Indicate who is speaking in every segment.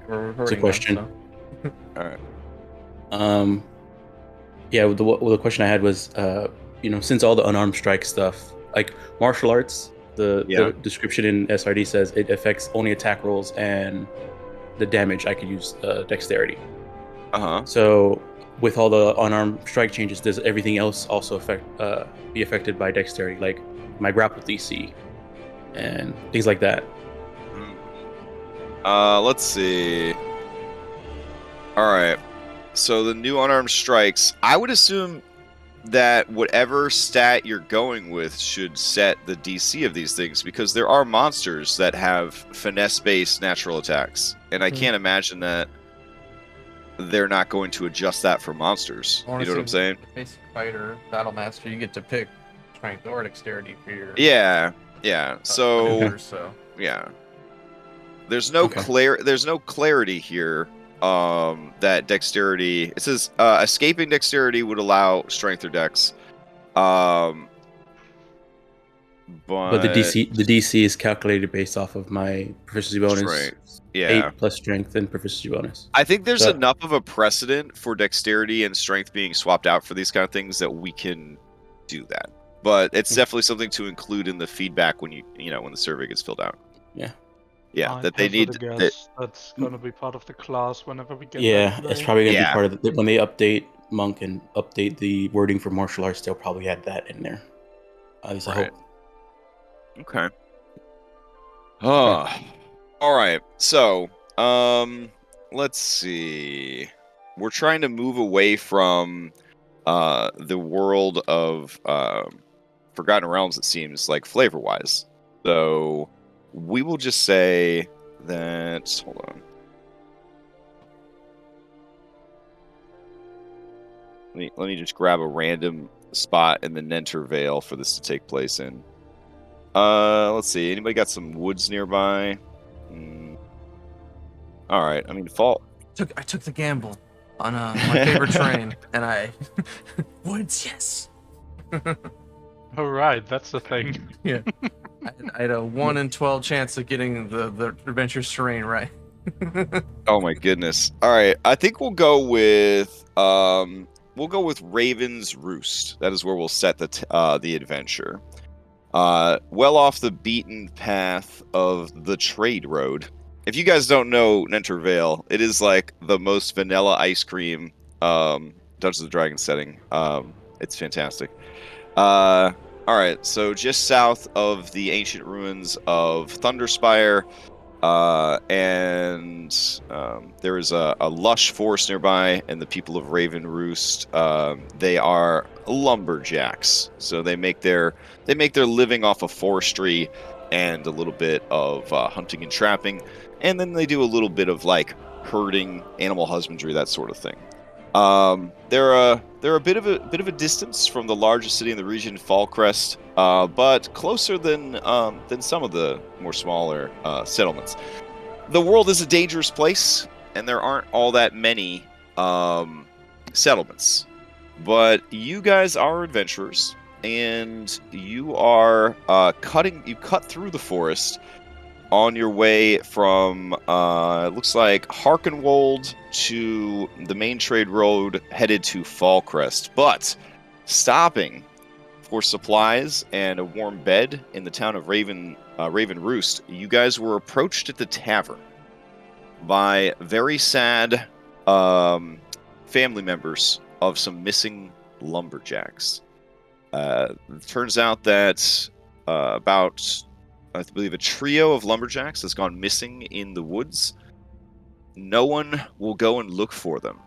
Speaker 1: We're
Speaker 2: It's a
Speaker 1: recording
Speaker 2: question.
Speaker 1: now, so.
Speaker 3: All right.
Speaker 2: Yeah, the question I had was, since all the unarmed strike stuff, like martial arts, the description in SRD says it affects only attack rolls and the damage. I could use dexterity. So with all the unarmed strike changes, does everything else also be affected by dexterity, like my grapple DC and things like that?
Speaker 3: Let's see. All right. So the new unarmed strikes, I would assume that whatever stat you're going with should set the DC of these things, because there are monsters that have finesse-based natural attacks, and I can't imagine that they're not going to adjust that for monsters. You know what I'm saying?
Speaker 1: Basic fighter, battle master, you get to pick strength or dexterity for your
Speaker 3: Yeah.
Speaker 1: maneuvers, so
Speaker 3: yeah. There's no clarity here. That dexterity. It says escaping dexterity would allow strength or dex. But
Speaker 2: the DC is calculated based off of my proficiency bonus.
Speaker 3: Strength. Yeah.
Speaker 2: 8 plus strength and proficiency bonus.
Speaker 3: I think there's enough of a precedent for dexterity and strength being swapped out for these kind of things that we can do that. But it's definitely something to include in the feedback when when the survey gets filled out. Yeah, that they need.
Speaker 4: That's gonna be part of the class whenever we get.
Speaker 2: Yeah, it's probably gonna be part of when they update Monk and update the wording for martial arts. They'll probably add that in there. At least I hope.
Speaker 3: Okay. All right. So, let's see. We're trying to move away from the world of Forgotten Realms, it seems like, flavor-wise. So we will just say that. Hold on. Let me just grab a random spot in the Nenter Vale for this to take place in. Let's see. Anybody got some woods nearby? All right. I mean, fall.
Speaker 1: I took the gamble on my favorite terrain, and I woods. Yes.
Speaker 4: All right, that's the thing.
Speaker 1: Yeah. I had a 1 in 12 chance of getting the adventurous terrain right.
Speaker 3: Oh my goodness! All right, I think we'll go with Raven's Roost. That is where we'll set the adventure. Well off the beaten path of the trade road. If you guys don't know Nenter Vale, it is like the most vanilla ice cream Dungeons and Dragons setting. It's fantastic. All right, so just south of the ancient ruins of Thunderspire, and there is a lush forest nearby, and the people of Raven Roost, they are lumberjacks. So they make their living off of forestry and a little bit of hunting and trapping, and then they do a little bit of like herding, animal husbandry, that sort of thing. They're a bit of a distance from the largest city in the region, Fallcrest, but closer than some of the more smaller settlements. The world is a dangerous place, and there aren't all that many settlements. But you guys are adventurers, and you are you cut through the forest on your way from, it looks like, Harkenwold to the main trade road headed to Fallcrest, but stopping for supplies and a warm bed in the town of Raven Roost. You guys were approached at the tavern by very sad family members of some missing lumberjacks. Turns out that I believe a trio of lumberjacks has gone missing in the woods. No one will go and look for them,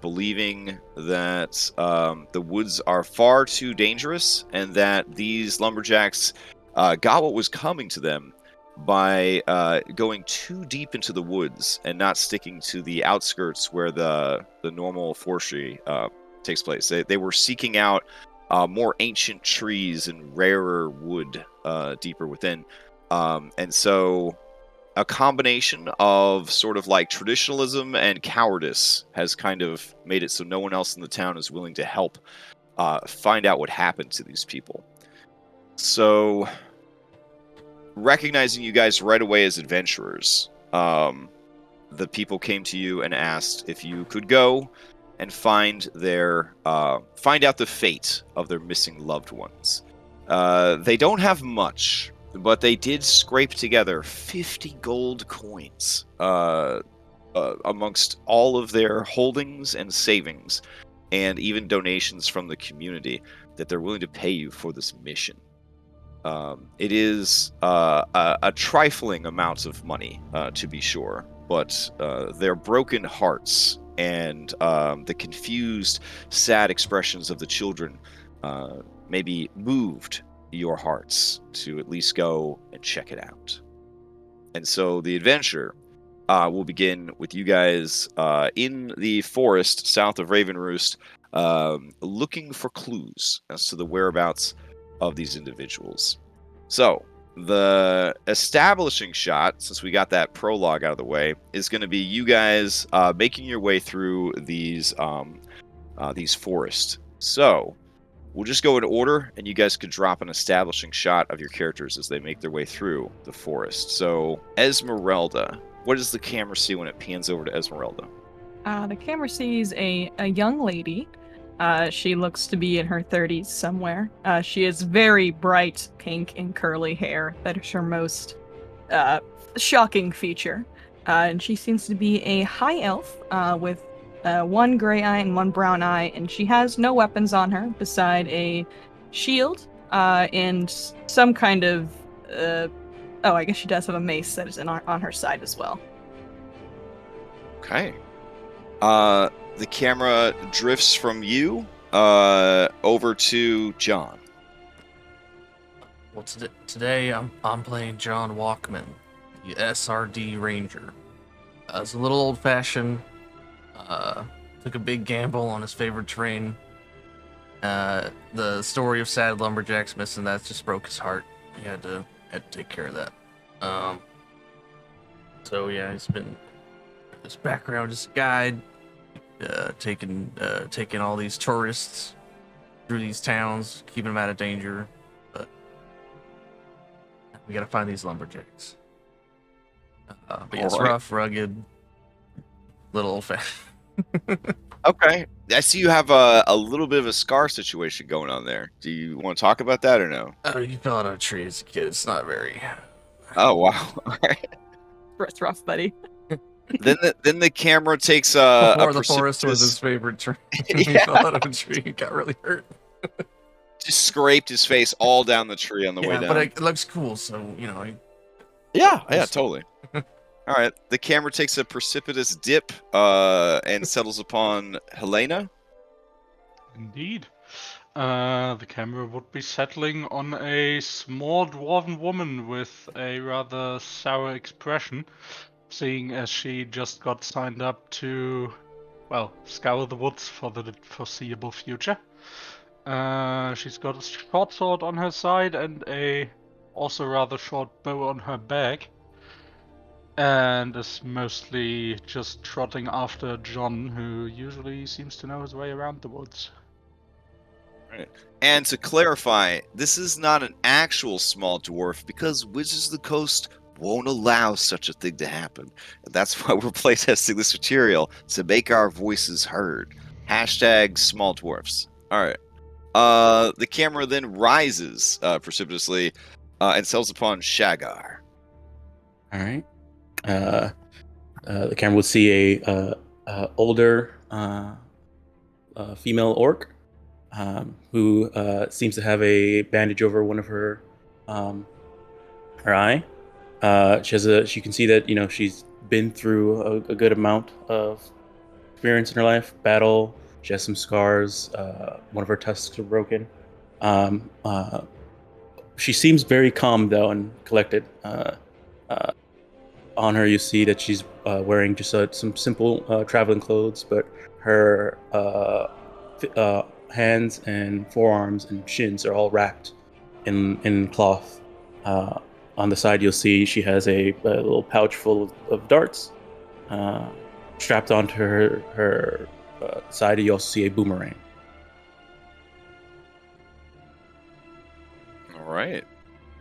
Speaker 3: believing that the woods are far too dangerous and that these lumberjacks got what was coming to them by going too deep into the woods and not sticking to the outskirts where the normal forestry takes place. They were seeking out more ancient trees and rarer wood deeper within. And so a combination of sort of like traditionalism and cowardice has kind of made it so no one else in the town is willing to help find out what happened to these people. So, recognizing you guys right away as adventurers, the people came to you and asked if you could go and find out the fate of their missing loved ones. They don't have much, but they did scrape together 50 gold coins amongst all of their holdings and savings, and even donations from the community that they're willing to pay you for this mission. It is a trifling amount of money, to be sure, but their broken hearts and the confused, sad expressions of the children maybe moved your hearts to at least go and check it out. And so the adventure will begin with you guys in the forest south of Ravenroost, looking for clues as to the whereabouts of these individuals. So, the establishing shot, since we got that prologue out of the way, is going to be you guys making your way through these forests. So, we'll just go in order, and you guys could drop an establishing shot of your characters as they make their way through the forest. So, Esmeralda, what does the camera see when it pans over to Esmeralda?
Speaker 5: The camera sees a young lady. She looks to be in her 30s somewhere. She has very bright pink and curly hair. That is her most shocking feature. And she seems to be a high elf with one gray eye and one brown eye, and she has no weapons on her beside a shield and some kind of... I guess she does have a mace that is on her side as well.
Speaker 3: Okay. The camera drifts from you over to John.
Speaker 1: Well, today I'm playing John Walkman, the SRD Ranger. It's a little old-fashioned. Took a big gamble on his favorite train. The story of sad lumberjacks missing that just broke his heart. He had to take care of that. So yeah, he's been his background as a guide, taking all these tourists through these towns, keeping them out of danger. But we gotta find these lumberjacks. But yeah, it's rough, rugged, little old-fashioned.
Speaker 3: Okay. I see you have a little bit of a scar situation going on there. Do you want to talk about that or no?
Speaker 1: Oh, you fell out of a tree as a kid. It's not very...
Speaker 3: Oh, wow. All right.
Speaker 5: It's rough, buddy.
Speaker 3: Then the camera takes a
Speaker 1: the forest was his favorite tree. He fell out of a tree and got really hurt.
Speaker 3: Just scraped his face all down the tree on the way down.
Speaker 1: But it looks cool, so, you know...
Speaker 3: Yeah, totally. All right, the camera takes a precipitous dip and settles upon Helena.
Speaker 4: Indeed. The camera would be settling on a small dwarven woman with a rather sour expression, seeing as she just got signed up to, well, scour the woods for the foreseeable future. She's got a short sword on her side and a also rather short bow on her back, and is mostly just trotting after John, who usually seems to know his way around the woods.
Speaker 3: Right. And to clarify, this is not an actual small dwarf because Wizards of the Coast won't allow such a thing to happen. And that's why we're playtesting this material, to make our voices heard. Hashtag small dwarfs. All right. The camera then rises precipitously and settles upon Shagar.
Speaker 2: All right. The camera will see a older female orc who seems to have a bandage over one of her eye. She can see that, you know, she's been through a good amount of experience in her life, battle. She has some scars. One of her tusks are broken. She seems very calm though and collected. On her, you see that she's wearing just some simple traveling clothes, but her hands and forearms and shins are all wrapped in cloth. On the side, you'll see she has a little pouch full of darts. Strapped onto her side, you also see a boomerang.
Speaker 3: All right.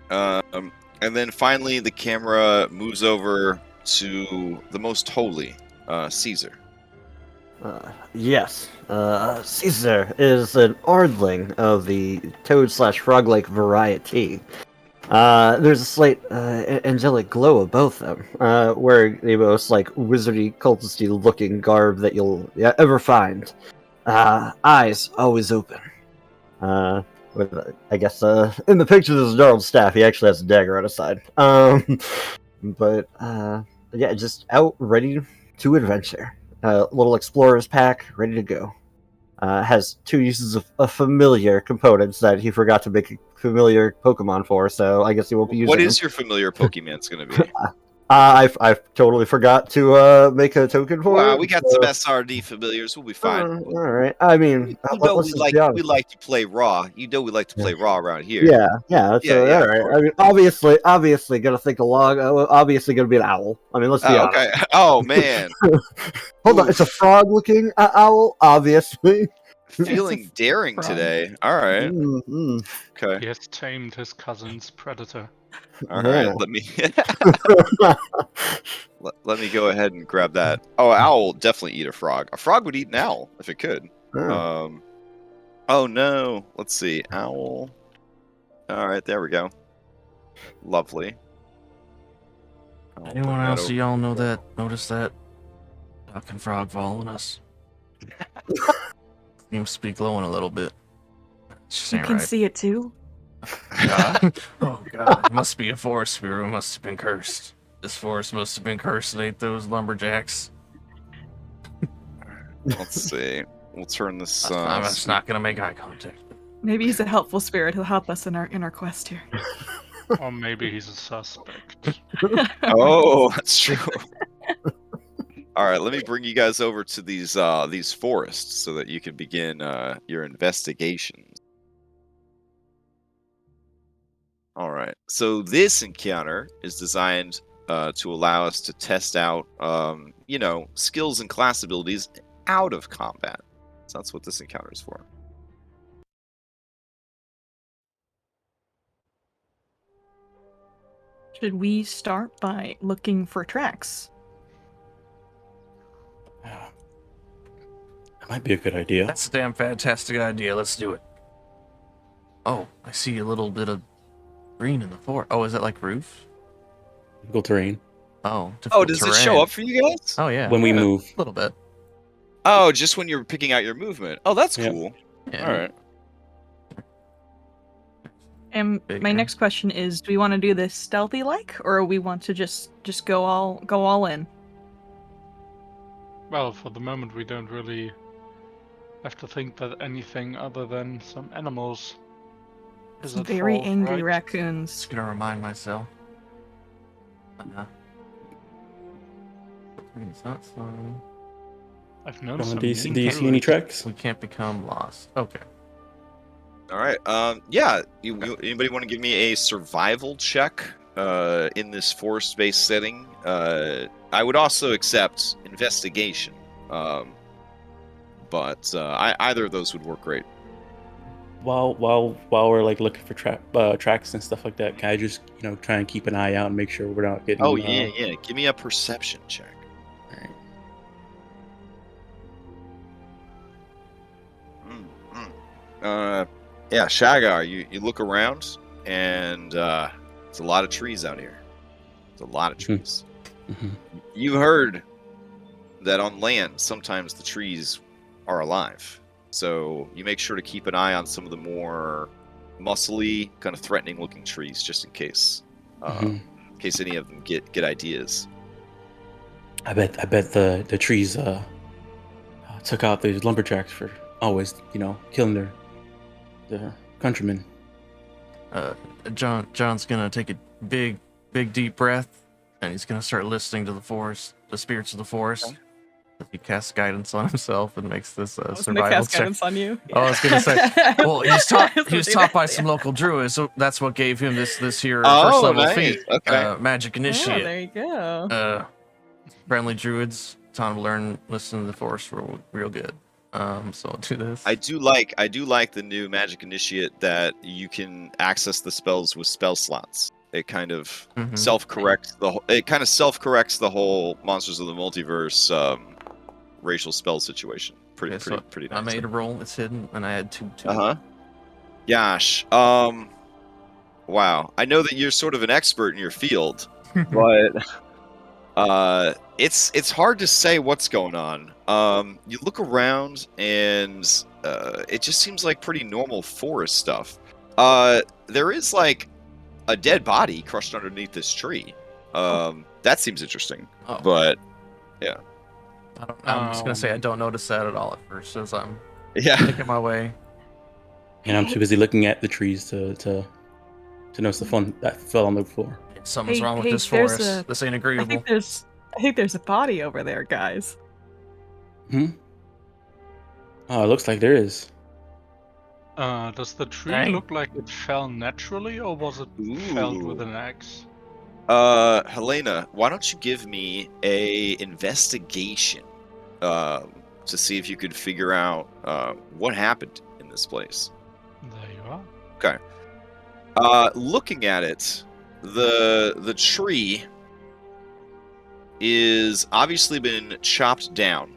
Speaker 3: And then finally, the camera moves over to the most holy, Caesar.
Speaker 6: Yes. Caesar is an Ardling of the toad/frog-like variety. There's a slight angelic glow above them, wearing the most wizardy, cultisty-looking garb that you'll ever find. Eyes always open. With I guess in the picture there's a gnarled staff. He actually has a dagger on his side. But yeah, just out ready to adventure. Little explorer's pack ready to go. Has 2 uses of familiar components that he forgot to make a familiar Pokemon for, so I guess he won't be using
Speaker 3: What
Speaker 6: them.
Speaker 3: is your familiar Pokemon's going to be?
Speaker 6: I totally forgot to make a token for
Speaker 3: Wow,
Speaker 6: it.
Speaker 3: we got some SRD familiars. We'll be fine.
Speaker 6: All right. I mean,
Speaker 3: You know
Speaker 6: let's just be honest.
Speaker 3: we like to play raw. You know we like to play raw around here.
Speaker 6: Yeah. That's
Speaker 3: Yeah,
Speaker 6: all
Speaker 3: of
Speaker 6: right.
Speaker 3: course.
Speaker 6: I mean, obviously, gonna think a log. Obviously, gonna be an owl. I mean, let's be honest.
Speaker 3: Okay. Oh man.
Speaker 6: Hold on, it's a frog-looking owl. Obviously.
Speaker 3: Feeling daring
Speaker 5: frog.
Speaker 3: today. All right.
Speaker 6: Mm.
Speaker 3: Okay.
Speaker 4: He has tamed his cousin's predator.
Speaker 3: All right.
Speaker 6: Yeah.
Speaker 3: Let me let me go ahead and grab that. Oh, owl will definitely eat a frog. A frog would eat an owl if it could.
Speaker 6: Oh.
Speaker 3: Oh no. Let's see. Owl. All right. There we go. Lovely. I'll bring
Speaker 1: Anyone
Speaker 3: that
Speaker 1: else
Speaker 3: over.
Speaker 1: y'all notice that talking frog following us? Seems to be glowing a little bit. Just
Speaker 5: You
Speaker 1: ain't
Speaker 5: can
Speaker 1: right.
Speaker 5: see it too.
Speaker 1: God. Oh god, it must be a forest spirit. It must have been cursed. This forest must have been cursed. It ate those lumberjacks.
Speaker 3: Let's see. We'll turn this.
Speaker 1: I'm just not gonna make eye contact.
Speaker 5: Maybe he's a helpful spirit who'll help us in our quest here.
Speaker 4: Or maybe he's a suspect.
Speaker 3: Oh, that's true. All right, let me bring you guys over to these forests so that you can begin your investigations. All right, so this encounter is designed to allow us to test out, skills and class abilities out of combat. So that's what this encounter is for.
Speaker 5: Should we start by looking for tracks?
Speaker 2: That might be a good idea.
Speaker 1: That's a damn fantastic idea. Let's do it. Oh, I see a little bit of green in the forest. Oh, is that like roof?
Speaker 2: Difficult terrain.
Speaker 1: Oh,
Speaker 3: Oh, does it show up for you guys?
Speaker 1: Oh yeah,
Speaker 2: When we move.
Speaker 1: a little bit.
Speaker 3: Oh, just when you're picking out your movement. Oh, that's
Speaker 2: Yep.
Speaker 3: cool.
Speaker 1: Yeah.
Speaker 3: All right.
Speaker 5: And
Speaker 1: Big
Speaker 5: my
Speaker 1: guy.
Speaker 5: next question is: do we want to do this stealthy like, or we want to just go all in?
Speaker 4: Well, for the moment, we don't really have to think that anything other than some animals is at
Speaker 5: Very
Speaker 4: fault,
Speaker 5: angry
Speaker 4: right?
Speaker 5: raccoons.
Speaker 1: Just gonna remind myself. It's not fun.
Speaker 4: I've known
Speaker 2: Do
Speaker 4: some.
Speaker 2: you see
Speaker 4: mean
Speaker 2: any
Speaker 4: toads.
Speaker 2: tracks?
Speaker 1: We can't become lost. Okay.
Speaker 3: All right. Yeah. Anybody want to give me a survival check in this forest-based setting? I would also accept investigation, but either of those would work great.
Speaker 2: While we're looking for tracks and stuff like that, can I just try and keep an eye out and make sure we're not getting?
Speaker 3: Oh yeah. Give me a perception check.
Speaker 2: All right.
Speaker 3: Yeah, Shagar, you look around, and there's a lot of trees out here. There's a lot of trees.
Speaker 2: Mhm.
Speaker 3: You heard that on land, sometimes the trees are alive. So you make sure to keep an eye on some of the more muscly, kind of threatening-looking trees, just in case.
Speaker 2: Mhm.
Speaker 3: In case any of them get ideas.
Speaker 2: I bet the trees took out these lumberjacks for always killing their countrymen.
Speaker 1: John's gonna take a big deep breath, and he's gonna start listening to the spirits of the forest.
Speaker 3: Okay.
Speaker 1: He casts guidance on himself and makes this
Speaker 5: I was gonna
Speaker 1: survival
Speaker 5: cast
Speaker 1: check.
Speaker 5: guidance on you.
Speaker 1: Oh, I was gonna say. Well, he was taught
Speaker 5: Yeah.
Speaker 1: by some local druids, so that's what gave him this here
Speaker 3: Oh,
Speaker 1: first level
Speaker 3: nice.
Speaker 1: feat.
Speaker 3: Okay.
Speaker 1: Magic
Speaker 5: Oh,
Speaker 1: initiate.
Speaker 5: there you go.
Speaker 1: Friendly druids, time to learn, listen to the forest real good. So I'll do this.
Speaker 3: I do like the new magic initiate that you can access the spells with spell slots. it kind of
Speaker 1: Mhm.
Speaker 3: self-corrects the whole Monsters of the Multiverse racial spell situation. Pretty
Speaker 1: Okay, so
Speaker 3: pretty
Speaker 1: I
Speaker 3: nice.
Speaker 1: made a roll. It's hidden, and I had 2 to
Speaker 3: Uh huh. Gosh. Wow. I know that you're sort of an expert in your field, but it's hard to say what's going on. You look around and it just seems like pretty normal forest stuff. There is like a dead body crushed underneath this tree. That seems interesting.
Speaker 1: Oh.
Speaker 3: But
Speaker 1: I'm just gonna say I don't notice that at all at first as I'm
Speaker 3: yeah.
Speaker 1: making my way.
Speaker 2: And I'm too busy looking at the trees to notice the fun that fell on the floor.
Speaker 1: Something's
Speaker 5: Hey,
Speaker 1: wrong with
Speaker 5: hey,
Speaker 1: this
Speaker 5: there's
Speaker 1: forest. This ain't
Speaker 5: I
Speaker 1: agreeable.
Speaker 5: think there's a body over there, guys.
Speaker 2: Hmm. Oh, it looks like there is.
Speaker 4: Does the tree
Speaker 1: Dang.
Speaker 4: look like it fell naturally, or was it felled with
Speaker 3: Ooh.
Speaker 4: an axe?
Speaker 3: Helena, why don't you give me a investigation to see if you could figure out what happened in this place.
Speaker 4: There you are.
Speaker 3: Okay. Looking at it, the tree is obviously been chopped down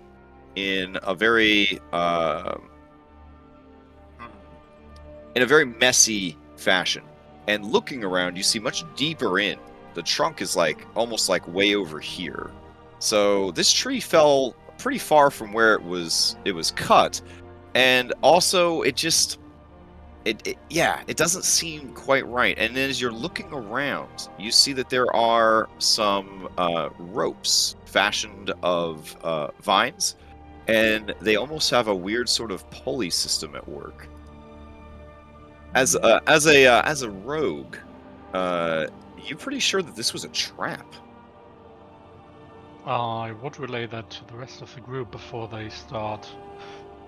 Speaker 3: in a very messy fashion. And looking around, you see much deeper in. The trunk is like almost like way over here. So this tree fell pretty far from where it was cut, and also it doesn't seem quite right. And then as you're looking around, you see that there are some ropes fashioned of vines, and they almost have a weird sort of pulley system at work. As a rogue, you're pretty sure that this was a trap.
Speaker 4: I would relay that to the rest of the group before they start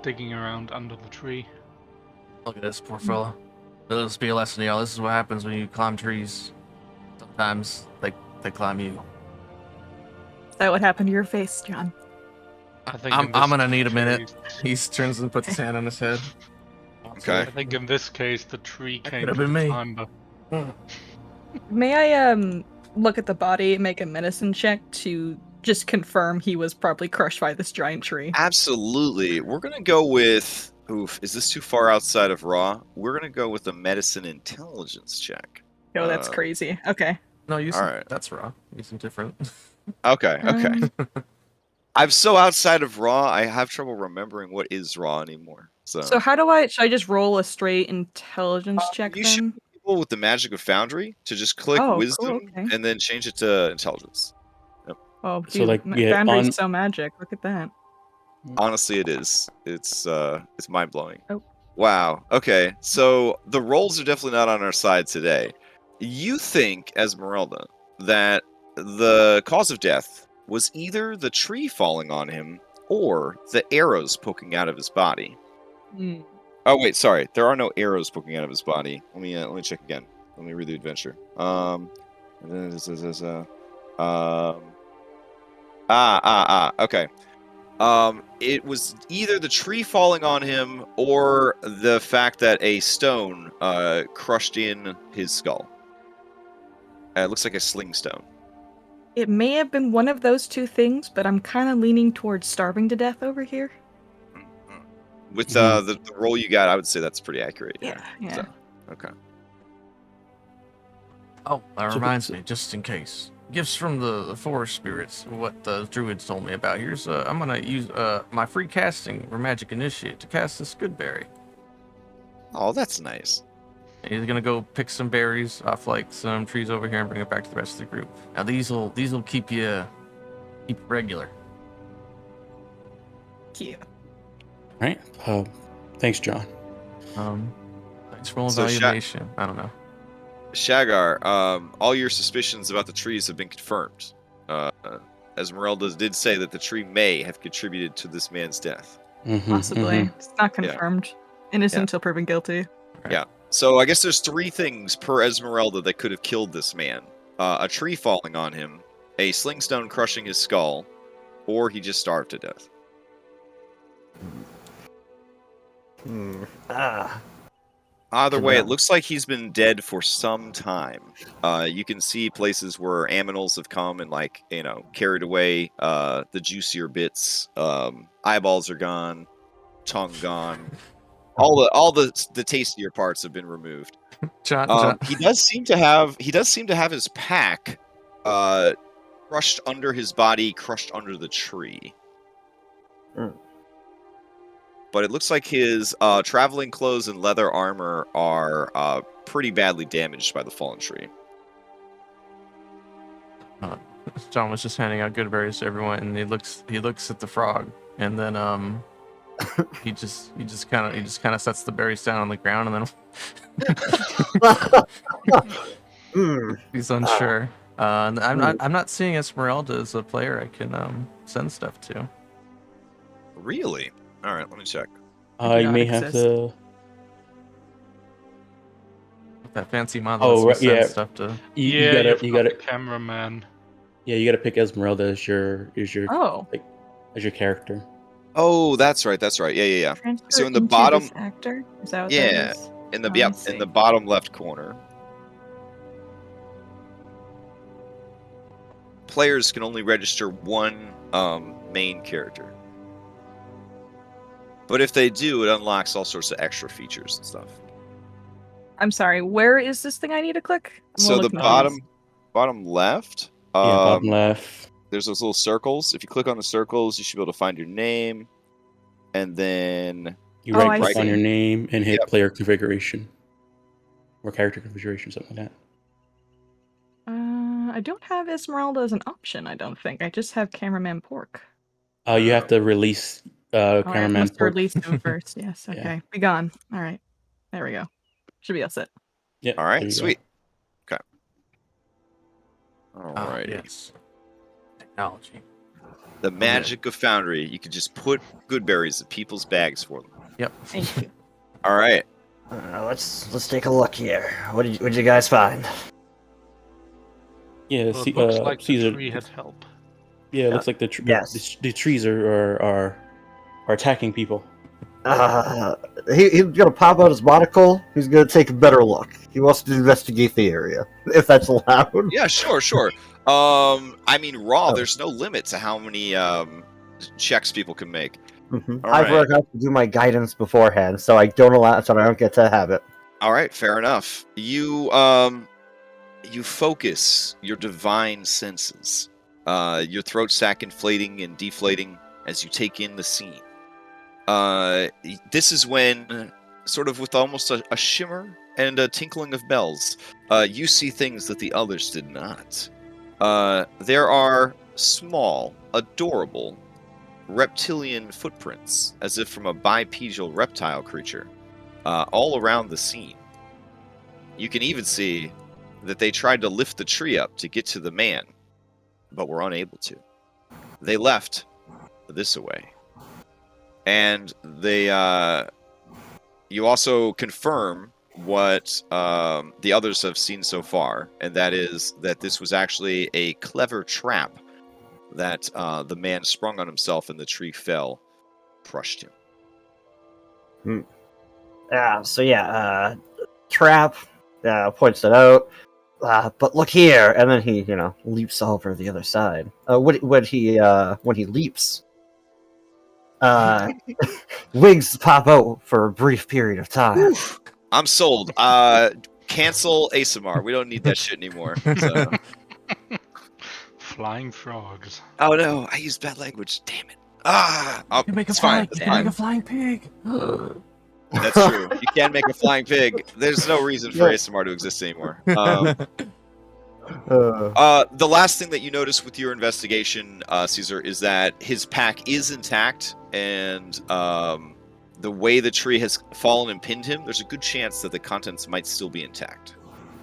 Speaker 4: digging around under the tree.
Speaker 1: Look at this poor fella. This be a lesson to y'all. This is what happens when you climb trees. Sometimes they climb you.
Speaker 5: Is that what happened to your face, John?
Speaker 4: I think
Speaker 1: I'm
Speaker 4: in this
Speaker 1: gonna need a minute.
Speaker 4: case-
Speaker 1: He turns and puts his hand on his head.
Speaker 3: Okay.
Speaker 4: I think in this case the tree
Speaker 1: That
Speaker 4: came
Speaker 1: could've
Speaker 4: to
Speaker 1: been
Speaker 4: the
Speaker 1: me.
Speaker 4: climber.
Speaker 5: May I look at the body, make a medicine check to just confirm he was probably crushed by this giant tree?
Speaker 3: Absolutely. We're gonna go with. Oof, is this too far outside of raw? We're gonna go with a medicine intelligence check.
Speaker 5: Oh, that's crazy. Okay.
Speaker 1: No, use
Speaker 3: All
Speaker 1: some,
Speaker 3: right.
Speaker 1: that's raw. Use some different.
Speaker 3: Okay.
Speaker 5: Um,
Speaker 3: I'm so outside of raw, I have trouble remembering what is raw anymore. So,
Speaker 5: So should I just roll a straight intelligence check
Speaker 3: you should
Speaker 5: then?
Speaker 3: be able with the magic of Foundry to just click
Speaker 5: Oh,
Speaker 3: wisdom
Speaker 5: cool, okay.
Speaker 3: and then change it to intelligence.
Speaker 5: Oh,
Speaker 2: So,
Speaker 5: dude,
Speaker 2: like, yeah,
Speaker 5: Foundry's
Speaker 2: on-
Speaker 5: so magic. Look at that.
Speaker 3: Honestly, it is. It's mind blowing.
Speaker 5: Oh.
Speaker 3: Wow. Okay. So the rolls are definitely not on our side today. You think, Esmeralda, that the cause of death was either the tree falling on him or the arrows poking out of his body.
Speaker 5: Hmm.
Speaker 3: Oh wait, sorry. There are no arrows poking out of his body. Let me check again. Let me read the adventure. Okay. It was either the tree falling on him or the fact that a stone crushed in his skull. It looks like a sling stone.
Speaker 5: It may have been one of those two things, but I'm kind of leaning towards starving to death over here.
Speaker 3: With
Speaker 2: Mhm.
Speaker 3: the roll you got, I would say that's pretty accurate.
Speaker 5: Yeah.
Speaker 3: So, okay.
Speaker 1: Oh, that
Speaker 2: So-
Speaker 1: reminds me, just in case. Gifts from the forest spirits, what the druids told me about. Here's, I'm gonna use my free casting for Magic Initiate to cast this good berry.
Speaker 3: Oh, that's nice.
Speaker 1: And he's gonna go pick some berries off like some trees over here and bring it back to the rest of the group. Now these will keep you regular.
Speaker 5: Cute.
Speaker 2: Right. Thanks, John.
Speaker 1: Thanks for
Speaker 3: So
Speaker 1: evaluation. I don't know.
Speaker 3: Shagar, all your suspicions about the trees have been confirmed. Esmeralda did say that the tree may have contributed to this man's death.
Speaker 2: Mm-hmm,
Speaker 5: Possibly.
Speaker 2: mm-hmm.
Speaker 5: It's not confirmed. Innocent until proven guilty.
Speaker 1: Right.
Speaker 3: Yeah. So I guess there's 3 things per Esmeralda that could have killed this man. A tree falling on him, a sling stone crushing his skull, or he just starved to death. Either
Speaker 6: Good
Speaker 3: way,
Speaker 6: to
Speaker 3: it
Speaker 6: know.
Speaker 3: looks like he's been dead for some time. You can see places where aminals have come and, like, carried away the juicier bits. Eyeballs are gone, tongue gone. All the tastier parts have been removed.
Speaker 1: John.
Speaker 3: He does seem to have his pack crushed under his body, crushed under the tree.
Speaker 6: Mm.
Speaker 3: But it looks like his traveling clothes and leather armor are pretty badly damaged by the fallen tree.
Speaker 1: John was just handing out good berries to everyone, and he looks at the frog, and then he just kind of sets the berries down on the ground, and then he's unsure. And I'm not seeing Esmeralda as a player I can send stuff to.
Speaker 3: Really? All right, let me check.
Speaker 1: do
Speaker 2: You
Speaker 1: not
Speaker 2: may
Speaker 1: exist.
Speaker 2: have to.
Speaker 1: That fancy model.
Speaker 2: Oh, right,
Speaker 1: send
Speaker 2: yeah.
Speaker 1: stuff to.
Speaker 2: You gotta
Speaker 4: the cameraman.
Speaker 2: Yeah, you gotta pick Esmeralda as your
Speaker 5: Oh.
Speaker 2: as your character.
Speaker 3: Oh, that's right. Yeah.
Speaker 5: Transfer
Speaker 3: So in the
Speaker 5: into
Speaker 3: bottom,
Speaker 5: this actor? Is that what
Speaker 3: yeah,
Speaker 5: that is?
Speaker 3: in the
Speaker 5: I
Speaker 3: in
Speaker 5: see.
Speaker 3: the bottom left corner. Players can only register one main character. But if they do, it unlocks all sorts of extra features and stuff.
Speaker 5: I'm sorry, where is this thing I need to click?
Speaker 3: So the bottom left,
Speaker 2: Bottom left.
Speaker 3: there's those little circles. If you click on the circles, you should be able to find your name, and then
Speaker 2: You
Speaker 5: I
Speaker 2: right click on
Speaker 5: see.
Speaker 2: your name and hit
Speaker 3: Yep.
Speaker 2: player configuration or character configuration, something like that.
Speaker 5: I don't have Esmeralda as an option, I don't think. I just have Cameraman Pork.
Speaker 2: You have to release
Speaker 5: I
Speaker 2: cameraman
Speaker 5: must
Speaker 2: pork.
Speaker 5: release him first. Yes,
Speaker 2: Yeah.
Speaker 5: okay. Be gone. All right. There we go. Should be all set.
Speaker 2: Yeah.
Speaker 3: all
Speaker 2: there
Speaker 3: right,
Speaker 2: you
Speaker 3: sweet.
Speaker 2: go.
Speaker 3: Okay. All right.
Speaker 1: Yes. Technology.
Speaker 3: The magic of Foundry. You can just put good berries in people's bags for them.
Speaker 1: Yep.
Speaker 5: Thank you.
Speaker 3: All right.
Speaker 6: Let's take a look here. What did you guys find?
Speaker 2: Yeah,
Speaker 4: Well, it looks like
Speaker 2: Caesar.
Speaker 4: the tree had help.
Speaker 2: Yeah, it looks like the
Speaker 6: Yes.
Speaker 2: the trees are attacking people.
Speaker 6: He's gonna pop out his monocle. He's gonna take a better look. He wants to investigate the area, if that's allowed.
Speaker 3: Yeah, sure. I mean, raw. There's no limit to how many checks people can make.
Speaker 6: Mm-hmm.
Speaker 3: All
Speaker 6: I've
Speaker 3: right.
Speaker 6: worked out to do my guidance beforehand, so I don't get to have it.
Speaker 3: All right, fair enough. You focus your divine senses, your throat sac inflating and deflating as you take in the scene. This is when, sort of with almost a shimmer and a tinkling of bells, you see things that the others did not. There are small, adorable, reptilian footprints, as if from a bipedal reptile creature, all around the scene. You can even see that they tried to lift the tree up to get to the man, but were unable to. They left this away. And you also confirm what the others have seen so far, and that is that this was actually a clever trap that the man sprung on himself and the tree fell, crushed him.
Speaker 6: Trap points it out. But look here, and then he, leaps over the other side. When he leaps, wings pop out for a brief period of time.
Speaker 3: Oof. I'm sold. Cancel ASMR. We don't need that shit anymore. So.
Speaker 4: Flying frogs.
Speaker 3: Oh no, I used bad language. Damn it. Oh,
Speaker 1: You make
Speaker 3: it's fine. It's fine.
Speaker 1: make a flying pig.
Speaker 3: That's true. You can make a flying pig. There's no reason for ASMR to exist anymore. The last thing that you notice with your investigation, Caesar, is that his pack is intact, and the way the tree has fallen and pinned him, there's a good chance that the contents might still be intact.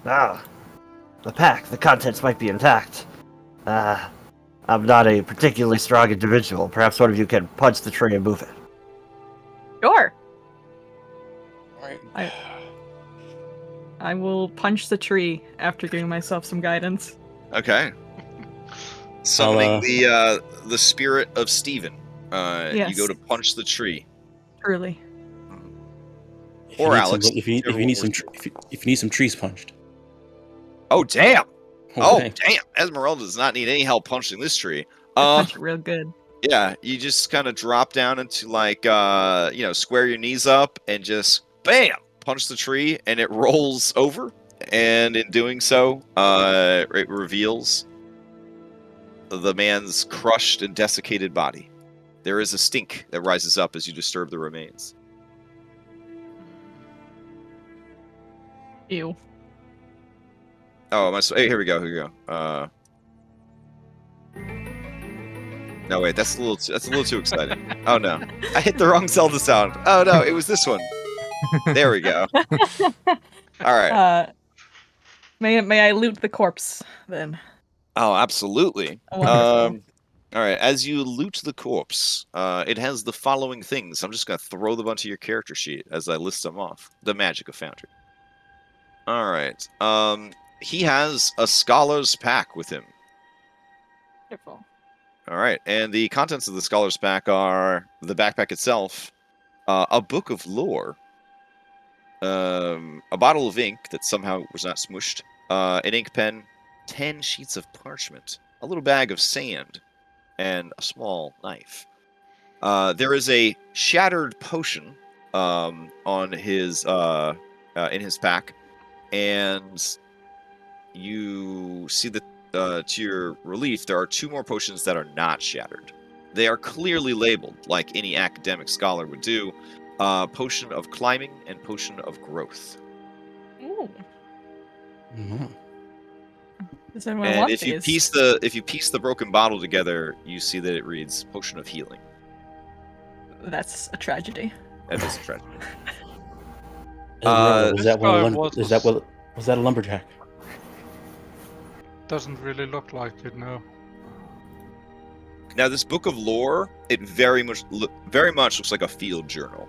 Speaker 6: The contents might be intact. I'm not a particularly strong individual. Perhaps one of you can punch the tree and move it.
Speaker 5: Sure.
Speaker 2: Right.
Speaker 5: I will punch the tree after giving myself some guidance.
Speaker 3: Okay. Summoning the spirit of Stephen.
Speaker 5: Yes.
Speaker 3: You go to punch the tree.
Speaker 5: Truly.
Speaker 3: Or Alex.
Speaker 2: if you need some trees punched.
Speaker 3: Oh damn!
Speaker 2: Oh,
Speaker 3: Damn! Esmeralda does not need any help punching this tree.
Speaker 5: Punch it real good.
Speaker 3: Yeah, you just kind of drop down into like square your knees up and just bam, punch the tree, and it rolls over. And in doing so, it reveals the man's crushed and desiccated body. There is a stink that rises up as you disturb the remains.
Speaker 5: Ew.
Speaker 3: Oh, hey, here we go. No, wait, that's a little too exciting. Oh no, I hit the wrong Zelda sound. Oh no, it was this one. There we go. All right.
Speaker 5: May I loot the corpse then?
Speaker 3: Oh, absolutely.
Speaker 5: Wonderful.
Speaker 3: All right. As you loot the corpse, it has the following things. I'm just gonna throw them onto your character sheet as I list them off. The magic of Foundry. All right. He has a scholar's pack with him.
Speaker 5: Wonderful.
Speaker 3: All right, and the contents of the scholar's pack are the backpack itself, a book of lore, a bottle of ink that somehow was not smooshed, an ink pen, 10 sheets of parchment, a little bag of sand, and a small knife. There is a shattered potion on his in his pack, and you see that. To your relief, there are 2 more potions that are not shattered. They are clearly labeled, like any academic scholar would do. Potion of climbing and potion of growth.
Speaker 5: Ooh.
Speaker 2: Mm-hmm.
Speaker 5: Does anyone
Speaker 3: And
Speaker 5: want
Speaker 3: if you
Speaker 5: these?
Speaker 3: piece the broken bottle together, you see that it reads potion of healing.
Speaker 5: That's a tragedy.
Speaker 3: That is a tragedy.
Speaker 2: Was that one?
Speaker 4: was
Speaker 2: Was that a lumberjack?
Speaker 4: Doesn't really look like it, no.
Speaker 3: Now, this book of lore, it very much looks like a field journal.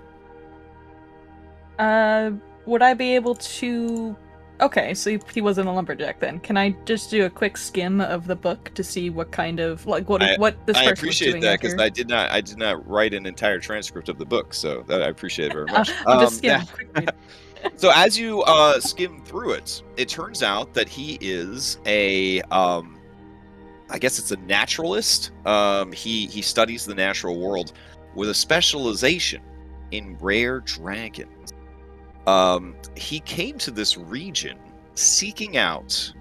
Speaker 5: Would I be able to... Okay, so he wasn't a lumberjack then. Can I just do a quick skim of the book to see what kind of, like, what this person was doing?
Speaker 3: I appreciate that because I did not write an entire transcript of the book, so I appreciate it very much.
Speaker 5: I'm just skimming quickly.
Speaker 3: So as you skim through it, it turns out that he is a, I guess it's a naturalist. He studies the natural world with a specialization in rare dragons. He came to this region seeking out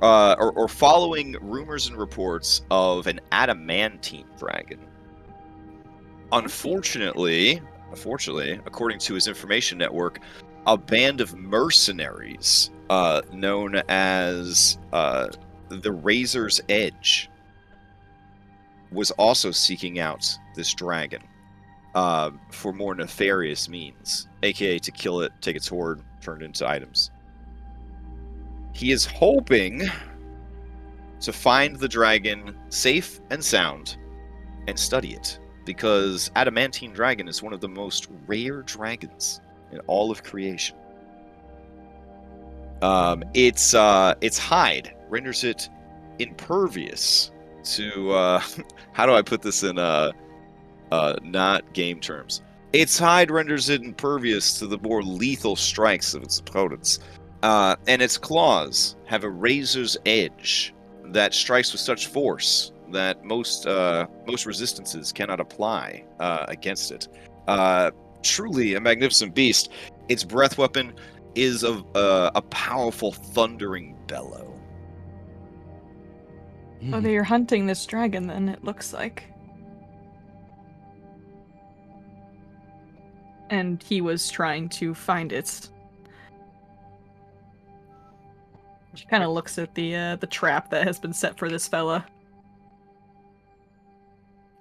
Speaker 3: or following rumors and reports of an adamantine dragon. Unfortunately, according to his information network, a band of mercenaries known as the Razor's Edge was also seeking out this dragon for more nefarious means, aka to kill it, take its hoard, turn it into items. He is hoping to find the dragon safe and sound and study it, because adamantine dragon is one of the most rare dragons in all of creation. Its hide renders it impervious to how do I put this in not game terms? Its hide renders it impervious to the more lethal strikes of its opponents, and its claws have a razor's edge that strikes with such force that most resistances cannot apply against it. Truly a magnificent beast. Its breath weapon is a powerful thundering bellow.
Speaker 5: Oh, they're hunting this dragon then, it looks like. And he was trying to find it. She kind of looks at the trap that has been set for this fella.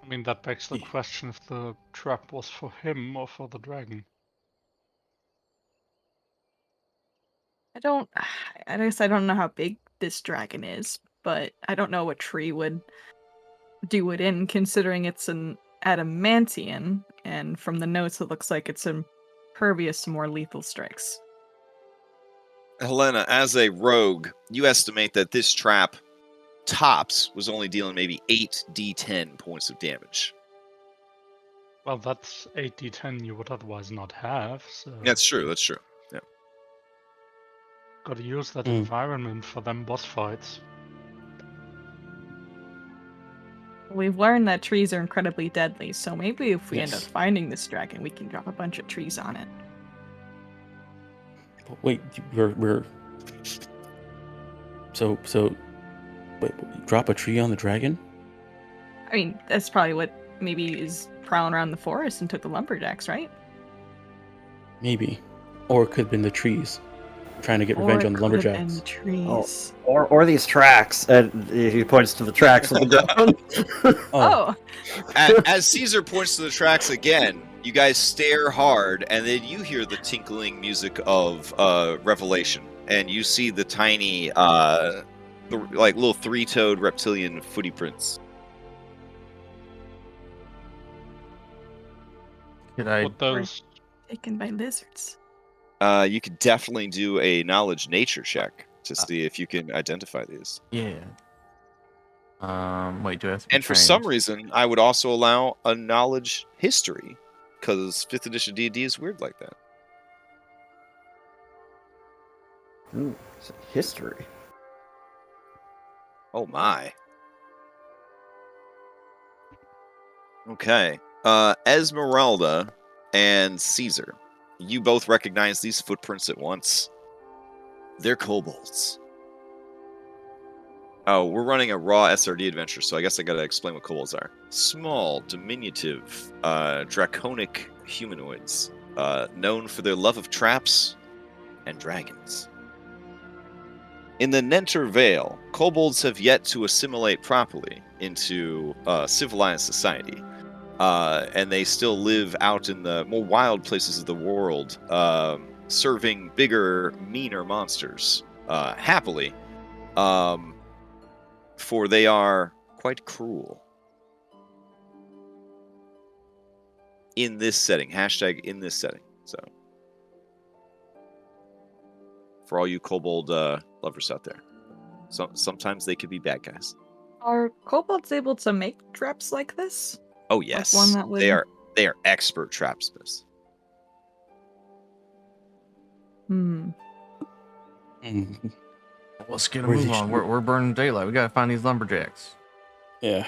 Speaker 4: I mean, that begs the question if the trap was for him or for the dragon.
Speaker 5: I guess I don't know how big this dragon is, but I don't know what tree would do it in, considering it's an adamantian, and from the notes it looks like it's impervious to more lethal strikes.
Speaker 3: Helena, as a rogue, you estimate that this trap tops was only dealing maybe 8d10 points of damage.
Speaker 4: Well, that's 8d10 you would otherwise not have, so...
Speaker 3: That's true, that's true. Yeah.
Speaker 4: Gotta use that
Speaker 2: Mm.
Speaker 4: environment for them boss fights.
Speaker 5: We've learned that trees are incredibly deadly, so maybe if we end up
Speaker 2: Yes.
Speaker 5: finding this dragon, we can drop a bunch of trees on it.
Speaker 2: Wait, we're so wait, drop a tree on the dragon?
Speaker 5: I mean, that's probably what maybe is prowling around the forest and took the lumberjacks, right?
Speaker 2: Maybe. Or it could have been the trees. Trying to get revenge
Speaker 5: Or
Speaker 2: on
Speaker 5: it
Speaker 2: the
Speaker 5: could have been the
Speaker 2: lumberjacks.
Speaker 5: trees.
Speaker 6: Or these tracks, and he points to the tracks on the ground.
Speaker 5: Oh.
Speaker 3: As Caesar points to the tracks again, you guys stare hard, and then you hear the tinkling music of Revelation, and you see the tiny, like little three-toed reptilian footy prints.
Speaker 1: Could I?
Speaker 4: Put those...
Speaker 5: Taken by lizards.
Speaker 3: You could definitely do a knowledge nature check to see if you can identify these.
Speaker 1: Yeah. Wait, do I have to be
Speaker 3: And for some
Speaker 1: trained?
Speaker 3: reason, I would also allow a knowledge history, because 5th edition D&D is weird like that.
Speaker 6: Ooh, it's history.
Speaker 3: Oh my. Okay. Esmeralda and Caesar, you both recognize these footprints at once. They're kobolds. Oh, we're running a raw SRD adventure, so I guess I gotta explain what kobolds are. Small, diminutive, draconic humanoids, known for their love of traps and dragons. In the Nenter Vale, kobolds have yet to assimilate properly into civilized society, and they still live out in the more wild places of the world, serving bigger, meaner monsters, happily, for they are quite cruel. In this setting, hashtag in this setting, so. For all you kobold lovers out there. Sometimes they could be bad guys.
Speaker 5: Are kobolds able to make traps like this?
Speaker 3: Oh yes,
Speaker 5: one that would-
Speaker 3: they are expert trapsmiths.
Speaker 5: Hmm.
Speaker 2: Mm,
Speaker 1: Let's get a
Speaker 2: Where's
Speaker 1: move
Speaker 2: he-
Speaker 1: on. We're burning daylight. We gotta find these lumberjacks.
Speaker 2: yeah.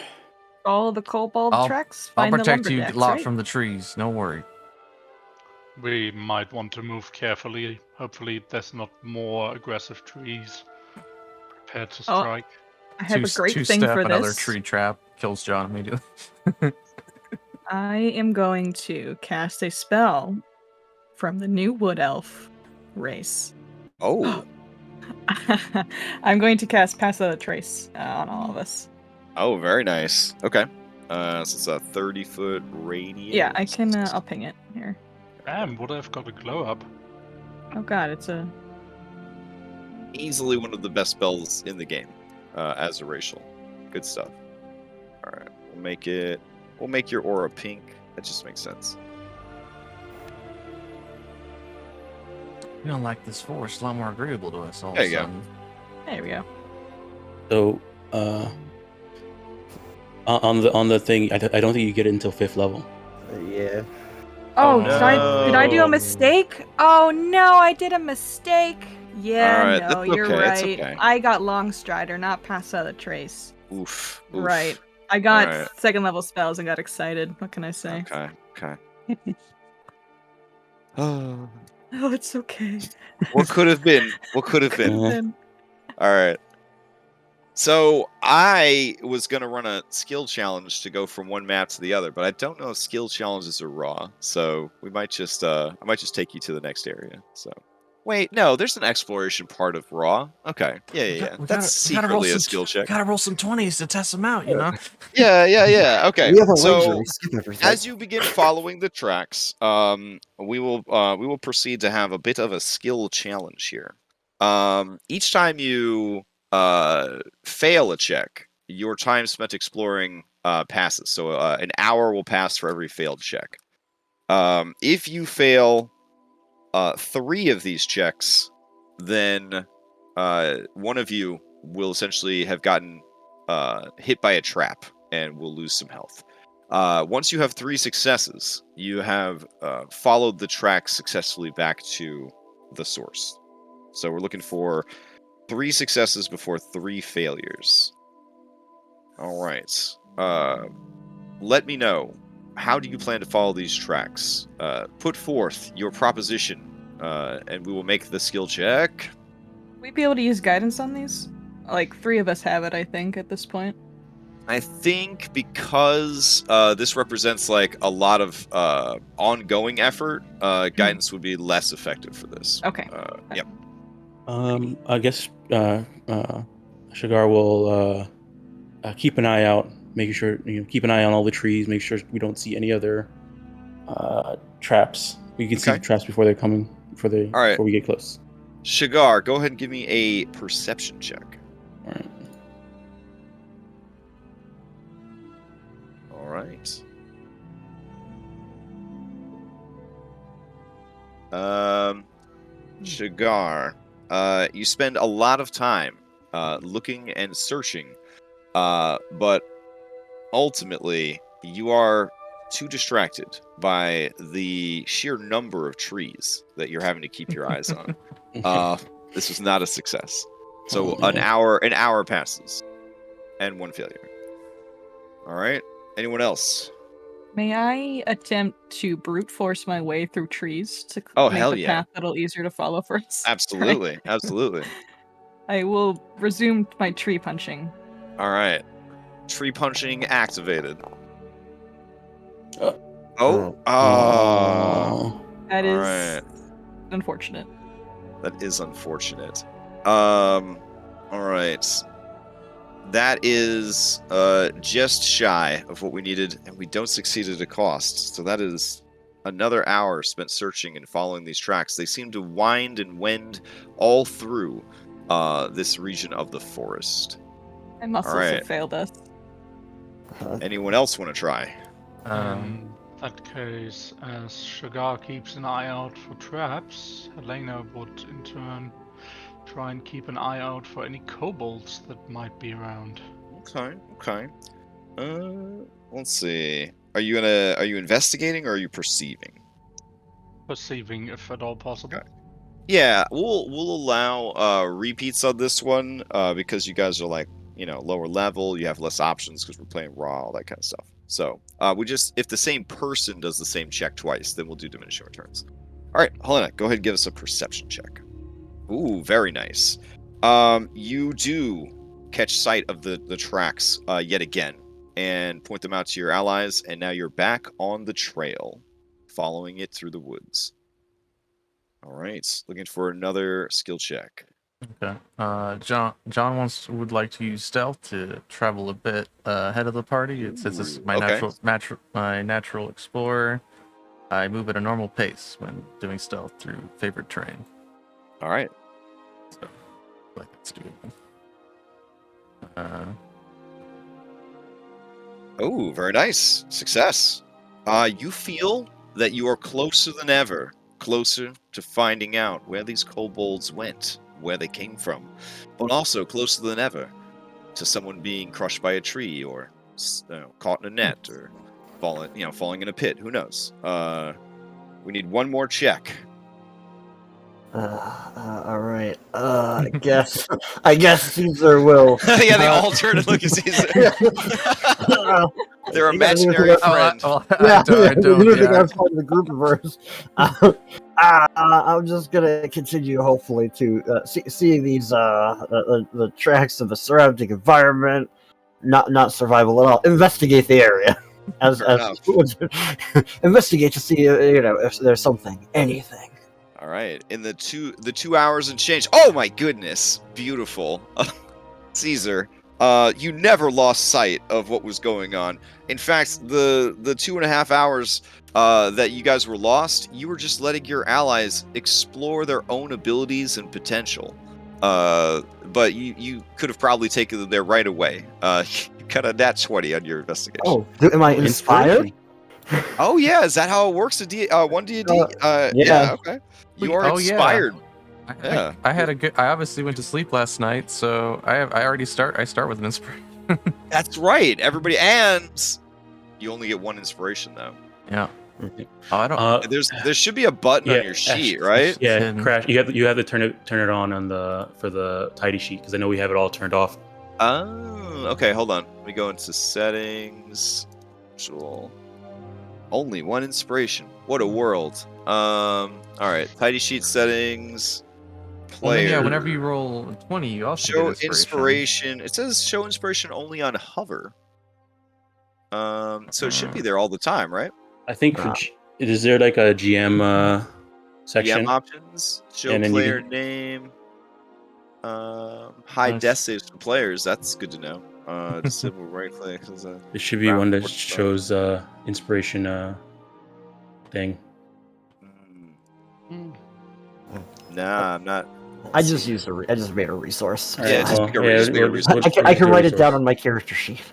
Speaker 5: Follow the kobold
Speaker 1: I'll-
Speaker 5: tracks.
Speaker 1: I'll
Speaker 5: Find
Speaker 1: protect
Speaker 5: the
Speaker 1: you
Speaker 5: lumberjacks,
Speaker 1: lot
Speaker 5: right?
Speaker 1: from the trees. No worry.
Speaker 4: We might want to move carefully. Hopefully there's not more aggressive trees prepared to
Speaker 5: Oh,
Speaker 4: strike.
Speaker 5: I have a great thing
Speaker 1: two-step,
Speaker 5: for
Speaker 1: another
Speaker 5: this.
Speaker 1: tree trap kills John immediately.
Speaker 5: I am going to cast a spell from the new wood elf race.
Speaker 3: Oh,
Speaker 5: I'm going to cast Pass Without a Trace on all of us.
Speaker 3: oh, very nice. Okay, so it's a 30-foot radius.
Speaker 5: Yeah, I can. I'll ping it here.
Speaker 4: Damn, would I have got a glow up?
Speaker 5: Oh god, it's a.
Speaker 3: Easily one of the best spells in the game, as a racial. Good stuff. All right, we'll make your aura pink. That just makes sense.
Speaker 1: We don't like this forest. A lot more agreeable to us all
Speaker 3: There
Speaker 1: of a
Speaker 3: you go.
Speaker 1: sudden.
Speaker 5: There we go.
Speaker 2: So, on the thing, I don't think you get it until 5th level.
Speaker 6: Yeah.
Speaker 5: Oh,
Speaker 3: Oh,
Speaker 5: did I do
Speaker 3: no.
Speaker 5: a mistake? Oh no, I did a mistake. Yeah,
Speaker 3: All right,
Speaker 5: no,
Speaker 3: that's
Speaker 5: you're
Speaker 3: okay, it's
Speaker 5: right.
Speaker 3: okay.
Speaker 5: I got Longstrider, not Pass Without a Trace.
Speaker 3: Oof.
Speaker 5: Right. I got
Speaker 3: Alright.
Speaker 5: second level spells and got excited. What can I say?
Speaker 3: Okay. Oh,
Speaker 5: Oh, it's okay.
Speaker 3: what could have been? What could have been?
Speaker 5: Then-
Speaker 3: All right. So I was gonna run a skill challenge to go from one map to the other, but I don't know if skill challenges are raw. So we might just I might just take you to the next area. So wait, no, there's an exploration part of raw. Okay, yeah. That's
Speaker 1: We gotta roll
Speaker 3: secretly
Speaker 1: some
Speaker 3: a skill check.
Speaker 1: Gotta roll some 20s to test them out, you know?
Speaker 3: Yeah. Okay.
Speaker 6: We have a
Speaker 3: So
Speaker 6: wager. We skip everything.
Speaker 3: as you begin following the tracks, we will proceed to have a bit of a skill challenge here. Each time you fail a check, your time spent exploring passes. So an hour will pass for every failed check. If you fail 3 of these checks, then one of you will essentially have gotten hit by a trap and will lose some health. Once you have 3 successes, you have followed the track successfully back to the source. So we're looking for 3 successes before 3 failures. All right. Let me know. How do you plan to follow these tracks? Put forth your proposition, and we will make the skill check.
Speaker 5: We'd be able to use guidance on these? Like, 3 of us have it, I think, at this point.
Speaker 3: I think because this represents like a lot of ongoing effort, guidance would be less effective for this.
Speaker 5: Okay.
Speaker 3: Yep.
Speaker 2: I guess Shigar will keep an eye out, making sure keep an eye on all the trees, make sure we don't see any other traps. We can see the traps before they're coming, before we get close.
Speaker 3: Shigar, go ahead and give me a perception check.
Speaker 2: All right.
Speaker 3: All right. Shigar, you spend a lot of time looking and searching, but ultimately you are too distracted by the sheer number of trees that you're having to keep your eyes on. This was not a success. So an hour passes, and 1 failure. All right. Anyone else?
Speaker 5: May I attempt to brute force my way through trees to make
Speaker 3: hell
Speaker 5: the
Speaker 3: yeah.
Speaker 5: path a little easier to follow for us?
Speaker 3: Absolutely. Absolutely.
Speaker 5: I will resume my tree punching.
Speaker 3: All right. Tree punching activated.
Speaker 2: Oh.
Speaker 5: That is
Speaker 3: right.
Speaker 5: unfortunate.
Speaker 3: That is unfortunate. All right. That is just shy of what we needed, and we don't succeed at a cost. So that is another hour spent searching and following these tracks. They seem to wind and wend all through this region of the forest.
Speaker 5: My muscles have failed us.
Speaker 3: Anyone else want to try?
Speaker 4: In that case, as Shigar keeps an eye out for traps, Helena would in turn try and keep an eye out for any kobolds that might be around.
Speaker 3: Okay. Let's see. Are you investigating or are you perceiving?
Speaker 4: Perceiving, if at all possible.
Speaker 3: Okay. Yeah, we'll allow repeats on this one because you guys are like, lower level, you have less options because we're playing raw, all that kind of stuff. So if the same person does the same check twice, then we'll do diminishing returns. All right, Helena, go ahead and give us a perception check. Ooh, very nice. You do catch sight of the tracks yet again and point them out to your allies, and now you're back on the trail, following it through the woods. All right, looking for another skill check.
Speaker 1: Okay. John would like to use stealth to travel a bit ahead of the party. It says this is my natural explorer. I move at a normal pace when doing stealth through favored terrain.
Speaker 3: All right.
Speaker 1: So, like it's doable.
Speaker 3: Oh, very nice. Success. You feel that you are closer than ever, closer to finding out where these kobolds went, where they came from, but also closer than ever to someone being crushed by a tree or caught in a net or falling in a pit. Who knows? We need one more check.
Speaker 6: All right. I guess Caesar will.
Speaker 3: Yeah, they all turn and look at Caesar. Their imaginary friend.
Speaker 6: I don't. Yeah, part of the group of us. I'm just gonna continue, hopefully, to seeing these the tracks of the surrounding environment. Not survival at all. Investigate the area. As investigate to see if there's anything.
Speaker 3: All right, in the 2 hours and change. Oh my goodness, beautiful, Caesar. You never lost sight of what was going on. In fact, the 2.5 hours that you guys were lost, you were just letting your allies explore their own abilities and potential. But you could have probably taken them there right away. You got a nat 20 on your investigation.
Speaker 6: Oh, am I inspired?
Speaker 3: Oh yeah, is that how it works? ONE D&D? Yeah. Okay. You are inspired.
Speaker 1: Yeah. I obviously went to sleep last night, so I start with an inspiration.
Speaker 3: That's right, everybody, and You only get 1 inspiration though.
Speaker 1: Yeah. Oh, I don't.
Speaker 3: There should be a button on your sheet, right?
Speaker 2: Yeah, Crash. You have to turn it on for the tidy sheet because I know we have it all turned off.
Speaker 3: Oh, okay. Hold on. Let me go into settings. Actual. Only 1 inspiration. What a world. All right. Tidy sheet settings. Player.
Speaker 1: Yeah. Whenever you roll 20, you also
Speaker 3: show
Speaker 1: get inspiration.
Speaker 3: It says show inspiration only on hover. So it should be there all the time, right?
Speaker 2: I think is there like a GM section?
Speaker 3: GM options. Show
Speaker 2: And then
Speaker 3: player name. High death saves for players. That's good to know. Disable right click.
Speaker 2: There should be one that shows inspiration thing.
Speaker 3: Nah, I'm not.
Speaker 6: I just made a resource.
Speaker 3: Yeah,
Speaker 6: So
Speaker 3: just make a resource.
Speaker 6: I can write it down on my character sheet.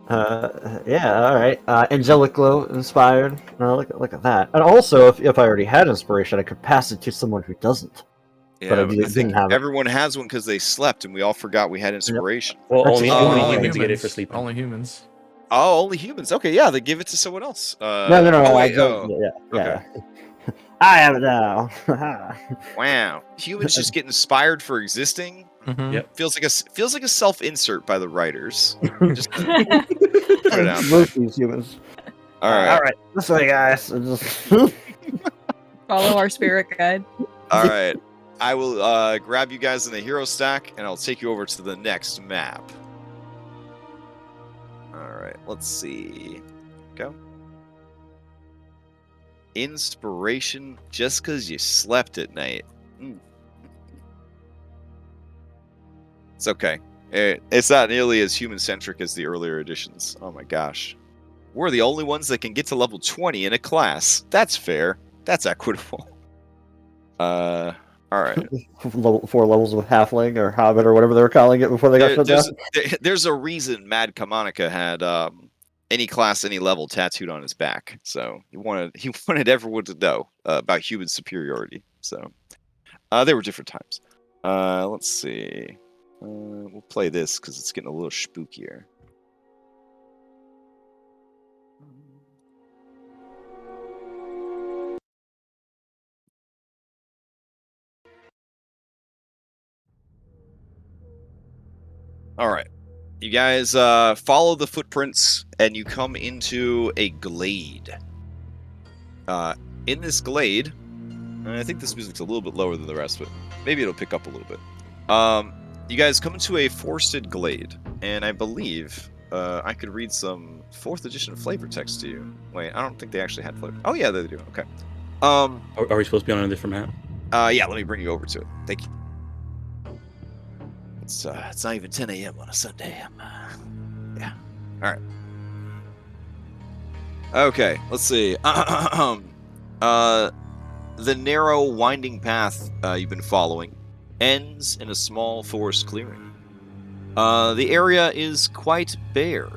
Speaker 6: Yeah, all right. Angelic glow inspired. Look at that. And also, if I already had inspiration, I could pass it to someone who doesn't.
Speaker 3: Yeah,
Speaker 6: but I
Speaker 3: think
Speaker 6: didn't have it.
Speaker 3: everyone has one because they slept and we all forgot we had inspiration.
Speaker 2: Well,
Speaker 6: That's
Speaker 2: only
Speaker 6: only
Speaker 2: humans get it for sleeping.
Speaker 1: Only humans.
Speaker 3: Oh, only humans. Okay, yeah, they give it to someone else.
Speaker 6: No.
Speaker 3: Oh,
Speaker 6: I
Speaker 3: wait,
Speaker 6: don't.
Speaker 3: oh,
Speaker 6: Yeah.
Speaker 3: okay.
Speaker 6: I have it now.
Speaker 3: Wow, humans just get inspired for existing.
Speaker 1: Mhm.
Speaker 2: Yep.
Speaker 3: Feels like a self-insert by the writers. Just put it out.
Speaker 6: Most of these humans.
Speaker 3: All right,
Speaker 6: All right. This way, guys.
Speaker 5: Follow our spirit guide.
Speaker 3: all right. I will grab you guys in the hero stack, and I'll take you over to the next map. All right, let's see. Go. Inspiration just because you slept at night. It's okay. It's not nearly as human-centric as the earlier editions. Oh my gosh. We're the only ones that can get to level 20 in a class. That's fair. That's equitable. All right.
Speaker 6: 4 levels of halfling or hobbit or whatever they were calling it before they got shut down.
Speaker 3: There's a reason Mad Camonica had any class, any level tattooed on his back. So he wanted everyone to know about human superiority. So there were different times. Let's see. We'll play this because it's getting a little spookier. All right. You guys follow the footprints and you come into a glade. In this glade, and I think this music's a little bit lower than the rest, but maybe it'll pick up a little bit. You guys come into a forested glade, and I believe I could read some 4th edition flavor text to you. Wait, I don't think they actually had flavor. Oh yeah, they do. Okay.
Speaker 2: Are we supposed to be on a different map?
Speaker 3: Yeah, let me bring you over to it. Thank you. It's not even 10 a.m. on a Sunday. Yeah. All right. Okay, let's see. The narrow, winding path you've been following ends in a small forest clearing. The area is quite bare,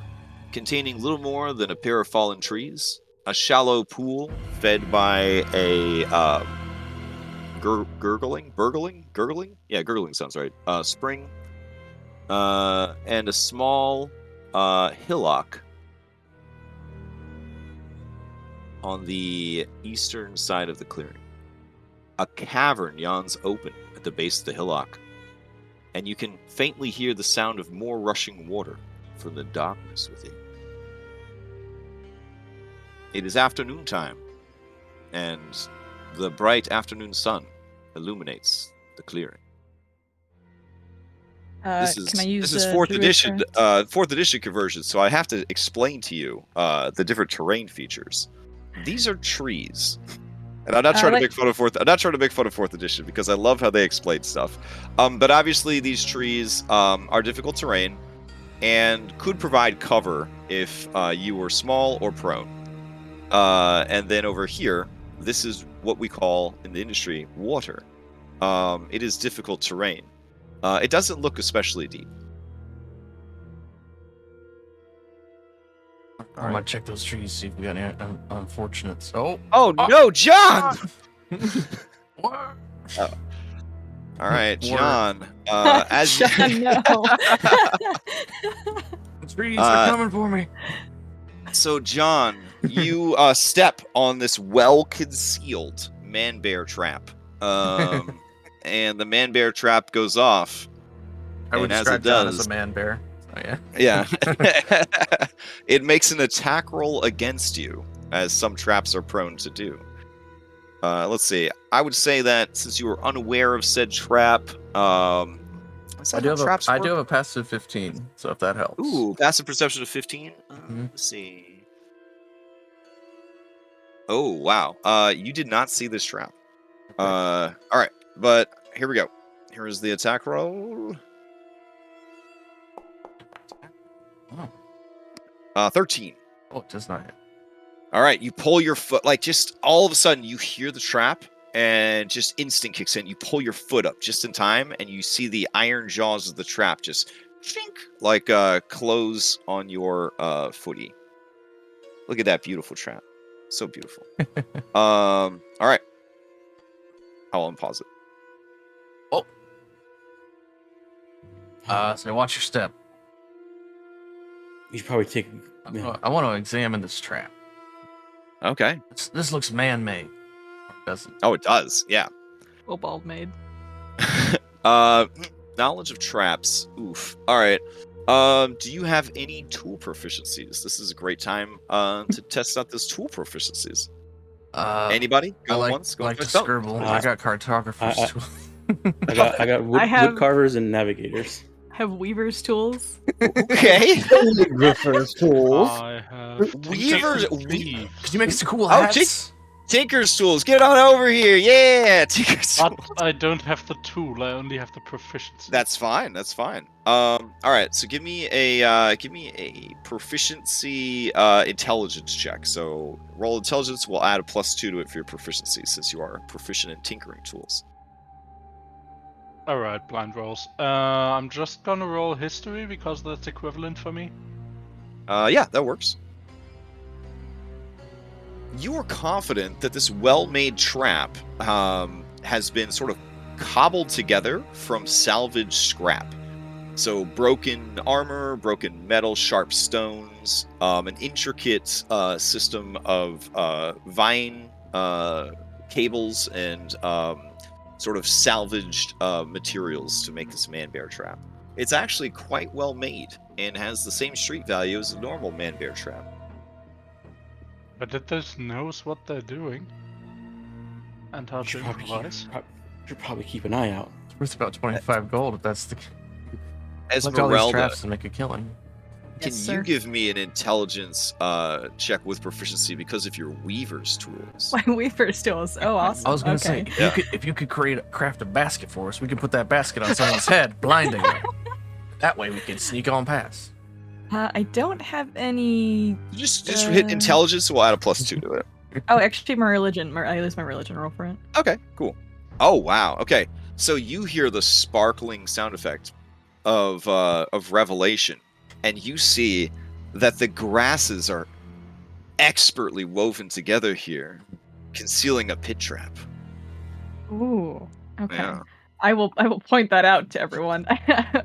Speaker 3: containing little more than a pair of fallen trees, a shallow pool fed by a gurgling? Yeah, gurgling sounds right. Spring, and a small hillock on the eastern side of the clearing. A cavern yawns open at the base of the hillock, and you can faintly hear the sound of more rushing water from the darkness within. It is afternoon time, and the bright afternoon sun illuminates the clearing. This is 4th edition, 4th edition conversion, so I have to explain to you the different terrain features. These are trees. And I'm not trying to make fun of 4th edition because I love how they explain stuff. But obviously these trees are difficult terrain and could provide cover if you were small or prone. And then over here, this is what we call in the industry water. It is difficult terrain. It doesn't look especially deep.
Speaker 1: I'm gonna check those trees, see if we got any unfortunates. Oh
Speaker 3: No, John!
Speaker 1: What?
Speaker 3: All right, John. As
Speaker 5: John, no.
Speaker 1: The trees are coming for me.
Speaker 3: So, John, you step on this well-concealed man-bear trap. And the man-bear trap goes off.
Speaker 1: I would
Speaker 3: And as
Speaker 1: describe
Speaker 3: it
Speaker 1: John
Speaker 3: does,
Speaker 1: as a man bear. Oh, yeah.
Speaker 3: yeah. It makes an attack roll against you, as some traps are prone to do. Let's see. I would say that since you were unaware of said trap, is that
Speaker 1: I do
Speaker 3: how
Speaker 1: have
Speaker 3: traps
Speaker 1: I
Speaker 3: work?
Speaker 1: do have a passive 15, so if that helps.
Speaker 3: Ooh, passive perception of 15. Let's see. Oh wow. You did not see this trap. All right, but here we go. Here is the attack roll. 13.
Speaker 1: Oh, it does not hit.
Speaker 3: All right, you pull your foot, like just all of a sudden you hear the trap and just instinct kicks in. You pull your foot up just in time and you see the iron jaws of the trap just chink, like close on your footy. Look at that beautiful trap. So beautiful. All right. I'll unpause it.
Speaker 1: So watch your step.
Speaker 2: You should probably take.
Speaker 1: I want to examine this trap.
Speaker 3: Okay.
Speaker 1: This looks man-made. Does it?
Speaker 3: Oh, it does. Yeah.
Speaker 5: Kobold made.
Speaker 3: Knowledge of traps. Oof. All right. Do you have any tool proficiencies? This is a great time to test out those tool proficiencies. Anybody? Go once. Go
Speaker 1: like to
Speaker 3: twice. Oh.
Speaker 1: scribble. I got cartographers.
Speaker 2: I got wood carvers and navigators.
Speaker 5: Have weaver's tools.
Speaker 3: Okay.
Speaker 6: Griffer's tools.
Speaker 4: I have
Speaker 3: Weavers.
Speaker 1: Could you make us cool
Speaker 3: Oh,
Speaker 1: hats?
Speaker 3: Tinker's tools. Get on over here. Yeah, Tinker's
Speaker 4: But
Speaker 3: tools.
Speaker 4: I don't have the tool. I only have the proficiency.
Speaker 3: That's fine. That's fine. All right. So give me a proficiency intelligence check. So roll intelligence. We'll add a +2 to it for your proficiency since you are proficient in tinkering tools.
Speaker 4: Alright, blind rolls. I'm just gonna roll history because that's equivalent for me.
Speaker 3: Yeah, that works. You are confident that this well-made trap has been sort of cobbled together from salvaged scrap. So broken armor, broken metal, sharp stones, an intricate system of vine cables and sort of salvaged materials to make this man-bear trap. It's actually quite well made and has the same street value as a normal man-bear trap.
Speaker 4: But it just knows what they're doing. And how to improvise.
Speaker 2: Should probably keep an eye out.
Speaker 1: It's worth about 25 gold if that's the. Look at all these
Speaker 3: Esmeralda,
Speaker 1: traps and make a killing.
Speaker 3: can
Speaker 5: Yes,
Speaker 3: you
Speaker 5: sir.
Speaker 3: give me an intelligence check with proficiency because of your weaver's tools?
Speaker 5: My weaver's tools. Oh, awesome.
Speaker 1: I was gonna say,
Speaker 5: Okay.
Speaker 1: if you could craft a basket for us, we could put that basket on someone's head, blinding them. That way we could sneak on past.
Speaker 5: I don't have any.
Speaker 3: Just hit intelligence, so we'll add a +2 to it.
Speaker 5: Oh, actually, my religion. I use my religion roll for it.
Speaker 3: Okay, cool. Oh wow. Okay, so you hear the sparkling sound effect of revelation, and you see that the grasses are expertly woven together here, concealing a pit trap.
Speaker 5: Ooh. Okay.
Speaker 3: Yeah.
Speaker 5: I will point that out to everyone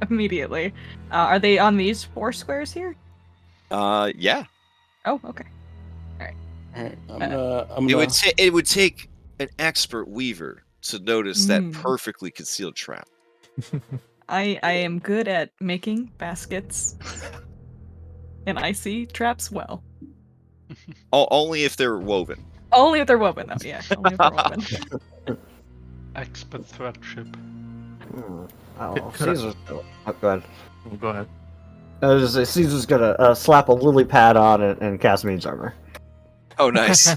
Speaker 5: immediately. Are they on these 4 squares here?
Speaker 3: Yeah.
Speaker 5: Oh, okay.
Speaker 2: Alright,
Speaker 3: It would take an expert weaver to notice that perfectly concealed trap.
Speaker 5: I am good at making baskets, and I see traps well.
Speaker 3: Only if they're woven.
Speaker 5: Only if they're woven, though. Yeah, only if they're woven.
Speaker 4: Expert threadship.
Speaker 6: Oh, Caesar's. Oh, go ahead.
Speaker 1: Well, go ahead.
Speaker 6: Caesar's gonna slap a lily pad on it and cast Mage Armor.
Speaker 3: Oh, nice.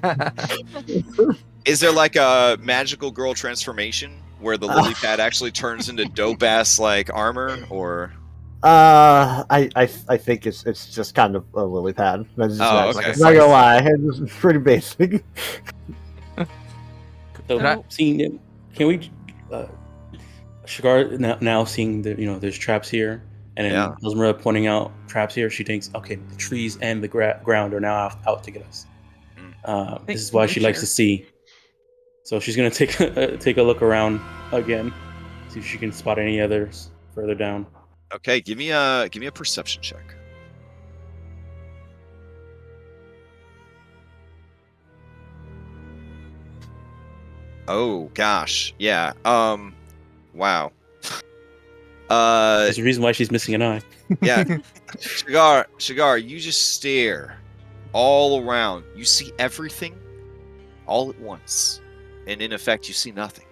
Speaker 3: Is there like a magical girl transformation where the lily pad actually turns into dope ass like armor, or?
Speaker 6: I think it's just kind of a lily pad. That's just
Speaker 3: Oh,
Speaker 6: nice.
Speaker 3: okay.
Speaker 6: Not gonna lie, it's pretty basic.
Speaker 2: So
Speaker 5: No.
Speaker 2: seeing it, can we, Shigar now seeing there's traps here, and then
Speaker 3: Yeah.
Speaker 2: Esmeralda pointing out traps here, she thinks, okay, the trees and the ground are now out to get us. This is why she likes to see. So she's gonna take a look around again, see if she can spot any others further down.
Speaker 3: Okay, give me a perception check. Oh gosh, yeah. Wow.
Speaker 2: There's a reason why she's missing an eye.
Speaker 3: Yeah. Shigar, you just stare all around. You see everything all at once, and in effect, you see nothing.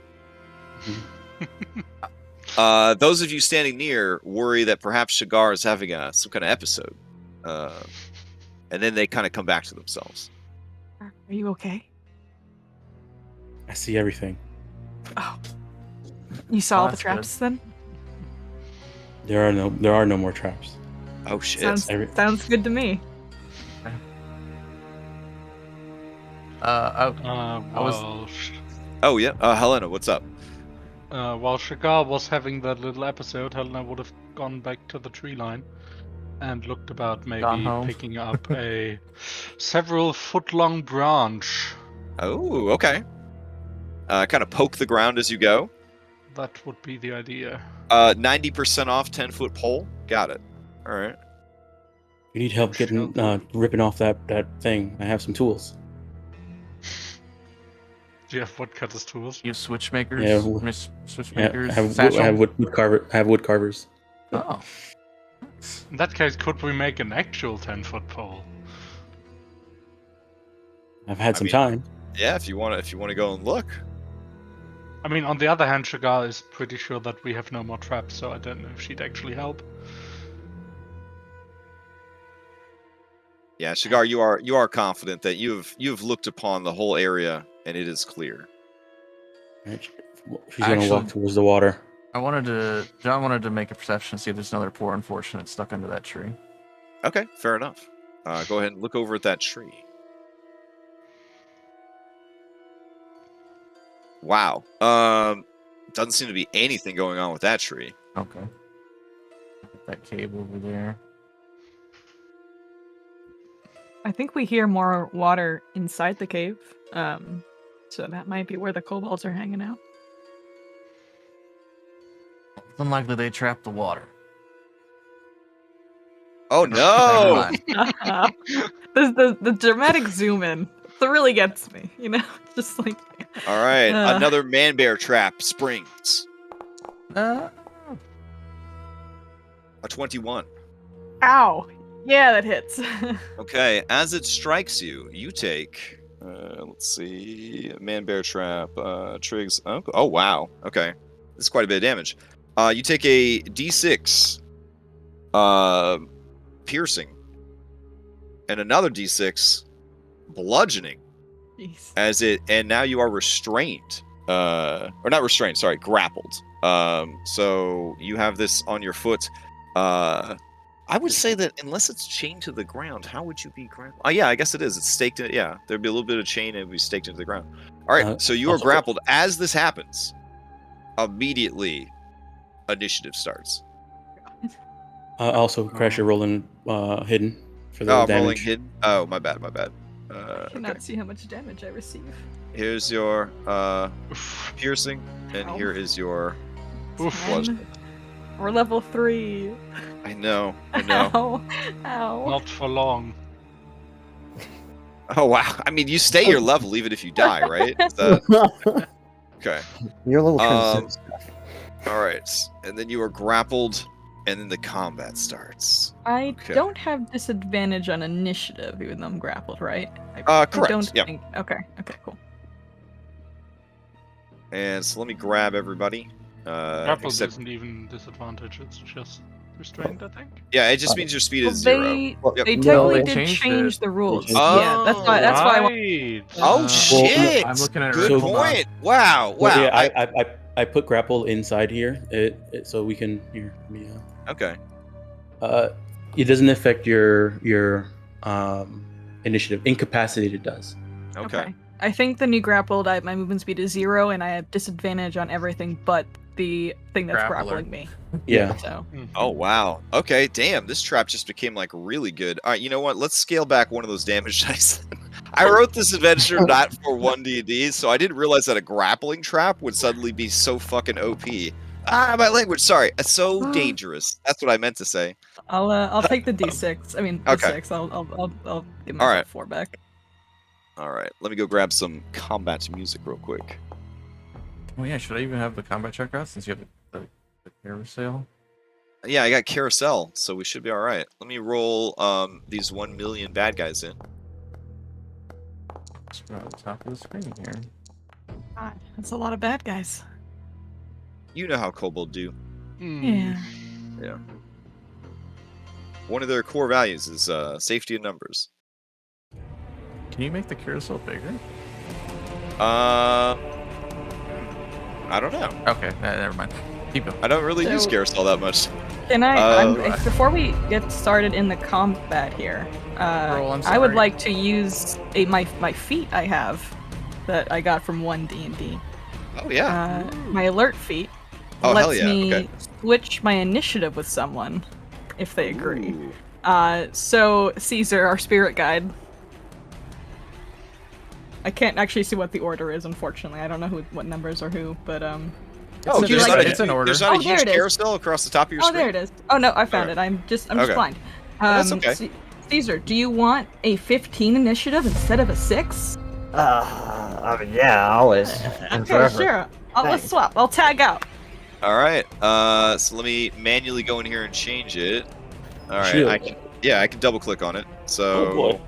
Speaker 3: Those of you standing near worry that perhaps Shigar is having some kind of episode, and then they kind of come back to themselves.
Speaker 5: Are you okay?
Speaker 2: I see everything.
Speaker 5: Oh, you saw all the
Speaker 1: That's
Speaker 5: traps then?
Speaker 2: There are no more traps.
Speaker 3: Oh shit!
Speaker 5: Sounds good to me.
Speaker 1: I was
Speaker 4: Well,
Speaker 3: Oh yeah, Helena, what's up?
Speaker 4: while Shigar was having that little episode, Helena would have gone back to the tree line and looked about
Speaker 1: Gone
Speaker 4: maybe
Speaker 1: home.
Speaker 4: picking up a several foot long branch.
Speaker 3: Oh, okay. Kind of poke the ground as you go.
Speaker 4: That would be the idea.
Speaker 3: 90% off 10-foot pole. Got it. All right.
Speaker 2: You need help getting ripping off that thing. I have some tools.
Speaker 4: Do you have woodcutter's tools?
Speaker 1: you switch makers.
Speaker 2: Yeah,
Speaker 1: Switch
Speaker 2: Yeah,
Speaker 1: makers.
Speaker 2: I have
Speaker 1: satchel?
Speaker 2: wood carvers.
Speaker 1: Oh.
Speaker 4: In that case, could we make an actual 10-foot pole?
Speaker 2: I've had
Speaker 3: I
Speaker 2: some
Speaker 3: mean-
Speaker 2: time.
Speaker 3: Yeah, if you want to go and look.
Speaker 4: I mean, on the other hand, Shigar is pretty sure that we have no more traps, so I don't know if she'd actually help.
Speaker 3: Yeah, Shigar, you are confident that you've looked upon the whole area and it is clear.
Speaker 2: Right. She's gonna walk
Speaker 1: Actually-
Speaker 2: towards the water.
Speaker 1: John wanted to make a perception, see if there's another poor unfortunate stuck under that tree.
Speaker 3: Okay, fair enough. Go ahead and look over at that tree. Wow. Doesn't seem to be anything going on with that tree.
Speaker 1: Okay. Put that cave over there.
Speaker 5: I think we hear more water inside the cave. So that might be where the kobolds are hanging out.
Speaker 1: It's unlikely they trapped the water.
Speaker 3: Oh no!
Speaker 1: Never mind.
Speaker 5: the dramatic zoom in. That really gets me, you know? Just like
Speaker 3: All right,
Speaker 5: Uh.
Speaker 3: another man bear trap springs.
Speaker 1: Uh,
Speaker 3: A 21.
Speaker 5: ow. Yeah, that hits.
Speaker 3: Okay, as it strikes you, you take. Let's see, man bear trap. Trigs. Oh wow. Okay, this is quite a bit of damage. You take a D6 piercing and another D6 bludgeoning
Speaker 5: Jeez.
Speaker 3: as it, and now you are restrained. Or not restrained, sorry, grappled. So you have this on your foot. I would say that unless it's chained to the ground, how would you be grappled? Oh yeah, I guess it is. It's staked in. Yeah, there'd be a little bit of chain and it'd be staked into the ground. All right, so you are
Speaker 2: also-
Speaker 3: grappled. As this happens, immediately initiative starts.
Speaker 2: Also, Crasher rolling hidden for the
Speaker 3: Oh,
Speaker 2: damage.
Speaker 3: rolling hidden. Oh, my bad.
Speaker 5: I cannot
Speaker 3: Okay.
Speaker 5: see how much damage I receive.
Speaker 3: Here's your piercing, and
Speaker 5: Ow.
Speaker 3: here is your
Speaker 4: Oof.
Speaker 3: bludgeoning.
Speaker 5: We're level 3.
Speaker 3: I know.
Speaker 5: Ow. Ow.
Speaker 4: Not for long.
Speaker 3: Oh wow. I mean, you stay your level even if you die, right? Is that- okay.
Speaker 6: You're a little
Speaker 3: Um,
Speaker 6: concerned.
Speaker 3: All right, and then you are grappled, and then the combat starts.
Speaker 5: I
Speaker 3: Okay.
Speaker 5: don't have disadvantage on initiative, even though I'm grappled, right?
Speaker 3: Correct,
Speaker 5: I don't
Speaker 3: yeah.
Speaker 5: think. Okay, cool.
Speaker 3: And so let me grab everybody.
Speaker 4: Grappled
Speaker 3: Except,
Speaker 4: isn't even disadvantage, it's just restrained, I think.
Speaker 3: yeah, it just means your speed
Speaker 5: Well,
Speaker 3: is 0.
Speaker 5: they
Speaker 3: Yep.
Speaker 5: they
Speaker 6: No,
Speaker 5: technically
Speaker 1: they
Speaker 5: did
Speaker 1: changed
Speaker 5: change
Speaker 1: it.
Speaker 5: the rules.
Speaker 2: Oh,
Speaker 5: Yeah, that's why I want.
Speaker 4: Right.
Speaker 3: Oh
Speaker 1: Uh,
Speaker 3: shit!
Speaker 1: I'm looking at it
Speaker 3: Good
Speaker 1: right- hold on.
Speaker 3: point. Wow.
Speaker 2: Well, yeah,
Speaker 3: I-
Speaker 2: I put grapple inside here, so we can here.
Speaker 3: okay.
Speaker 2: It doesn't affect your initiative. Incapacitated does.
Speaker 3: Okay.
Speaker 5: I think the new grappled, my movement speed is 0, and I have disadvantage on everything but the thing that's
Speaker 1: Grappler.
Speaker 5: grappling me.
Speaker 2: Yeah.
Speaker 5: So
Speaker 3: Oh wow. Okay. Damn. This trap just became like really good. All right. You know what? Let's scale back one of those damage dice. I wrote this adventure not for 1D&D, so I didn't realize that a grappling trap would suddenly be so fucking OP. My language. Sorry. It's so dangerous. That's what I meant to say.
Speaker 5: I'll take the D6. I mean
Speaker 3: Okay.
Speaker 5: D6. I'll give
Speaker 3: All
Speaker 5: myself
Speaker 3: right.
Speaker 5: 4 back.
Speaker 3: All right. Let me go grab some combat music real quick.
Speaker 1: Oh yeah, should I even have the combat check out since you have the carousel?
Speaker 3: Yeah, I got carousel, so we should be all right. Let me roll these 1 million bad guys in.
Speaker 1: It's right on the top of the screen here.
Speaker 5: God, that's a lot of bad guys.
Speaker 3: You know how kobold do.
Speaker 5: Yeah.
Speaker 3: Yeah. One of their core values is safety in numbers.
Speaker 1: Can you make the carousel bigger?
Speaker 3: I don't know.
Speaker 1: Okay, never mind. Keep going.
Speaker 3: I don't really use
Speaker 5: So-
Speaker 3: carousel that much.
Speaker 5: Can I,
Speaker 3: Right.
Speaker 5: before we get started in the combat here,
Speaker 1: Roll, I'm
Speaker 5: I would
Speaker 1: sorry.
Speaker 5: like to use my feat I have that I got from ONE D&D.
Speaker 3: Oh yeah.
Speaker 5: My alert feat
Speaker 3: Oh, hell
Speaker 5: lets
Speaker 3: yeah,
Speaker 5: me
Speaker 3: okay.
Speaker 5: switch my initiative with someone if they agree.
Speaker 3: Ooh.
Speaker 5: So Caesar, our spirit guide. I can't actually see what the order is, unfortunately. I don't know what numbers are who, but
Speaker 3: Oh,
Speaker 5: Would you
Speaker 3: there's
Speaker 5: like
Speaker 3: not
Speaker 5: to-
Speaker 3: a,
Speaker 1: it's in order.
Speaker 3: There's not
Speaker 5: Oh,
Speaker 3: a
Speaker 5: there
Speaker 3: huge
Speaker 5: it is.
Speaker 3: carousel across the top of your
Speaker 5: oh,
Speaker 3: screen.
Speaker 5: there it is. Oh no, I found
Speaker 3: Alright.
Speaker 5: it. I'm just
Speaker 3: Okay.
Speaker 5: blind.
Speaker 3: That's okay.
Speaker 5: Caesar, do you want a 15 initiative instead of a 6?
Speaker 6: I mean, yeah, always.
Speaker 5: Okay,
Speaker 6: Forever.
Speaker 5: sure. Let's
Speaker 6: Thanks.
Speaker 5: swap. I'll tag out.
Speaker 3: All right. So let me manually go in here and change it. All right.
Speaker 2: Shield.
Speaker 3: I can double click on it. So
Speaker 2: Oh, boy.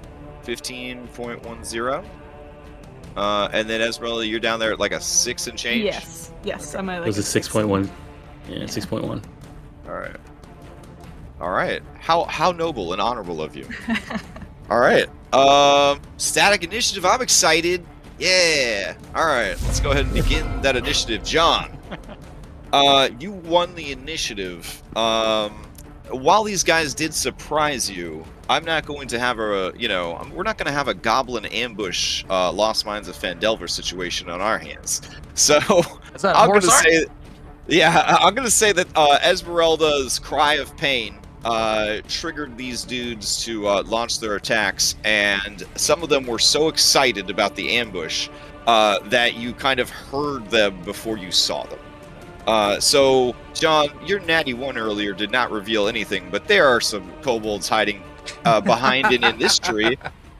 Speaker 3: 15.10. And then Esmeralda, you're down there at like a 6 and change.
Speaker 5: Yes. I'm at
Speaker 2: It
Speaker 5: like
Speaker 2: was a
Speaker 5: 6.
Speaker 2: 6.1. Yeah, 6.1.
Speaker 3: All right. How noble and honorable of you. All right. Static initiative. I'm excited. Yeah. All right. Let's go ahead and begin that initiative, John. You won the initiative. While these guys did surprise you, I'm not going to have we're not going to have a goblin ambush, Lost Mines of Fandelver situation on our hands. So
Speaker 1: Is that a
Speaker 3: I'm going
Speaker 1: horse
Speaker 3: to
Speaker 1: arc?
Speaker 3: say, I'm going to say that Esmeralda's cry of pain triggered these dudes to launch their attacks, and some of them were so excited about the ambush that you kind of heard them before you saw them. So, John, your natty 1 earlier did not reveal anything, but there are some kobolds hiding behind and in this tree,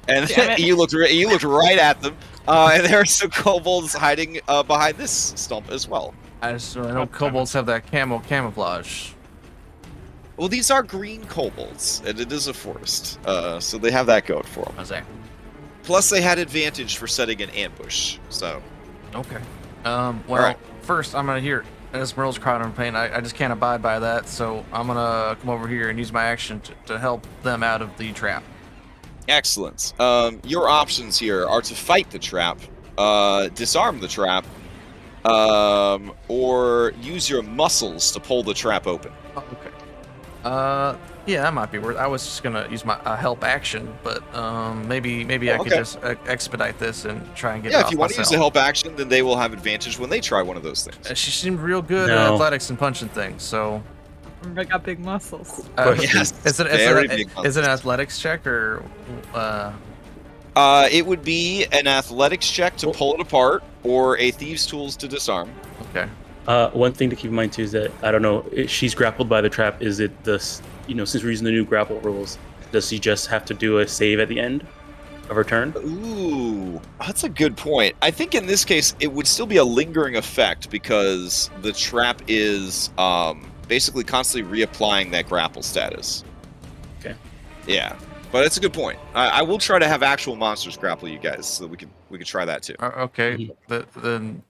Speaker 3: and
Speaker 5: Damn it.
Speaker 3: you looked right at them, and there are some kobolds hiding behind this stump as well.
Speaker 1: I know kobolds have that camouflage.
Speaker 3: Well, these are green kobolds, and it is a forest, so they have that going for them.
Speaker 1: Exactly.
Speaker 3: Plus, they had advantage for setting an ambush, so...
Speaker 1: Okay. Well,
Speaker 3: Alright.
Speaker 1: first I'm gonna hear Esmeralda's crying in pain. I just can't abide by that, so I'm gonna come over here and use my action to help them out of the trap.
Speaker 3: Excellent. Your options here are to fight the trap, disarm the trap, or use your muscles to pull the trap open.
Speaker 1: Oh, okay. Yeah, that might be worth. I was just gonna use my help action, but maybe I could
Speaker 3: okay.
Speaker 1: just expedite this and try and get it
Speaker 3: Yeah,
Speaker 1: off
Speaker 3: if you want to use
Speaker 1: myself.
Speaker 3: the help action, then they will have advantage when they try one of those things.
Speaker 1: She seemed real good at
Speaker 2: No.
Speaker 1: athletics and punching things, so.
Speaker 5: I got big muscles.
Speaker 3: Yes,
Speaker 1: is it
Speaker 3: very big
Speaker 1: is it an athletics check or?
Speaker 3: It would be an athletics check to pull it apart, or a thieves' tools to disarm.
Speaker 1: Okay.
Speaker 2: One thing to keep in mind too is that I don't know. She's grappled by the trap. Is it since we're using the new grapple rules, does she just have to do a save at the end of her turn?
Speaker 3: Ooh, that's a good point. I think in this case, it would still be a lingering effect because the trap is basically constantly reapplying that grapple status.
Speaker 2: Okay.
Speaker 3: Yeah, but it's a good point. I will try to have actual monsters grapple you guys, so we could try that too.
Speaker 1: Okay. Then.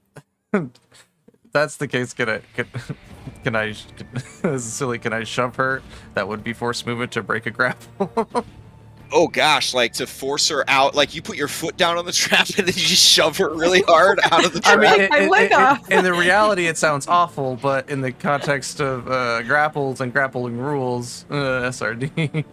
Speaker 1: That's the case. Can I this is silly. Can I shove her? That would be force movement to break a grapple.
Speaker 3: Oh gosh, like to force her out, like you put your foot down on the trap and then you just shove her really hard out of the
Speaker 1: I
Speaker 3: trap.
Speaker 1: mean,
Speaker 5: My leg off.
Speaker 1: in the reality, it sounds awful, but in the context of grapples and grappling rules, SRD,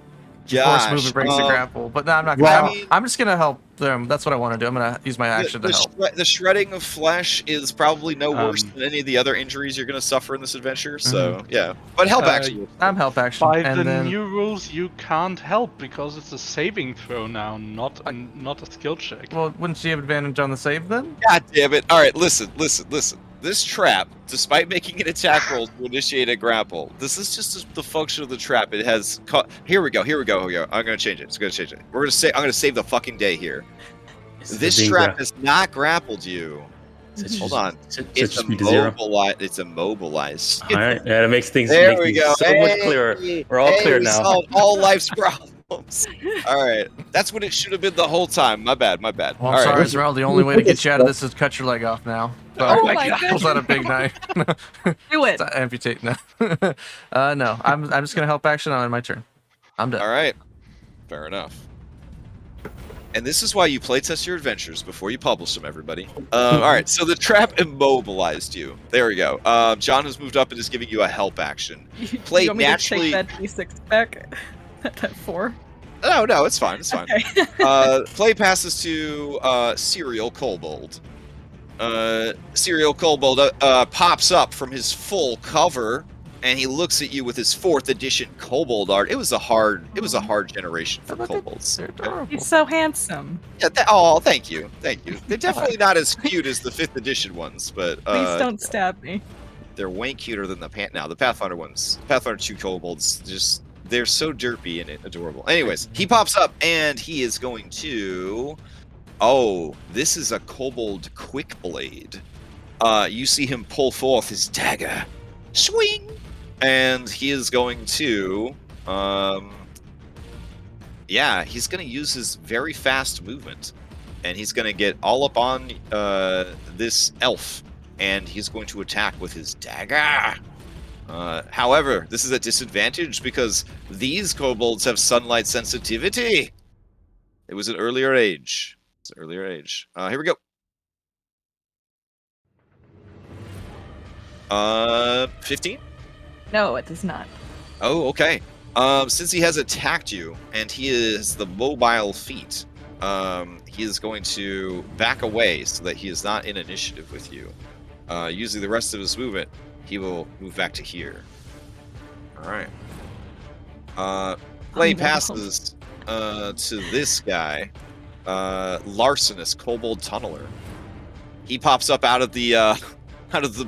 Speaker 1: force movement breaks the grapple. But no, I'm not.
Speaker 3: well,
Speaker 1: Gonna,
Speaker 3: I mean-
Speaker 1: I'm just gonna help them. That's what I want to do. I'm gonna use my action to help.
Speaker 3: The shredding of flesh is probably no worse than any of the other injuries you're going to suffer in this adventure. So yeah, but help action.
Speaker 1: I'm help action,
Speaker 4: By
Speaker 1: and
Speaker 4: the
Speaker 1: then
Speaker 4: new rules, you can't help because it's a saving throw now, not a skill check.
Speaker 1: well, wouldn't she have advantage on the save then?
Speaker 3: God damn it! All right, listen. This trap, despite making an attack roll to initiate a grapple, this is just the function of the trap. It has. Here we go. I'm going to change it. I'm going to save the fucking day here.
Speaker 2: This is
Speaker 3: This
Speaker 2: being
Speaker 3: trap
Speaker 2: gra-
Speaker 3: has not grappled you Hold on.
Speaker 2: Set
Speaker 3: It's
Speaker 2: speed to 0.
Speaker 3: It's immobilized.
Speaker 2: All right, yeah, that makes things,
Speaker 3: There
Speaker 2: makes
Speaker 3: we
Speaker 2: things
Speaker 3: go.
Speaker 2: so much clearer. We're all clear
Speaker 3: we
Speaker 2: now.
Speaker 3: solved all life's problems. All right, that's what it should have been the whole time. My bad.
Speaker 1: Well, I'm
Speaker 3: All
Speaker 1: sorry,
Speaker 3: right.
Speaker 1: Ezreal. The only way to get you out of this is cut your leg off now.
Speaker 5: Oh my God.
Speaker 1: Was that a big knife?
Speaker 5: Do it.
Speaker 1: Amputate. No. No. I'm just gonna help action on my turn. I'm done.
Speaker 3: All right. Fair enough. And this is why you playtest your adventures before you publish them, everybody. All right, so the trap immobilized you. There we go. John has moved up and is giving you a help action. Play
Speaker 5: you want me
Speaker 3: naturally.
Speaker 5: to take that D6 back? That 4?
Speaker 3: No, it's fine. It's fine.
Speaker 5: Okay.
Speaker 3: Play passes to Serial Kobold. Serial Kobold pops up from his full cover, and he looks at you with his 4th edition Kobold art. It was a hard generation for kobolds.
Speaker 1: They're adorable.
Speaker 5: He's so handsome.
Speaker 3: Yeah, thank you. They're definitely not as cute as the 5th edition ones, but
Speaker 5: Please don't stab me.
Speaker 3: they're way cuter than the Pathfinder ones. Pathfinder 2 kobolds, just they're so derpy and adorable. Anyways, he pops up and he is going to. Oh, this is a kobold quick blade. You see him pull forth his dagger, swing, and he is going to. Yeah, he's going to use his very fast movement, and he's going to get all up on this elf, and he's going to attack with his dagger. However, this is a disadvantage because these kobolds have sunlight sensitivity. It was an earlier age. Here we go. 15?
Speaker 5: No, it does not.
Speaker 3: Oh, okay. Since he has attacked you, and he is the mobile feat, he is going to back away so that he is not in initiative with you. Using the rest of his movement, he will move back to here. Alright. Play passes to this guy, Larcenous, Kobold Tunneler. He pops up out of the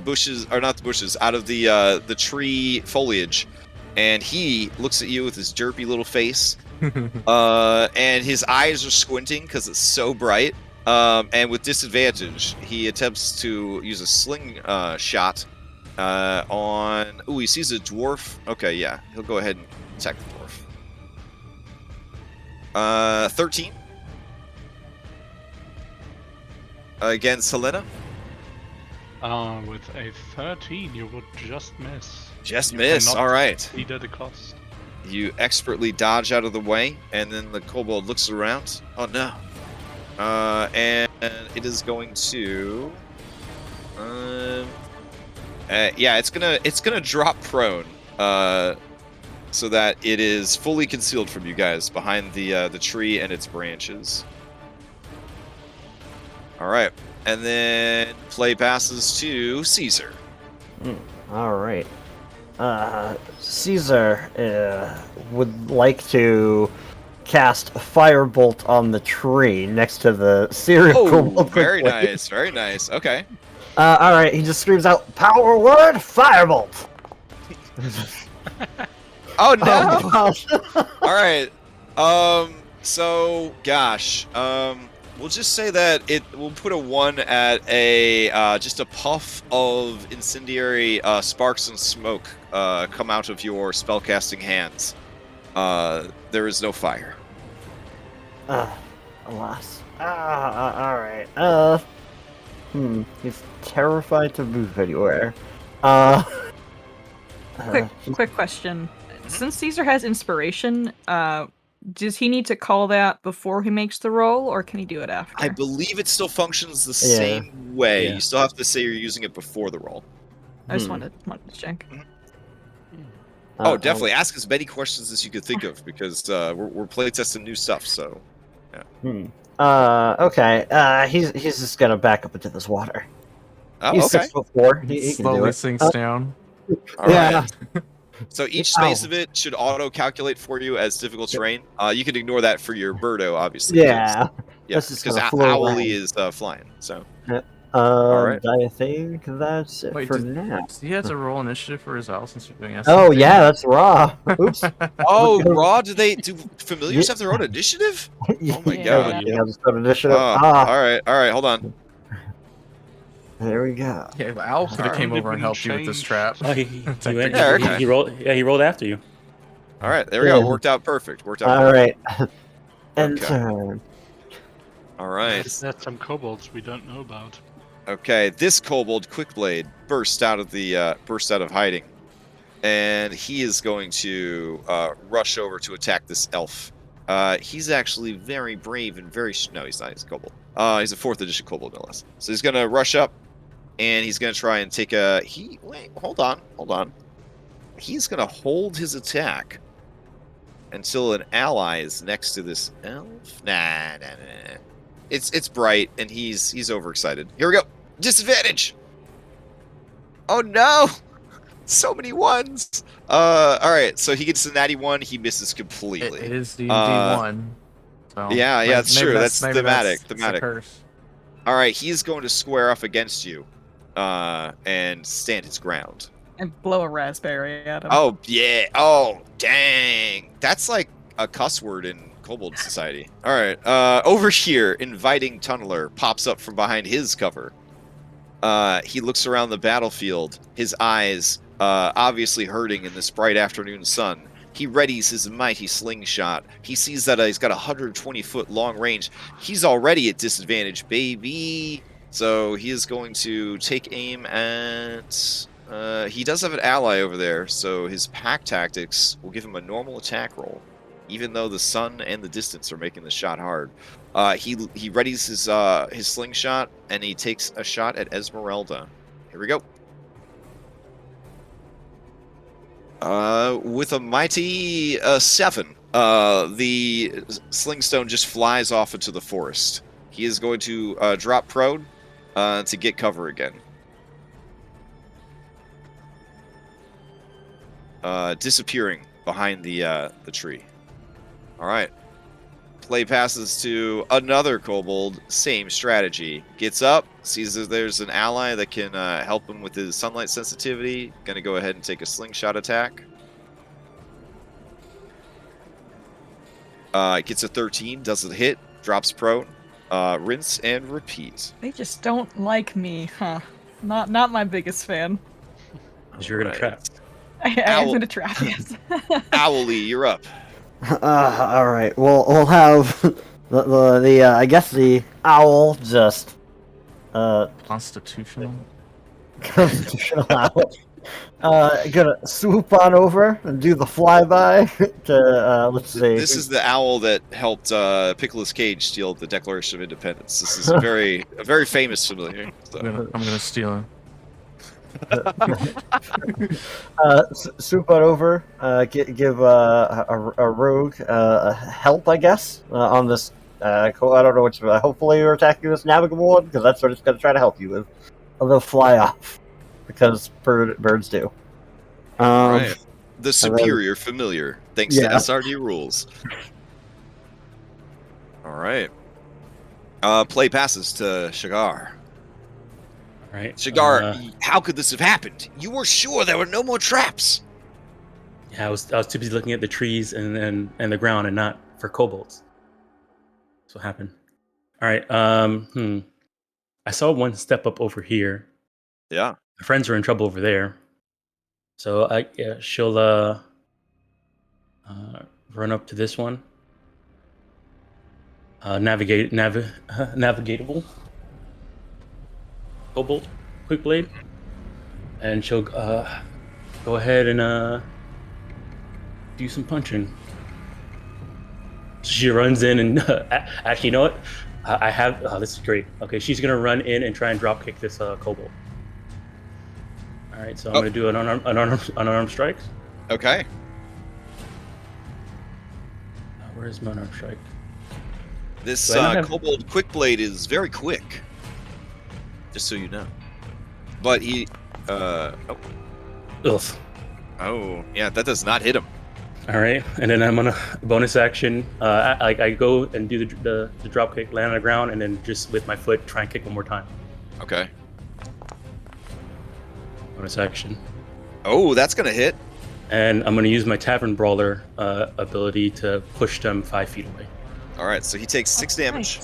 Speaker 3: bushes, or not the bushes, out of the tree foliage, and he looks at you with his derpy little face, and his eyes are squinting because it's so bright. And with disadvantage, he attempts to use a sling shot on. Ooh, he sees a dwarf. Okay, yeah, he'll go ahead and attack the dwarf. 13 against Helena.
Speaker 4: With a 13, you would just miss.
Speaker 3: Just
Speaker 4: You
Speaker 3: miss.
Speaker 4: cannot
Speaker 3: All right.
Speaker 4: exceed the cost.
Speaker 3: You expertly dodge out of the way, and then the kobold looks around. Oh no. And it is going to. Yeah, it's gonna drop prone. So that it is fully concealed from you guys behind the tree and its branches. All right, and then play passes to Caesar.
Speaker 6: All right. Caesar would like to cast a firebolt on the tree next to the serial
Speaker 3: Oh,
Speaker 6: kobold.
Speaker 3: very nice, very nice. Okay.
Speaker 6: All right, he just screams out, "Power word, firebolt!"
Speaker 3: Oh no.
Speaker 6: Oh,
Speaker 3: All right. So, gosh. We'll just say that we'll put a 1 at a just a puff of incendiary sparks and smoke come out of your spellcasting hands. There is no fire.
Speaker 6: alas. All right. He's terrified to move anywhere.
Speaker 5: Quick question. Since Caesar has inspiration, does he need to call that before he makes the roll, or can he do it after?
Speaker 3: I believe it still functions the same way.
Speaker 2: Yeah.
Speaker 3: You still have to say you're using it before the roll.
Speaker 5: I just wanted to check.
Speaker 3: Oh, definitely. Ask as many questions as you could think of, because we're playtesting new stuff. So,
Speaker 6: Okay. He's just gonna back up into this water.
Speaker 3: oh,
Speaker 6: He's
Speaker 3: okay.
Speaker 6: 6'4". He can do
Speaker 1: Slowly
Speaker 6: it.
Speaker 1: sinks down.
Speaker 3: All
Speaker 6: Yeah.
Speaker 3: right. So each space of it should auto-calculate for you as difficult terrain. You can ignore that for your birdo, obviously.
Speaker 6: Yeah.
Speaker 3: Yeah,
Speaker 6: That's just
Speaker 3: because
Speaker 6: gonna flow
Speaker 3: Owly
Speaker 6: around.
Speaker 3: is flying. So
Speaker 6: right. I think that's it
Speaker 1: Wait,
Speaker 6: for now.
Speaker 1: He has to roll initiative for his owl since you're doing
Speaker 6: Oh yeah, that's raw. Oops.
Speaker 3: oh, Raw, do familiars have their own initiative? Oh my
Speaker 5: Yeah.
Speaker 3: god.
Speaker 6: Yeah, just got initiative.
Speaker 3: All right, hold on.
Speaker 6: There we go.
Speaker 1: Yeah, but Owl could have came over and helped you with this trap.
Speaker 2: Oh, he went.
Speaker 3: Yeah, okay.
Speaker 2: He rolled. Yeah, he rolled after you.
Speaker 3: All right, there we go. Worked out perfect.
Speaker 6: All right.
Speaker 3: Okay.
Speaker 6: Enter.
Speaker 3: All right.
Speaker 4: There's some kobolds we don't know about.
Speaker 3: Okay, this kobold Quickblade burst out of hiding, and he is going to rush over to attack this elf. He's actually very brave and no, he's not. He's a kobold. He's a 4th edition kobold, no less. So he's gonna rush up, and he's gonna try and take a. Wait, hold on. He's gonna hold his attack until an ally is next to this elf. Nah. It's bright, and he's overexcited. Here we go. Disadvantage. Oh no! So many ones. All right, so he gets a natty 1. He misses completely.
Speaker 1: It is D&D 1. So
Speaker 3: Yeah, it's true. That's thematic.
Speaker 1: It's a curse.
Speaker 3: All right, he's going to square off against you, and stand his ground.
Speaker 5: And blow a raspberry at him.
Speaker 3: Oh yeah. Oh dang. That's like a cuss word in Kobold Society. All right. Over here, inviting tunneler pops up from behind his cover. He looks around the battlefield. His eyes, obviously hurting in this bright afternoon sun. He readies his mighty slingshot. He sees that he's got 120-foot long range. He's already at disadvantage, baby. So he is going to take aim at. He does have an ally over there, so his pack tactics will give him a normal attack roll, even though the sun and the distance are making the shot hard. He readies his slingshot, and he takes a shot at Esmeralda. Here we go. With a mighty 7, the slingstone just flies off into the forest. He is going to drop prone to get cover again. Disappearing behind the tree. All right. Play passes to another kobold. Same strategy. Gets up, sees that there's an ally that can help him with his sunlight sensitivity. Gonna go ahead and take a slingshot attack. Gets a 13, doesn't hit, drops prone. Rinse and repeat.
Speaker 5: They just don't like me, huh? Not my biggest fan.
Speaker 2: Because you're gonna trap.
Speaker 5: I am gonna trap, yes.
Speaker 3: Owly, you're up.
Speaker 6: All right. We'll have the I guess the owl just
Speaker 1: Constitutional
Speaker 6: owl. Gonna swoop on over and do the flyby to let's see.
Speaker 3: This is the owl that helped Pickles Cage steal the Declaration of Independence. This is a very famous familiar. So.
Speaker 1: I'm gonna steal him.
Speaker 6: Swoop on over, give a rogue help, I guess, on this. I don't know which. Hopefully, you're attacking this navigable one because that's what it's going to try to help you with. They'll fly off because birds do.
Speaker 3: Right. The superior familiar, thanks to SRD rules. All right. Play passes to Shagar.
Speaker 2: Right.
Speaker 3: Shagar, how could this have happened? You were sure there were no more traps.
Speaker 2: Yeah, I was too busy looking at the trees and the ground and not for kobolds. That's what happened. All right. I saw one step up over here.
Speaker 3: Yeah.
Speaker 2: My friends are in trouble over there. So she'll run up to this one. Navigatable. Kobold, quick blade, and she'll go ahead and do some punching. She runs in and actually, you know what? I have this is great. Okay, she's gonna run in and try and drop kick this kobold. All right, so I'm gonna do an unarmed strike.
Speaker 3: Okay.
Speaker 2: Where's my unarmed strike?
Speaker 3: This kobold quick blade is very quick. Just so you know. But he
Speaker 2: Ugh.
Speaker 3: Oh, yeah, that does not hit him.
Speaker 2: All right, and then I'm gonna bonus action. I go and do the drop kick, land on the ground, and then just with my foot try and kick one more time.
Speaker 3: Okay.
Speaker 2: Bonus action.
Speaker 3: Oh, that's gonna hit.
Speaker 2: And I'm gonna use my Tavern Brawler ability to push them 5 feet away.
Speaker 3: All right, so he takes 6 damage,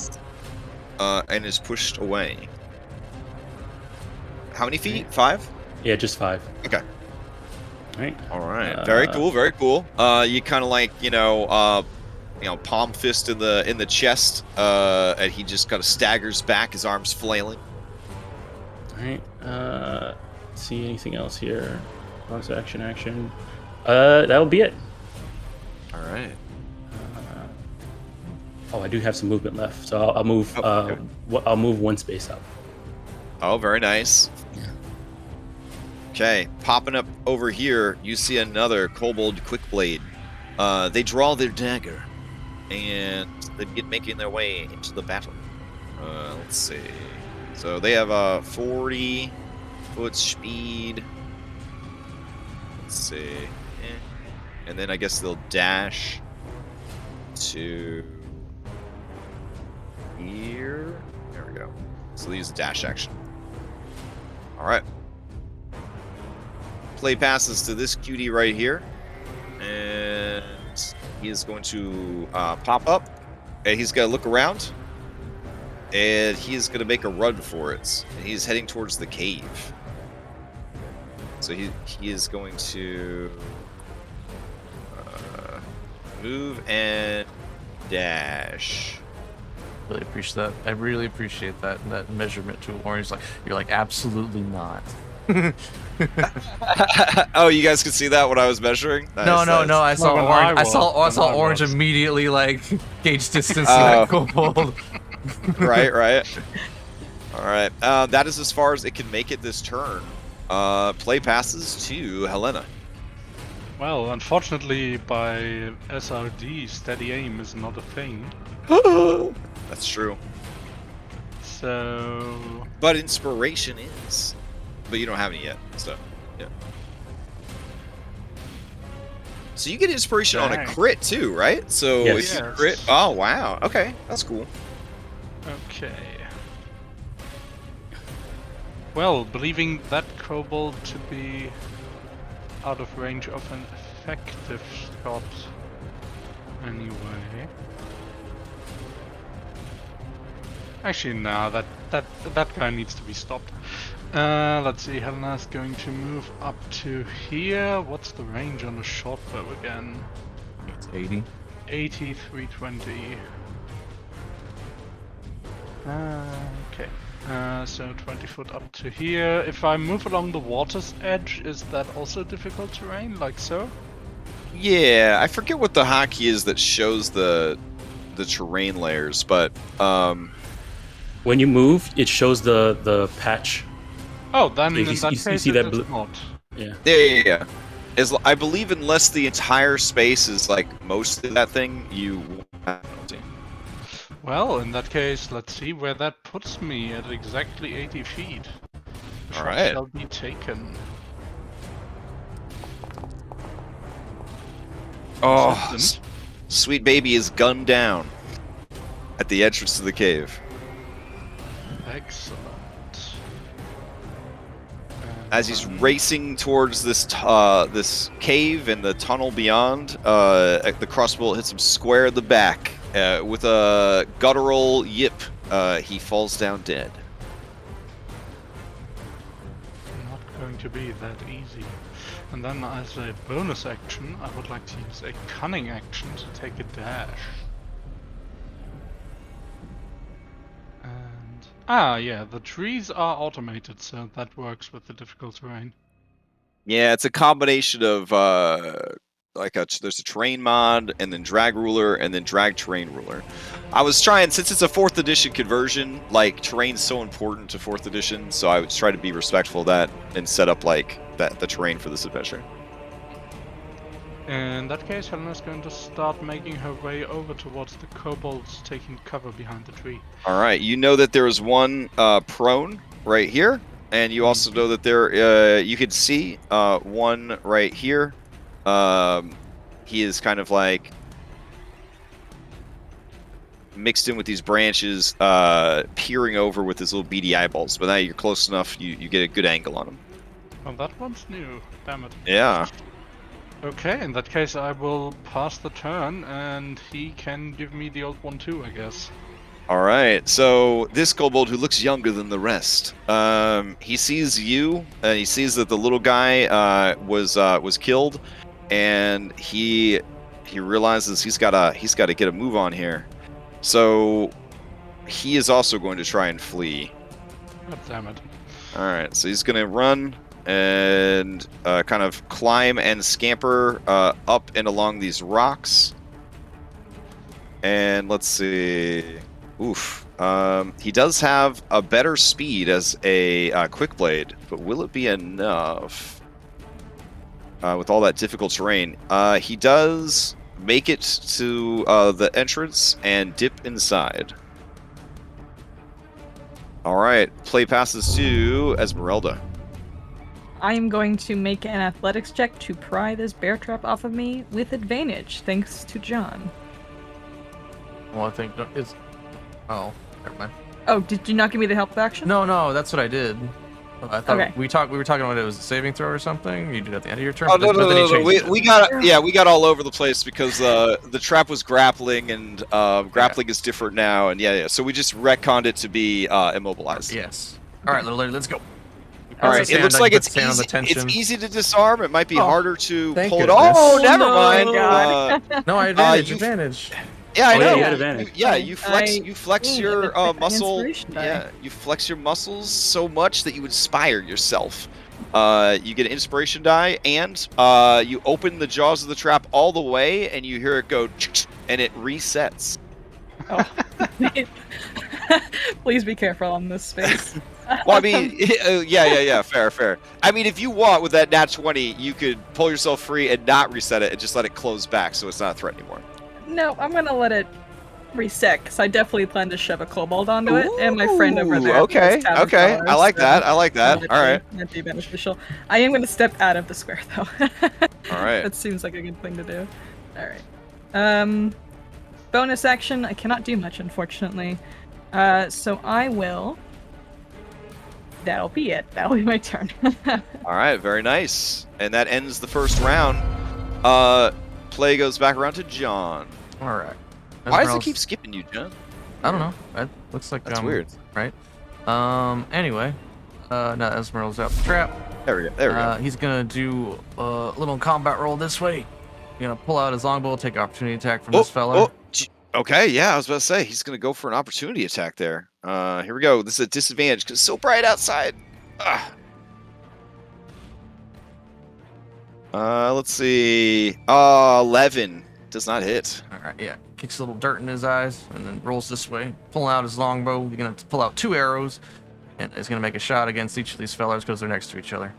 Speaker 5: Nice.
Speaker 3: and is pushed away. How many feet? 5?
Speaker 2: Yeah, just 5.
Speaker 3: Okay.
Speaker 2: Right.
Speaker 3: All right. Very cool. Very cool. You kind of like palm fist in the chest, and he just kind of staggers back, his arms flailing.
Speaker 2: All right. See anything else here? Bonus action. That'll be it.
Speaker 3: All right.
Speaker 2: I do have some movement left, so I'll move.
Speaker 3: Okay.
Speaker 2: I'll move 1 space up.
Speaker 3: Oh, very nice. Okay, popping up over here, you see another kobold quickblade. They draw their dagger, and they begin making their way into the battle. Let's see. So they have a 40-foot speed. Let's see. And then I guess they'll dash to here. There we go. So they use the dash action. All right. Play passes to this cutie right here, and he is going to pop up, and he's going to look around, and he is going to make a run for it. And he's heading towards the cave. So he is going to move and dash.
Speaker 1: Really appreciate that. I really appreciate that measurement tool. Orange, you're like absolutely not.
Speaker 3: Oh, you guys could see that when I was measuring? Nice,
Speaker 1: no. I saw
Speaker 4: when
Speaker 1: orange.
Speaker 4: I
Speaker 1: I saw orange
Speaker 4: was.
Speaker 1: immediately gauge distance to that kobold.
Speaker 3: Right. All right. That is as far as it can make it this turn. Play passes to Helena.
Speaker 4: Well, unfortunately, by SRD, steady aim is not a thing.
Speaker 3: That's true.
Speaker 4: So...
Speaker 3: But inspiration is. But you don't have any yet, so yeah. So you get inspiration on a
Speaker 4: Dang.
Speaker 3: crit too, right? So
Speaker 2: Yes.
Speaker 3: if you
Speaker 4: Yes.
Speaker 3: crit, oh wow, okay, that's cool.
Speaker 4: Okay. Well, believing that kobold to be out of range of an effective shot anyway. Actually, no, that guy needs to be stopped. Let's see, Helena's going to move up to here. What's the range on the short bow again?
Speaker 1: It's 80.
Speaker 4: 80, 320. Okay. So 20 foot up to here. If I move along the water's edge, is that also difficult terrain, like so?
Speaker 3: Yeah, I forget what the hotkey is that shows the terrain layers, but
Speaker 2: When you move, it shows the patch.
Speaker 4: Oh, then
Speaker 2: So
Speaker 4: in
Speaker 2: you
Speaker 4: that
Speaker 2: see
Speaker 4: case
Speaker 2: that
Speaker 4: it
Speaker 2: blue-
Speaker 4: is not.
Speaker 2: Yeah.
Speaker 3: yeah. I believe unless the entire space is like mostly that thing, you won't have a penalty.
Speaker 4: Well, in that case, let's see where that puts me at exactly 80 feet. The shot
Speaker 3: Alright.
Speaker 4: shall be taken.
Speaker 3: Oh,
Speaker 4: Assistant.
Speaker 3: sweet baby is gunned down at the entrance to the cave.
Speaker 4: Excellent.
Speaker 3: As he's racing towards this this cave and the tunnel beyond, the crossbow hits him square in the back. With a guttural yip, he falls down dead.
Speaker 4: Not going to be that easy. And then as a bonus action, I would like to use a cunning action to take a dash. And yeah, the trees are automated, so that works with the difficult terrain.
Speaker 3: Yeah, it's a combination of there's a terrain mod, and then drag ruler, and then drag terrain ruler. I was trying, since it's a 4th edition conversion, terrain's so important to 4th edition, so I would try to be respectful of that and set up the terrain for this adventure.
Speaker 4: In that case, Helena's going to start making her way over towards the kobolds taking cover behind the tree.
Speaker 3: All right, you know that there is one prone right here, and you also know that there you can see one right here. He is kind of mixed in with these branches, peering over with his little beady eyeballs. But now you're close enough, you get a good angle on him.
Speaker 4: Well, that one's new. Damn it.
Speaker 3: Yeah.
Speaker 4: Okay, in that case, I will pass the turn, and he can give me the old one too, I guess.
Speaker 3: All right, so this kobold who looks younger than the rest, he sees you, and he sees that the little guy was killed, and he realizes he's gotta get a move on here. So he is also going to try and flee.
Speaker 4: God damn it.
Speaker 3: All right, so he's gonna run and kind of climb and scamper up and along these rocks. And let's see. Oof. He does have a better speed as a quick blade, but will it be enough with all that difficult terrain? He does make it to the entrance and dip inside. All right, play passes to Esmeralda.
Speaker 5: I am going to make an athletics check to pry this bear trap off of me with advantage, thanks to John.
Speaker 1: Well, I think it's. Oh, never mind.
Speaker 5: Oh, did you not give me the help action?
Speaker 1: No, that's what I did. I thought
Speaker 5: Okay.
Speaker 1: we were talking about it was a saving throw or something. You did it at the end of your turn.
Speaker 3: Oh
Speaker 1: but then he changed it.
Speaker 3: We got all over the place because the trap was grappling, and grappling is different now, and yeah. So we just retconned it to be immobilized.
Speaker 1: Yes. All right, little lady, let's go.
Speaker 3: All right. It looks like it's
Speaker 1: on the
Speaker 3: easy.
Speaker 1: tension.
Speaker 3: It's easy to disarm. It might be harder to
Speaker 1: thank
Speaker 3: pull it
Speaker 1: goodness.
Speaker 3: off. Oh, never
Speaker 5: no,
Speaker 3: mind.
Speaker 5: God.
Speaker 1: No, I advantage.
Speaker 3: you-
Speaker 1: Advantage.
Speaker 3: Yeah, I
Speaker 2: Oh,
Speaker 3: know.
Speaker 2: yeah, you had advantage.
Speaker 3: You flex your muscle.
Speaker 5: inspiration die.
Speaker 3: Yeah, you flex your muscles so much that you inspire yourself. You get an inspiration die, and you open the jaws of the trap all the way, and you hear it go, and it resets.
Speaker 5: Oh. Please be careful on this space.
Speaker 3: Well, I mean, yeah, fair. I mean, if you want with that nat 20, you could pull yourself free and not reset it, and just let it close back, so it's not a threat anymore.
Speaker 5: No, I'm gonna let it reset, because I definitely plan to shove a kobold onto it, and my friend over there.
Speaker 3: Okay.
Speaker 5: has tabard
Speaker 3: I
Speaker 5: powers,
Speaker 3: like
Speaker 5: so
Speaker 3: that. All
Speaker 5: that'd
Speaker 3: right.
Speaker 5: be beneficial. I am gonna step out of the square, though.
Speaker 3: All right.
Speaker 5: That seems like a good thing to do. Alright. Bonus action, I cannot do much, unfortunately. So I will... That'll be it. That'll be my turn.
Speaker 3: All right, very nice. And that ends the first round. Play goes back around to John.
Speaker 1: All right.
Speaker 3: Why does it keep skipping you, John?
Speaker 1: I don't know. That looks like
Speaker 3: That's weird.
Speaker 1: Right. Anyway, now Esmeralda's out the trap.
Speaker 3: There we go.
Speaker 1: He's gonna do a little combat roll this way. He's gonna pull out his longbow, take opportunity attack from this fella.
Speaker 3: Okay, yeah, I was about to say he's gonna go for an opportunity attack there. Here we go. This is a disadvantage because it's so bright outside. Let's see. 11 does not hit.
Speaker 1: All right, yeah. Kicks a little dirt in his eyes and then rolls this way. Pulling out his longbow. He's gonna pull out 2 arrows, and he's gonna make a shot against each of these fellas because they're next to each other.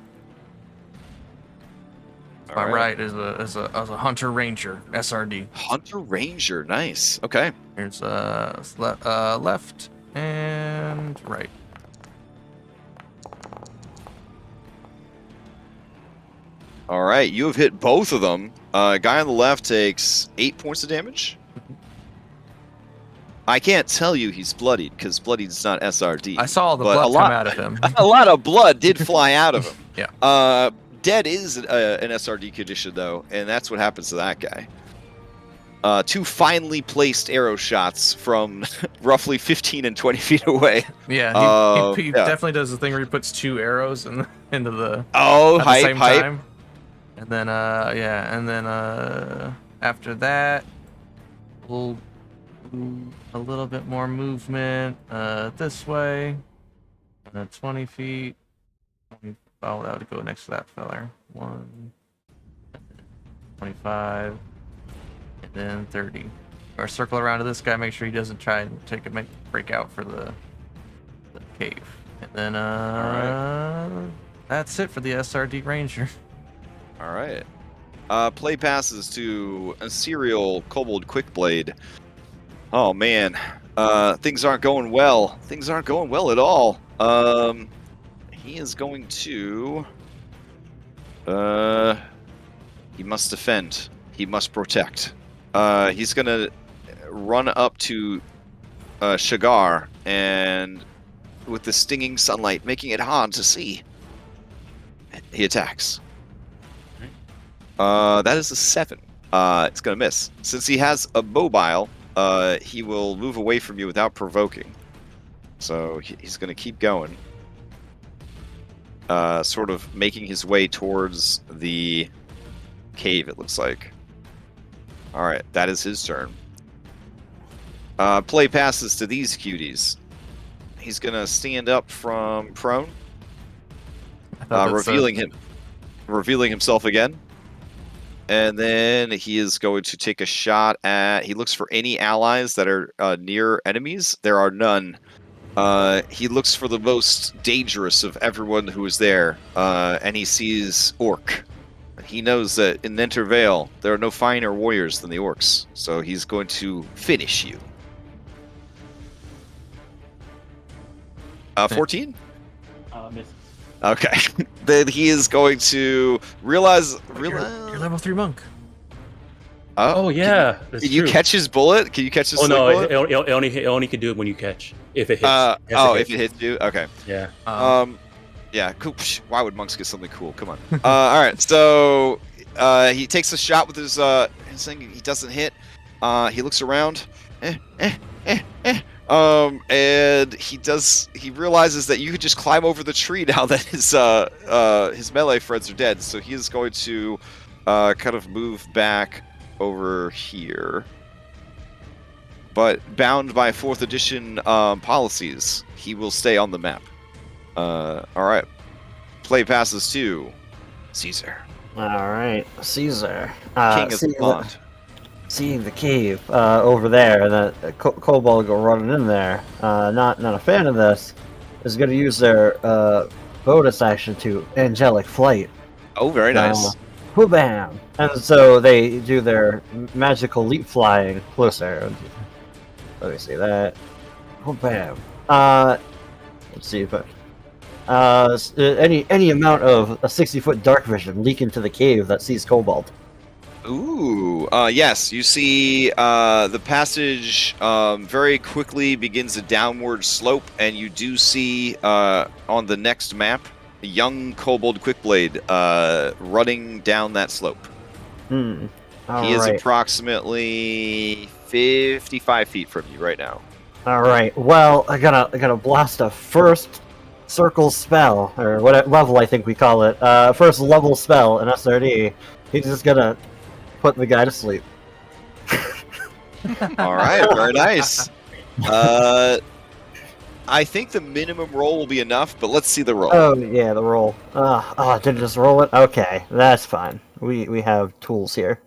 Speaker 1: My right is a hunter ranger SRD.
Speaker 3: Hunter ranger, nice. Okay.
Speaker 1: Here's left and right.
Speaker 3: All right, you have hit both of them. Guy on the left takes 8 points of damage. I can't tell you he's bloodied because bloodied's not SRD.
Speaker 1: I saw the
Speaker 3: but
Speaker 1: blood come out of him.
Speaker 3: A lot of blood did fly out of him.
Speaker 1: Yeah.
Speaker 3: Dead is an SRD condition though, and that's what happens to that guy. 2 finely placed arrow shots from roughly 15 and 20 feet away.
Speaker 1: Yeah, he definitely does the thing where he puts 2 arrows into the
Speaker 3: hype.
Speaker 1: time. And then after that, we'll do a little bit more movement this way, and then 20 feet. Oh, that would go next to that feller. 1, 25, and then 30. Or circle around to this guy, make sure he doesn't try and break out for the cave. And then that's it for the SRD Ranger.
Speaker 3: All right. Play passes to a serial kobold quickblade. Oh man, things aren't going well. Things aren't going well at all. He is going to. He must defend. He must protect. He's gonna run up to Shagar and, with the stinging sunlight, making it hard to see, he attacks. That is a 7. It's gonna miss. Since he has a mobile, he will move away from you without provoking. So he's going to keep going. Sort of making his way towards the cave, it looks like. Alright, that is his turn. Play passes to these cuties. He's going to stand up from prone, revealing himself again. And then he is going to take a shot at... He looks for any allies that are near enemies. There are none. He looks for the most dangerous of everyone who is there, and he sees Orc. He knows that in Nentervale, there are no finer warriors than the Orcs, so he's going to finish you. 14?
Speaker 2: Miss.
Speaker 3: Okay. Then he is going to realize...
Speaker 1: You're level 3 monk.
Speaker 2: Oh yeah,
Speaker 3: Can you catch his bullet? Can you catch his bullet?
Speaker 2: It only can do it when you catch. If it hits.
Speaker 3: If it hits you? Okay.
Speaker 2: Yeah.
Speaker 3: Yeah, cool. Psh, why would monks get something cool? Come on. Alright, so he takes a shot with his thing. He doesn't hit. He looks around. And he realizes that you could just climb over the tree now that his melee friends are dead. So he is going to kind of move back over here. But bound by 4th edition policies, he will stay on the map. Alright. Play passes to Caesar.
Speaker 6: Alright, Caesar.
Speaker 3: King of the Pond.
Speaker 6: Seeing the cave over there, and that kobold go running in there. Not a fan of this. Is going to use their bonus action to angelic flight.
Speaker 3: Oh, very nice.
Speaker 6: Bam! And so they do their magical leap flying closer. Let me see that. Bam! Let's see if any amount of a 60-foot dark vision leak into the cave that sees kobold.
Speaker 3: Ooh, yes, you see the passage very quickly begins a downward slope, and you do see on the next map a young kobold quickblade running down that slope. He is approximately 55 feet from you right now.
Speaker 6: Alright, well, I gotta blast a first circle spell, or what level I think we call it. First level spell in SRD. He's just gonna put the guy to sleep.
Speaker 3: Alright, very nice. I think the minimum roll will be enough, but let's see the roll.
Speaker 6: Oh, yeah, the roll. Did it just roll it? Okay, that's fine. We have tools here.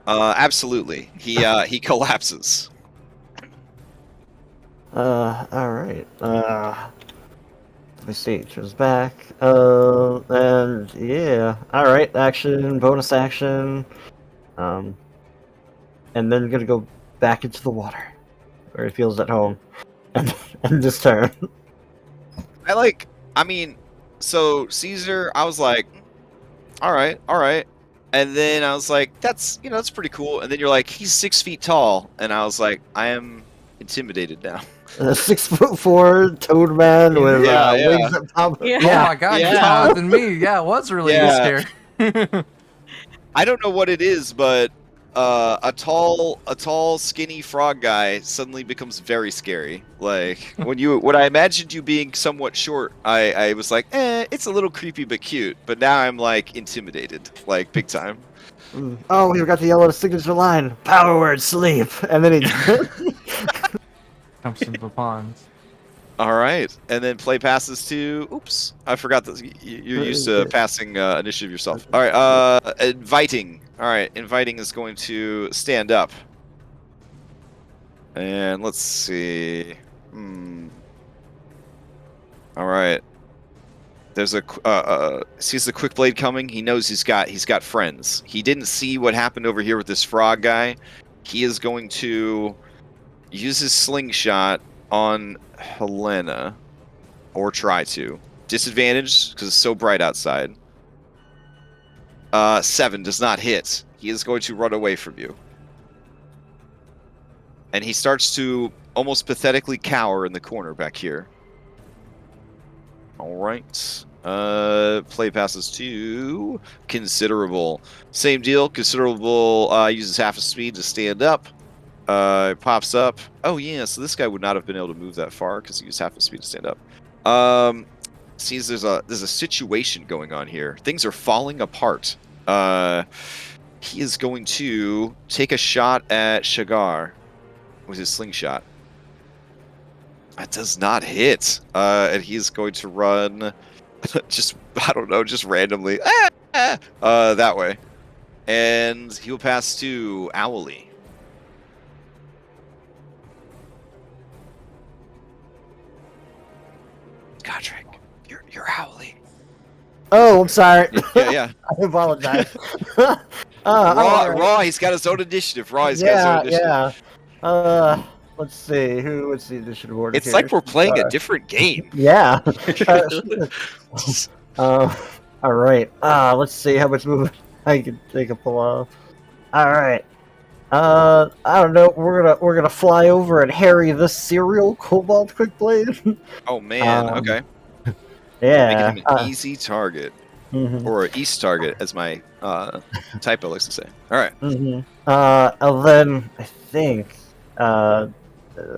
Speaker 3: Absolutely. He collapses.
Speaker 6: Alright. Let me see, choose back. And yeah. Alright, action, bonus action. And then gonna go back into the water, where it feels at home. And this turn.
Speaker 3: So Caesar, I was like, alright. And then I was like, that's pretty cool. And then you're like, he's 6 feet tall. And I was like, I am intimidated now.
Speaker 6: 6'4" toad man with wings that pop.
Speaker 5: Yeah.
Speaker 1: Oh my god, you're taller than me. Yeah, it was really scary.
Speaker 3: I don't know what it is, but a tall, skinny frog guy suddenly becomes very scary. Like when I imagined you being somewhat short, I was like, it's a little creepy but cute. But now I'm like intimidated, like big time.
Speaker 6: Oh, we got the yellow signature line. Power word sleep, and then he
Speaker 1: Jumps into the ponds.
Speaker 3: All right, and then play passes to. Oops, I forgot this. You're used to passing initiative yourself. All right, inviting. All right, inviting is going to stand up, and let's see. All right. There's sees the quick blade coming. He knows he's got friends. He didn't see what happened over here with this frog guy. He is going to use his slingshot on Helena, or try to. Disadvantage because it's so bright outside. 7 does not hit. He is going to run away from you, and he starts to almost pathetically cower in the corner back here. All right. Play passes to Considerable. Same deal. Considerable uses half his speed to stand up. Pops up. Oh yeah, so this guy would not have been able to move that far because he used half his speed to stand up. Sees there's a situation going on here. Things are falling apart. He is going to take a shot at Shagar with his slingshot. That does not hit. And he's going to run just, I don't know, just randomly that way. And he will pass to Owly. Scotric, you're Owly.
Speaker 6: Oh, I'm sorry.
Speaker 3: Yeah.
Speaker 6: I apologize.
Speaker 3: Raw, he's got his own initiative. Raw, he's got his own initiative.
Speaker 6: Yeah. Let's see. What's the initiative order?
Speaker 3: It's like we're playing a different game.
Speaker 6: Yeah. All right. Let's see how much movement I can pull off. All right. I don't know. We're gonna fly over and harry this serial Cobalt Quickblade.
Speaker 3: Oh man. Okay.
Speaker 6: Yeah.
Speaker 3: Making him an easy target. Or east target, as my typo likes to say. All right.
Speaker 6: And then I think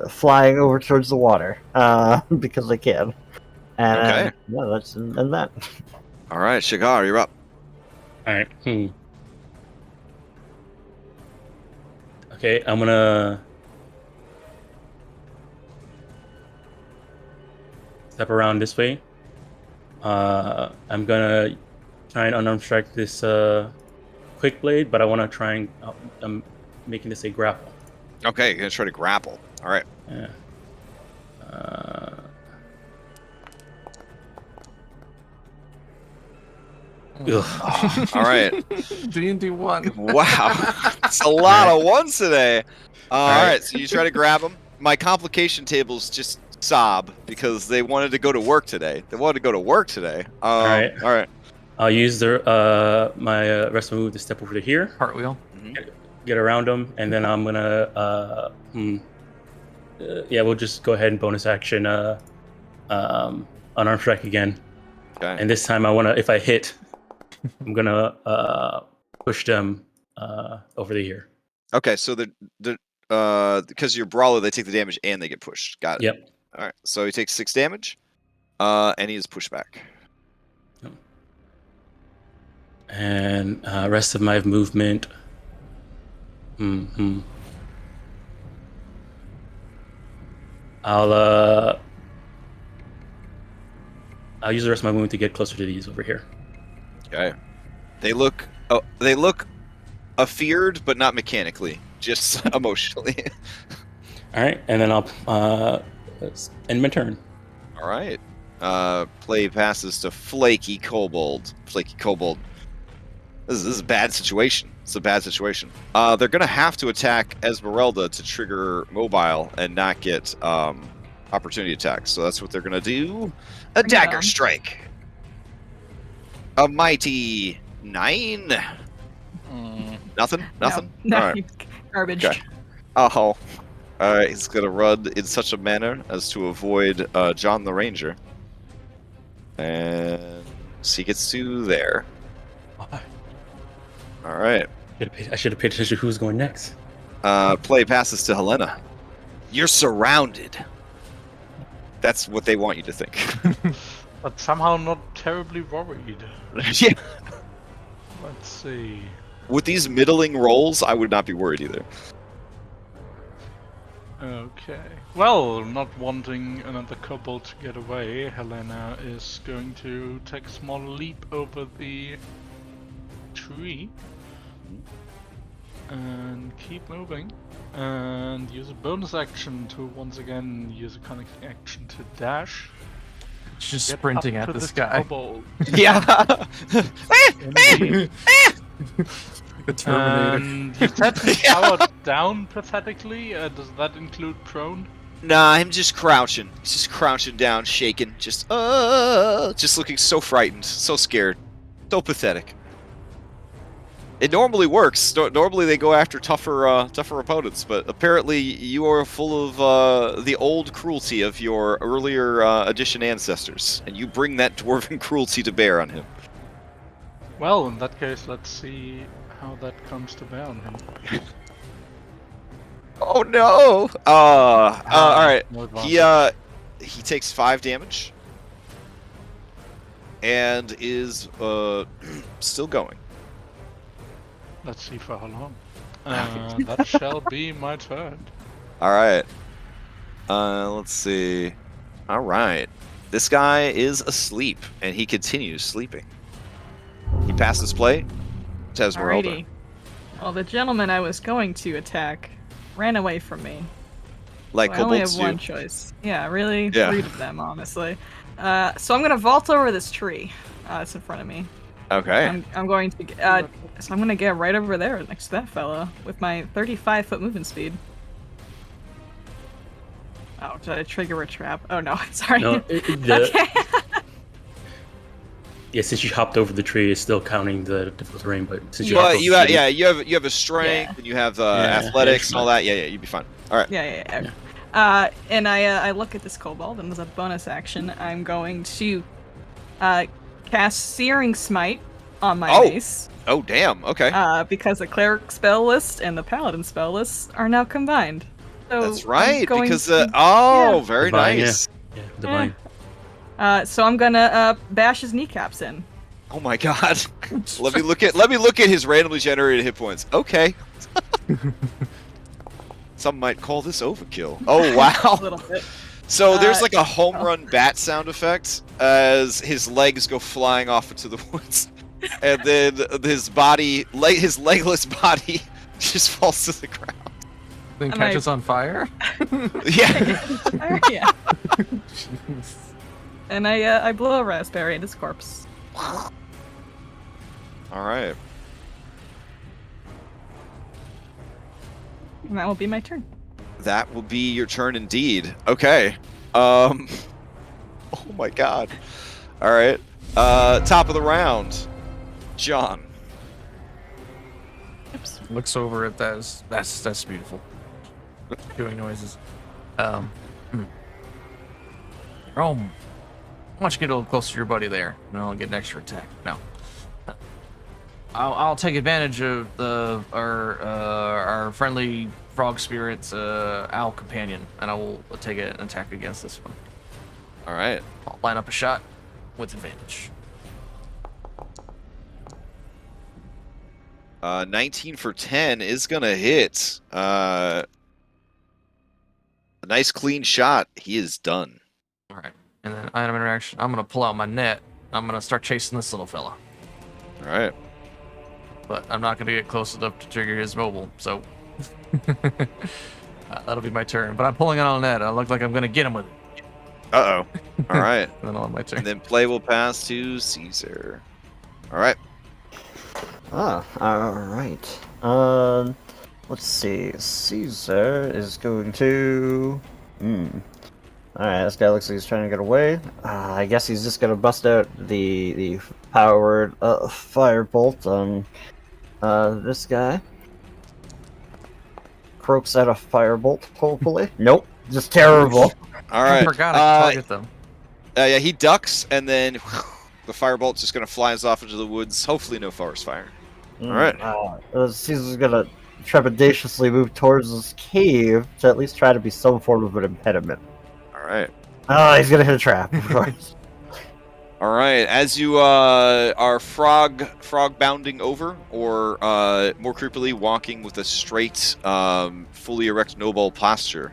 Speaker 6: flying over towards the water because I can. And,
Speaker 3: okay.
Speaker 6: Yeah, that's and that.
Speaker 3: All right, Shagar, you're up.
Speaker 2: All right. Okay, I'm gonna step around this way. I'm gonna try and unarmed strike this quick blade, but I want to try and I'm making this a grapple.
Speaker 3: Okay, you're gonna try to grapple. All right.
Speaker 2: Yeah.
Speaker 3: All right.
Speaker 1: D&D 1.
Speaker 3: Wow, it's a lot of ones today. All right, so you try to grab them. My complication tables just sob because they wanted to go to work today. All right.
Speaker 2: I'll use the my rest of my move to step over to here.
Speaker 1: Cartwheel.
Speaker 2: Get around them, and then I'm gonna we'll just go ahead and bonus action unarmed strike again.
Speaker 3: Okay.
Speaker 2: And this time I wanna, if I hit, I'm gonna push them over the here.
Speaker 3: Okay, so the because you're brawler, they take the damage and they get pushed. Got it.
Speaker 2: Yep.
Speaker 3: All right, so he takes 6 damage, and he is pushed back.
Speaker 2: And rest of my movement. I'll use the rest of my movement to get closer to these over here.
Speaker 3: Okay. They look afeared, but not mechanically, just emotionally.
Speaker 2: All right, and then I'll end my turn.
Speaker 3: All right. Play passes to Flaky Kobold. Flaky Kobold. This is a bad situation. It's a bad situation. They're gonna have to attack Esmeralda to trigger mobile and not get opportunity attacks. So that's what they're gonna do. A dagger strike. A mighty 9. Nothing.
Speaker 5: No,
Speaker 3: All right.
Speaker 5: Garbage.
Speaker 3: Okay. Oh. All right. He's gonna run in such a manner as to avoid John the Ranger, and he gets to there. All right.
Speaker 2: I should have paid attention to who's going next.
Speaker 3: Play passes to Helena. You're surrounded. That's what they want you to think.
Speaker 4: But somehow not terribly worried.
Speaker 3: Yeah.
Speaker 4: Let's see.
Speaker 3: With these middling rolls, I would not be worried either.
Speaker 4: Okay. Well, not wanting another kobold to get away, Helena is going to take a small leap over the tree and keep moving, and use a bonus action to once again use a cunning action to dash.
Speaker 1: Just
Speaker 4: Get
Speaker 1: sprinting
Speaker 4: up
Speaker 1: at
Speaker 4: to
Speaker 1: this guy.
Speaker 4: kobold.
Speaker 3: Yeah.
Speaker 4: Indeed.
Speaker 1: The Terminator.
Speaker 4: And you said he's powered down pathetically. Does that include prone?
Speaker 3: Nah, I'm just crouching. He's just crouching down, shaking, just looking so frightened, so scared, so pathetic. It normally works. Normally they go after tougher opponents, but apparently you are full of the old cruelty of your earlier edition ancestors, and you bring that dwarven cruelty to bear on him.
Speaker 4: Well, in that case, let's see how that comes to bear on him.
Speaker 3: Oh no! All right.
Speaker 4: No advantage.
Speaker 3: He takes 5 damage and is still going.
Speaker 4: Let's see for how long. That shall be my turn.
Speaker 3: All right. Let's see. All right. This guy is asleep, and he continues sleeping. He passes play. Tesmeralda.
Speaker 5: Alrighty. Well, the gentleman I was going to attack ran away from me.
Speaker 3: Like
Speaker 5: I only have
Speaker 3: kobolds
Speaker 5: one
Speaker 3: do.
Speaker 5: choice. Yeah, really?
Speaker 3: Yeah.
Speaker 5: 3 of them, honestly. So I'm gonna vault over this tree that's in front of me.
Speaker 3: Okay.
Speaker 5: I'm going to so I'm gonna get right over there next to that fella with my 35-foot movement speed. Oh, did I trigger a trap? Oh no, sorry.
Speaker 2: No,
Speaker 5: Okay.
Speaker 2: yeah, since you hopped over the tree, it's still counting the difficult terrain. But since you
Speaker 3: But
Speaker 2: hopped over
Speaker 3: you
Speaker 2: the
Speaker 3: have,
Speaker 2: tree,
Speaker 3: you have a strength,
Speaker 5: Yeah.
Speaker 3: and you have
Speaker 2: Yeah,
Speaker 3: athletics
Speaker 2: yeah,
Speaker 3: and all that. Yeah, you'd be fine. All right.
Speaker 5: Yeah. And I look at this kobold, and as a bonus action, I'm going to cast Searing Smite on my mace.
Speaker 3: Oh, damn. Okay.
Speaker 5: Because the cleric spell list and the paladin spell lists are now combined. So
Speaker 3: That's
Speaker 5: I'm
Speaker 3: right.
Speaker 5: going
Speaker 3: Because
Speaker 5: to-
Speaker 3: very
Speaker 2: Divine, yeah.
Speaker 3: nice.
Speaker 2: yeah, divine.
Speaker 5: So I'm gonna bash his kneecaps in.
Speaker 3: Oh my god. let me look at his randomly generated hit points. Okay. Some might call this overkill. Oh
Speaker 5: A
Speaker 3: wow.
Speaker 5: little bit.
Speaker 3: So there's like a
Speaker 5: oh.
Speaker 3: home run bat sound effect as his legs go flying off into the woods, and then his legless body just falls to the ground.
Speaker 1: Then
Speaker 5: Am
Speaker 1: catches
Speaker 5: I-
Speaker 1: on fire.
Speaker 3: Yeah.
Speaker 5: Yeah. And I blow a raspberry at his corpse.
Speaker 3: All right.
Speaker 5: And that will be my turn.
Speaker 3: That will be your turn indeed. Okay. Oh my god. All right. Top of the round. John.
Speaker 5: Oops.
Speaker 1: Looks over at that. That's beautiful. Doing noises. Oh, why don't you get a little closer to your buddy there, and I'll get an extra attack. No. I'll take advantage of our friendly frog spirit's owl companion, and I will take an attack against this one.
Speaker 3: All right.
Speaker 1: I'll line up a shot with advantage.
Speaker 3: 19 for 10 is gonna hit. A nice clean shot. He is done.
Speaker 1: All right, and then item interaction. I'm gonna pull out my net. I'm gonna start chasing this little fella,
Speaker 3: All right.
Speaker 1: but I'm not gonna get close enough to trigger his mobile. So that'll be my turn. But I'm pulling it on net. I look like I'm gonna get him with it.
Speaker 3: Uh-oh. All right.
Speaker 1: And then on my turn.
Speaker 3: And then play will pass to Caesar. All right.
Speaker 6: Alright. Let's see. Caesar is going to... Alright, this guy looks like he's trying to get away. I guess he's just gonna bust out the powered firebolt on this guy. Croaks out a firebolt, hopefully. Nope, just terrible.
Speaker 3: All right.
Speaker 1: I forgot I could target them.
Speaker 3: Yeah, he ducks, and then the firebolt's just gonna fly us off into the woods. Hopefully, no forest fire. Alright.
Speaker 6: Caesar's gonna trepidatiously move towards this cave to at least try to be some form of an impediment.
Speaker 3: All right.
Speaker 6: Oh, he's gonna hit a trap, of course.
Speaker 3: All right. As you are frog bounding over, or more creepily walking with a straight, fully erect noble posture,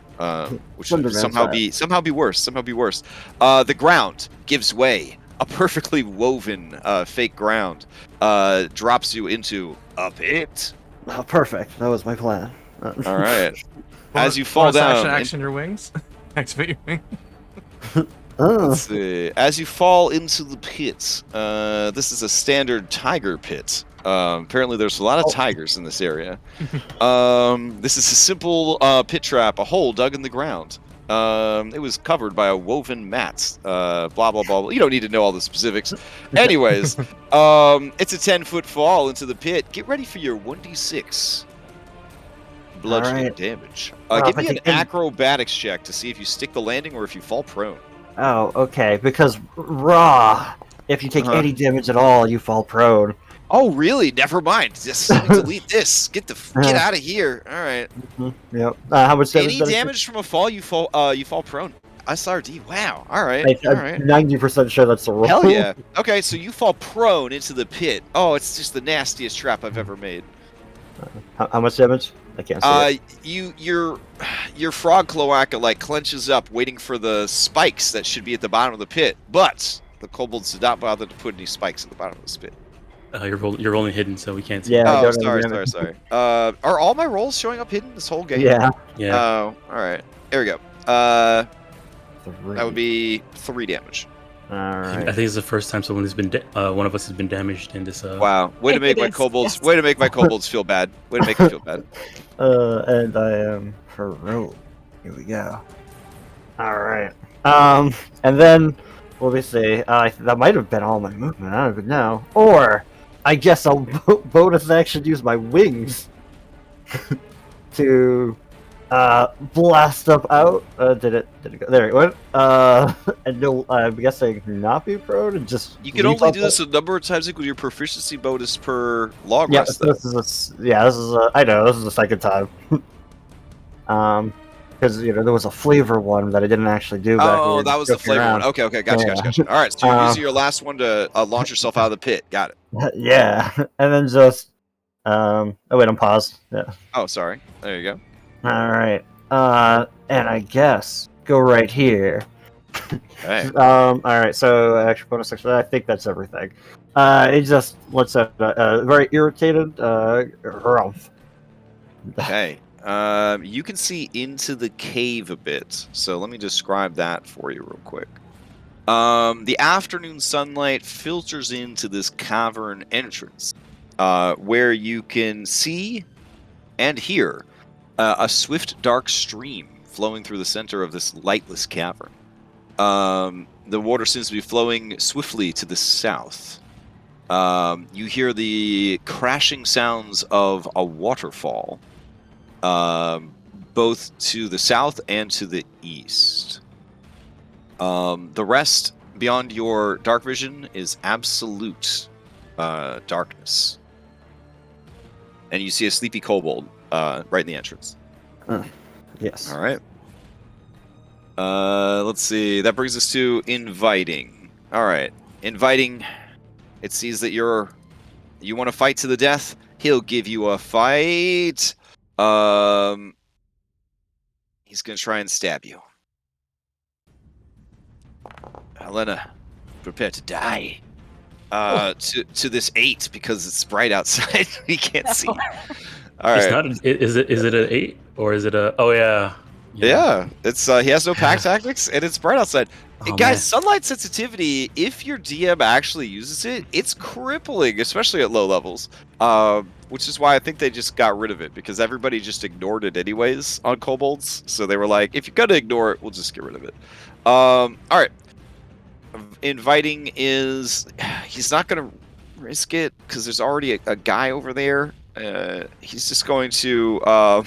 Speaker 3: which would
Speaker 6: Slenderman
Speaker 3: somehow be worse. The ground gives way. A perfectly woven fake ground drops you into a pit.
Speaker 6: Oh, perfect. That was my plan.
Speaker 3: All right. As you fall down,
Speaker 1: Action your wings. Activate your wings.
Speaker 3: let's see. As you fall into the pit, this is a standard tiger pit. Apparently, there's a lot of tigers in this area. This is a simple pit trap, a hole dug in the ground. It was covered by a woven mat. Blah blah blah. You don't need to know all the specifics. Anyways, it's a 10-foot fall into the pit. Get ready for your 1d6 bludgeoning
Speaker 6: Alright.
Speaker 3: damage.
Speaker 6: Well,
Speaker 3: Give
Speaker 6: if I
Speaker 3: me an
Speaker 6: can-
Speaker 3: acrobatics check to see if you stick the landing or if you fall prone.
Speaker 6: Oh, okay. Because raw, if you take
Speaker 3: Uh-huh.
Speaker 6: any damage at all, you fall prone.
Speaker 3: Oh, really? Never mind. Just delete this. Get out of here. All right.
Speaker 6: Yep. How much damage?
Speaker 3: Any
Speaker 6: did I take?
Speaker 3: damage from a fall, you fall prone. SRD. Wow. All right.
Speaker 6: I'm
Speaker 3: All right.
Speaker 6: 90% sure that's the roll.
Speaker 3: Hell yeah. Okay, so you fall prone into the pit. Oh, it's just the nastiest trap I've ever made.
Speaker 6: How much damage? I can't see it.
Speaker 3: Your frog cloaca like clenches up, waiting for the spikes that should be at the bottom of the pit. But the kobolds did not bother to put any spikes at the bottom of this pit.
Speaker 2: You're only hidden, so we can't see.
Speaker 6: Yeah. I
Speaker 3: Oh,
Speaker 6: don't know
Speaker 3: sorry.
Speaker 6: the
Speaker 3: Are all my rolls showing up hidden this whole game?
Speaker 6: Yeah.
Speaker 2: Yeah.
Speaker 3: Oh, all right. There we go. That would be 3 damage.
Speaker 6: All
Speaker 2: I
Speaker 6: right.
Speaker 2: think it's the first time someone has been one of us has been damaged in this.
Speaker 3: Wow. Way to make
Speaker 5: It
Speaker 3: my
Speaker 5: is,
Speaker 3: kobolds.
Speaker 5: yes.
Speaker 3: Way to make my kobolds feel bad. Way to make them feel bad.
Speaker 6: And I am heroic. Here we go. All right. And then let me see. That might have been all my movement. I don't even know. Or I guess I'll bonus action use my wings to blast up out. Did it go? There it went. And no, I'm guessing not be prone and just.
Speaker 3: You can
Speaker 6: leap
Speaker 3: only
Speaker 6: up
Speaker 3: do this a number of times with your proficiency bonus per long
Speaker 6: Yeah,
Speaker 3: rest. Though.
Speaker 6: this is I know this is the second time. Because there was a flavor one that I didn't actually do. Back when we
Speaker 3: Oh,
Speaker 6: were
Speaker 3: that was the
Speaker 6: joking
Speaker 3: flavor
Speaker 6: around.
Speaker 3: one. Okay, gotcha. All right, so you're using your last one to launch yourself out of the pit. Got it.
Speaker 6: Yeah, and then just oh wait, I'm paused. Yeah.
Speaker 3: Oh, sorry. There you go.
Speaker 6: All right. And I guess go right here.
Speaker 3: Hey.
Speaker 6: All right. So extra bonus action. I think that's everything. It just looks at very irritated. Rumph.
Speaker 3: Okay. You can see into the cave a bit, so let me describe that for you real quick. The afternoon sunlight filters into this cavern entrance, where you can see and hear a swift, dark stream flowing through the center of this lightless cavern. The water seems to be flowing swiftly to the south. You hear the crashing sounds of a waterfall, both to the south and to the east. The rest, beyond your dark vision, is absolute darkness. And you see a sleepy kobold right in the entrance.
Speaker 6: Yes.
Speaker 3: All right. Let's see. That brings us to inviting. All right. Inviting. It sees that you want to fight to the death. He'll give you a fight. He's gonna try and stab you. Helena, prepare to die. To this 8 because it's bright outside. We can't see. All
Speaker 2: It's
Speaker 3: right.
Speaker 2: not. Is it an 8 or is it a? Oh yeah.
Speaker 3: Yeah, it's he has no pack tactics and it's bright outside.
Speaker 2: Oh,
Speaker 3: Guys,
Speaker 2: man.
Speaker 3: sunlight sensitivity, if your DM actually uses it, it's crippling, especially at low levels. Which is why I think they just got rid of it, because everybody just ignored it anyways on kobolds. So they were like, if you're gonna ignore it, we'll just get rid of it. Alright. Inviting is he's not gonna risk it because there's already a guy over there. He's just going to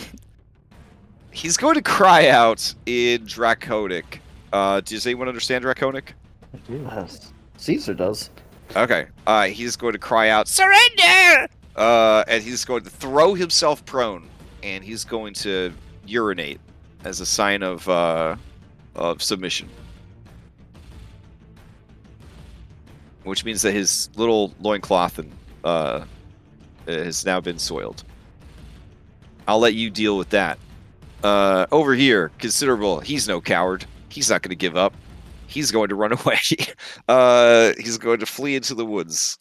Speaker 3: he's going to cry out in Draconic. Does anyone understand Draconic?
Speaker 6: Yes. Caesar does.
Speaker 3: Okay. He's going to cry out, "Surrender!" And he's going to throw himself prone, and he's going to urinate as a sign of submission. Which means that his little loincloth has now been soiled. I'll let you deal with that. Over here, Considerable, he's no coward. He's not going to give up. He's going to run away. He's going to flee into the woods.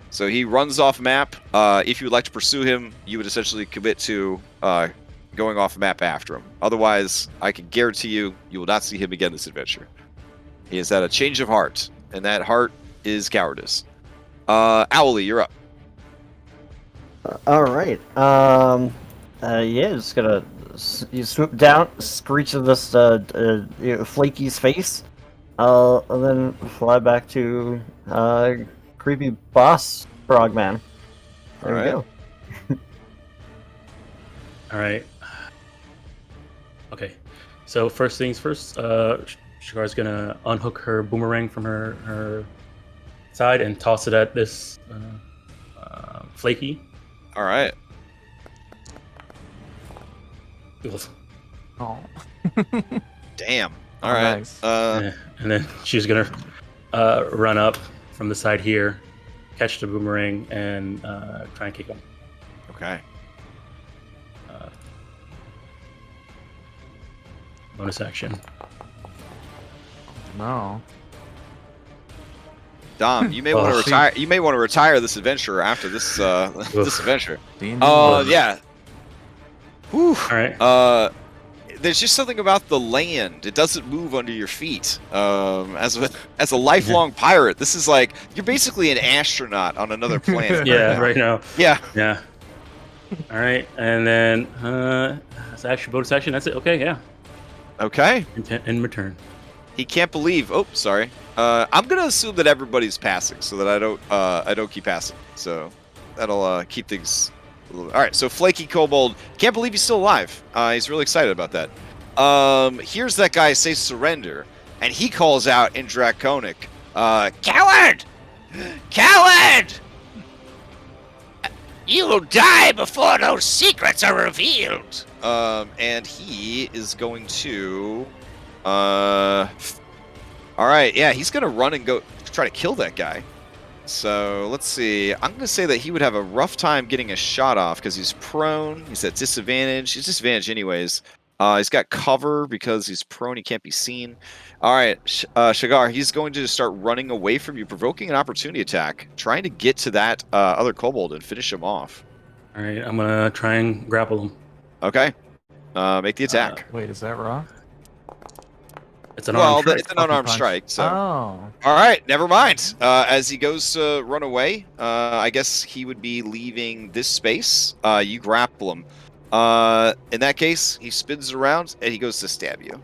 Speaker 3: So he runs off map. If you would like to pursue him, you would essentially commit to going off map after him. Otherwise, I can guarantee you will not see him again this adventure. He has had a change of heart, and that heart is cowardice. Owly, you're up.
Speaker 6: All right. Yeah, just gonna you swoop down, screech in this Flaky's face, and then fly back to creepy boss frogman. There we go.
Speaker 2: All right. Okay. So first things first, Shigar's gonna unhook her boomerang from her side and toss it at this Flaky.
Speaker 3: All right.
Speaker 1: Oh.
Speaker 3: Damn.
Speaker 1: Oh,
Speaker 3: All right.
Speaker 1: nice.
Speaker 2: And then she's gonna run up from the side here, catch the boomerang, and try and kick him.
Speaker 3: Okay.
Speaker 2: Bonus action.
Speaker 1: No.
Speaker 3: Dom, you may want to retire. You may want to retire this adventure after this this adventure.
Speaker 1: D&D.
Speaker 3: Yeah. Whew.
Speaker 2: All right.
Speaker 3: There's just something about the land. It doesn't move under your feet. As a lifelong pirate, this is like you're basically an astronaut on another planet.
Speaker 2: Yeah. Right now.
Speaker 3: Yeah.
Speaker 2: Yeah. All right. And then that's action. Bonus action. That's it. Okay. Yeah.
Speaker 3: Okay.
Speaker 2: In return.
Speaker 3: He can't believe. Oh, sorry. I'm gonna assume that everybody's passing, so that I don't keep passing. So that'll keep things. All right. So Flaky Kobold can't believe he's still alive. He's really excited about that. Here's that guy say surrender, and he calls out in Draconic, "Coward! Coward! You will die before those secrets are revealed." And he is going to. All right, yeah, he's gonna run and go try to kill that guy. So let's see. I'm gonna say that he would have a rough time getting a shot off because he's prone. He's at disadvantage. He's disadvantaged anyways. He's got cover because he's prone. He can't be seen. All right, Shigar. He's going to start running away from you, provoking an opportunity attack, trying to get to that other kobold and finish him off.
Speaker 2: All right. I'm gonna try and grapple him.
Speaker 3: Okay. Make the attack.
Speaker 1: Wait, is that wrong?
Speaker 2: It's an armed strike.
Speaker 3: It's an unarmed strike. So.
Speaker 1: Oh.
Speaker 3: All right, never mind. As he goes to run away, I guess he would be leaving this space. You grapple him. In that case, he spins around and he goes to stab you.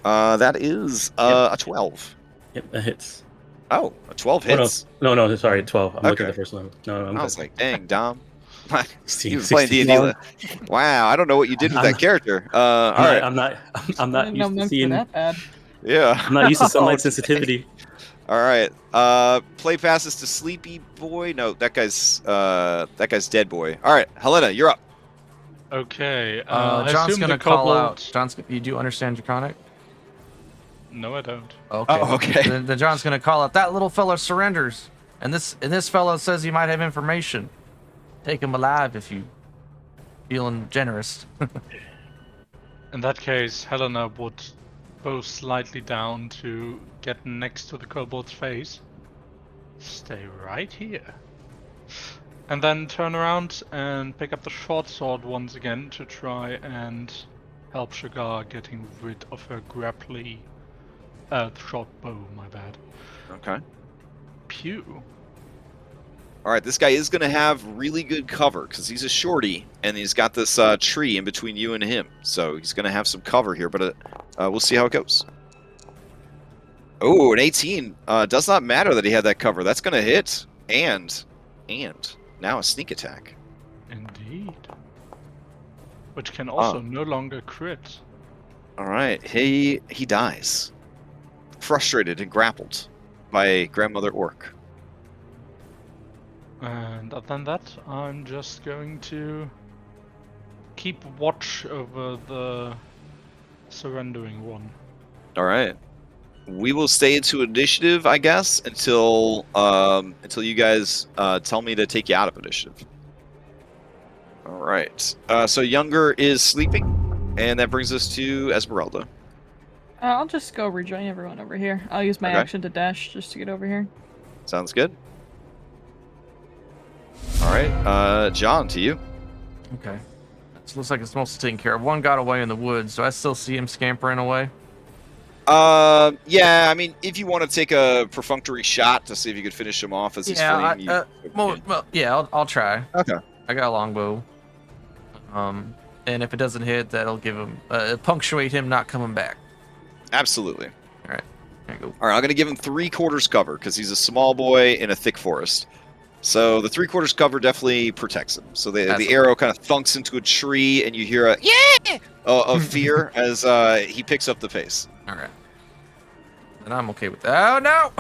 Speaker 3: That is a 12.
Speaker 2: Yep, that hits.
Speaker 3: Oh, a 12 hits.
Speaker 2: No, sorry, 12. I'm looking
Speaker 3: Okay.
Speaker 2: at the first level. No, I'm
Speaker 3: I was
Speaker 2: good.
Speaker 3: like, dang, Dom. You were
Speaker 2: 16.
Speaker 3: playing D&D. Wow, I don't know what you did with that character. All right.
Speaker 2: I'm not
Speaker 5: I didn't know
Speaker 2: used to
Speaker 5: monks were
Speaker 2: seeing.
Speaker 5: that bad.
Speaker 3: Yeah.
Speaker 2: I'm not used to sunlight sensitivity.
Speaker 3: All right. Play passes to Sleepy Boy. No, that guy's dead boy. All right, Helena, you're up.
Speaker 4: Okay. I
Speaker 1: John's
Speaker 4: assume
Speaker 1: gonna
Speaker 4: the
Speaker 1: call
Speaker 4: kobold...
Speaker 1: out. You do understand Draconic?
Speaker 4: No, I don't.
Speaker 1: Okay.
Speaker 3: Oh, okay.
Speaker 1: Then John's gonna call out. That little fella surrenders, and this fellow says he might have information. Take him alive if you feeling generous.
Speaker 4: In that case, Helena would bow slightly down to get next to the kobold's face. Stay right here. And then turn around and pick up the short sword once again to try and help Shigar getting rid of her grapply... short bow, my bad.
Speaker 3: Okay.
Speaker 4: Pew.
Speaker 3: All right, this guy is going to have really good cover because he's a shorty and he's got this tree in between you and him. So he's going to have some cover here, but we'll see how it goes. Oh, an 18. Does not matter that he had that cover. That's going to hit. And now a sneak attack.
Speaker 4: Indeed. Which can also no longer crit.
Speaker 3: All right, he dies. Frustrated and grappled by Grandmother Orc.
Speaker 4: And other than that, I'm just going to keep watch over the surrendering one.
Speaker 3: All right. We will stay into initiative, I guess, until you guys tell me to take you out of initiative. All right. So Younger is sleeping, and that brings us to Esmeralda.
Speaker 5: I'll just go rejoin everyone over here. I'll use my
Speaker 3: Okay.
Speaker 5: action to dash just to get over here.
Speaker 3: Sounds good. All right. John, to you.
Speaker 1: Okay. It looks like it's mostly taken care of. One got away in the woods. Do I still see him scampering away?
Speaker 3: Yeah. I mean, if you want to take a perfunctory shot to see if you could finish him off as he's fleeing,
Speaker 1: Well, yeah, I'll try.
Speaker 3: Okay.
Speaker 1: I got a longbow. And if it doesn't hit, that'll give him punctuate him not coming back.
Speaker 3: Absolutely.
Speaker 1: All right, there you go.
Speaker 3: All right, I'm going to give him 3/4 cover because he's a small boy in a thick forest. So the 3/4 cover definitely protects him. So the arrow kind of thunks into a tree, and you hear a yeah of fear as he picks up the pace.
Speaker 1: All right, and I'm okay with that. Oh no!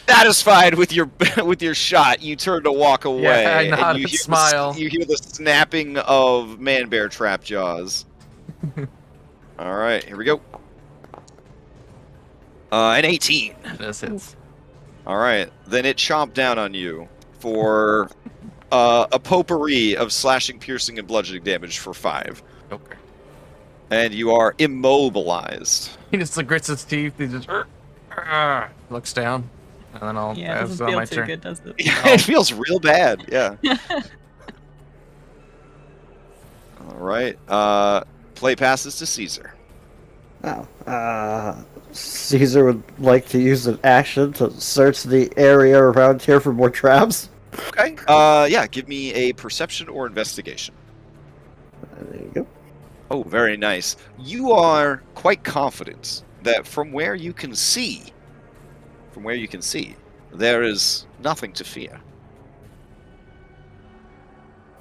Speaker 3: Satisfied with your shot, you turn to walk away.
Speaker 1: Yeah, I nod
Speaker 3: and you
Speaker 1: and
Speaker 3: hear
Speaker 1: smile.
Speaker 3: you hear the snapping of man-bear trap jaws. All right, here we go. An 18.
Speaker 1: This hits.
Speaker 3: All right, then it chomped down on you for a potpourri of slashing, piercing, and bludgeoning damage for 5.
Speaker 1: Okay.
Speaker 3: And you are immobilized.
Speaker 1: He just grits his teeth. He just looks down, and then I'll
Speaker 5: Yeah, it
Speaker 1: pass
Speaker 5: doesn't
Speaker 1: on
Speaker 5: feel
Speaker 1: my
Speaker 5: too
Speaker 1: turn.
Speaker 5: good, does it?
Speaker 3: It feels real bad. Yeah. All right. Play passes to Caesar.
Speaker 6: Oh, Caesar would like to use an action to search the area around here for more traps.
Speaker 3: Okay. Yeah. Give me a perception or investigation.
Speaker 6: There you go.
Speaker 3: Oh, very nice. You are quite confident that from where you can see, there is nothing to fear.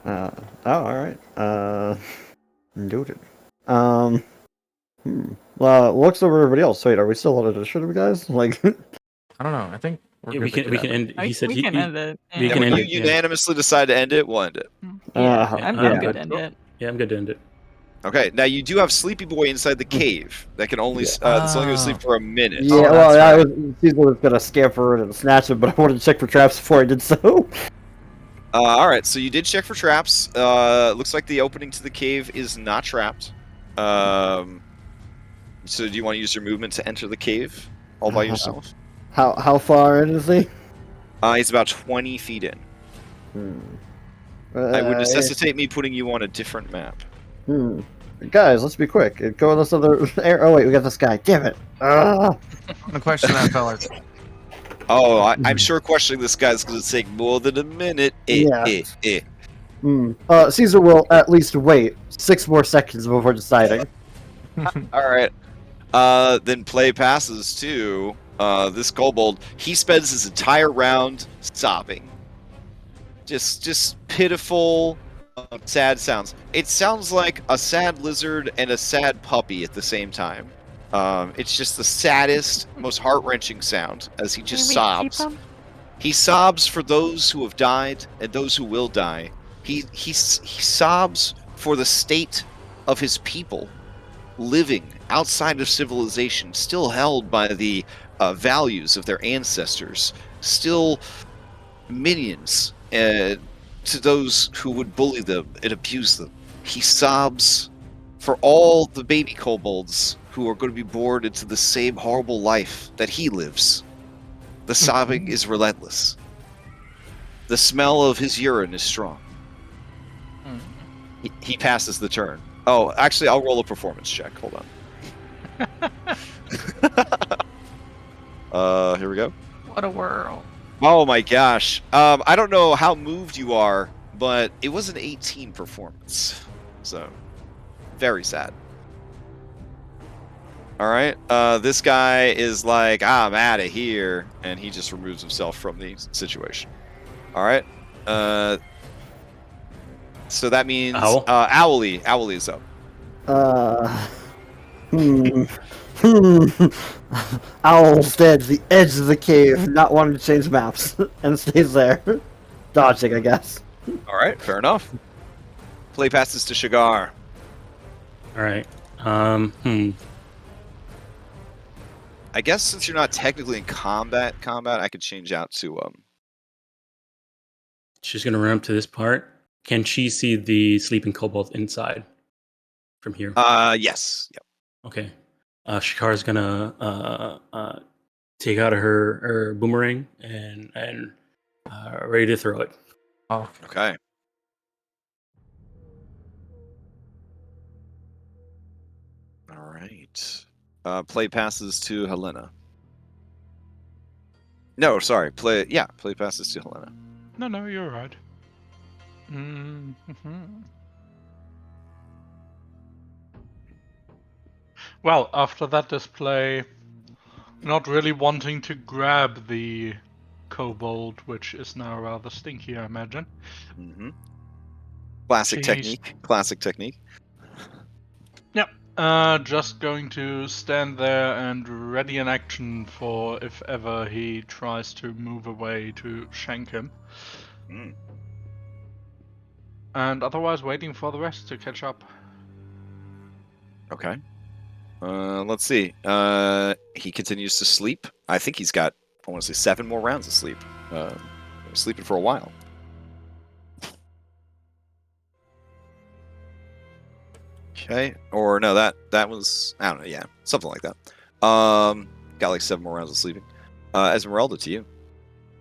Speaker 6: Oh, all right. Noted. Looks over everybody else. Wait, are we still on initiative, guys? Like,
Speaker 1: I don't know. I think we're
Speaker 2: we
Speaker 1: good to
Speaker 2: can
Speaker 1: end.
Speaker 2: end. He said
Speaker 5: we
Speaker 2: he,
Speaker 5: can
Speaker 2: he-
Speaker 5: end it.
Speaker 2: we
Speaker 3: Yeah,
Speaker 2: can
Speaker 3: when
Speaker 2: end
Speaker 3: you
Speaker 2: it, yeah.
Speaker 3: unanimously decide to end it, we'll end it.
Speaker 5: Yeah,
Speaker 6: yeah.
Speaker 5: I'm good to end it.
Speaker 2: Yeah, I'm good to end it.
Speaker 3: Okay, now you do have Sleepy Boy inside the cave that can only that's only going to sleep for a minute.
Speaker 6: Yeah,
Speaker 1: Oh,
Speaker 6: well,
Speaker 1: that's
Speaker 6: Caesar was gonna scamper in and snatch him, but I wanted to check for traps before I did so.
Speaker 3: All right, so you did check for traps. Looks like the opening to the cave is not trapped. So do you want to use your movement to enter the cave all by yourself?
Speaker 6: How far in is he?
Speaker 3: He's about 20 feet in. I would necessitate me putting you on a different map.
Speaker 6: Guys, let's be quick. Go in this other area. Oh wait, we got this guy. Damn it!
Speaker 1: I'm gonna question that, fellas.
Speaker 3: Oh, I'm sure questioning this guy's going to take more than a minute.
Speaker 6: Caesar will at least wait 6 more seconds before deciding.
Speaker 3: All right. Then play passes to this kobold. He spends his entire round sobbing. Just pitiful, sad sounds. It sounds like a sad lizard and a sad puppy at the same time. It's just the saddest, most heart-wrenching sound as he just sobs. He sobs for those who have died and those who will die. He sobs for the state of his people living outside of civilization, still held by the values of their ancestors, still minions to those who would bully them and abuse them. He sobs for all the baby kobolds who are going to be born into the same horrible life that he lives. The sobbing is relentless. The smell of his urine is strong. He passes the turn. Oh, actually, I'll roll a performance check. Hold on. Here we go.
Speaker 1: What a world.
Speaker 3: Oh my gosh. I don't know how moved you are, but it was an 18 performance. So, very sad. All right. This guy is like, I'm out of here, and he just removes himself from the situation. All right. So that means
Speaker 2: Owl?
Speaker 3: Owly is up.
Speaker 6: Owl's dead to the edge of the cave, not wanting to change maps, and stays there. Dodging, I guess.
Speaker 3: All right, fair enough. Play passes to Shigar.
Speaker 2: All right.
Speaker 3: I guess since you're not technically in combat, I could change out to
Speaker 2: She's gonna run up to this part. Can she see the sleeping kobold inside from here?
Speaker 3: Yes. Yep.
Speaker 2: Okay. Shikar's gonna take out her boomerang and ready to throw it.
Speaker 1: Oh,
Speaker 3: Okay. All right. Play passes to Helena. No, sorry. Play passes to Helena.
Speaker 4: No, you're right. Mhm. Well, after that display, not really wanting to grab the kobold, which is now rather stinky, I imagine.
Speaker 3: Mm-hmm. Classic
Speaker 4: Jeez.
Speaker 3: technique. Classic technique.
Speaker 4: Yep. Just going to stand there and ready an action for if ever he tries to move away to shank him.
Speaker 3: Mm.
Speaker 4: And otherwise waiting for the rest to catch up.
Speaker 3: Okay. Let's see. He continues to sleep. I think he's got, I want to say, 7 more rounds of sleep. Sleeping for a while. Okay. Or no, that was, I don't know. Yeah, something like that. Got like 7 more rounds of sleeping. Esmeralda, to you.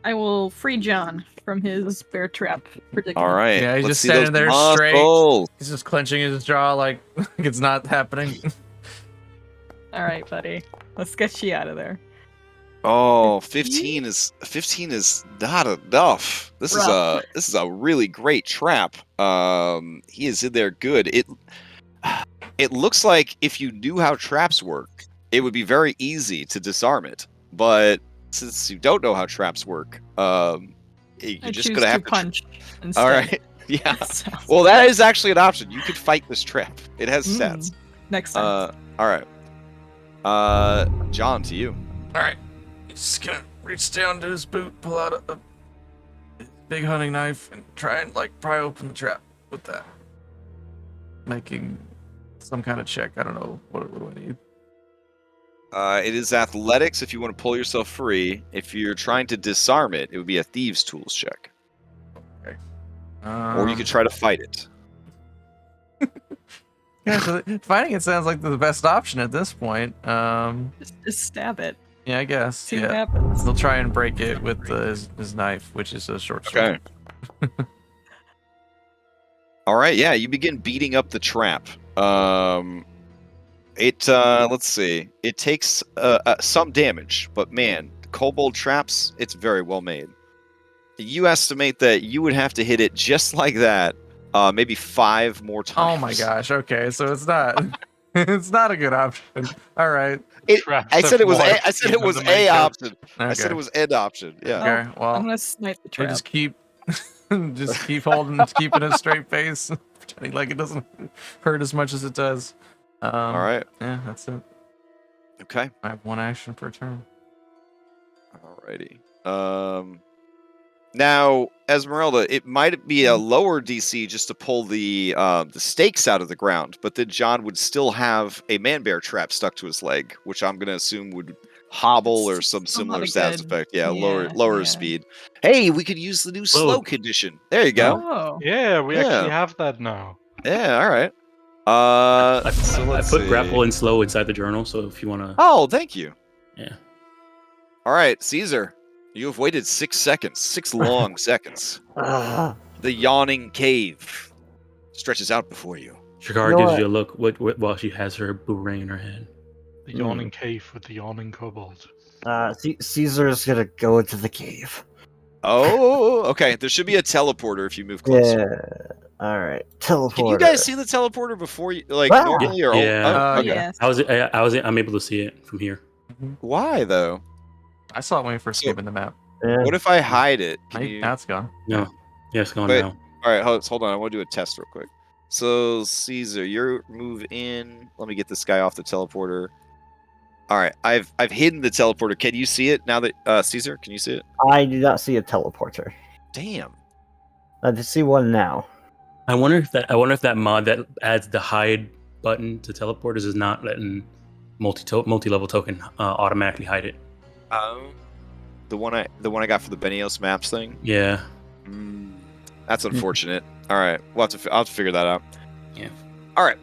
Speaker 5: I will free John from his bear trap predicament.
Speaker 3: All right.
Speaker 1: Yeah, he's
Speaker 3: let's
Speaker 1: just
Speaker 3: see those
Speaker 1: standing there straight.
Speaker 3: muscles.
Speaker 1: He's just clenching his jaw like it's not happening.
Speaker 5: All right, buddy. Let's get you out of there.
Speaker 3: Oh, 15 is not enough. This
Speaker 5: Rough.
Speaker 3: is a really great trap. He is in there good. It looks like if you knew how traps work, it would be very easy to disarm it. But since you don't know how traps work, you're
Speaker 5: I
Speaker 3: just
Speaker 5: choose
Speaker 3: gonna have
Speaker 5: to
Speaker 3: to
Speaker 5: punch instead.
Speaker 3: All right. Yeah.
Speaker 5: Sounds-
Speaker 3: Well, that is actually an option. You could fight this trap. It has stats.
Speaker 5: Next time.
Speaker 3: All right. John, to you.
Speaker 1: All right, he's just gonna reach down to his boot, pull out a big hunting knife, and try and like pry open the trap with that. Making some kind of check. I don't know what do I need.
Speaker 3: It is athletics if you want to pull yourself free. If you're trying to disarm it, it would be a thieves' tools check. Or you could try to fight it.
Speaker 1: Yeah, so fighting it sounds like the best option at this point.
Speaker 5: Just stab it.
Speaker 1: Yeah, I guess.
Speaker 5: See what
Speaker 1: Yeah,
Speaker 5: happens.
Speaker 1: he'll try and break it with his knife, which is a short sword.
Speaker 3: Okay. All right. Yeah, you begin beating up the trap. Let's see. It takes some damage, but man, kobold traps, it's very well made. You estimate that you would have to hit it just like that, maybe 5 more times.
Speaker 1: Oh my gosh. Okay, so it's not it's not a good option. All right.
Speaker 3: I said it was.
Speaker 4: Traps
Speaker 3: I said it was
Speaker 4: even the
Speaker 3: a
Speaker 4: maker.
Speaker 3: option. I
Speaker 1: Okay.
Speaker 3: said it was an option. Yeah.
Speaker 1: Okay. Well,
Speaker 5: I'm gonna snipe the
Speaker 1: we
Speaker 5: trap.
Speaker 1: just keep keeping a straight face, pretending like it doesn't hurt as much as it does.
Speaker 3: All right.
Speaker 1: Yeah, that's it.
Speaker 3: Okay.
Speaker 1: I have 1 action per turn.
Speaker 3: Alrighty. Now, Esmeralda, it might be a lower DC just to pull the stakes out of the ground, but then John would still have a man bear trap stuck to his leg, which I'm gonna assume would hobble or some
Speaker 5: Still not
Speaker 3: similar
Speaker 5: a
Speaker 3: status
Speaker 5: good-
Speaker 3: effect. Yeah,
Speaker 5: yeah,
Speaker 3: lower
Speaker 5: yeah.
Speaker 3: his speed. Hey, we could use the new slow condition. There you go.
Speaker 5: Oh.
Speaker 4: Yeah, we
Speaker 3: Yeah.
Speaker 4: actually have that now.
Speaker 3: Yeah. All right.
Speaker 2: I
Speaker 3: let's
Speaker 2: put
Speaker 3: see.
Speaker 2: grapple and slow inside the journal, so if you want to,
Speaker 3: Oh, thank you.
Speaker 2: yeah.
Speaker 3: All right, Caesar. You have waited 6 seconds, 6 long seconds.
Speaker 6: Ah,
Speaker 3: The yawning cave stretches out before you.
Speaker 2: Shakar
Speaker 6: You know
Speaker 2: gives
Speaker 6: what?
Speaker 2: you a look while she has her boomerang in her head.
Speaker 4: The yawning cave with the yawning kobold.
Speaker 6: Caesar's gonna go into the cave.
Speaker 3: Oh, okay. There should be a teleporter if you move closer.
Speaker 6: Yeah. All right. Teleporter.
Speaker 3: Can you guys see the teleporter before you, like,
Speaker 6: Wow.
Speaker 3: normally? Or
Speaker 2: Yeah.
Speaker 3: okay.
Speaker 5: Yes.
Speaker 2: I'm able to see it from here.
Speaker 3: Why though?
Speaker 1: I saw it when we first
Speaker 3: So-
Speaker 1: came in the map.
Speaker 6: Yeah.
Speaker 3: What if I hide it? Can you...
Speaker 1: Now it's gone.
Speaker 2: No. Yeah, it's gone
Speaker 3: Wait.
Speaker 2: now.
Speaker 3: All right, hold on. I want to do a test real quick. So Caesar, you move in. Let me get this guy off the teleporter. All right, I've hidden the teleporter. Can you see it now that Caesar? Can you see it?
Speaker 6: I do not see a teleporter.
Speaker 3: Damn.
Speaker 6: I just see one now.
Speaker 2: I wonder if that mod that adds the hide button to teleporters is not letting multi-level token automatically hide it.
Speaker 3: The one I got for the Benios maps thing.
Speaker 2: Yeah.
Speaker 3: That's unfortunate. All right, I'll have to figure that out.
Speaker 2: Yeah.
Speaker 3: All right.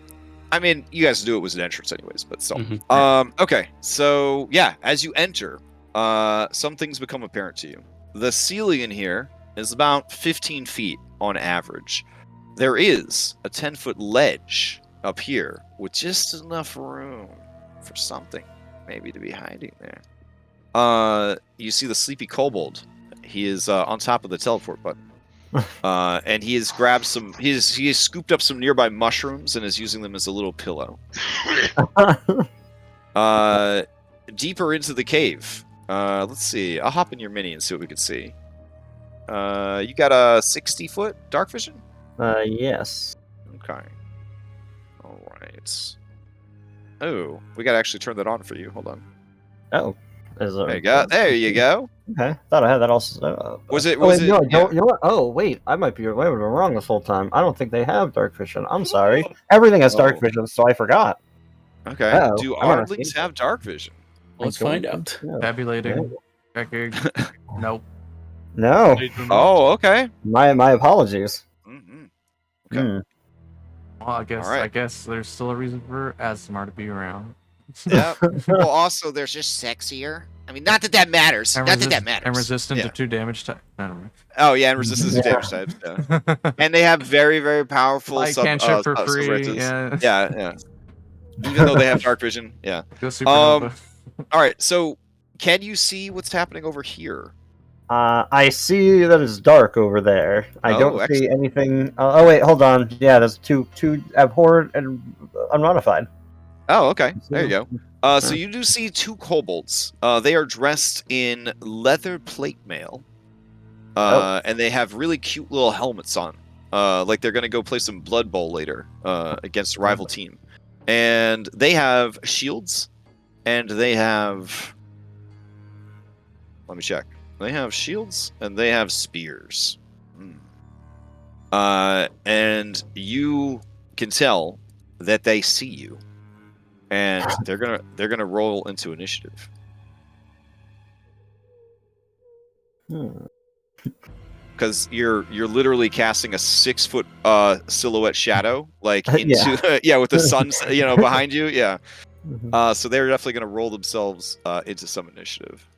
Speaker 3: I mean, you guys knew it was an entrance anyways, but still.
Speaker 2: Mhm.
Speaker 3: Okay, so yeah, as you enter, some things become apparent to you. The ceiling in here is about 15 feet on average. There is a 10-foot ledge up here with just enough room for something maybe to be hiding there. You see the sleepy kobold He is on top of the teleport button. And he has grabbed some. He has scooped up some nearby mushrooms and is using them as a little pillow. Deeper into the cave. Let's see. I'll hop in your mini and see what we can see. You got a 60-foot dark vision?
Speaker 6: Yes.
Speaker 3: Okay. All right. Oh, we gotta actually turn that on for you. Hold on.
Speaker 6: Oh.
Speaker 3: There you go. There you go.
Speaker 6: Okay. Thought I had that also.
Speaker 3: Was it?
Speaker 6: Oh,
Speaker 3: Was
Speaker 6: wait,
Speaker 3: it?
Speaker 6: no,
Speaker 3: Yeah.
Speaker 6: you know what? Oh, wait. I might be wrong this whole time. I don't think they have dark vision. I'm sorry. Everything has dark
Speaker 3: Oh.
Speaker 6: vision, so I forgot.
Speaker 3: Okay.
Speaker 6: Uh-oh.
Speaker 3: Do
Speaker 6: I'm gonna
Speaker 3: Ardlings
Speaker 6: see
Speaker 3: have dark vision?
Speaker 2: Let's find out.
Speaker 1: Tabulating. Checking. Nope.
Speaker 6: No.
Speaker 4: They do not.
Speaker 3: Oh, okay.
Speaker 6: My apologies.
Speaker 3: Mm-hmm. Okay.
Speaker 6: Hmm.
Speaker 1: Well, I guess there's still a reason for Asmar to be around.
Speaker 3: Yeah. Well, also, they're just sexier. I mean, not that that matters.
Speaker 1: And
Speaker 3: Not that that matters.
Speaker 1: And resistant
Speaker 3: Yeah.
Speaker 1: to 2 damage type. I don't know.
Speaker 3: Oh, yeah, and resistance to damage types. Yeah. And they have very, very powerful
Speaker 1: Light cantrip for free.
Speaker 3: sub-resistance.
Speaker 1: Yeah.
Speaker 3: Yeah, yeah. Even though they have dark vision. Yeah.
Speaker 1: Go supernova.
Speaker 3: All right, so can you see what's happening over here?
Speaker 6: I see that it's dark over there. I
Speaker 3: Oh,
Speaker 6: don't see
Speaker 3: excellent.
Speaker 6: anything. Oh wait, hold on. Yeah, there's two abhorrent and unmodified.
Speaker 3: Oh, okay. There you go. So you do see 2 kobolds. They are dressed in leather plate mail. And they have really cute little helmets on. Like they're going to go play some Blood Bowl later against a rival team. And they have shields. And they have... Let me check. They have shields and they have spears. And you can tell that they see you. And they're gonna roll into initiative. Because you're literally casting a 6-foot silhouette shadow, like into with the sun behind you. Yeah. So they're definitely gonna roll themselves into some initiative.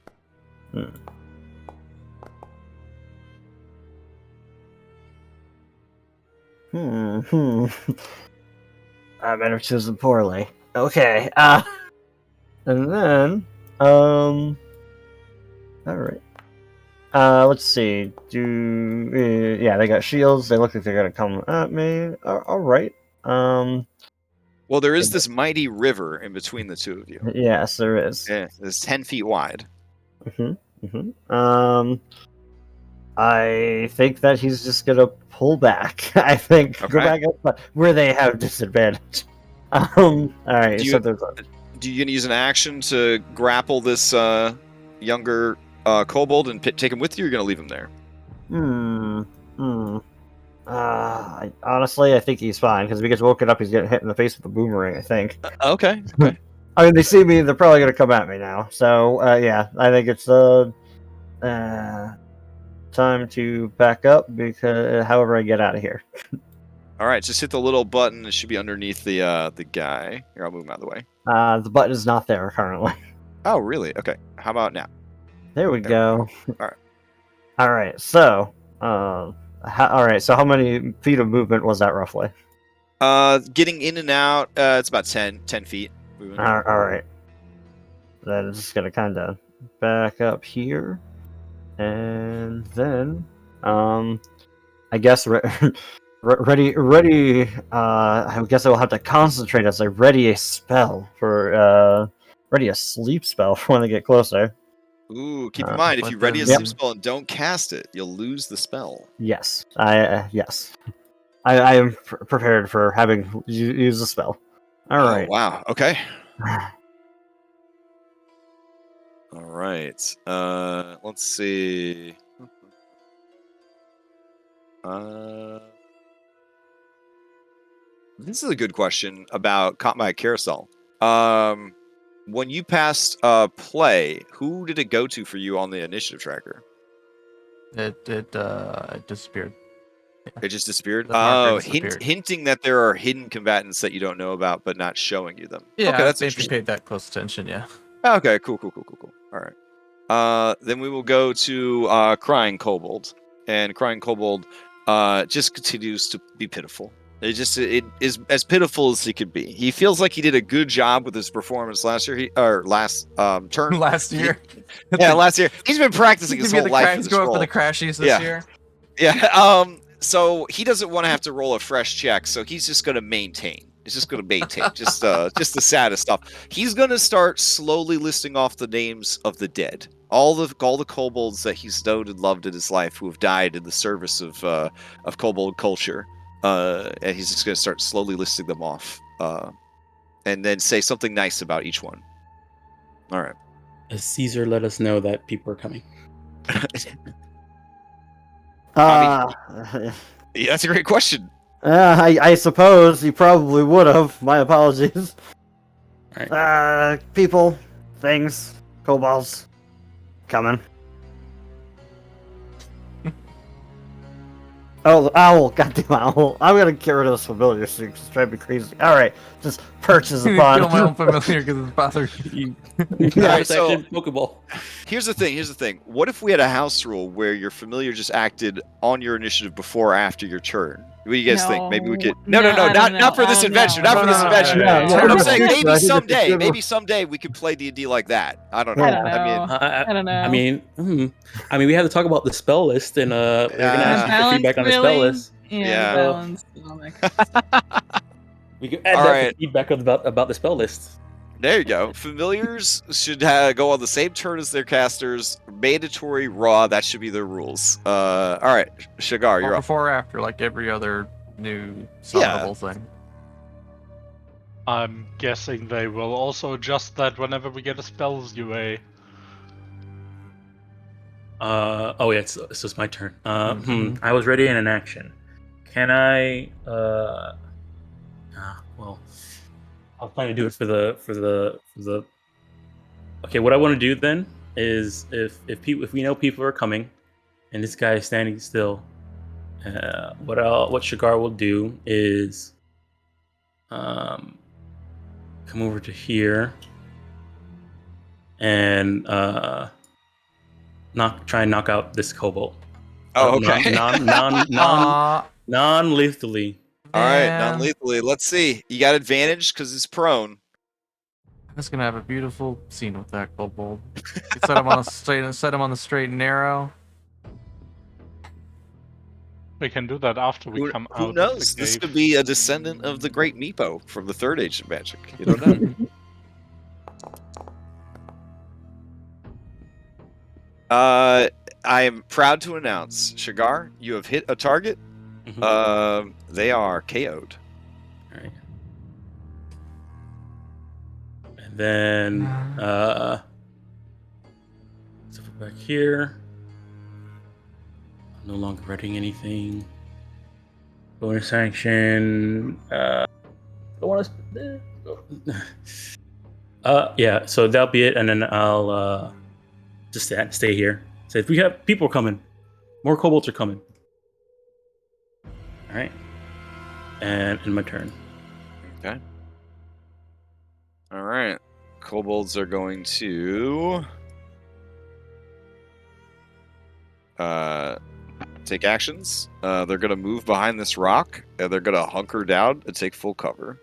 Speaker 6: I better choose them poorly. Okay. And then, all right. Let's see. Yeah, they got shields. They look like they're gonna come at me. All right.
Speaker 3: Well, there is this mighty river in between the 2 of you.
Speaker 6: Yes, there is.
Speaker 3: Yeah, it's 10 feet wide.
Speaker 6: I think that he's just gonna pull back. I think go back up where they have disadvantage. All right.
Speaker 3: Do you gonna use an action to grapple this younger kobold and take him with you? Or you're gonna leave him there?
Speaker 6: Honestly, I think he's fine because if he gets woken up, he's getting hit in the face with a boomerang. I think.
Speaker 3: Okay.
Speaker 6: I mean, they see me; they're probably gonna come at me now. So, yeah, I think it's time to back up because however I get out of here.
Speaker 3: All right, just hit the little button. It should be underneath the guy. Here, I'll move him out of the way.
Speaker 6: The button is not there currently.
Speaker 3: Oh, really? Okay. How about now?
Speaker 6: There we go.
Speaker 3: All right.
Speaker 6: All right. So, all right. So, how many feet of movement was that roughly?
Speaker 3: Getting in and out, it's about 10 feet. Moving.
Speaker 6: All right. Then I'm just gonna kind of back up here, and then, I guess ready. I guess I will have to concentrate as I ready a spell for ready a sleep spell for when they get closer.
Speaker 3: Ooh, keep in mind, if you ready a sleep spell and don't cast it, you'll lose the spell.
Speaker 6: Yes, I am prepared for having use the spell. All right.
Speaker 3: Wow. Okay. All right. Let's see. This is a good question about Caught by a Carousel. When you passed play, who did it go to for you on the initiative tracker?
Speaker 1: It disappeared.
Speaker 3: It just disappeared?
Speaker 1: The marker
Speaker 3: Oh,
Speaker 1: disappeared.
Speaker 3: hinting that there are hidden combatants that you don't know about, but not showing you them.
Speaker 1: Yeah,
Speaker 3: okay, that's
Speaker 1: if you
Speaker 3: interesting.
Speaker 1: paid that close attention, yeah.
Speaker 3: Okay, cool. All right. Then we will go to Crying Kobold. And Crying Kobold just continues to be pitiful. It is as pitiful as he could be. He feels like he did a good job with his performance last year. Last turn.
Speaker 1: Last year.
Speaker 3: Last year. He's been practicing his whole life for this
Speaker 1: Go up
Speaker 3: role.
Speaker 1: for the crashies this year.
Speaker 3: Yeah. So he doesn't want to have to roll a fresh check, so he's just going to maintain. He's just going to maintain. just the saddest stuff. He's going to start slowly listing off the names of the dead. All the kobolds that he's known and loved in his life who have died in the service of kobold culture. And he's just going to start slowly listing them off. And then say something nice about each one. All right.
Speaker 2: As Caesar let us know that people are coming.
Speaker 3: Yeah, that's a great question.
Speaker 6: I suppose you probably would have. My apologies.
Speaker 2: Right.
Speaker 6: People, things, kobolds, coming. Oh, the owl! Goddamn owl! I'm gonna get rid of this familiar suit because it's driving me crazy. All right, just perches upon.
Speaker 1: Kill my own familiar because it's bothering you.
Speaker 3: Alright, so-
Speaker 2: Pokeball.
Speaker 3: Here's the thing. What if we had a house rule where your familiar just acted on your initiative before or after your turn? What do you guys think? Maybe we could. No, not for this adventure. Not for this adventure. I'm saying maybe someday we could play D&D like that. I don't know.
Speaker 5: I don't know.
Speaker 2: I mean, we have to talk about the spell list, and we're gonna ask for feedback on the spell list.
Speaker 3: Yeah.
Speaker 5: Balance. Oh my God.
Speaker 2: We can add that to feedback about the spell list.
Speaker 3: There you go. Familiars should go on the same turn as their casters. Mandatory raw. That should be their rules. All right, Shagar, you're up.
Speaker 1: Before or after, like every other new summonable thing.
Speaker 4: I'm guessing they will also adjust that whenever we get a spells UA.
Speaker 2: Oh yeah, so it's my turn. I was ready in an action. Can I? Well, I was planning to do it for the. Okay, what I want to do then is if we know people are coming, and this guy is standing still, what Shagar will do is, come over to here, and try and knock out this kobold.
Speaker 3: Oh, okay.
Speaker 2: Non-lethally.
Speaker 3: All right, non-lethally. Let's see. You got advantage because it's prone.
Speaker 1: I'm just gonna have a beautiful scene with that kobold. Set him on the straight and narrow.
Speaker 4: We can do that after we come out.
Speaker 3: Who knows?
Speaker 4: Of the
Speaker 3: This
Speaker 4: cave.
Speaker 3: could be a descendant of the great Meepo from the Third Age of Magic. You don't know. I am proud to announce, Shagar, you have hit a target. They are KO'd.
Speaker 2: All right. And then so back here. I'm no longer writing anything. Bonus action. Don't want to. Yeah. So that'll be it, and then I'll just stay here. So if we have people coming, more kobolds are coming. All right. And in my turn.
Speaker 3: Okay. All right. Kobolds are going to take actions. They're going to move behind this rock, and they're going to hunker down and take full cover.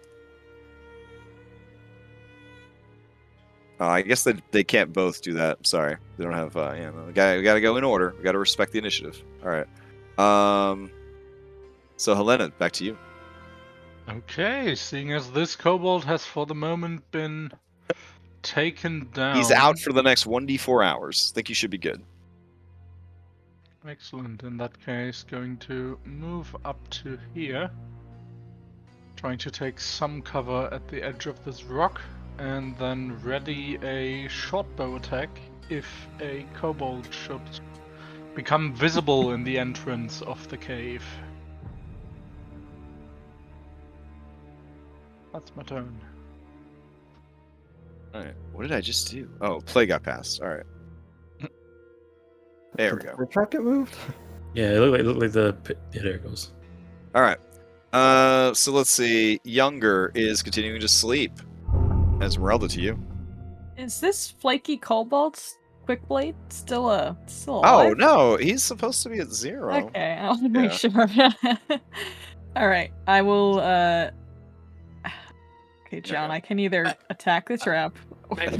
Speaker 3: I guess they can't both do that. I'm sorry. They don't have... we got to go in order. We got to respect the initiative. All right. So, Helena, back to you.
Speaker 4: Okay, seeing as this kobold has for the moment been taken down.
Speaker 3: He's out for the next 1d4 hours. Think you should be good.
Speaker 4: Excellent. In that case, going to move up to here. Trying to take some cover at the edge of this rock. And then ready a short bow attack if a kobold should become visible in the entrance of the cave. That's my turn.
Speaker 3: Alright, what did I just do? Oh, play got passed. Alright. There we go.
Speaker 6: The truck get moved?
Speaker 2: Yeah, it looked like the... Yeah, there it goes.
Speaker 3: Alright. So let's see. Younger is continuing to sleep. Esmeralda, to you.
Speaker 5: Is this flaky kobold's quick blade still
Speaker 3: Oh,
Speaker 5: alive?
Speaker 3: no. He's supposed to be at 0.
Speaker 5: Okay, I want to make sure. All right, I will. Okay, John, I can either attack the trap.
Speaker 1: Maybe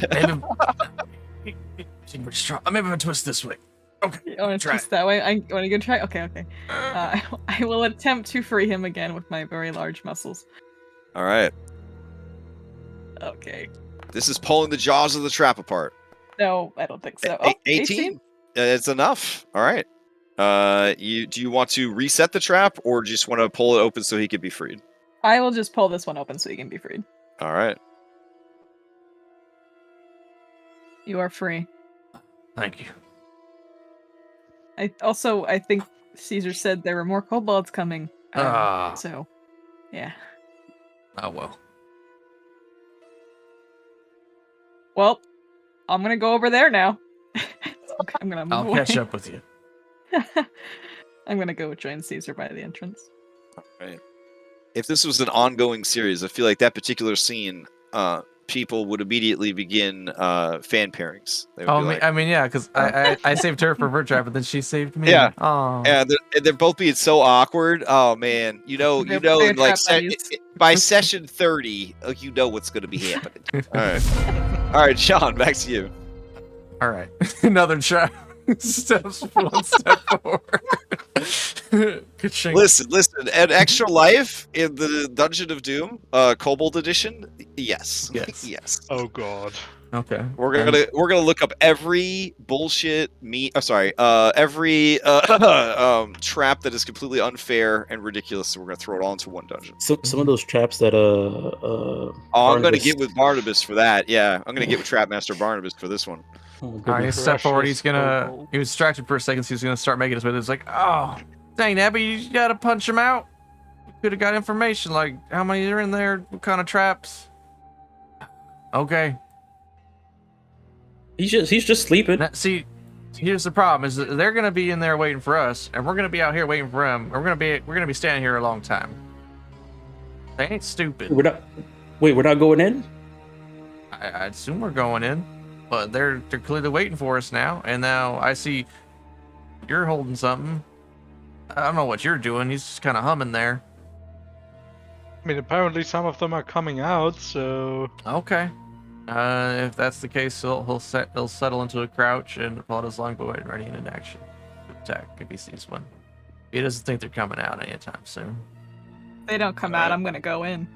Speaker 1: maybe I'll twist this way. Okay.
Speaker 5: You want to
Speaker 1: Try
Speaker 5: twist
Speaker 1: it.
Speaker 5: that way? I want to go try. Okay, okay. I will attempt to free him again with my very large muscles.
Speaker 3: All right.
Speaker 5: Okay.
Speaker 3: This is pulling the jaws of the trap apart.
Speaker 5: No, I don't think so. Oh,
Speaker 3: 18. It's enough. All right. Do you want to reset the trap or just want to pull it open so he can be freed?
Speaker 5: I will just pull this one open so he can be freed.
Speaker 3: All right.
Speaker 5: You are free.
Speaker 1: Thank you.
Speaker 5: I think Caesar said there were more kobolds coming. So, yeah.
Speaker 1: Oh well.
Speaker 5: Well, I'm gonna go over there now. I'm gonna move
Speaker 1: I'll
Speaker 5: away.
Speaker 1: catch up with you.
Speaker 5: I'm gonna go join Caesar by the entrance.
Speaker 3: Right. If this was an ongoing series, I feel like that particular scene, people would immediately begin fan pairings. They would
Speaker 1: Oh,
Speaker 3: be like,
Speaker 1: I mean, yeah, because I saved her for her trap, but then she saved me.
Speaker 3: Yeah.
Speaker 1: Oh.
Speaker 3: and they're both being so awkward. Oh man,
Speaker 5: They're
Speaker 3: in like
Speaker 5: trap buddies.
Speaker 3: by session 30, you know what's going to be happening. All right, Shaun, back to you.
Speaker 1: All right. Another trap. Steps one step forward. Ka-ching.
Speaker 3: Listen, an extra life in the Dungeon of Doom, Kobold Edition. Yes,
Speaker 1: Yes.
Speaker 3: yes.
Speaker 4: Oh god.
Speaker 1: Okay.
Speaker 3: We're gonna look up every bullshit every trap that is completely unfair and ridiculous. So we're gonna throw it all into one dungeon.
Speaker 2: So some of those traps that
Speaker 3: I'm gonna
Speaker 2: Barnabas-
Speaker 3: get with Barnabas for that. Yeah, I'm gonna get with Trapmaster Barnabas for this one.
Speaker 2: Oh,
Speaker 1: All right,
Speaker 2: goodness.
Speaker 1: step forward. He's
Speaker 4: Precious
Speaker 1: gonna.
Speaker 4: kobold.
Speaker 1: He was distracted for a second. So he's gonna start making his way. It's like, oh, dang, Abby, you gotta punch him out. You could have got information like how many are in there, what kind of traps. Okay.
Speaker 2: He's just sleeping.
Speaker 1: Now, see, here's the problem: is that they're gonna be in there waiting for us, and we're gonna be out here waiting for them. And we're gonna be standing here a long time. They ain't stupid.
Speaker 2: We're not going in.
Speaker 1: I assume we're going in, but they're clearly waiting for us now. And now I see you're holding something. I don't know what you're doing. He's just kind of humming there.
Speaker 4: I mean, apparently some of them are coming out, so
Speaker 1: Okay. If that's the case, he'll settle into a crouch and pull out his longbow and ready in action to attack if he sees one. He doesn't think they're coming out anytime soon.
Speaker 5: If they don't come out, I'm gonna go in.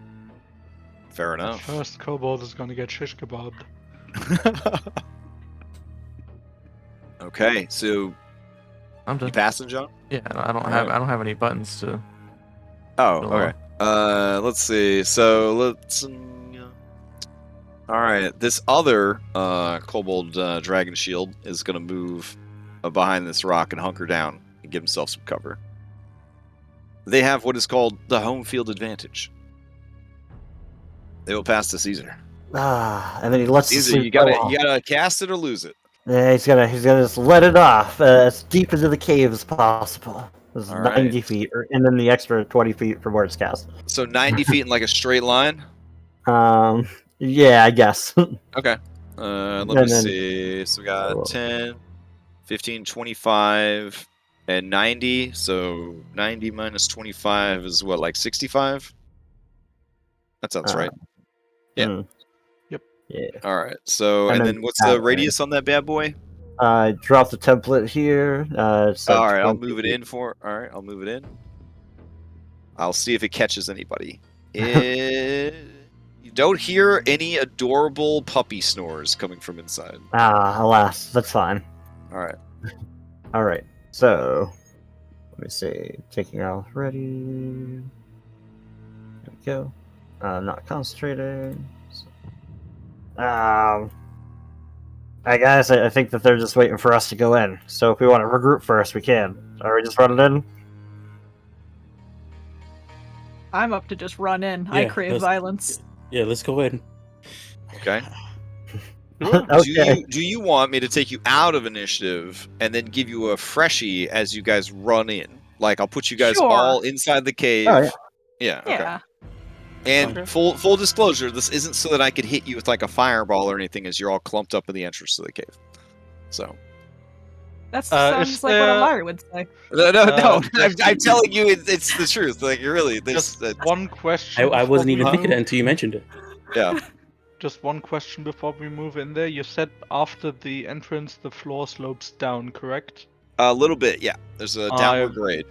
Speaker 3: Fair
Speaker 4: the
Speaker 3: enough.
Speaker 4: first kobold is gonna get shish kebabbed.
Speaker 3: Okay, so
Speaker 1: I'm done.
Speaker 3: you passing, John?
Speaker 1: Yeah, I don't
Speaker 3: Alright.
Speaker 1: have any buttons to.
Speaker 3: Oh,
Speaker 1: Go
Speaker 3: okay. Let's see. So let's. All right, this other kobold dragon shield is gonna move behind this rock and hunker down and give himself some cover. They have what is called the home field advantage. They will pass to Caesar.
Speaker 6: And then he lets the
Speaker 3: Caesar,
Speaker 6: sleep
Speaker 3: you
Speaker 6: go
Speaker 3: gotta
Speaker 6: off.
Speaker 3: you gotta cast it or lose it.
Speaker 6: Yeah, he's gonna just let it off as deep into the cave as possible. This is
Speaker 3: All
Speaker 6: 90
Speaker 3: right.
Speaker 6: feet, and then the extra 20 feet from where it's cast.
Speaker 3: So 90 feet in like a straight line.
Speaker 6: Yeah, I guess.
Speaker 3: Okay. Let me
Speaker 6: And then-
Speaker 3: see. So we got
Speaker 6: Cool.
Speaker 3: 10, 15, 25, and 90. So 90 minus 25 is what, like 65? That sounds right. Yeah.
Speaker 6: Hmm.
Speaker 4: Yep.
Speaker 6: Yeah.
Speaker 3: All right. So,
Speaker 6: And
Speaker 3: and
Speaker 6: then
Speaker 3: then what's the
Speaker 6: that way.
Speaker 3: radius on that bad boy?
Speaker 6: Drop the template here. So
Speaker 3: All right. I'll
Speaker 6: 20
Speaker 3: move it
Speaker 6: feet.
Speaker 3: in for. All right. I'll move it in. I'll see if it catches anybody. You don't hear any adorable puppy snores coming from inside.
Speaker 6: Alas, that's fine.
Speaker 3: All right.
Speaker 6: All right. So, let me see. Taking off ready. There we go. Not concentrating. I guess I think that they're just waiting for us to go in. So if we want to regroup first, we can. Are we just running in?
Speaker 5: I'm up to just run in. I
Speaker 2: Yeah,
Speaker 5: crave
Speaker 2: let's-
Speaker 5: violence.
Speaker 2: Yeah, let's go in.
Speaker 3: Okay.
Speaker 6: Okay.
Speaker 3: Do you want me to take you out of initiative and then give you a freshie as you guys run in? Like I'll put you guys
Speaker 5: Sure.
Speaker 3: all inside the cave.
Speaker 6: Oh, yeah.
Speaker 3: Yeah. Okay.
Speaker 5: Yeah.
Speaker 3: And
Speaker 4: Okay.
Speaker 3: full disclosure, this isn't so that I could hit you with like a fireball or anything, as you're all clumped up in the entrance to the cave. So
Speaker 5: That sounds like what a liar would say.
Speaker 3: No. I'm telling you, it's the truth. Like, really,
Speaker 4: Just one question.
Speaker 2: I wasn't even
Speaker 4: before we
Speaker 2: thinking that
Speaker 4: move-
Speaker 2: until you mentioned it.
Speaker 3: Yeah.
Speaker 4: Just one question before we move in there. You said after the entrance, the floor slopes down, correct?
Speaker 3: A little bit, yeah. There's a downward grade.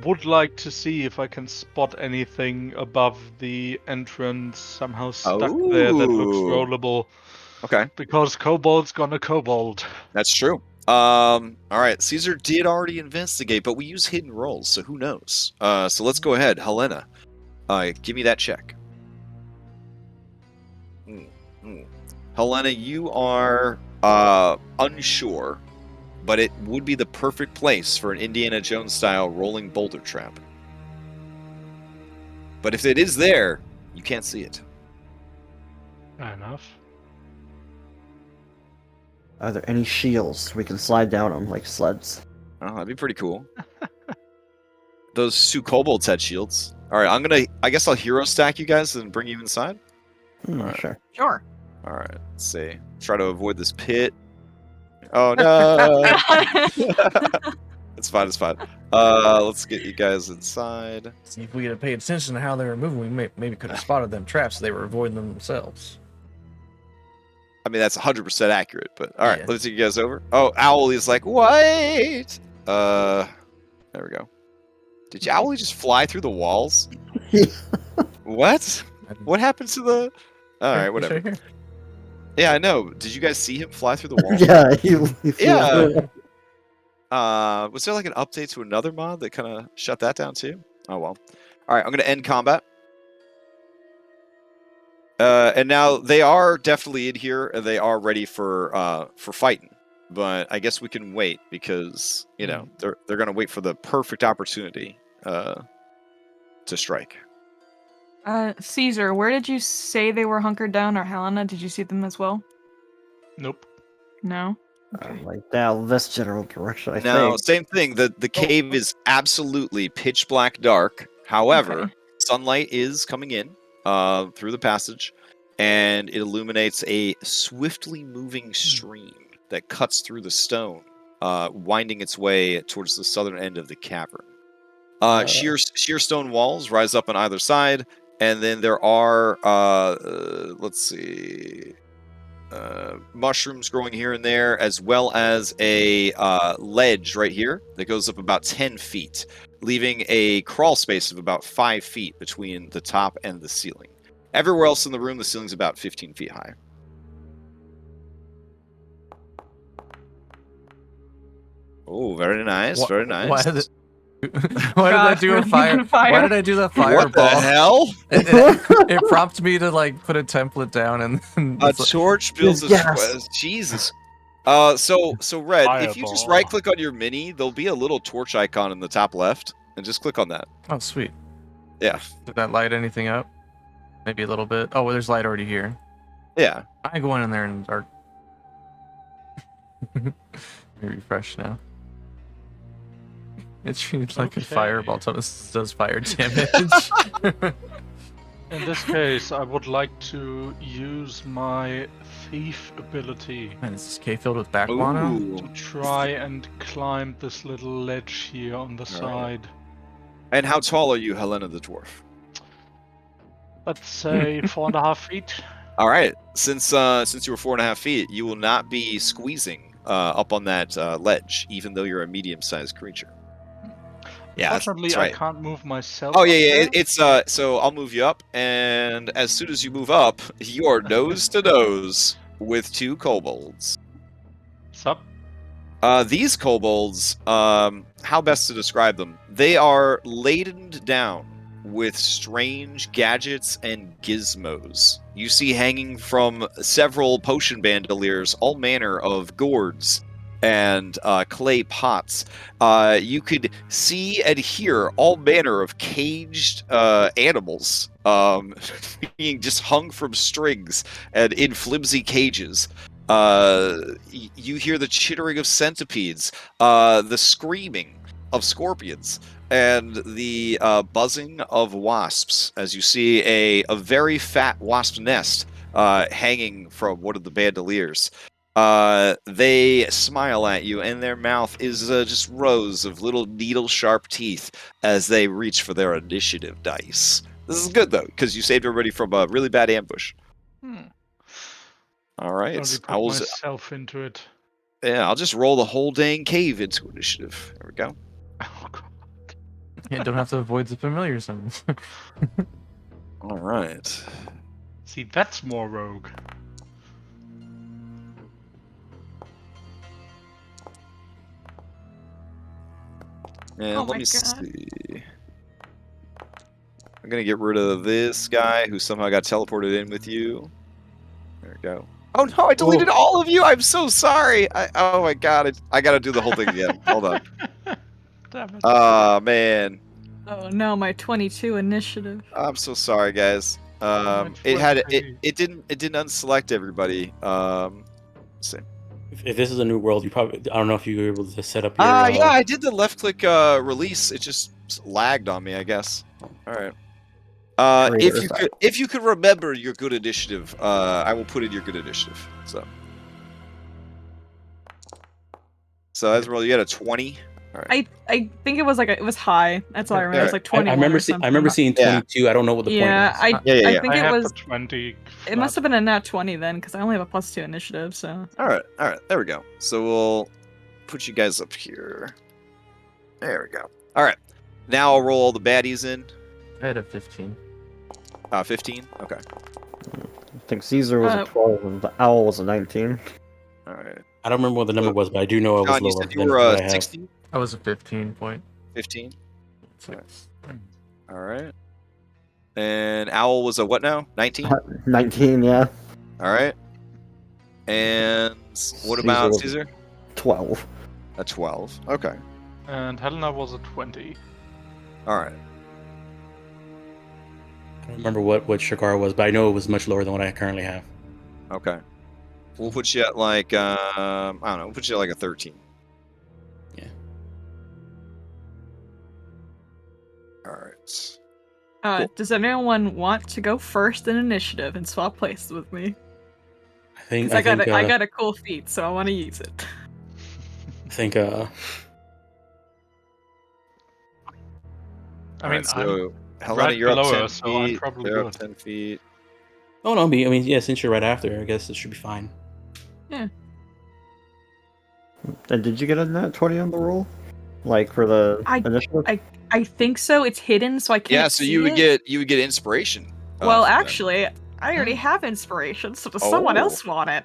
Speaker 4: Would like to see if I can spot anything above the entrance somehow stuck there that looks
Speaker 3: Oh.
Speaker 4: rollable.
Speaker 3: Okay,
Speaker 4: Because kobold's gonna kobold.
Speaker 3: that's true. All right. Caesar did already investigate, but we use hidden rolls, so who knows? So let's go ahead, Helena. Give me that check. Helena, you are unsure, but it would be the perfect place for an Indiana Jones style rolling boulder trap. But if it is there, you can't see it.
Speaker 4: Fair enough.
Speaker 6: Are there any shields we can slide down them like sleds?
Speaker 3: Oh, that'd be pretty cool. Those two kobolds had shields. All right, I guess I'll hero stack you guys and bring you inside. Alright.
Speaker 6: Sure.
Speaker 5: Sure.
Speaker 3: All right, let's see. Try to avoid this pit. Oh no! It's fine. It's fine. Let's get you guys inside.
Speaker 1: See, if we had paid attention to how they were moving, we maybe could have spotted them traps. So they were avoiding them themselves.
Speaker 3: I mean, that's 100% accurate, but all right,
Speaker 1: Yeah.
Speaker 3: let's take you guys over. Oh, Owlie's like, wait! There we go. Did Owlie just fly through the walls? What? What happened to the... All right, whatever.
Speaker 1: Right here.
Speaker 3: Yeah, I know. Did you guys see him fly through the walls?
Speaker 6: Yeah, he flew
Speaker 3: Yeah.
Speaker 6: through.
Speaker 3: Was there like an update to another mod that kind of shut that down too? Oh well. All right, I'm gonna end combat. And now they are definitely in here, and they are ready for fighting. But I guess we can wait because you know they're gonna wait for the perfect opportunity to strike.
Speaker 5: Caesar, where did you say they were hunkered down, or Helena? Did you see them as well?
Speaker 4: Nope.
Speaker 5: No.
Speaker 6: Like down this general direction, I
Speaker 3: No,
Speaker 6: think.
Speaker 3: same thing. The cave is absolutely pitch black dark. However,
Speaker 5: Okay.
Speaker 3: sunlight is coming in through the passage, and it illuminates a swiftly moving stream that cuts through the stone, winding its way towards the southern end of the cavern. Sheer stone walls rise up on either side, and then there are let's see. Mushrooms growing here and there, as well as a ledge right here that goes up about 10 feet, leaving a crawl space of about 5 feet between the top and the ceiling. Everywhere else in the room, the ceiling's about 15 feet high. Oh, very nice, very nice.
Speaker 1: Why did I do a fire? Why did I do that fireball?
Speaker 3: What the hell?
Speaker 1: It prompted me to like put a template down and then
Speaker 3: A
Speaker 1: it's like-
Speaker 3: torch builds a
Speaker 6: Yes.
Speaker 3: Jesus. So Red, if you just
Speaker 4: Fireball.
Speaker 3: right click on your mini, there'll be a little torch icon in the top left, and just click on that.
Speaker 1: Oh, sweet.
Speaker 3: Yeah.
Speaker 1: Did that light anything up? Maybe a little bit. Oh, well, there's light already here.
Speaker 3: Yeah.
Speaker 1: I go in there and start. Let me refresh now. It treats like a
Speaker 4: Okay.
Speaker 1: fireball. So this does fire damage.
Speaker 4: In this case, I would like to use my thief ability
Speaker 1: Man, is this cave filled with back guano?
Speaker 3: Ooh.
Speaker 4: to try and climb this little ledge here on the side.
Speaker 3: And how tall are you, Helena the dwarf?
Speaker 4: Let's say 4.5 feet.
Speaker 3: All right. Since you were 4.5 feet, you will not be squeezing up on that ledge, even though you're a medium-sized creature. Yeah,
Speaker 4: Fortunately,
Speaker 3: that's right.
Speaker 4: I can't move myself.
Speaker 3: Oh
Speaker 4: up
Speaker 3: yeah, yeah.
Speaker 4: there.
Speaker 3: It's so I'll move you up, and as soon as you move up, you are nose to nose with two kobolds.
Speaker 4: Sup?
Speaker 3: These kobolds, how best to describe them? They are laden down with strange gadgets and gizmos. You see hanging from several potion bandoliers all manner of gourds and clay pots. You could see and hear all manner of caged animals being just hung from strings and in flimsy cages. You hear the chittering of centipedes, the screaming of scorpions, and the buzzing of wasps as you see a very fat wasp nest hanging from one of the bandoliers. They smile at you, and their mouth is just rows of little needle-sharp teeth as they reach for their initiative dice. This is good, though, because you saved everybody from a really bad ambush. All right.
Speaker 4: Only put myself into it.
Speaker 3: Yeah, I'll just roll the whole dang cave into initiative. There we go.
Speaker 4: Oh, God.
Speaker 1: Yeah, don't have to avoid the familiar summons.
Speaker 3: All right.
Speaker 4: See, that's more rogue.
Speaker 3: And
Speaker 5: Oh
Speaker 3: let
Speaker 5: my
Speaker 3: me
Speaker 5: God.
Speaker 3: see. I'm going to get rid of this guy who somehow got teleported in with you. There we go. Oh no, I deleted all of you! I'm so sorry! Oh my god, I gotta do the whole thing again. Hold on.
Speaker 4: Damn it.
Speaker 3: Oh man.
Speaker 5: Oh no, my 22 initiative.
Speaker 3: I'm so sorry, guys. It didn't unselect everybody. Let's see.
Speaker 2: If this is a new world, you probably I don't know if you were able to set up your.
Speaker 3: Yeah, I did the left click release. It just lagged on me, I guess. All right. If you could remember your good initiative, I will put in your good initiative. So Ezreal, you had a 20. All right.
Speaker 5: I think it was it was high. That's all I remember. It was like 21.
Speaker 2: I remember seeing 22. I don't know what the point was.
Speaker 5: I think
Speaker 4: I
Speaker 5: it was.
Speaker 4: 20.
Speaker 5: It must have been a nat 20 then, because I only have a +2 initiative. So.
Speaker 3: All right. There we go. So we'll put you guys up here. There we go. All right. Now I'll roll all the baddies in.
Speaker 1: I had a 15.
Speaker 3: 15. Okay.
Speaker 6: I think Caesar was a 12 and the owl was a 19.
Speaker 3: All right.
Speaker 2: I don't remember what the number was, but I do know it was
Speaker 3: Shaun, you
Speaker 2: lower
Speaker 3: said
Speaker 2: than
Speaker 3: you were
Speaker 2: what I have.
Speaker 3: 16.
Speaker 1: I was a 15 point.
Speaker 3: 15.
Speaker 1: Six.
Speaker 3: All right. And Owl was a what now? 19?
Speaker 6: 19, yeah.
Speaker 3: All right. And what about Caesar?
Speaker 6: 12.
Speaker 3: A 12. Okay.
Speaker 4: And Helena was a 20.
Speaker 3: All right.
Speaker 2: I don't remember what Shakar was, but I know it was much lower than what I currently have.
Speaker 3: Okay. We'll put you at like I don't know. We'll put you at like a 13.
Speaker 2: Yeah.
Speaker 3: All right.
Speaker 5: Cool. Does anyone want to go first in initiative and swap places with me?
Speaker 2: I
Speaker 5: got a cool feat, so I want to use it.
Speaker 2: I think
Speaker 4: I mean,
Speaker 3: so
Speaker 4: I'm
Speaker 3: Helena,
Speaker 4: right
Speaker 3: you're up
Speaker 4: below
Speaker 3: 10
Speaker 4: her, so I'm
Speaker 3: feet.
Speaker 4: probably
Speaker 3: You're up
Speaker 4: good.
Speaker 3: 10 feet.
Speaker 2: Oh no, I mean, yeah, since you're right after, I guess it should be fine.
Speaker 5: Yeah.
Speaker 6: And did you get a nat 20 on the roll? Like for the initiative?
Speaker 5: I think so. It's hidden, so I can't.
Speaker 3: Yeah, so you would get inspiration.
Speaker 5: Well,
Speaker 3: from that.
Speaker 5: actually, I already have inspiration. So does someone else want it?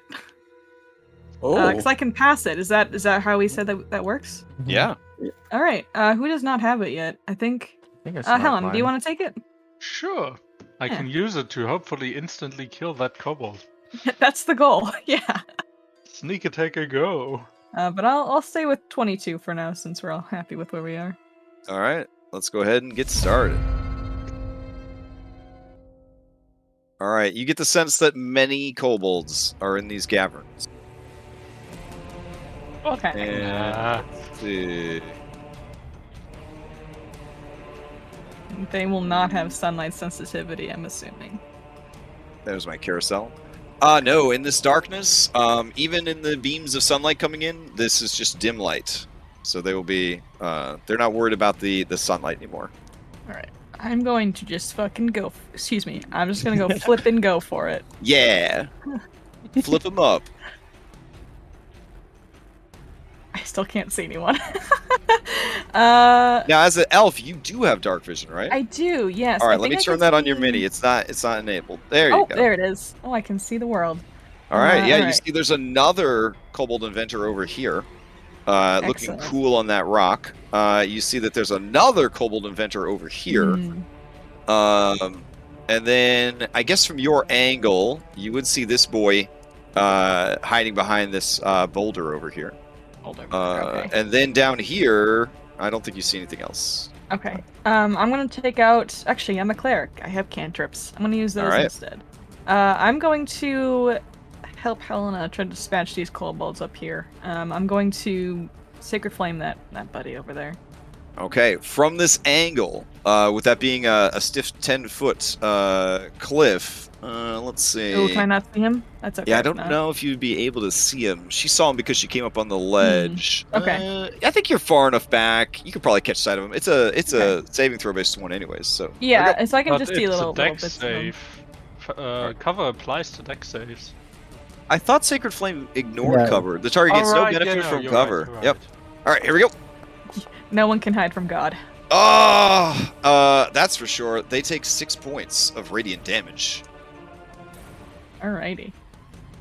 Speaker 2: Oh.
Speaker 5: Because I can pass it. Is that how we said that works?
Speaker 3: Yeah.
Speaker 5: All right. Who does not have it yet? I think.
Speaker 1: I saw
Speaker 5: Helen,
Speaker 1: mine.
Speaker 5: do you want to take it?
Speaker 4: Sure. I can use it to hopefully instantly kill that kobold.
Speaker 5: That's the goal. Yeah.
Speaker 4: Sneak attack a go.
Speaker 5: But I'll stay with 22 for now, since we're all happy with where we are.
Speaker 3: All right. Let's go ahead and get started. All right. You get the sense that many kobolds are in these caverns.
Speaker 5: Okay.
Speaker 3: And let's see.
Speaker 5: They will not have sunlight sensitivity, I'm assuming.
Speaker 3: There's my carousel. No, in this darkness, even in the beams of sunlight coming in, this is just dim light. So they will be, they're not worried about the sunlight anymore.
Speaker 5: Alright. I'm going to just fucking go. Excuse me. I'm just gonna go flip and go for it.
Speaker 3: Yeah. Flip them up.
Speaker 5: I still can't see anyone.
Speaker 3: Now, as an elf, you do have dark vision, right?
Speaker 5: I do, yes.
Speaker 3: All right,
Speaker 5: I
Speaker 3: let
Speaker 5: think
Speaker 3: me
Speaker 5: I
Speaker 3: turn
Speaker 5: can
Speaker 3: that on your
Speaker 5: see-
Speaker 3: mini. It's not enabled. There you
Speaker 5: Oh,
Speaker 3: go.
Speaker 5: there it is. Oh, I can see the world.
Speaker 3: All right, yeah, you
Speaker 5: alright.
Speaker 3: see there's another kobold inventor over here. Looking
Speaker 5: Excellent.
Speaker 3: cool on that rock. You see that there's another kobold inventor over here. And then I guess from your angle, you would see this boy hiding behind this boulder over here.
Speaker 5: Okay.
Speaker 3: And then down here, I don't think you see anything else.
Speaker 5: Okay. I'm gonna take out. Actually, I'm a cleric. I have cantrips. I'm gonna use those
Speaker 3: Alright.
Speaker 5: instead. I'm going to help Helena try to dispatch these kobolds up here. I'm going to Sacred Flame that buddy over there.
Speaker 3: Okay, from this angle, with that being a stiff 10-foot cliff, let's see.
Speaker 5: Oh, can I not see him? That's okay.
Speaker 3: Yeah, I
Speaker 5: if
Speaker 3: don't
Speaker 5: not.
Speaker 3: know if you'd be able to see him. She saw him because she came up on the ledge.
Speaker 5: Okay.
Speaker 3: I think you're far enough back. You could probably catch sight of him. It's a saving throw based one anyways. So
Speaker 5: Yeah, so I can
Speaker 4: But
Speaker 5: just see
Speaker 4: it's
Speaker 5: little
Speaker 4: a dex
Speaker 5: bits of him.
Speaker 4: save. Cover applies to dex saves.
Speaker 3: I thought Sacred Flame ignored
Speaker 6: No.
Speaker 3: cover. The target gets no
Speaker 4: Alright,
Speaker 3: benefit
Speaker 4: yeah, no,
Speaker 3: from
Speaker 4: you're
Speaker 3: cover.
Speaker 4: right, you're
Speaker 3: Yep.
Speaker 4: right.
Speaker 3: All right, here we go.
Speaker 5: No one can hide from God.
Speaker 3: Oh, that's for sure. They take 6 points of radiant damage.
Speaker 5: Alrighty.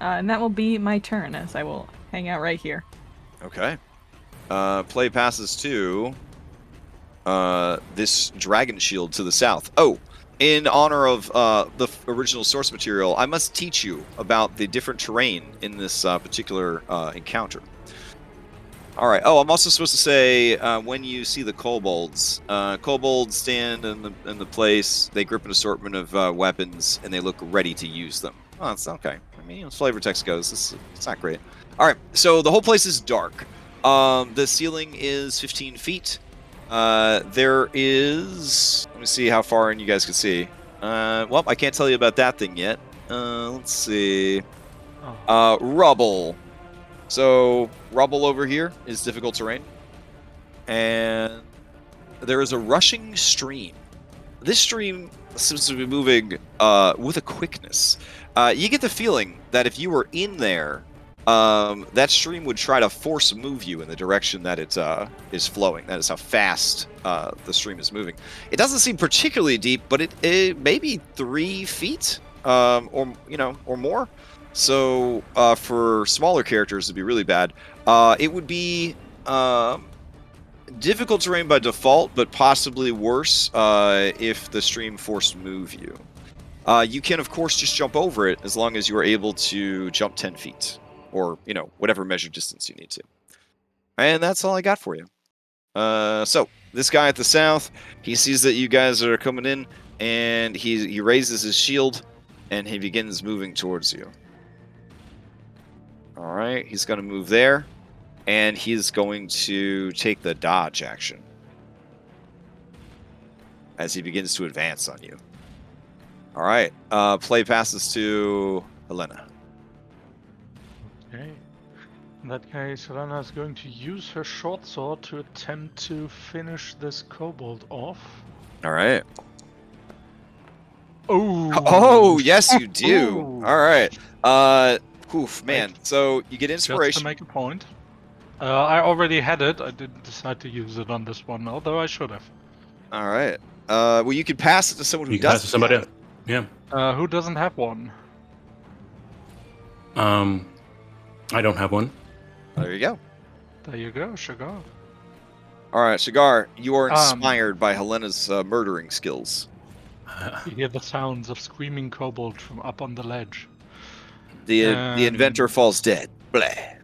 Speaker 5: And that will be my turn, as I will hang out right here.
Speaker 3: Okay. Play passes to this dragon shield to the south. Oh, in honor of the original source material, I must teach you about the different terrain in this particular encounter. All right. Oh, I'm also supposed to say when you see the kobolds, kobolds stand in the place. They grip an assortment of weapons, and they look ready to use them. Oh, that's okay. I mean, as flavor text goes, it's not great. All right. So the whole place is dark. The ceiling is 15 feet. There is. Let me see how far in you guys can see. Well, I can't tell you about that thing yet. Let's see. Rubble. So, rubble over here is difficult terrain. And there is a rushing stream. This stream seems to be moving with a quickness. You get the feeling that if you were in there, that stream would try to force move you in the direction that it is flowing. That is how fast the stream is moving. It doesn't seem particularly deep, but it may be 3 feet or more. So for smaller characters, it'd be really bad. It would be difficult terrain by default, but possibly worse if the stream forced move you. You can, of course, just jump over it as long as you are able to jump 10 feet. Or, whatever measured distance you need to. And that's all I got for you. So, this guy at the south, he sees that you guys are coming in, and he raises his shield, and he begins moving towards you. Alright, he's going to move there, and he's going to take the dodge action. As he begins to advance on you. Alright, play passes to Helena.
Speaker 4: Okay. In that case, Helena is going to use her short sword to attempt to finish this kobold off.
Speaker 3: Alright.
Speaker 4: Oh!
Speaker 3: Oh, yes, you do.
Speaker 4: Ooh.
Speaker 3: Alright. Oof, man. So you get
Speaker 4: Just
Speaker 3: inspiration.
Speaker 4: to make a point. I already had it. I didn't decide to use it on this one, although I should have.
Speaker 3: All right. Well, you could pass it to someone who
Speaker 2: You can pass
Speaker 3: does.
Speaker 2: to somebody else. Yeah.
Speaker 4: Who doesn't have one?
Speaker 2: I don't have one.
Speaker 3: There you go.
Speaker 4: There you go, Sugar.
Speaker 3: All right, Cigar. You are inspired by Helena's murdering skills.
Speaker 4: You hear the sounds of screaming kobold from up on the ledge.
Speaker 3: The inventor falls dead. Bleh.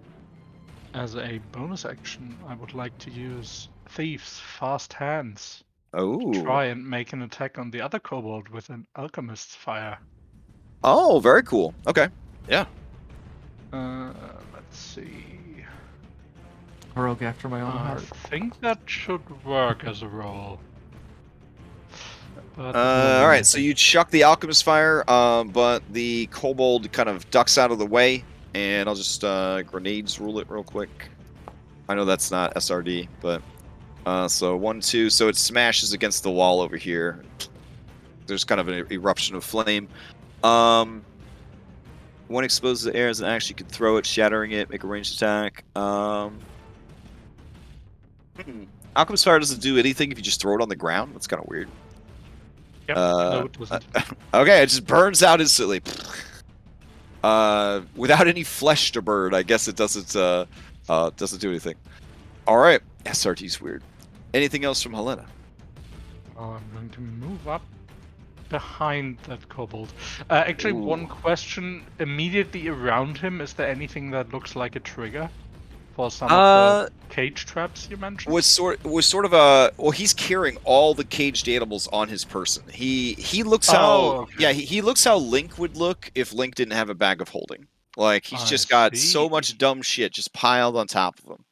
Speaker 4: As a bonus action, I would like to use Thief's Fast Hands.
Speaker 3: Oh.
Speaker 4: Try and make an attack on the other kobold with an alchemist's fire.
Speaker 3: Oh, very cool. Okay. Yeah.
Speaker 4: Let's see.
Speaker 1: A rogue after my own
Speaker 4: I
Speaker 1: heart.
Speaker 4: think that should work as a roll. But
Speaker 3: All right. So you chuck the alchemist fire, but the kobold kind of ducks out of the way, and I'll just grenades rule it real quick. I know that's not SRD, but so 1, 2. So it smashes against the wall over here. There's kind of an eruption of flame. One exposes the air as an action. You can throw it, shattering it, make a ranged attack. Alchemist fire doesn't do anything if you just throw it on the ground. That's kind of weird.
Speaker 4: Yep, no, it doesn't.
Speaker 3: Okay, it just burns out instantly. Without any flesh to burn, I guess it doesn't do anything. All right, SRT's weird. Anything else from Helena?
Speaker 4: I'm going to move up behind that kobold. Actually, one question immediately around him. Is there anything that looks like a trigger for some of the cage traps you mentioned?
Speaker 3: Was sort of a well. He's carrying all the caged animals on his person. He looks how he looks how Link would look if Link didn't have a bag of holding. Like he's just got so much dumb shit just piled on top of him.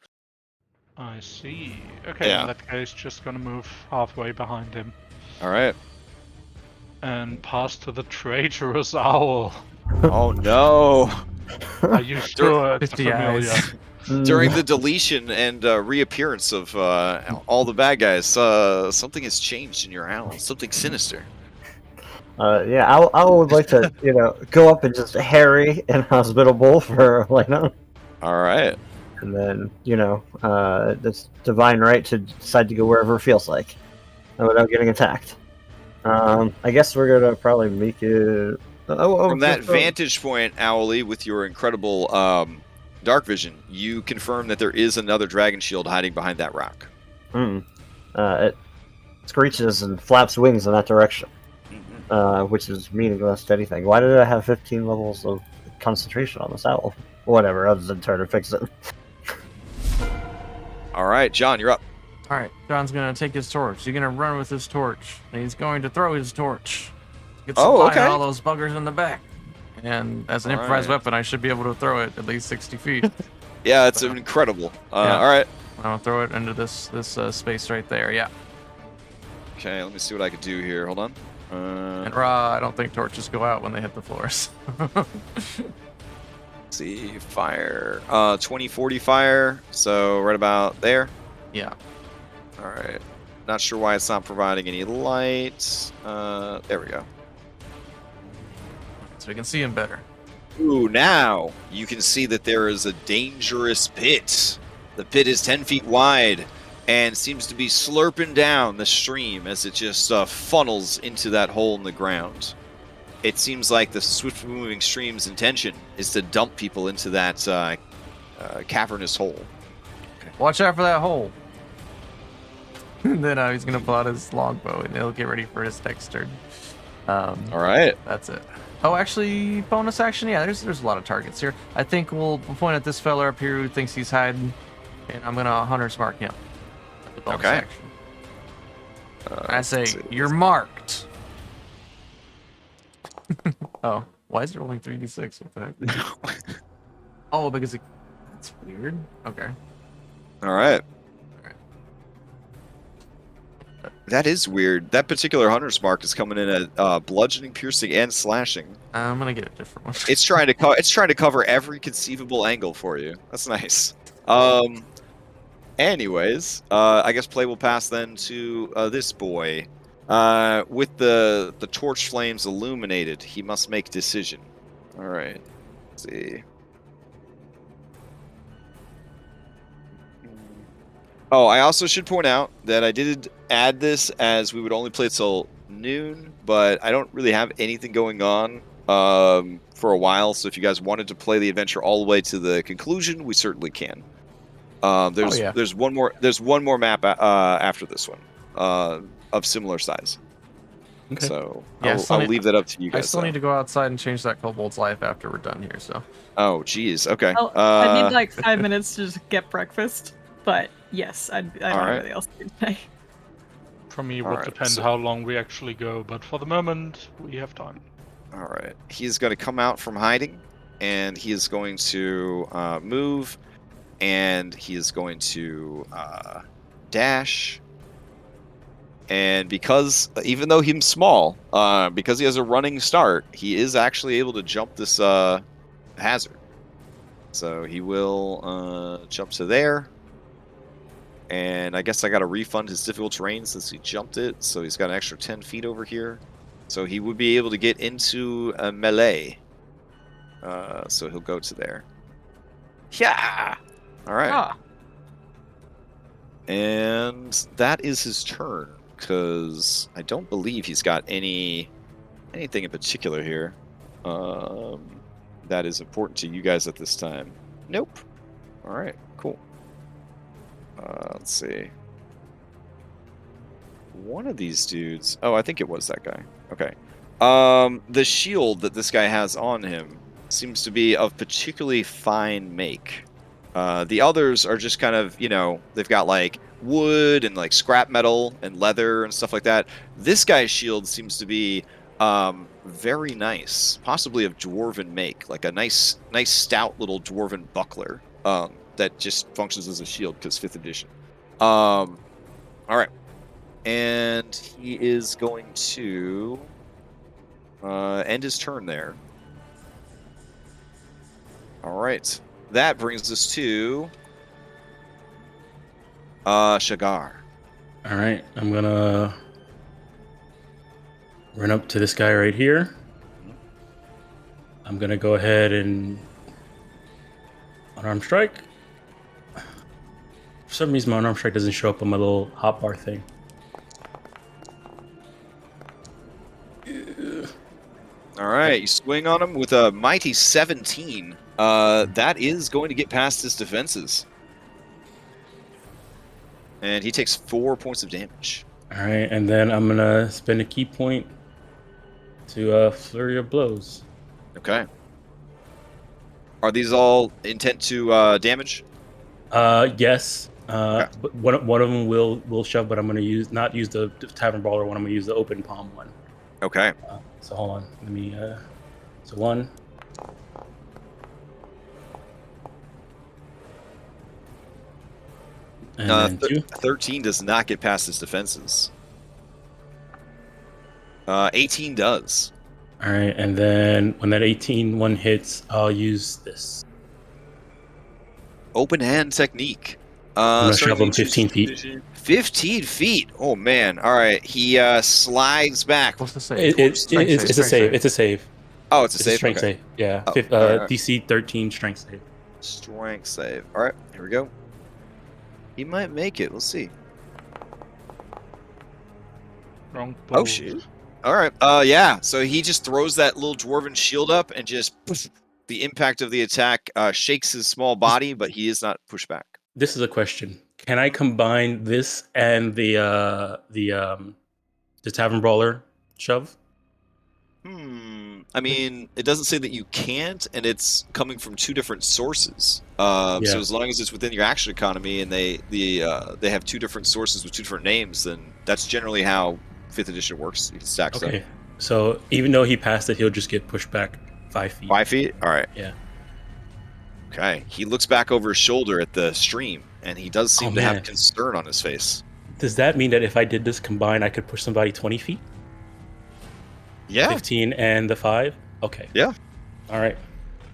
Speaker 4: I see. Okay,
Speaker 3: Yeah.
Speaker 4: in that case, just gonna move halfway behind him.
Speaker 3: All right.
Speaker 4: And pass to the traitorous owl.
Speaker 3: Oh no!
Speaker 4: Are you sure it's a
Speaker 1: 50
Speaker 4: familiar?
Speaker 1: eyes.
Speaker 3: During the deletion and reappearance of all the bad guys, something has changed in your owl. Something sinister.
Speaker 6: Yeah, I would like to, go up and just harry and hospitable for Elena,
Speaker 3: All right.
Speaker 6: and then, this divine right to decide to go wherever it feels like, without getting attacked. I guess we're gonna probably make it.
Speaker 3: From that vantage point, Owly, with your incredible dark vision, you confirm that there is another dragon shield hiding behind that rock.
Speaker 6: It screeches and flaps wings in that direction. Which is meaningless to anything. Why did I have 15 levels of concentration on this owl? Whatever, other than try to fix it.
Speaker 3: All right, John, you're up.
Speaker 1: All right, John's gonna take his torch. He's gonna run with his torch, and he's going to throw his torch. Get
Speaker 3: okay.
Speaker 1: all those buggers in the back. And as an improvised weapon, I should be able to throw it at least 60 feet.
Speaker 3: Yeah, it's incredible.
Speaker 1: Yeah.
Speaker 3: All right.
Speaker 1: I'm gonna throw it into this space right there. Yeah.
Speaker 3: Okay, let me see what I can do here. Hold on.
Speaker 1: And I don't think torches go out when they hit the floors.
Speaker 3: See, fire. 2040 fire. So right about there.
Speaker 1: Yeah.
Speaker 3: All right. Not sure why it's not providing any light. There we go.
Speaker 1: So we can see him better.
Speaker 3: Ooh, now you can see that there is a dangerous pit. The pit is 10 feet wide and seems to be slurping down the stream as it just funnels into that hole in the ground. It seems like the swift-moving stream's intention is to dump people into that cavernous hole.
Speaker 1: Watch out for that hole. And then he's gonna pull out his longbow and he'll get ready for his next turn.
Speaker 3: All right.
Speaker 1: That's it. Oh, actually, bonus action. Yeah, there's a lot of targets here. I think we'll point at this fella up here who thinks he's hiding, and I'm gonna hunter's mark him. Bonus
Speaker 3: Okay.
Speaker 1: action. I say you're marked. Oh, why is it rolling 3d6? What the heck? Oh, because it's weird. Okay.
Speaker 3: All right. That is weird. That particular hunter's mark is coming in at bludgeoning, piercing, and slashing.
Speaker 1: I'm gonna get a different one.
Speaker 3: It's trying to cover every conceivable angle for you. That's nice. Anyways, I guess play will pass then to this boy. With the torch flames illuminated, he must make a decision. All right. Let's see. Oh, I also should point out that I did add this as we would only play till noon, but I don't really have anything going on for a while. So if you guys wanted to play the adventure all the way to the conclusion, we certainly can. There's one more map after this one of similar size.
Speaker 2: Okay.
Speaker 3: So
Speaker 1: Yeah,
Speaker 3: I'll leave that up to you guys.
Speaker 1: I still need to go outside and change that kobold's life after we're done here. So.
Speaker 3: Oh, geez. Okay.
Speaker 5: I need like 5 minutes to just get breakfast, but yes, I don't have anything else to do today.
Speaker 4: From me, it
Speaker 3: All
Speaker 4: would
Speaker 3: right,
Speaker 4: depend
Speaker 3: so-
Speaker 4: how long we actually go, but for the moment, we have time.
Speaker 3: All right. He's going to come out from hiding, and he is going to move, and he is going to dash. And because, even though he's small, because he has a running start, he is actually able to jump this hazard. So he will jump to there. And I guess I got to refund his difficult terrain since he jumped it. So he's got an extra 10 feet over here. So he would be able to get into a melee. So he'll go to there. Yeah! All right.
Speaker 5: Ah,
Speaker 3: And that is his turn. Because I don't believe he's got anything in particular here that is important to you guys at this time. Nope. All right, cool. Let's see. One of these dudes. Oh, I think it was that guy. Okay. The shield that this guy has on him seems to be of particularly fine make. The others are just kind of, they've got like wood and like scrap metal and leather and stuff like that. This guy's shield seems to be very nice, possibly of dwarven make, like a nice stout little dwarven buckler. that just functions as a shield because 5th edition. All right. And he is going to end his turn there. All right. That brings us to Shagar.
Speaker 2: All right, I'm gonna run up to this guy right here. I'm gonna go ahead and unarmed strike. For some reason, my unarmed strike doesn't show up on my little hotbar thing.
Speaker 3: All right, you swing on him with a mighty 17. That is going to get past his defenses. And he takes 4 points of damage.
Speaker 2: All right, and then I'm gonna spend a key point to flurry of blows.
Speaker 3: Okay. Are these all intent to damage?
Speaker 2: Yes.
Speaker 3: Okay.
Speaker 2: But one of them will shove, but I'm gonna not use the tavern brawler one. I'm gonna use the open palm one.
Speaker 3: Okay.
Speaker 2: So hold on. Let me. So 1. And then 2.
Speaker 3: 13 does not get past his defenses. 18 does.
Speaker 2: All right, and then when that 18 one hits, I'll use this.
Speaker 3: Open hand technique.
Speaker 2: I'm gonna
Speaker 3: starting
Speaker 2: shove him
Speaker 3: with
Speaker 2: 15 feet.
Speaker 3: 15 feet. Oh man! All right, he slides back.
Speaker 1: What's the save?
Speaker 2: It's a save. It's a save.
Speaker 3: Oh, it's a
Speaker 2: It's
Speaker 3: save.
Speaker 2: a strength
Speaker 3: Okay.
Speaker 2: save. Yeah.
Speaker 3: Oh, alright.
Speaker 2: DC 13 strength save.
Speaker 3: Strength save. All right, here we go. He might make it. We'll see.
Speaker 4: Wrong
Speaker 3: Oh
Speaker 4: bolt.
Speaker 3: shit! All right. Yeah. So he just throws that little dwarven shield up, and just the impact of the attack shakes his small body, but he is not pushed back.
Speaker 2: This is a question. Can I combine this and the tavern brawler shove?
Speaker 3: I mean, it doesn't say that you can't, and it's coming from 2 different sources. So as long as it's within your action economy, and they have 2 different sources with 2 different names, then that's generally how 5th edition works. You can stack stuff.
Speaker 2: Okay. So even though he passed it, he'll just get pushed back 5 feet.
Speaker 3: 5 feet. All right.
Speaker 2: Yeah.
Speaker 3: Okay. He looks back over his shoulder at the stream, and he does seem to have
Speaker 2: man.
Speaker 3: concern on his face.
Speaker 2: Does that mean that if I did this combined, I could push somebody 20 feet?
Speaker 3: Yeah.
Speaker 2: 15 and the 5? Okay.
Speaker 3: Yeah.
Speaker 2: All right.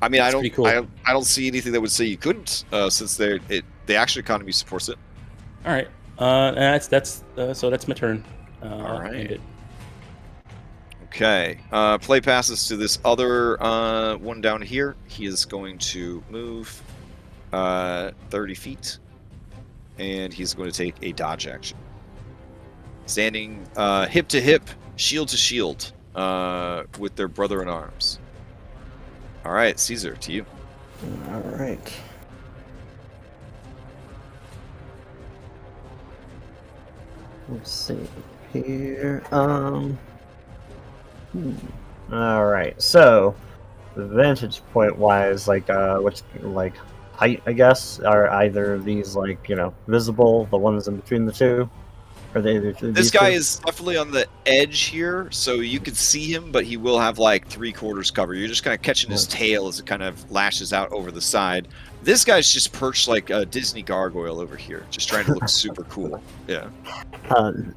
Speaker 3: I mean,
Speaker 2: That's pretty cool.
Speaker 3: I don't see anything that would say you couldn't, since the action economy supports it.
Speaker 2: All right. And so that's my turn.
Speaker 3: All right.
Speaker 2: Ended.
Speaker 3: Okay. Play passes to this other one down here. He is going to move 30 feet, and he's going to take a dodge action. Standing hip to hip, shield to shield, with their brother in arms. All right, Caesar, to you.
Speaker 6: All right. Let's see here. All right. So, vantage point wise, what's height? I guess are either of these visible? The ones in between the two. Are they
Speaker 3: This guy is definitely on the edge here, so you can see him, but he will have 3/4 cover. You're just kind of catching his tail as it kind of lashes out over the side. This guy's just perched like a Disney gargoyle over here, just trying to look super cool. Yeah.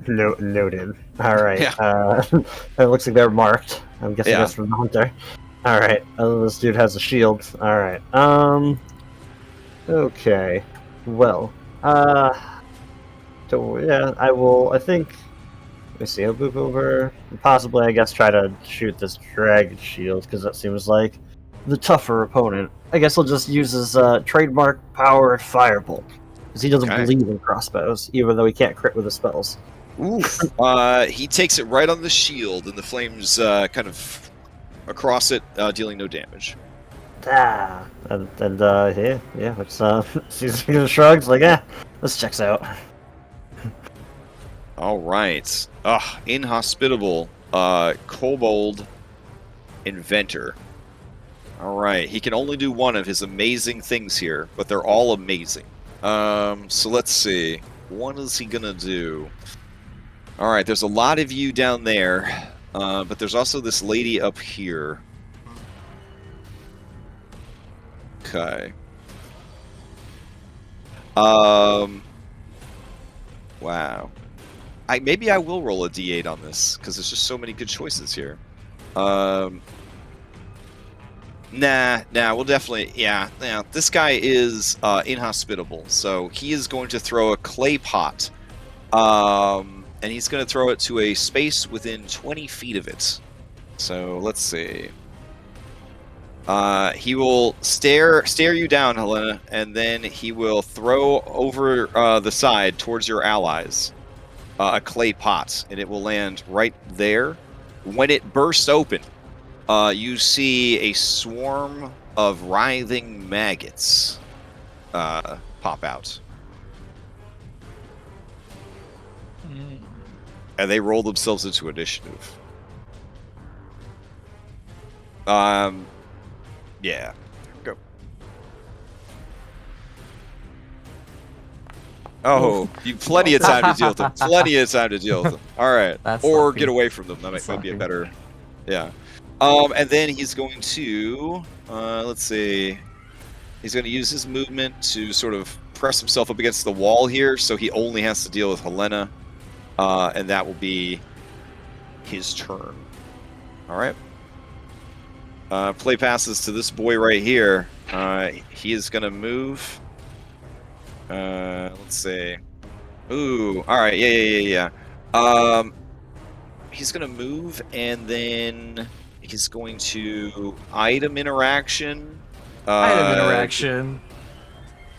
Speaker 6: Noted. All right.
Speaker 3: Yeah.
Speaker 6: It looks like they're marked. I'm guessing
Speaker 3: Yeah.
Speaker 6: that's from the hunter. All right. This dude has a shield. All right. Okay. Well. So yeah, I will. I think. Let me see. I'll move over. And possibly, I guess, try to shoot this dragon shield because that seems like the tougher opponent. I guess I'll just use his trademark powered firebolt because he doesn't
Speaker 3: Okay.
Speaker 6: believe in crossbows, even though he can't crit with his spells.
Speaker 3: Oof. He takes it right on the shield, and the flames kind of across it, dealing no damage.
Speaker 6: Yeah. It's Caesar shrugs like, this checks out.
Speaker 3: All right. Inhospitable kobold inventor. All right. He can only do one of his amazing things here, but they're all amazing. So let's see. What is he gonna do? All right. There's a lot of you down there, but there's also this lady up here. Okay. Wow. Maybe I will roll a d8 on this because there's just so many good choices here. Nah. We'll definitely. Yeah. This guy is inhospitable, so he is going to throw a clay pot. And he's going to throw it to a space within 20 feet of it. So let's see. He will stare you down, Helena, and then he will throw over the side towards your allies a clay pot, and it will land right there. When it bursts open, you see a swarm of writhing maggots pop out. And they roll themselves into initiative. Yeah. Go. Oh, you plenty of time to deal with them. Plenty of time to deal with them. All right.
Speaker 1: That's
Speaker 3: or
Speaker 1: lucky.
Speaker 3: get away from them. That might be a better. Yeah. And then he's going to let's see. He's going to use his movement to sort of press himself up against the wall here, so he only has to deal with Helena. And that will be his turn. All right. Play passes to this boy right here. He is going to move. Let's see. Ooh, all right. Yeah. He's going to move, and then he's going to item interaction.
Speaker 1: Item interaction.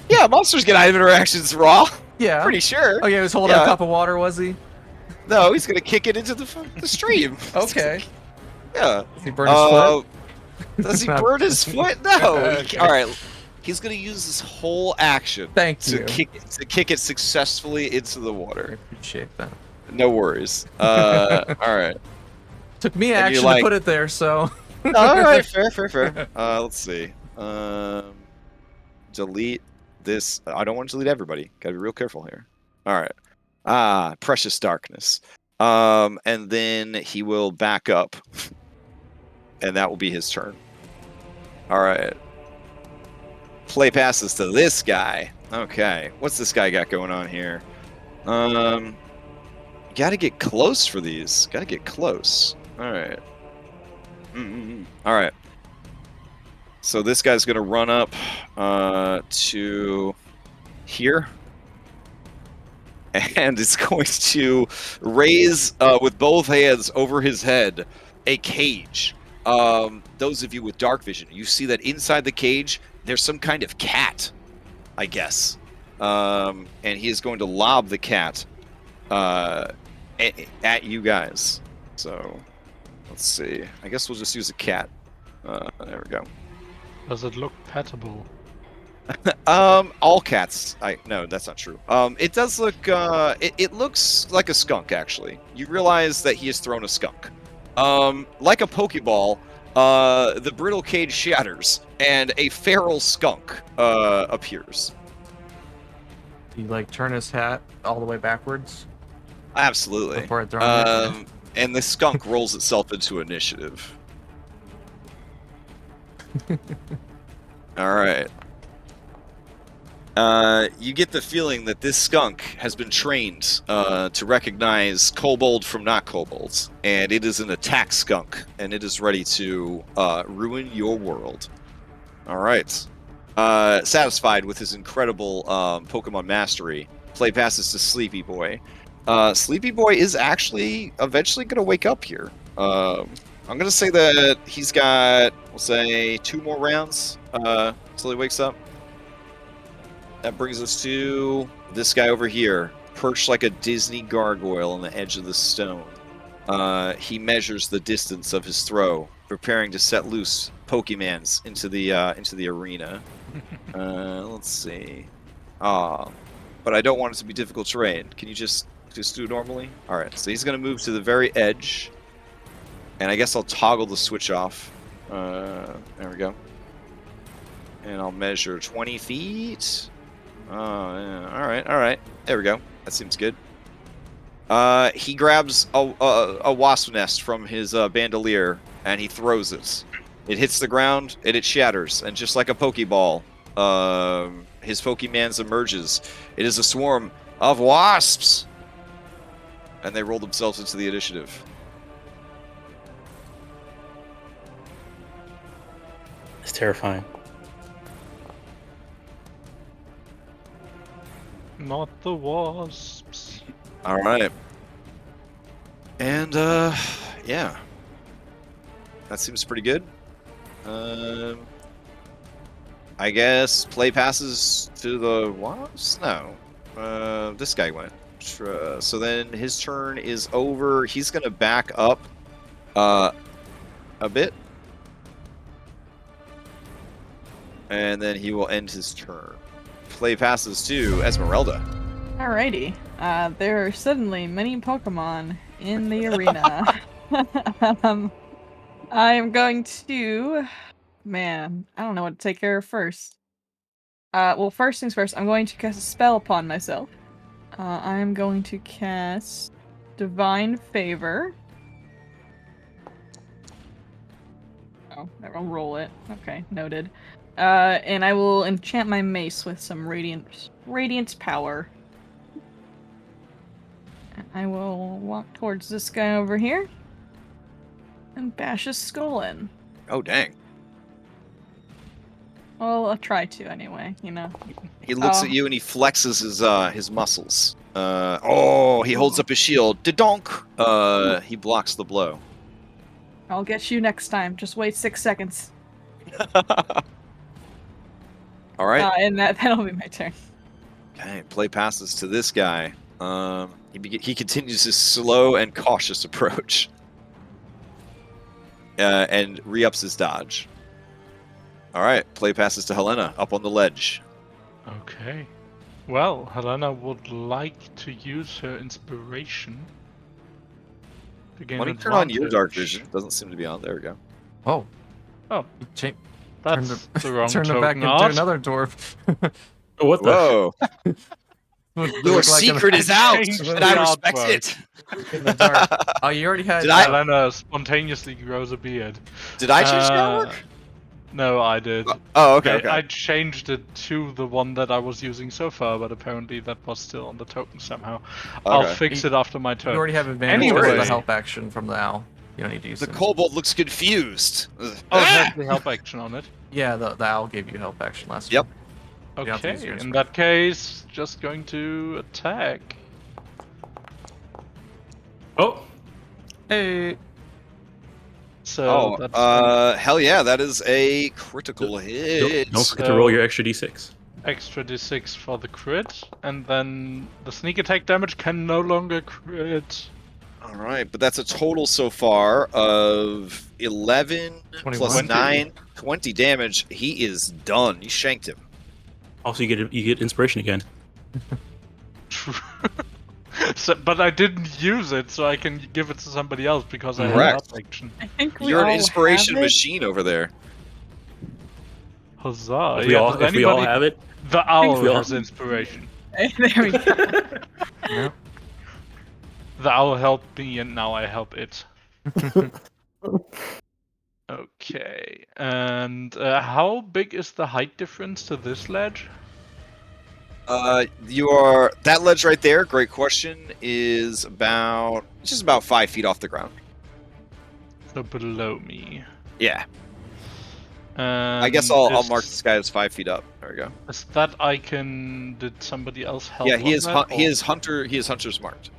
Speaker 3: Yeah, monsters get item interactions raw.
Speaker 1: Yeah.
Speaker 3: Pretty sure.
Speaker 1: Oh, yeah, he was holding a cup of water, was he?
Speaker 3: No, he's going to kick it into the stream.
Speaker 1: Okay.
Speaker 3: Yeah.
Speaker 1: Does he burn his foot?
Speaker 3: Does he burn his foot? No.
Speaker 1: Okay.
Speaker 3: All right. He's going to use this whole action to kick it successfully into the
Speaker 1: I
Speaker 3: water.
Speaker 1: appreciate that.
Speaker 3: No worries. All right.
Speaker 1: Took me
Speaker 3: And
Speaker 1: action
Speaker 3: you're
Speaker 1: to put it there, so.
Speaker 3: All right. Fair. Let's see. Delete this. I don't want to delete everybody. Got to be real careful here. All right. Precious darkness. And then he will back up. And that will be his turn. All right. Play passes to this guy. Okay. What's this guy got going on here? Got to get close for these. Got to get close. All right. All right. So this guy's going to run up to here. And it's going to raise with both hands over his head a cage. Those of you with dark vision, you see that inside the cage, there's some kind of cat, I guess. And he is going to lob the cat at you guys. So, let's see. I guess we'll just use a cat. There we go.
Speaker 4: Does it look petable?
Speaker 3: All cats. No, that's not true. It does look. It looks like a skunk, actually. You realize that he has thrown a skunk. Like a Pokeball, the brittle cage shatters, and a feral skunk appears.
Speaker 1: You like turn his hat all the way backwards?
Speaker 3: Absolutely.
Speaker 1: Before it throws
Speaker 3: And the skunk rolls itself into initiative. All right. You get the feeling that this skunk has been trained to recognize kobold from not kobolds, and it is an attack skunk, and it is ready to ruin your world. All right. Satisfied with his incredible Pokemon mastery, play passes to Sleepy Boy. Sleepy Boy is actually eventually going to wake up here. I'm going to say that he's got, we'll say, 2 more rounds until he wakes up. That brings us to this guy over here, perched like a Disney gargoyle on the edge of the stone. He measures the distance of his throw, preparing to set loose Pokemans into the arena. Let's see. But I don't want it to be difficult terrain. Can you just do it normally? All right. So he's going to move to the very edge, and I guess I'll toggle the switch off. There we go. And I'll measure 20 feet. Oh, yeah. All right. There we go. That seems good. He grabs a wasp nest from his bandolier, and he throws it. It hits the ground, and it shatters. And just like a Pokeball, his Pokemans emerges. It is a swarm of wasps! And they roll themselves into the initiative.
Speaker 2: It's terrifying.
Speaker 4: Not the wasps.
Speaker 3: All right. And, yeah. That seems pretty good. I guess play passes to the wasps? No. This guy went. So then his turn is over. He's going to back up a bit. And then he will end his turn. Play passes to Esmeralda.
Speaker 5: Alrighty. There are suddenly many Pokemon in the arena. I am going to... Man, I don't know what to take care of first. Well, first things first, I'm going to cast a spell upon myself. I am going to cast Divine Favor. Oh, I'll roll it. Okay, noted. And I will enchant my mace with some radiant power. And I will walk towards this guy over here and bash his skull in.
Speaker 3: Oh, dang.
Speaker 5: Well, I'll try to anyway, you know.
Speaker 3: He looks at you and he flexes his muscles. He holds up his shield. Da-donk! He blocks the blow.
Speaker 5: I'll get you next time. Just wait 6 seconds.
Speaker 3: All right.
Speaker 5: And that'll be my turn.
Speaker 3: Okay, play passes to this guy. He continues his slow and cautious approach. And re-ups his dodge. All right, play passes to Helena, up on the ledge.
Speaker 4: Okay. Well, Helena would like to use her inspiration to gain
Speaker 3: Why don't you turn on your dark
Speaker 4: advantage.
Speaker 3: vision? Doesn't seem to be on. There we go.
Speaker 1: Oh.
Speaker 4: Oh.
Speaker 1: Cha-
Speaker 4: That's the wrong
Speaker 1: turn it
Speaker 4: token
Speaker 1: back into
Speaker 4: art.
Speaker 1: another dwarf.
Speaker 2: What the?
Speaker 3: Whoa! Your secret is out,
Speaker 4: changed
Speaker 3: and
Speaker 4: the
Speaker 3: I respect
Speaker 4: artwork.
Speaker 3: it.
Speaker 1: in the dark. Oh, you already had.
Speaker 3: Did I-
Speaker 4: Helena spontaneously grows a beard.
Speaker 3: Did I change the
Speaker 4: Uh,
Speaker 3: artwork?
Speaker 4: No, I did.
Speaker 3: Oh, okay.
Speaker 4: I changed it to the one that I was using so far, but apparently that was still on the token somehow. I'll
Speaker 3: Okay.
Speaker 4: fix it after my turn.
Speaker 1: You already have advantage because of
Speaker 3: Anyway.
Speaker 1: the help action from the owl. You don't need to use
Speaker 3: The
Speaker 1: it.
Speaker 3: kobold looks confused.
Speaker 4: Oh, it has the help action on it.
Speaker 1: Yeah, the owl gave you help action last
Speaker 3: Yep.
Speaker 1: time. You don't have to use
Speaker 4: Okay,
Speaker 1: your
Speaker 4: in
Speaker 1: inspiration.
Speaker 4: that case, just going to attack.
Speaker 2: Oh,
Speaker 1: Hey.
Speaker 4: So that's
Speaker 3: hell yeah, that is a critical hit.
Speaker 2: don't forget to roll your extra d6.
Speaker 4: extra d6 for the crit, and then the sneak attack damage can no longer crit.
Speaker 3: All right, but that's a total so far of 11 plus
Speaker 1: 21.
Speaker 3: 9, 20 damage. He is done. You shanked him.
Speaker 2: Also, you get inspiration again.
Speaker 4: But I didn't use it, so I can give it to somebody else because I have
Speaker 3: Correct.
Speaker 4: help action.
Speaker 5: I think we
Speaker 3: You're
Speaker 5: all
Speaker 3: an inspiration
Speaker 5: have it.
Speaker 3: machine over there.
Speaker 4: Huzzah!
Speaker 2: If we all have it,
Speaker 4: The owl
Speaker 2: we all-
Speaker 4: has inspiration.
Speaker 5: There we go.
Speaker 1: Yep.
Speaker 4: The owl helped me, and now I help it. Okay, and how big is the height difference to this ledge?
Speaker 3: That ledge right there, great question, is just about 5 feet off the ground.
Speaker 4: So below me.
Speaker 3: Yeah.
Speaker 4: And
Speaker 3: I guess I'll
Speaker 4: is-
Speaker 3: mark this guy as 5 feet up. There we go.
Speaker 4: Is that Did somebody else help?
Speaker 3: Yeah, he
Speaker 4: on
Speaker 3: is
Speaker 4: that,
Speaker 3: he
Speaker 4: or-
Speaker 3: is hunter's marked.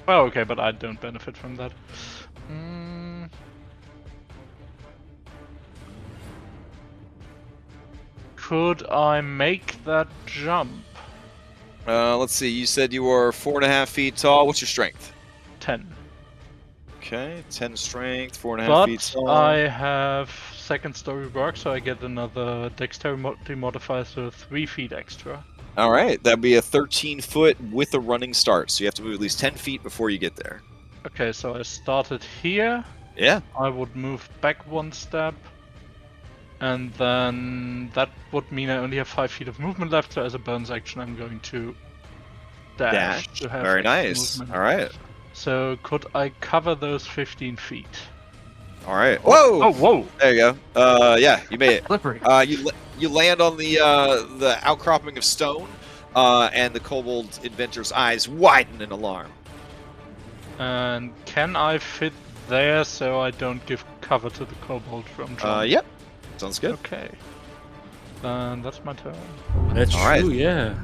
Speaker 4: Oh, okay, but I don't benefit from that. Mm. Could I make that jump?
Speaker 3: Let's see. You said you were 4.5 feet tall. What's your strength?
Speaker 4: 10.
Speaker 3: Okay, 10 strength, 4.5
Speaker 4: But
Speaker 3: feet tall.
Speaker 4: I have second story work, so I get another dexterity modifier, so 3 feet extra.
Speaker 3: All right, that'd be a 13 foot with a running start. So you have to move at least 10 feet before you get there.
Speaker 4: Okay, so I started here.
Speaker 3: Yeah.
Speaker 4: I would move back 1 step. And then that would mean I only have 5 feet of movement left, so as a bonus action I'm going to dash. To have
Speaker 3: Very
Speaker 4: extra
Speaker 3: nice.
Speaker 4: movement.
Speaker 3: All right.
Speaker 4: So could I cover those 15 feet?
Speaker 3: All right. Whoa!
Speaker 4: Oh, whoa!
Speaker 3: There you go. Yeah, you made it.
Speaker 1: Slippery.
Speaker 3: You land on the outcropping of stone, and the kobold inventor's eyes widen in alarm.
Speaker 4: And can I fit there so I don't give cover to the kobold from John?
Speaker 3: Yep. Sounds good.
Speaker 4: Okay. Then that's my turn.
Speaker 2: That's
Speaker 3: All right.
Speaker 2: true, yeah.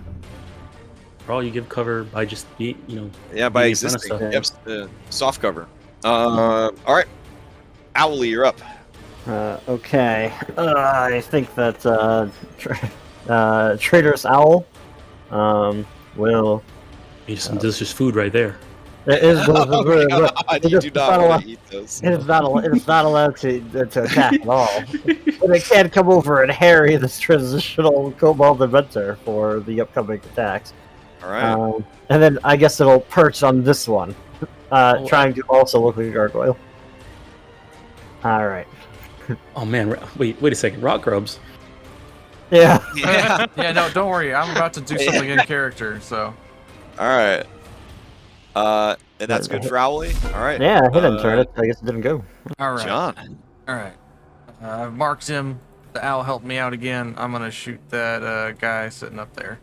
Speaker 2: For all you give cover by just being,
Speaker 3: Yeah, by
Speaker 2: being in front of
Speaker 3: existing.
Speaker 2: stuff.
Speaker 3: Yep. Soft cover. All right. Owly, you're up.
Speaker 6: Okay. I think that Traitorous Owl will.
Speaker 2: There's some delicious food right there.
Speaker 6: It is
Speaker 3: Oh my God, you do not want to eat those.
Speaker 6: It is not allowed to attack at all. But it can come over and harry this transitional Kobold Inventor for the upcoming attacks.
Speaker 3: All right.
Speaker 6: And then I guess it'll perch on this one, trying to also look like a gargoyle. All right.
Speaker 2: Oh man, wait a second. Rock grubs.
Speaker 6: Yeah.
Speaker 3: Yeah.
Speaker 1: Yeah, no, don't worry. I'm about to do something in character, so.
Speaker 3: All right. And that's good for Owly. All right.
Speaker 6: Yeah, he didn't turn it. I guess it didn't go.
Speaker 1: All right.
Speaker 3: John.
Speaker 1: All right. I've marked him. The owl helped me out again. I'm gonna shoot that guy sitting up there.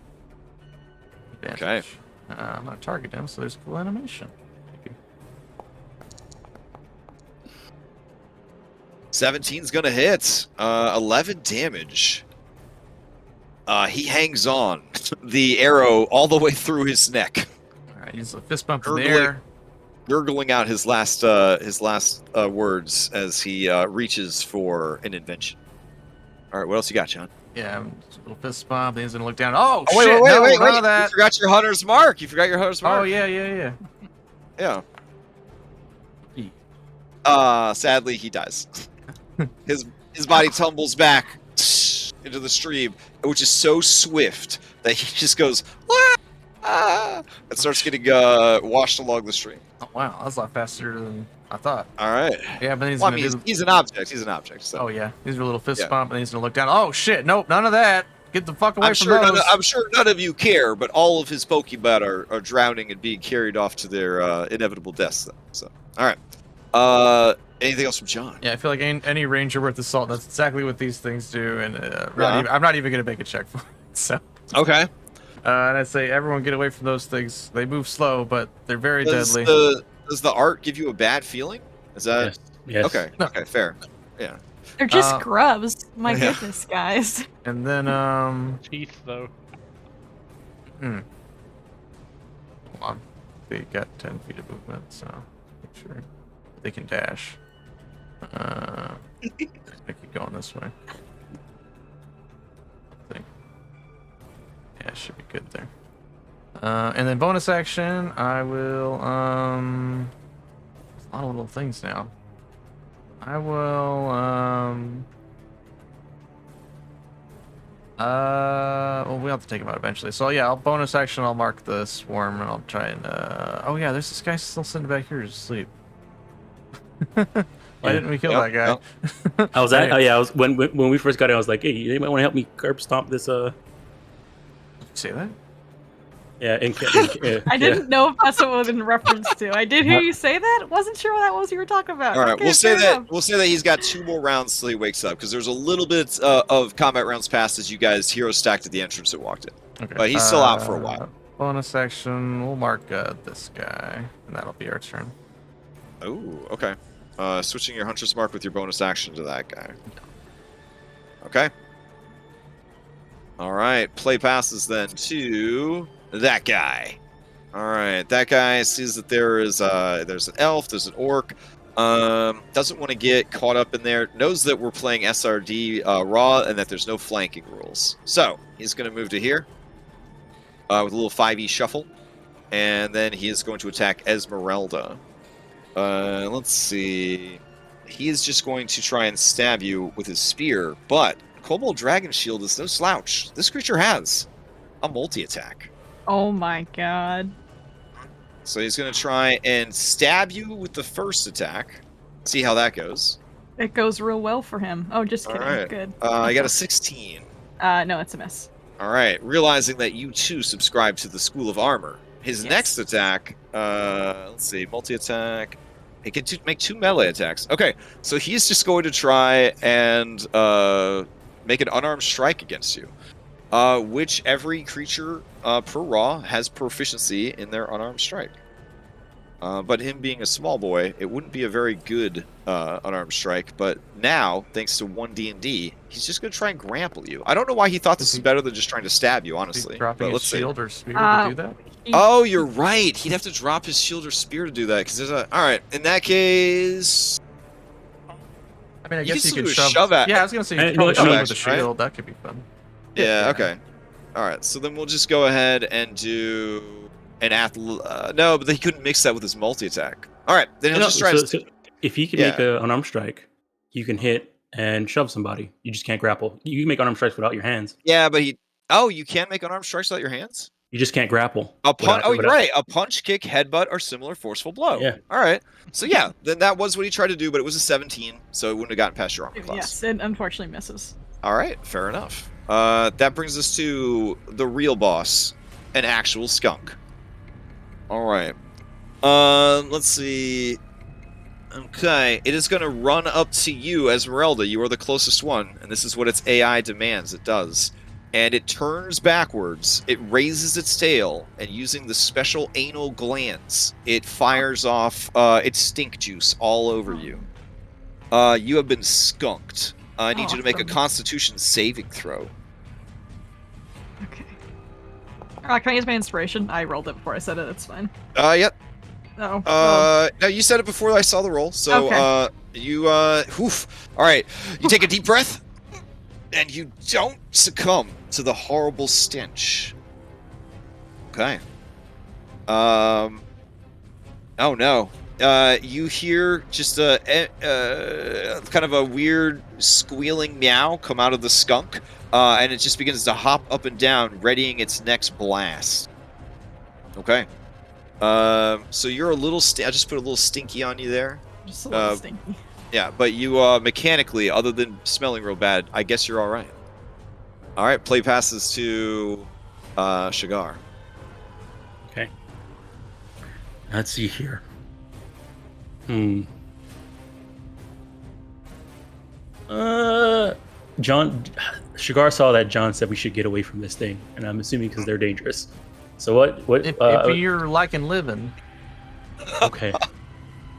Speaker 3: Okay.
Speaker 1: I'm gonna target him, so there's a cool animation.
Speaker 3: 17's gonna hit. 11 damage. He hangs on. The arrow all the way through his neck,
Speaker 1: All right, he's a fist bump in the air.
Speaker 3: gurgling out his last words as he reaches for an invention. All right, what else you got, John?
Speaker 1: Yeah, a little fist bump. Then he's gonna look down. Oh,
Speaker 3: Oh,
Speaker 1: shit!
Speaker 3: wait,
Speaker 1: no,
Speaker 3: wait,
Speaker 1: none
Speaker 3: wait!
Speaker 1: of that.
Speaker 3: You forgot your hunter's mark. You forgot your hunter's mark.
Speaker 1: Oh yeah.
Speaker 3: Yeah. Sadly, he dies. His body tumbles back into the stream, which is so swift that he just goes and starts getting washed along the stream.
Speaker 1: Oh wow, that was a lot faster than I thought.
Speaker 3: All right.
Speaker 1: Yeah, but then he's
Speaker 3: Well, I
Speaker 1: gonna
Speaker 3: mean,
Speaker 1: do.
Speaker 3: he's an object. He's an object. So.
Speaker 1: Oh yeah, he's a little fist
Speaker 3: Yeah.
Speaker 1: bump, and he's gonna look down. Oh shit! Nope, none of that. Get the fuck away from those.
Speaker 3: I'm sure none of you care, but all of his Pokemon are drowning and being carried off to their inevitable deaths. Then. So, all right. Anything else from John?
Speaker 1: Yeah, I feel like any ranger worth the salt. That's exactly what these things do, and
Speaker 3: Yeah.
Speaker 1: I'm not even gonna make a check for it. So,
Speaker 3: Okay.
Speaker 1: and I'd say everyone get away from those things. They move slow, but they're very deadly.
Speaker 3: Does the art give you a bad feeling? Is that
Speaker 2: Yes.
Speaker 3: okay? Okay, fair. Yeah.
Speaker 5: They're just
Speaker 1: Uh,
Speaker 5: grubs. My
Speaker 3: yeah.
Speaker 5: goodness, guys.
Speaker 1: And then
Speaker 4: Teeth, though.
Speaker 1: hold on, they got 10 feet of movement, so make sure they can dash. I keep going this way. I think. Yeah, it should be good there. And then bonus action, I will there's a lot of little things now. I will well, we have to take him out eventually. So yeah, I'll bonus action. I'll mark the swarm, and I'll try and. Oh yeah, there's this guy still sitting back here to sleep. Why didn't we kill that guy?
Speaker 2: I was at. Oh yeah, I was when we first got it. I was like, hey, you might want to help me curb stomp this.
Speaker 1: Say that?
Speaker 2: Yeah.
Speaker 5: I didn't know if that's what it was in reference to. I did hear you say that. Wasn't sure what that was you were talking about.
Speaker 3: All right,
Speaker 5: Okay,
Speaker 3: we'll say
Speaker 5: fair
Speaker 3: that
Speaker 5: enough.
Speaker 3: he's got 2 more rounds till he wakes up because there's a little bit of combat rounds passed as you guys hero stacked at the entrance that walked in.
Speaker 1: Okay.
Speaker 3: But he's still out for a while.
Speaker 1: Bonus action. We'll mark this guy, and that'll be our turn.
Speaker 3: Oh, okay. Switching your hunter's mark with your bonus action to that guy. Okay. All right. Play passes then to that guy. All right. That guy sees that there's an elf, there's an orc. Doesn't want to get caught up in there. Knows that we're playing SRD raw and that there's no flanking rules. So he's going to move to here with a little 5e shuffle, and then he is going to attack Esmeralda. Let's see. He is just going to try and stab you with his spear, but Kobold Dragon Shield is no slouch. This creature has a multi-attack.
Speaker 5: Oh my god.
Speaker 3: So he's going to try and stab you with the first attack. See how that goes.
Speaker 5: It goes real well for him. Oh, just kidding.
Speaker 3: Alright.
Speaker 5: Good.
Speaker 3: I got a 16.
Speaker 5: No, it's a miss.
Speaker 3: All right. Realizing that you too subscribe to the School of Armor. His
Speaker 5: Yes.
Speaker 3: next attack, let's see, multi-attack. He can make 2 melee attacks. Okay, so he's just going to try and make an unarmed strike against you. Which every creature per raw has proficiency in their unarmed strike. But him being a small boy, it wouldn't be a very good unarmed strike. But now, thanks to ONE D&D, he's just going to try and grapple you. I don't know why he thought this was better than just trying to stab you, honestly.
Speaker 1: Dropping
Speaker 3: But
Speaker 1: his
Speaker 3: let's see.
Speaker 1: shield or spear to do that.
Speaker 3: Oh, you're right. He'd have to drop his shield or spear to do that. Because there's a. All right. In that case,
Speaker 1: I mean, I
Speaker 3: You
Speaker 1: guess
Speaker 3: can
Speaker 1: you could
Speaker 3: still do a
Speaker 1: shove.
Speaker 3: shove at-
Speaker 1: Yeah, I was gonna say you
Speaker 2: Hey,
Speaker 1: could probably
Speaker 2: no,
Speaker 1: shove
Speaker 2: no,
Speaker 1: with a
Speaker 3: right?
Speaker 1: shield. That could be fun.
Speaker 3: yeah. Okay. All right. So then we'll just go ahead and do an no, but he couldn't mix that with his multi attack. All right. Then he'll just try to.
Speaker 2: So if he can
Speaker 3: Yeah.
Speaker 2: make an unarmed strike, you can hit and shove somebody. You just can't grapple. You can make unarmed strikes without your hands.
Speaker 3: Yeah, but he. Oh, you can make unarmed strikes without your hands.
Speaker 2: You just can't grapple.
Speaker 3: A punch. Oh, you're
Speaker 2: without-
Speaker 3: right. A punch, kick, headbutt, or similar forceful blow.
Speaker 2: Yeah.
Speaker 3: All right. So yeah, then that was what he tried to do, but it was a 17, so it wouldn't have gotten past your armor class.
Speaker 5: Yes, it unfortunately misses.
Speaker 3: All right. Fair enough. That brings us to the real boss, an actual skunk. All right. Let's see. Okay, it is going to run up to you, Esmeralda. You are the closest one, and this is what its AI demands. It does. And it turns backwards, it raises its tail, and using the special anal glands, it fires off its stink juice all over you. You have been skunked. I need you to make a
Speaker 5: Awesome.
Speaker 3: Constitution saving throw.
Speaker 5: Okay. Can I use my inspiration? I rolled it before I said it. It's fine.
Speaker 3: Yep.
Speaker 5: No.
Speaker 3: No, you said it before I saw the roll, so
Speaker 5: Okay.
Speaker 3: you oof. All right, you take a deep breath, and you don't succumb to the horrible stench. Okay. Oh no. You hear just a kind of a weird squealing meow come out of the skunk, and it just begins to hop up and down, readying its next blast. Okay. So you're a little. I just put a little stinky on you there.
Speaker 5: Just a little stinky.
Speaker 3: Yeah, but you mechanically, other than smelling real bad, I guess you're all right. All right, play passes to Shigar.
Speaker 2: Okay. Let's see here. John, Shigar saw that John said we should get away from this thing, and I'm assuming because they're dangerous. So what?
Speaker 1: If you're liking living,
Speaker 2: Okay.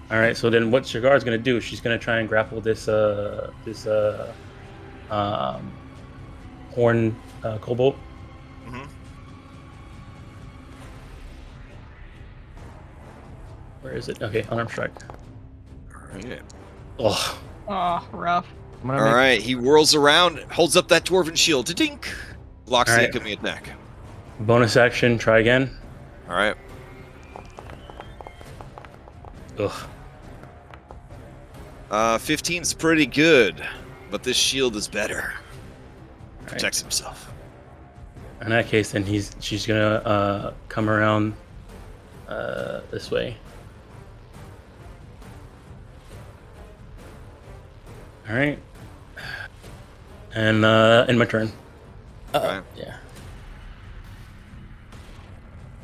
Speaker 2: All right. So then, what Shigar is gonna do? She's gonna try and grapple this horn kobold.
Speaker 3: Mm-hmm.
Speaker 2: Where is it? Okay, unarmed strike.
Speaker 3: All right.
Speaker 2: Oh,
Speaker 5: Oh, rough.
Speaker 1: I'm gonna
Speaker 3: All
Speaker 1: make-
Speaker 3: right. He whirls around, holds up that dwarven shield, dink, blocks
Speaker 2: All
Speaker 3: the
Speaker 2: right.
Speaker 3: incoming attack.
Speaker 2: bonus action. Try again.
Speaker 3: All right.
Speaker 2: Ugh.
Speaker 3: 15's pretty good, but this shield is better.
Speaker 2: Right.
Speaker 3: Protects himself.
Speaker 2: In that case, then she's gonna come around this way. All right. And in my turn.
Speaker 3: Okay.
Speaker 2: Yeah.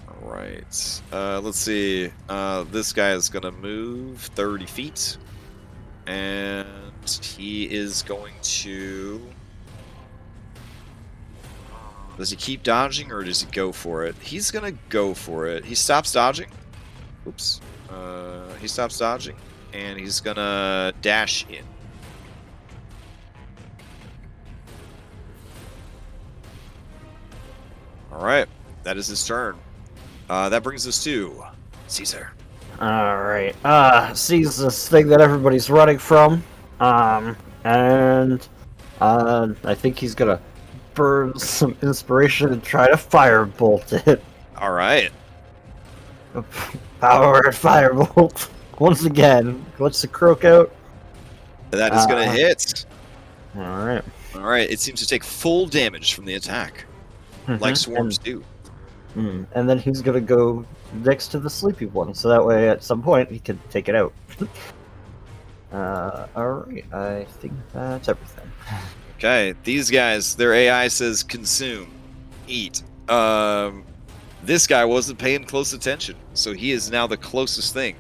Speaker 3: All right. Let's see. This guy is going to move 30 feet. And he is going to... Does he keep dodging or does he go for it? He's going to go for it. He stops dodging. Oops. He stops dodging. And he's going to dash in. All right. That is his turn. That brings us to Caesar.
Speaker 6: Alright. Sees this thing that everybody's running from. And I think he's gonna burn some inspiration and try to firebolt it.
Speaker 3: All right.
Speaker 6: Power and firebolt. Once again. Lets the croak out.
Speaker 3: That is going to hit.
Speaker 6: Alright.
Speaker 3: All right. It seems to take full damage from the attack, like swarms do.
Speaker 6: And then he's gonna go next to the sleepy one, so that way at some point he can take it out. Alright, I think that's everything.
Speaker 3: Okay. These guys, their AI says consume, eat. This guy wasn't paying close attention, so he is now the closest thing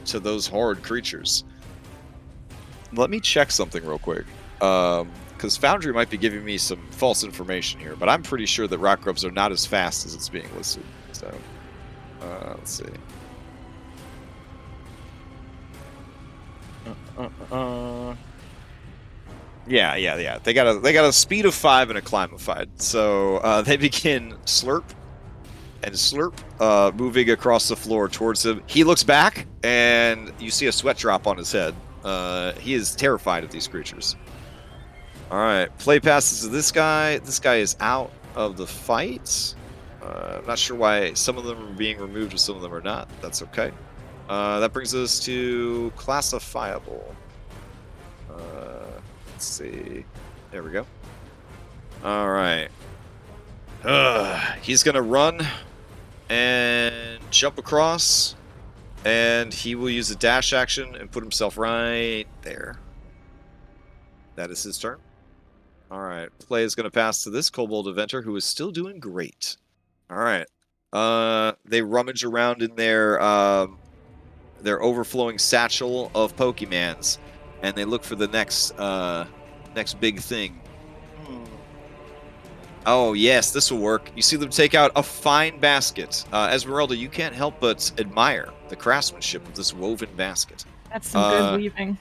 Speaker 3: to those horde creatures. Let me check something real quick. Because Foundry might be giving me some false information here, but I'm pretty sure that rock grubs are not as fast as it's being listed. So, let's see. Yeah. They got a speed of 5 and a climb of 5. So they begin slurp and slurp, moving across the floor towards him. He looks back, and you see a sweat drop on his head. He is terrified of these creatures. All right, play passes to this guy. This guy is out of the fight. I'm not sure why some of them are being removed and some of them are not. That's okay. That brings us to classifiable. Let's see. There we go. All right. He's going to run and jump across. And he will use a dash action and put himself right there. That is his turn. All right. Play is going to pass to this Kobold Eventer, who is still doing great. All right. They rummage around in their overflowing satchel of Pokemans, and they look for the next big thing. Oh, yes, this will work. You see them take out a fine basket. Esmeralda, you can't help but admire the craftsmanship of this woven basket.
Speaker 5: That's some good weaving.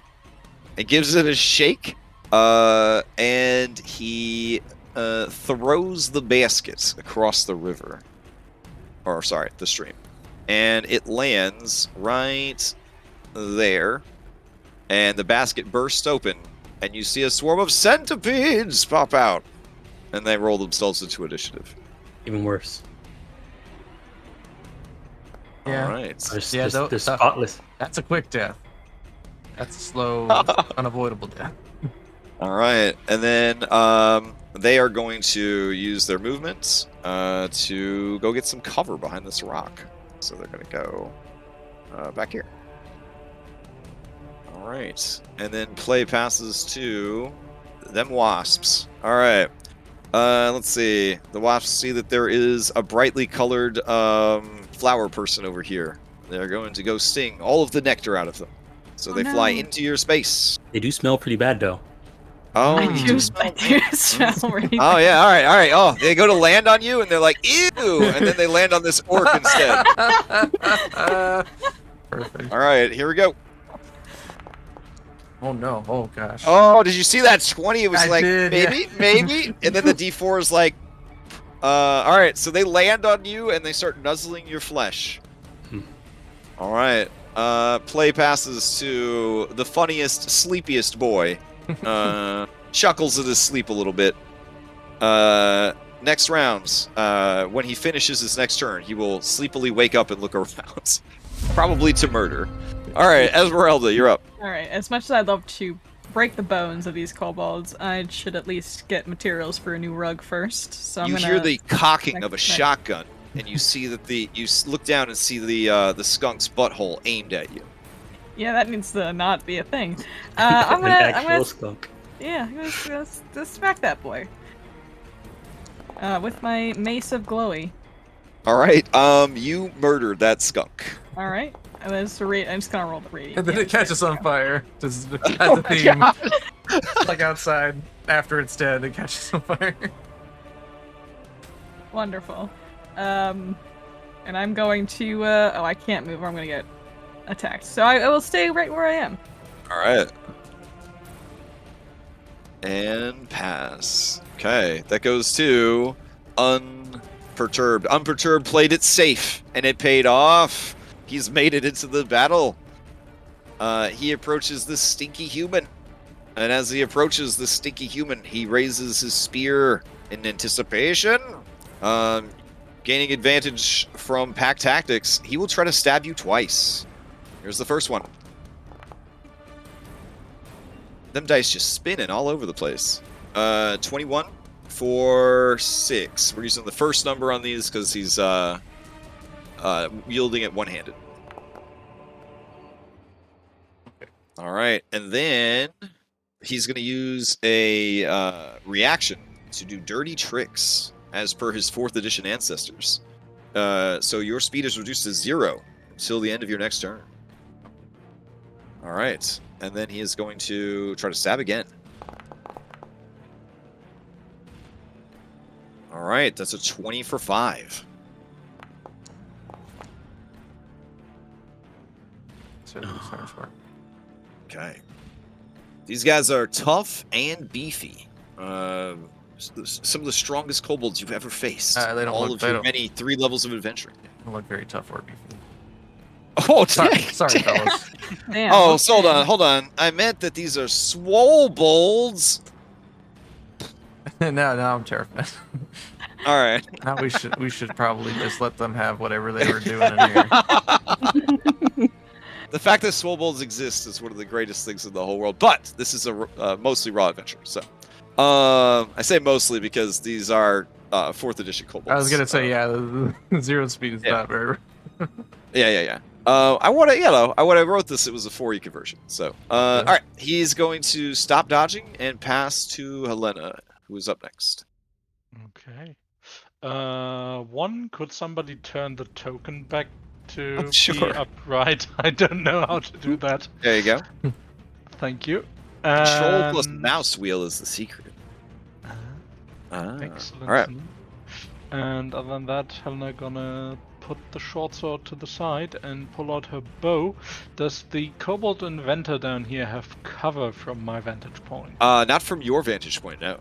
Speaker 3: It gives it a shake, and he throws the basket across the river. Or, sorry, the stream. And it lands right there. And the basket bursts open, and you see a swarm of centipedes pop out. And they roll themselves into initiative.
Speaker 2: Even worse.
Speaker 1: Yeah.
Speaker 3: All right.
Speaker 2: They're spotless.
Speaker 1: That's a quick death. That's a slow, unavoidable death.
Speaker 3: All right. And then they are going to use their movements to go get some cover behind this rock. So they're going to go back here. All right. And then play passes to them wasps. All right. Let's see. The wasps see that there is a brightly colored flower person over here. They're going to go sting all of the nectar out of them. So they fly into your space.
Speaker 2: They do smell pretty bad, though.
Speaker 3: Oh,
Speaker 5: I do smell really
Speaker 3: oh yeah, all right. Oh, they go to land on you, and they're like, ew! And then they land on this orc instead.
Speaker 1: Perfect.
Speaker 3: All right, here we go.
Speaker 1: Oh no! Oh gosh!
Speaker 3: Oh, did you see that 20? It was
Speaker 1: I
Speaker 3: like,
Speaker 1: did,
Speaker 3: maybe, and then the D4 is like, all right. So they land on you, and they start nuzzling your flesh. All right. Play passes to the funniest, sleepiest boy. Chuckles in his sleep a little bit. Next rounds, when he finishes his next turn, he will sleepily wake up and look around. Probably to murder. Alright, Esmeralda, you're up.
Speaker 5: Alright, as much as I'd love to break the bones of these kobolds, I should at least get materials for a new rug first. So I'm
Speaker 3: you
Speaker 5: gonna...
Speaker 3: hear the cocking of a shotgun, and you see that you look down and see the skunk's butthole aimed at you.
Speaker 5: Yeah, that needs to not be a thing.
Speaker 2: An actual skunk.
Speaker 5: Yeah, I'm gonna smack that boy. With my Mace of Glowy.
Speaker 3: Alright, you murdered that skunk.
Speaker 5: Alright. And then I'm just gonna roll the radiant.
Speaker 1: And then it catches on fire. Just as
Speaker 3: Oh
Speaker 1: a theme. Like outside, after it's dead, it catches on fire.
Speaker 5: Wonderful. And I'm going to, oh, I can't move or I'm gonna get attacked. So I will stay right where I am.
Speaker 3: Alright. And pass. Okay, that goes to Unperturbed. Unperturbed played it safe, and it paid off. He's made it into the battle. He approaches this stinky human. And as he approaches this stinky human, he raises his spear in anticipation. Gaining advantage from pack tactics, he will try to stab you twice. Here's the first one. Them dice just spinning all over the place. 21 for 6. We're using the first number on these because he's wielding it one-handed. All right, and then he's going to use a reaction to do dirty tricks as per his 4th edition ancestors. So your speed is reduced to 0 until the end of your next turn. All right. And then he is going to try to stab again. All right. That's a 20 for 5.
Speaker 1: So it's hard for.
Speaker 3: Okay. These guys are tough and beefy. Some of the strongest kobolds you've ever faced.
Speaker 1: They don't
Speaker 3: all
Speaker 1: look-
Speaker 3: of
Speaker 1: they
Speaker 3: your
Speaker 1: don't-
Speaker 3: many 3 levels of adventure.
Speaker 1: Don't look very tough or beefy.
Speaker 3: Oh,
Speaker 1: Sorry,
Speaker 3: dang,
Speaker 1: sorry,
Speaker 3: dang.
Speaker 1: fellas.
Speaker 5: Damn,
Speaker 3: Oh,
Speaker 5: okay.
Speaker 3: so hold on. I meant that these are swole bolds.
Speaker 1: now I'm terrified.
Speaker 3: All right.
Speaker 1: Now we should probably just let them have whatever they were doing in here.
Speaker 3: The fact that swole bolds exist is one of the greatest things in the whole world. But this is a mostly raw adventure. So, I say mostly because these are 4th edition kobolds.
Speaker 1: I was gonna say, yeah, the 0 speed is
Speaker 3: yeah.
Speaker 1: not very.
Speaker 3: Yeah. I want to, when I wrote this, it was a 4E conversion. So, all right, he's going to stop dodging and pass to Helena, who is up next.
Speaker 4: Okay. One, could somebody turn the token back to be
Speaker 3: Sure.
Speaker 4: upright? I don't know how to do that.
Speaker 3: There you go.
Speaker 4: Thank you.
Speaker 3: Control plus mouse wheel is the secret.
Speaker 4: Excellent.
Speaker 3: All right.
Speaker 4: And other than that, Helena gonna put the short sword to the side and pull out her bow. Does the kobold inventor down here have cover from my vantage point?
Speaker 3: Not from your vantage point, no.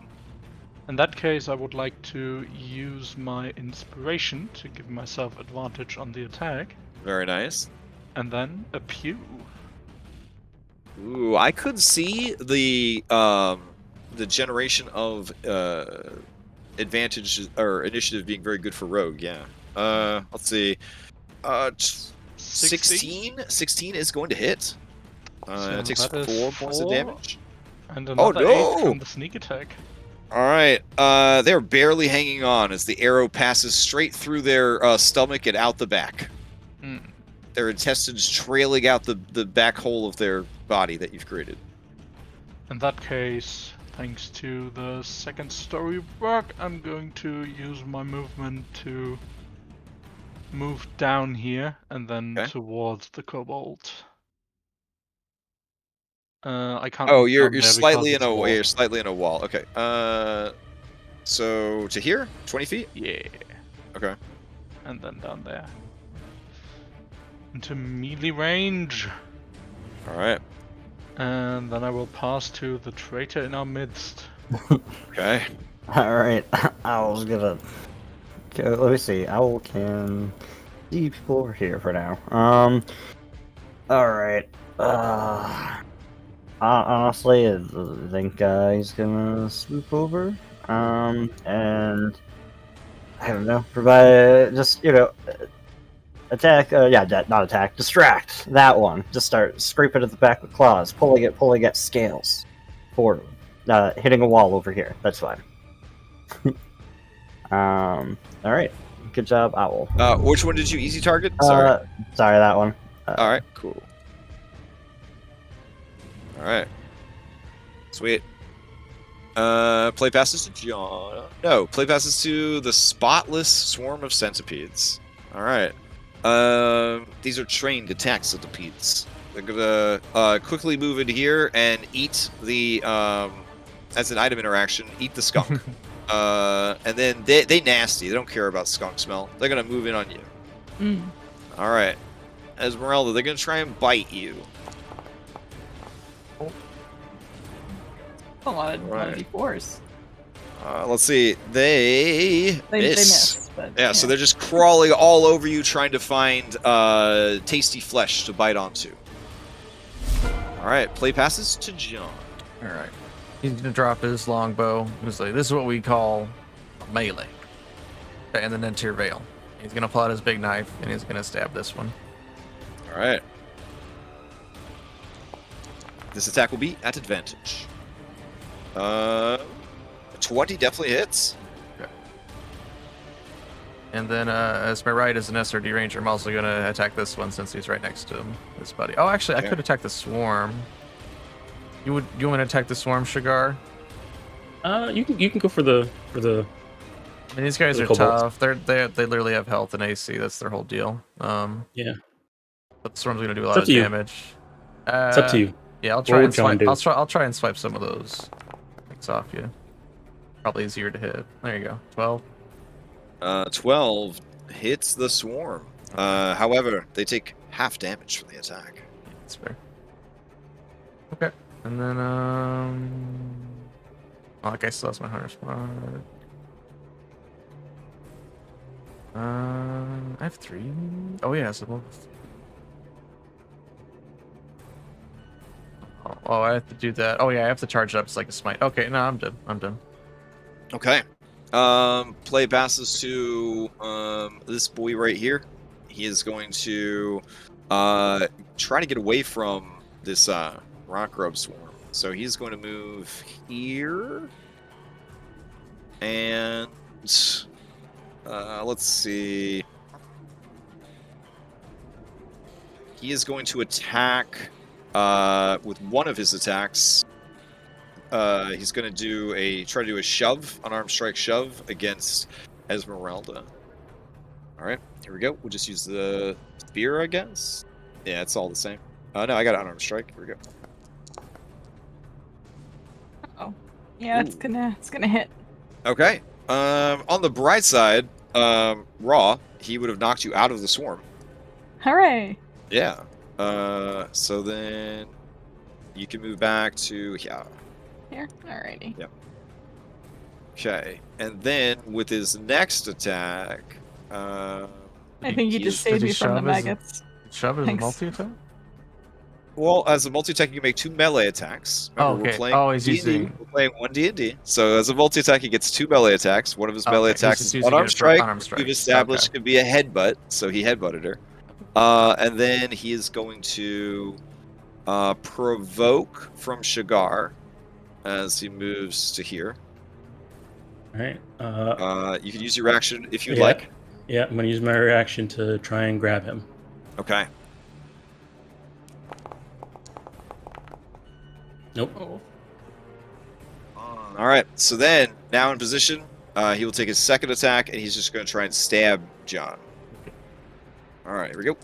Speaker 4: In that case, I would like to use my inspiration to give myself advantage on the attack,
Speaker 3: Very nice.
Speaker 4: and then a pew.
Speaker 3: Ooh, I could see the generation of advantage or initiative being very good for rogue. Yeah. Let's see. 16. 16 is going to hit.
Speaker 4: So
Speaker 3: It takes
Speaker 4: that is
Speaker 3: 4 points of
Speaker 4: 4.
Speaker 3: damage.
Speaker 4: And
Speaker 3: Oh,
Speaker 4: another
Speaker 3: no!
Speaker 4: 8 from the sneak attack.
Speaker 3: All right. They're barely hanging on as the arrow passes straight through their stomach and out the back.
Speaker 4: Hmm.
Speaker 3: Their intestines trailing out the back hole of their body that you've created.
Speaker 4: In that case, thanks to the second story work, I'm going to use my movement to move down here and then
Speaker 3: Okay.
Speaker 4: towards the kobold. I can't.
Speaker 3: Oh,
Speaker 4: move
Speaker 3: you're
Speaker 4: down there
Speaker 3: slightly
Speaker 4: because
Speaker 3: in a
Speaker 4: it's wall.
Speaker 3: you're slightly in a wall. Okay. So to here, 20 feet.
Speaker 4: Yeah,
Speaker 3: Okay.
Speaker 4: and then down there into melee range,
Speaker 3: All right.
Speaker 4: and then I will pass to the traitor in our midst.
Speaker 3: Okay.
Speaker 6: Alright, Owl's gonna go. Let me see. Owl can see people over here for now. Alright. Honestly, I think he's gonna swoop over. And I don't know, provide just attack. Not attack. Distract that one. Just start scraping at the back with claws, pulling at scales forward. Hitting a wall over here. That's fine. All right. Good job, Owl.
Speaker 3: Which one did you easy target? Sorry.
Speaker 6: Sorry, that one.
Speaker 3: All right. Cool. All right. Sweet. Play passes to John. No, play passes to the spotless swarm of centipedes. All right. These are trained attack centipedes. They're gonna quickly move in here and eat the as an item interaction, eat the skunk. And then they nasty. They don't care about skunk smell. They're gonna move in on you.
Speaker 5: Mm.
Speaker 3: All right. Esmeralda, they're gonna try and bite you.
Speaker 5: A lot of
Speaker 3: Right.
Speaker 5: D4s.
Speaker 3: Let's see. They
Speaker 5: They
Speaker 3: miss.
Speaker 5: miss. But,
Speaker 3: Yeah, so they're just crawling all over you, trying to find tasty flesh to bite onto. All right, play passes to John.
Speaker 1: All right. He's gonna drop his longbow. He's like, "This is what we call melee," and then into your veil. He's gonna pull out his big knife and he's gonna stab this one.
Speaker 3: All right. This attack will be at advantage. 20 definitely hits.
Speaker 1: And then, as my right is an SRD ranger, I'm also gonna attack this one since he's right next to him, this buddy. Oh, actually, I
Speaker 3: Okay.
Speaker 1: could attack the swarm. You want to attack the swarm, Shigar?
Speaker 2: You can go for the
Speaker 1: I mean, these guys
Speaker 2: The
Speaker 1: are
Speaker 2: kobolds.
Speaker 1: tough. They literally have health and AC. That's their whole deal.
Speaker 2: Yeah.
Speaker 1: But the swarm's gonna do a
Speaker 2: It's
Speaker 1: lot
Speaker 2: up
Speaker 1: of
Speaker 2: to you.
Speaker 1: damage.
Speaker 2: It's up to you.
Speaker 1: Yeah, I'll
Speaker 2: What
Speaker 1: try
Speaker 2: would
Speaker 1: and
Speaker 2: John
Speaker 1: swipe.
Speaker 2: do?
Speaker 1: I'll try and swipe some of those things off you. Probably easier to hit. There you go. 12.
Speaker 3: 12 hits the swarm. However, they take half damage from the attack.
Speaker 1: That's fair. Okay. And then oh, that guy still has my hunter spot. I have 3. Oh yeah, so oh, I have to do that. Oh yeah, I have to charge it up. It's like a smite. Okay, no, I'm done. I'm done.
Speaker 3: Okay. Play passes to this boy right here. He is going to try to get away from this rock grub swarm. So he's going to move here. And let's see. He is going to attack with one of his attacks. He's going to try to do a shove, unarmed strike shove against Esmeralda. All right, here we go. We'll just use the spear, I guess. Yeah, it's all the same. No, I got an unarmed strike. Here we go.
Speaker 5: Oh, yeah, it's gonna hit.
Speaker 3: Okay. On the bright side, Raw, he would have knocked you out of the swarm.
Speaker 5: Hooray!
Speaker 3: Yeah. So then you can move back to here.
Speaker 5: Here, alrighty.
Speaker 3: Yep. Okay, and then with his next attack,
Speaker 5: I think you just
Speaker 1: Did
Speaker 5: saved
Speaker 1: he
Speaker 5: me from the
Speaker 1: shove his-
Speaker 5: maggots.
Speaker 1: Shove is a
Speaker 5: Thanks.
Speaker 1: multi-attack?
Speaker 3: well, as a multi-attack, you can make 2 melee attacks. Remember,
Speaker 1: okay.
Speaker 3: We're playing
Speaker 1: Oh, he's
Speaker 3: D&D,
Speaker 1: using-
Speaker 3: We're playing 1 D&D. So as a multi-attack, he gets 2 melee attacks. One of his melee
Speaker 1: Okay, he's
Speaker 3: attacks
Speaker 1: just
Speaker 3: is
Speaker 1: using
Speaker 3: unarmed
Speaker 1: it for
Speaker 3: strike.
Speaker 1: unarmed strike.
Speaker 3: We've established
Speaker 1: Okay.
Speaker 3: could be a headbutt, so he headbutted her. And then he is going to provoke from Shigar as he moves to here.
Speaker 2: All right.
Speaker 3: You can use your action if you'd
Speaker 2: Yeah.
Speaker 3: like.
Speaker 2: Yeah, I'm gonna use my reaction to try and grab him.
Speaker 3: Okay.
Speaker 2: Nope.
Speaker 5: Oh.
Speaker 3: All right. So then, now in position, he will take his second attack, and he's just going to try and stab John. All right. Here we go.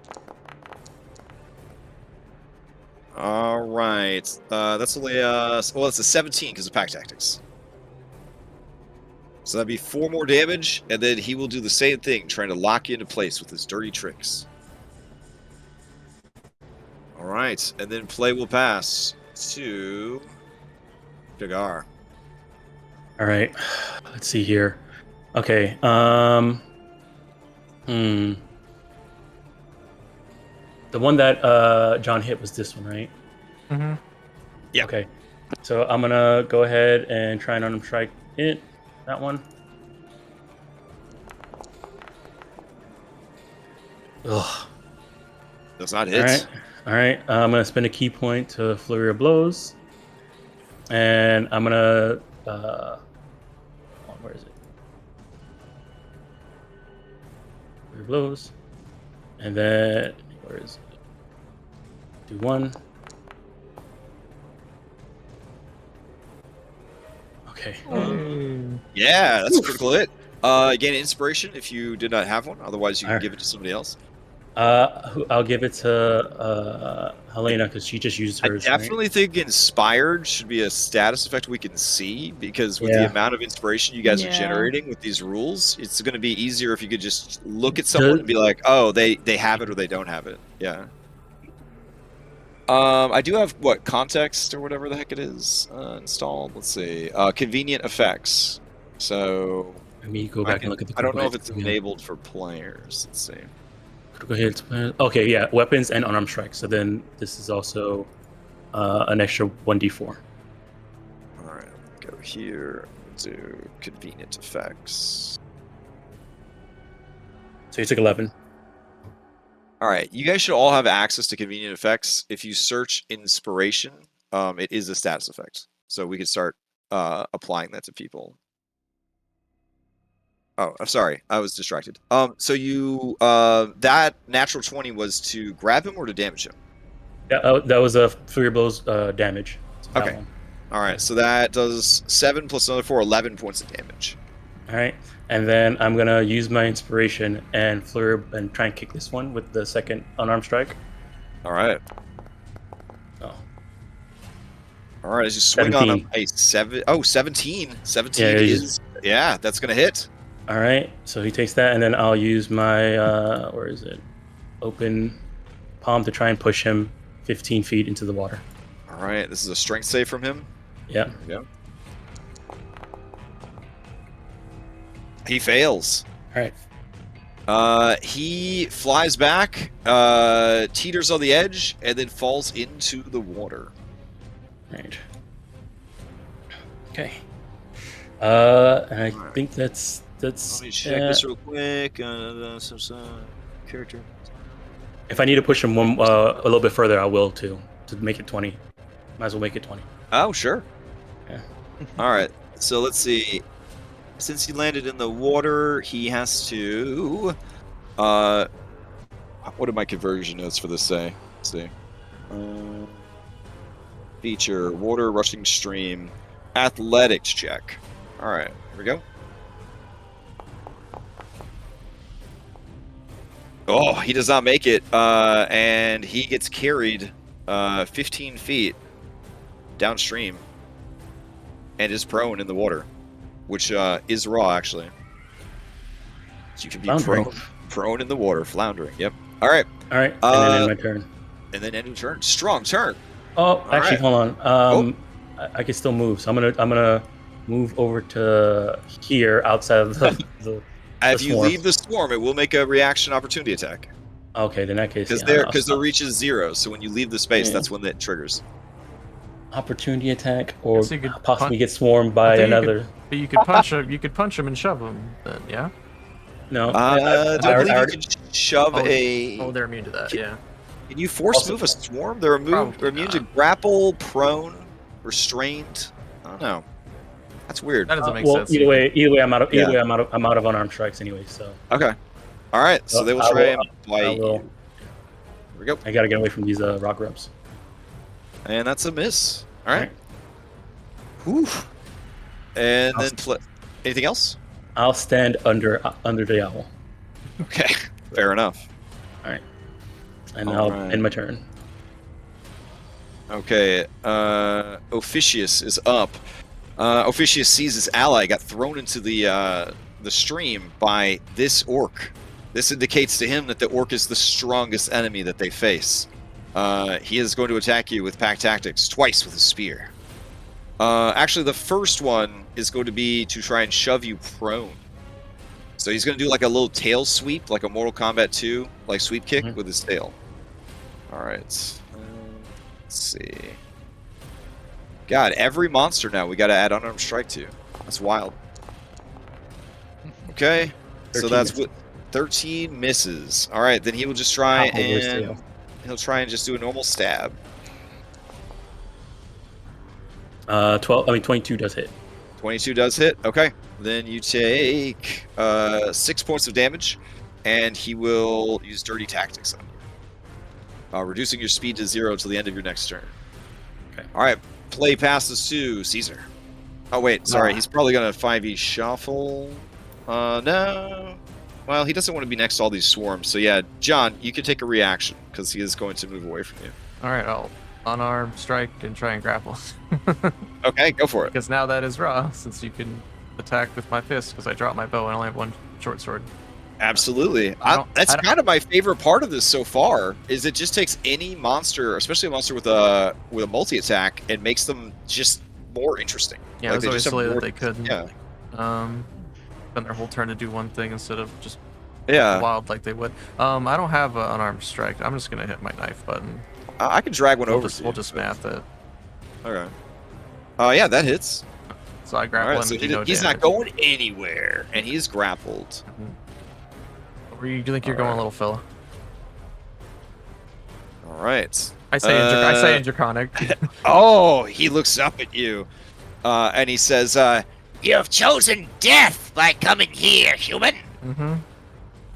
Speaker 3: All right. That's only well, it's a 17 because of pack tactics. So that'd be 4 more damage, and then he will do the same thing, trying to lock you into place with his dirty tricks. All right, and then play will pass to Gregoire.
Speaker 2: All right. Let's see here. Okay. The one that John hit was this one, right?
Speaker 1: Mm-hmm.
Speaker 3: Yeah.
Speaker 2: Okay. So I'm gonna go ahead and try and unarmed strike it. That one. Ugh.
Speaker 3: Does not hit.
Speaker 2: All right. All right. I'm gonna spend a key point to flurry of blows, and I'm gonna. Where is it? Flurry of blows, and then where is it? Do 1. Okay.
Speaker 3: Yeah, that's a critical hit. Gain inspiration if you did not have one. Otherwise, you can
Speaker 2: Alright.
Speaker 3: give it to somebody else.
Speaker 2: I'll give it to Helena because she just used
Speaker 3: I
Speaker 2: hers. right?
Speaker 3: definitely think inspired should be a status effect we can see, because with the
Speaker 2: Yeah.
Speaker 3: amount of inspiration you guys are
Speaker 5: Yeah.
Speaker 3: generating with these rules, it's going to be easier if you could just look at someone
Speaker 2: Does-
Speaker 3: and be like, oh, they have it or they don't have it. Yeah. I do have context or whatever the heck it is installed. Let's see. Convenient effects. So
Speaker 2: Let me go back and look at the.
Speaker 3: I don't know if
Speaker 2: components
Speaker 3: it's
Speaker 2: again.
Speaker 3: enabled for players. Let's see.
Speaker 2: Go ahead. Okay, yeah, weapons and unarmed strikes. So then this is also an extra 1d4.
Speaker 3: All right, go here. Do convenient effects.
Speaker 2: So you took 11.
Speaker 3: All right, you guys should all have access to convenient effects. If you search inspiration, it is a status effect, so we could start applying that to people. Oh, I'm sorry, I was distracted. So you that natural 20 was to grab him or to damage him?
Speaker 2: Yeah, that was a flurry of blows damage. So that
Speaker 3: Okay.
Speaker 2: one.
Speaker 3: All right, so that does 7 plus another 4, 11 points of damage.
Speaker 2: All right, and then I'm gonna use my inspiration and flurry and try and kick this one with the second unarmed strike.
Speaker 3: All right. All right, as you swing on him,
Speaker 2: 17.
Speaker 3: 17. 17
Speaker 2: Yeah,
Speaker 3: is that's gonna hit.
Speaker 2: All right, so he takes that, and then I'll use my where is it? Open palm to try and push him 15 feet into the water.
Speaker 3: All right, this is a strength save from him.
Speaker 2: Yeah.
Speaker 3: There we go. He fails.
Speaker 2: All right.
Speaker 3: He flies back, teeters on the edge, and then falls into the water.
Speaker 2: Right. Okay. And I think that's.
Speaker 3: Let me check this real quick. Some character.
Speaker 2: If I need to push him a little bit further, I will to make it 20. Might as well make it 20.
Speaker 3: Oh, sure.
Speaker 2: Yeah.
Speaker 3: All right. So let's see. Since he landed in the water, he has to. What did my conversion notes for this say? Let's see. Feature water rushing stream, athletics check. All right. Here we go. Oh, he does not make it, and he gets carried 15 feet downstream and is prone in the water, which is raw, actually. So you can be prone in the water, floundering. Yep. All right.
Speaker 2: All right, and then end my turn.
Speaker 3: And then end your turn. Strong turn.
Speaker 2: Oh, actually, hold on. I can still move, so I'm gonna move over to here outside of the
Speaker 3: If you leave the swarm, it will make a reaction opportunity attack.
Speaker 2: Okay, then in that case,
Speaker 3: because the reach is 0, so when you leave the space, that's when it triggers.
Speaker 2: Opportunity attack, or
Speaker 1: So you could
Speaker 2: possibly get swarmed by another.
Speaker 1: But you could punch him. You could punch him and shove him. Then, yeah.
Speaker 2: No.
Speaker 3: I believe you can shove a.
Speaker 1: Oh, they're immune to that. Yeah.
Speaker 3: Can you force move a swarm? They're immune to grapple, prone, restrained. I don't know. That's weird.
Speaker 1: That doesn't make
Speaker 2: well,
Speaker 1: sense.
Speaker 2: Either way, I'm out of unarmed strikes anyway. So.
Speaker 3: Okay. All right. So they will try and bite you. Here we go.
Speaker 2: I gotta get away from these rock grubs.
Speaker 3: And that's a miss. All right. Whew. And then anything else?
Speaker 2: I'll stand under the owl.
Speaker 3: Okay. Fair enough.
Speaker 2: All right. And I'll end my turn.
Speaker 3: Okay. Officius is up. Officius sees his ally got thrown into the stream by this orc. This indicates to him that the orc is the strongest enemy that they face. He is going to attack you with pack tactics twice with a spear. Actually, the first one is going to be to try and shove you prone. So he's going to do like a little tail sweep, like a Mortal Kombat 2, like sweep kick with his tail. All right. Let's see. God, every monster now we got to add unarmed strike to. That's wild. Okay, so that's what 13 misses. All right, then he will just try and just do a normal stab.
Speaker 2: 22 does hit.
Speaker 3: 22 does hit. Okay, then you take 6 points of damage, and he will use Dirty Tactics on you, reducing your speed to 0 till the end of your next turn.
Speaker 2: Okay.
Speaker 3: All right. Play passes to Caesar. Oh wait, sorry. He's probably gonna 5e shuffle. No. Well, he doesn't want to be next to all these swarms. So yeah, John, you can take a reaction because he is going to move away from you.
Speaker 1: All right, I'll unarmed strike and try and grapple.
Speaker 3: Okay, go for it.
Speaker 1: Because now that is raw, since you can attack with my fist. Because I dropped my bow and I only have one short sword.
Speaker 3: Absolutely. That's kind of my favorite part of this so far. Is it just takes any monster, especially a monster with a multi attack, and makes them just more interesting.
Speaker 1: Yeah, like it was always silly that they couldn't.
Speaker 3: Yeah.
Speaker 1: Spend their whole turn to do one thing instead of just
Speaker 3: Yeah.
Speaker 1: wild like they would. I don't have an unarmed strike. I'm just gonna hit my knife button.
Speaker 3: I can drag one over.
Speaker 1: We'll just math it.
Speaker 3: Okay. Yeah, that hits.
Speaker 1: So I grapple him.
Speaker 3: So
Speaker 1: and do no
Speaker 3: he's
Speaker 1: damage.
Speaker 3: not going anywhere, and he's grappled.
Speaker 1: Where do you think you're going, little fella?
Speaker 3: All right.
Speaker 1: I say in Draconic.
Speaker 3: Oh, he looks up at you, and he says,
Speaker 7: "You have chosen death by coming here, human.
Speaker 1: Mm-hmm.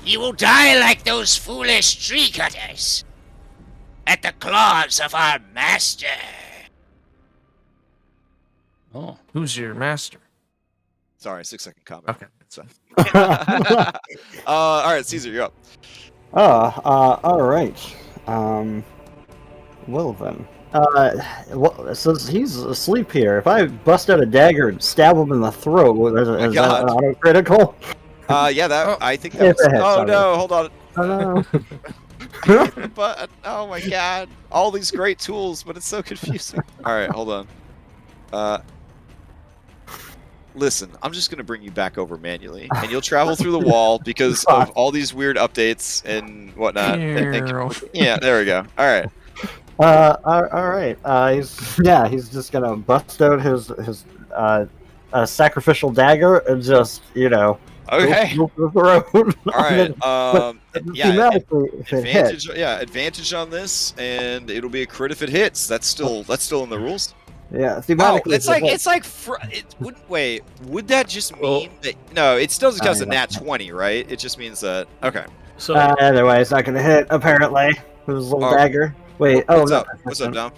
Speaker 7: You will die like those foolish tree cutters at the claws of our master."
Speaker 2: Oh.
Speaker 1: Who's your master?
Speaker 3: Sorry, 6-second comment.
Speaker 1: Okay.
Speaker 3: So. All right, Caesar, you're up.
Speaker 6: all right. Well then, Well, since he's asleep here, if I bust out a dagger and stab him in the throat, is that
Speaker 3: God.
Speaker 6: auto-critical?
Speaker 3: Yeah, that
Speaker 1: Oh.
Speaker 3: I think
Speaker 6: If
Speaker 3: that was.
Speaker 6: it hits,
Speaker 3: Oh
Speaker 6: obviously.
Speaker 3: no, hold on.
Speaker 6: Oh,
Speaker 3: But oh my god, all these great tools, but it's so confusing. All right, hold on. Listen, I'm just gonna bring you back over manually, and you'll travel through the wall because of all these weird updates and whatnot. Yeah, there we go. All right.
Speaker 6: all right. He's just gonna bust out his sacrificial dagger and just
Speaker 3: Okay.
Speaker 6: go for the throat.
Speaker 3: All right. Yeah.
Speaker 6: Thematically, if it hits,
Speaker 3: Advantage. Yeah, advantage on this, and it'll be a crit if it hits. That's still in the rules.
Speaker 6: yeah,
Speaker 3: Wow,
Speaker 6: thematically,
Speaker 3: it's
Speaker 6: if it
Speaker 3: like
Speaker 6: hits.
Speaker 3: it wouldn't wait. Would that just mean that no? It still just counts a nat 20, right? It just means that okay.
Speaker 2: So
Speaker 6: Either way, it's not gonna hit. Apparently, with his little dagger. Wait,
Speaker 3: What's
Speaker 6: no,
Speaker 3: up? What's up, Dom?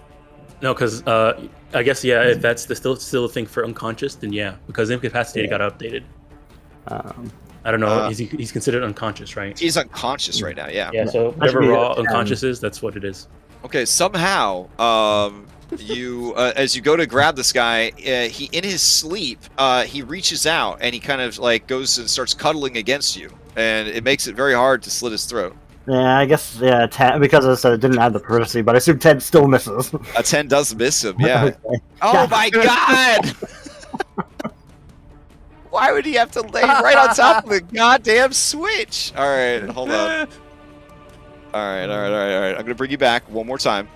Speaker 2: no, because I guess if that's still a thing for unconscious, then yeah, because incapacitated got updated. I don't know. He's considered unconscious, right?
Speaker 3: He's unconscious right now. Yeah.
Speaker 2: Yeah. So
Speaker 6: That should
Speaker 2: whatever
Speaker 6: be
Speaker 2: raw
Speaker 6: 10.
Speaker 2: unconscious is, that's what it is.
Speaker 3: Okay. Somehow, you as you go to grab this guy, he in his sleep, he reaches out and he kind of like goes and starts cuddling against you, and it makes it very hard to slit his throat.
Speaker 6: Yeah, I guess 10 because I said it didn't have the privacy, but I assume 10 still misses.
Speaker 3: A 10 does miss him. Yeah.
Speaker 6: Okay.
Speaker 3: Oh my god! Why would he have to lay right on top of the goddamn switch? All right, hold on. All right. I'm gonna bring you back one more time.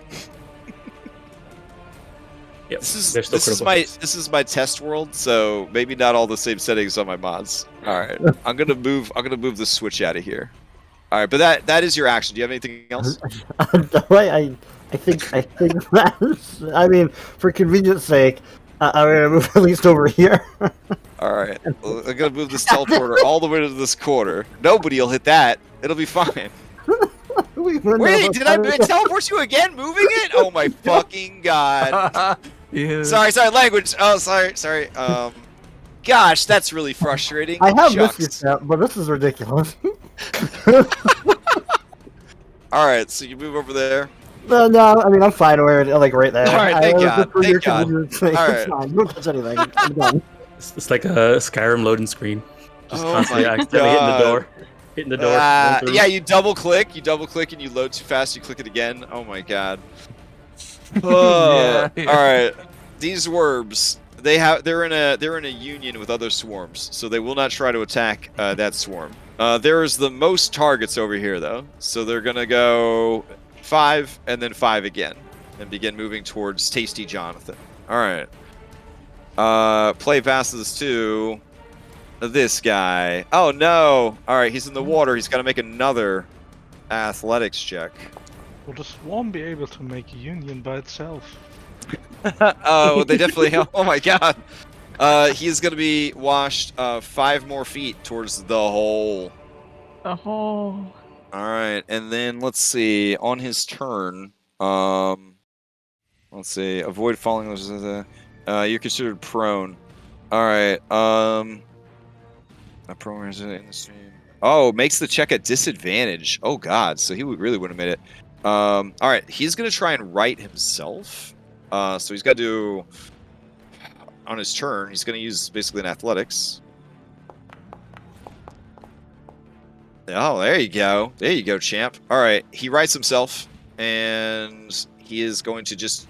Speaker 2: Yep.
Speaker 3: This
Speaker 2: they're still critical hits.
Speaker 3: is my test world, so maybe not all the same settings on my mods. All right, I'm gonna move the switch out of here. All right, but that is your action. Do you have anything else?
Speaker 6: I think that's. I mean, for convenience sake, I'm gonna move at least over here.
Speaker 3: All right, well, I'm gonna move this teleporter all the way to this corner. Nobody will hit that. It'll be fine. Wait, did I teleport you again? Moving it? Oh my fucking god!
Speaker 1: Yeah.
Speaker 3: Sorry, language. Oh, sorry. Gosh, that's really frustrating.
Speaker 6: I have
Speaker 3: Shucks.
Speaker 6: missed your step, but this is ridiculous.
Speaker 3: All right, so you move over there.
Speaker 6: No, I mean I'm fine where like right there.
Speaker 3: All right, thank God,
Speaker 6: for your
Speaker 3: thank God.
Speaker 6: convenience sake,
Speaker 3: All
Speaker 6: it's
Speaker 3: right.
Speaker 6: fine. Don't touch anything. I'm done.
Speaker 2: It's like a Skyrim loading screen. Just
Speaker 3: Oh
Speaker 2: constantly
Speaker 3: my
Speaker 2: accidentally hitting the
Speaker 3: God.
Speaker 2: door. Hitting the door. going through.
Speaker 3: Yeah, you double click and you load too fast. You click it again. Oh my god. Oh,
Speaker 1: Yeah.
Speaker 3: All right, these worms. They're in a union with other swarms, so they will not try to attack that swarm. There is the most targets over here though, so they're gonna go 5 and then 5 again, and begin moving towards Tasty Jonathan. All right. Play passes to this guy. Oh no! All right, he's in the water. He's got to make another athletics check.
Speaker 4: Will the swarm be able to make a union by itself?
Speaker 3: Oh, they definitely. Oh my god! He's gonna be washed 5 more feet towards the hole.
Speaker 5: The whole.
Speaker 3: All right, and then let's see. On his turn, let's see. Avoid falling. You're considered prone. All right. A prone is in the stream. Oh, makes the check at disadvantage. Oh god, so he really wouldn't have made it. All right, he's gonna try and right himself. So he's got to do on his turn. He's gonna use basically an athletics. Oh, there you go, champ. All right, he rights himself, and he is going to just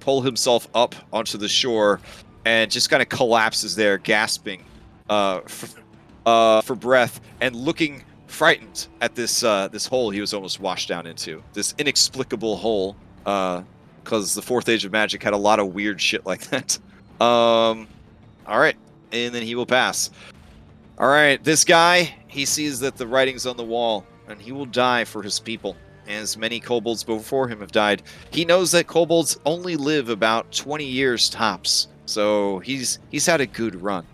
Speaker 3: pull himself up onto the shore, and just kind of collapses there, gasping for breath, and looking frightened at this this hole he was almost washed down into. This inexplicable hole, because the 4th Age of Magic had a lot of weird shit like that. All right, and then he will pass. All right, this guy, he sees that the writing's on the wall, and he will die for his people, as many kobolds before him have died. He knows that kobolds only live about 20 years tops, so he's had a good run.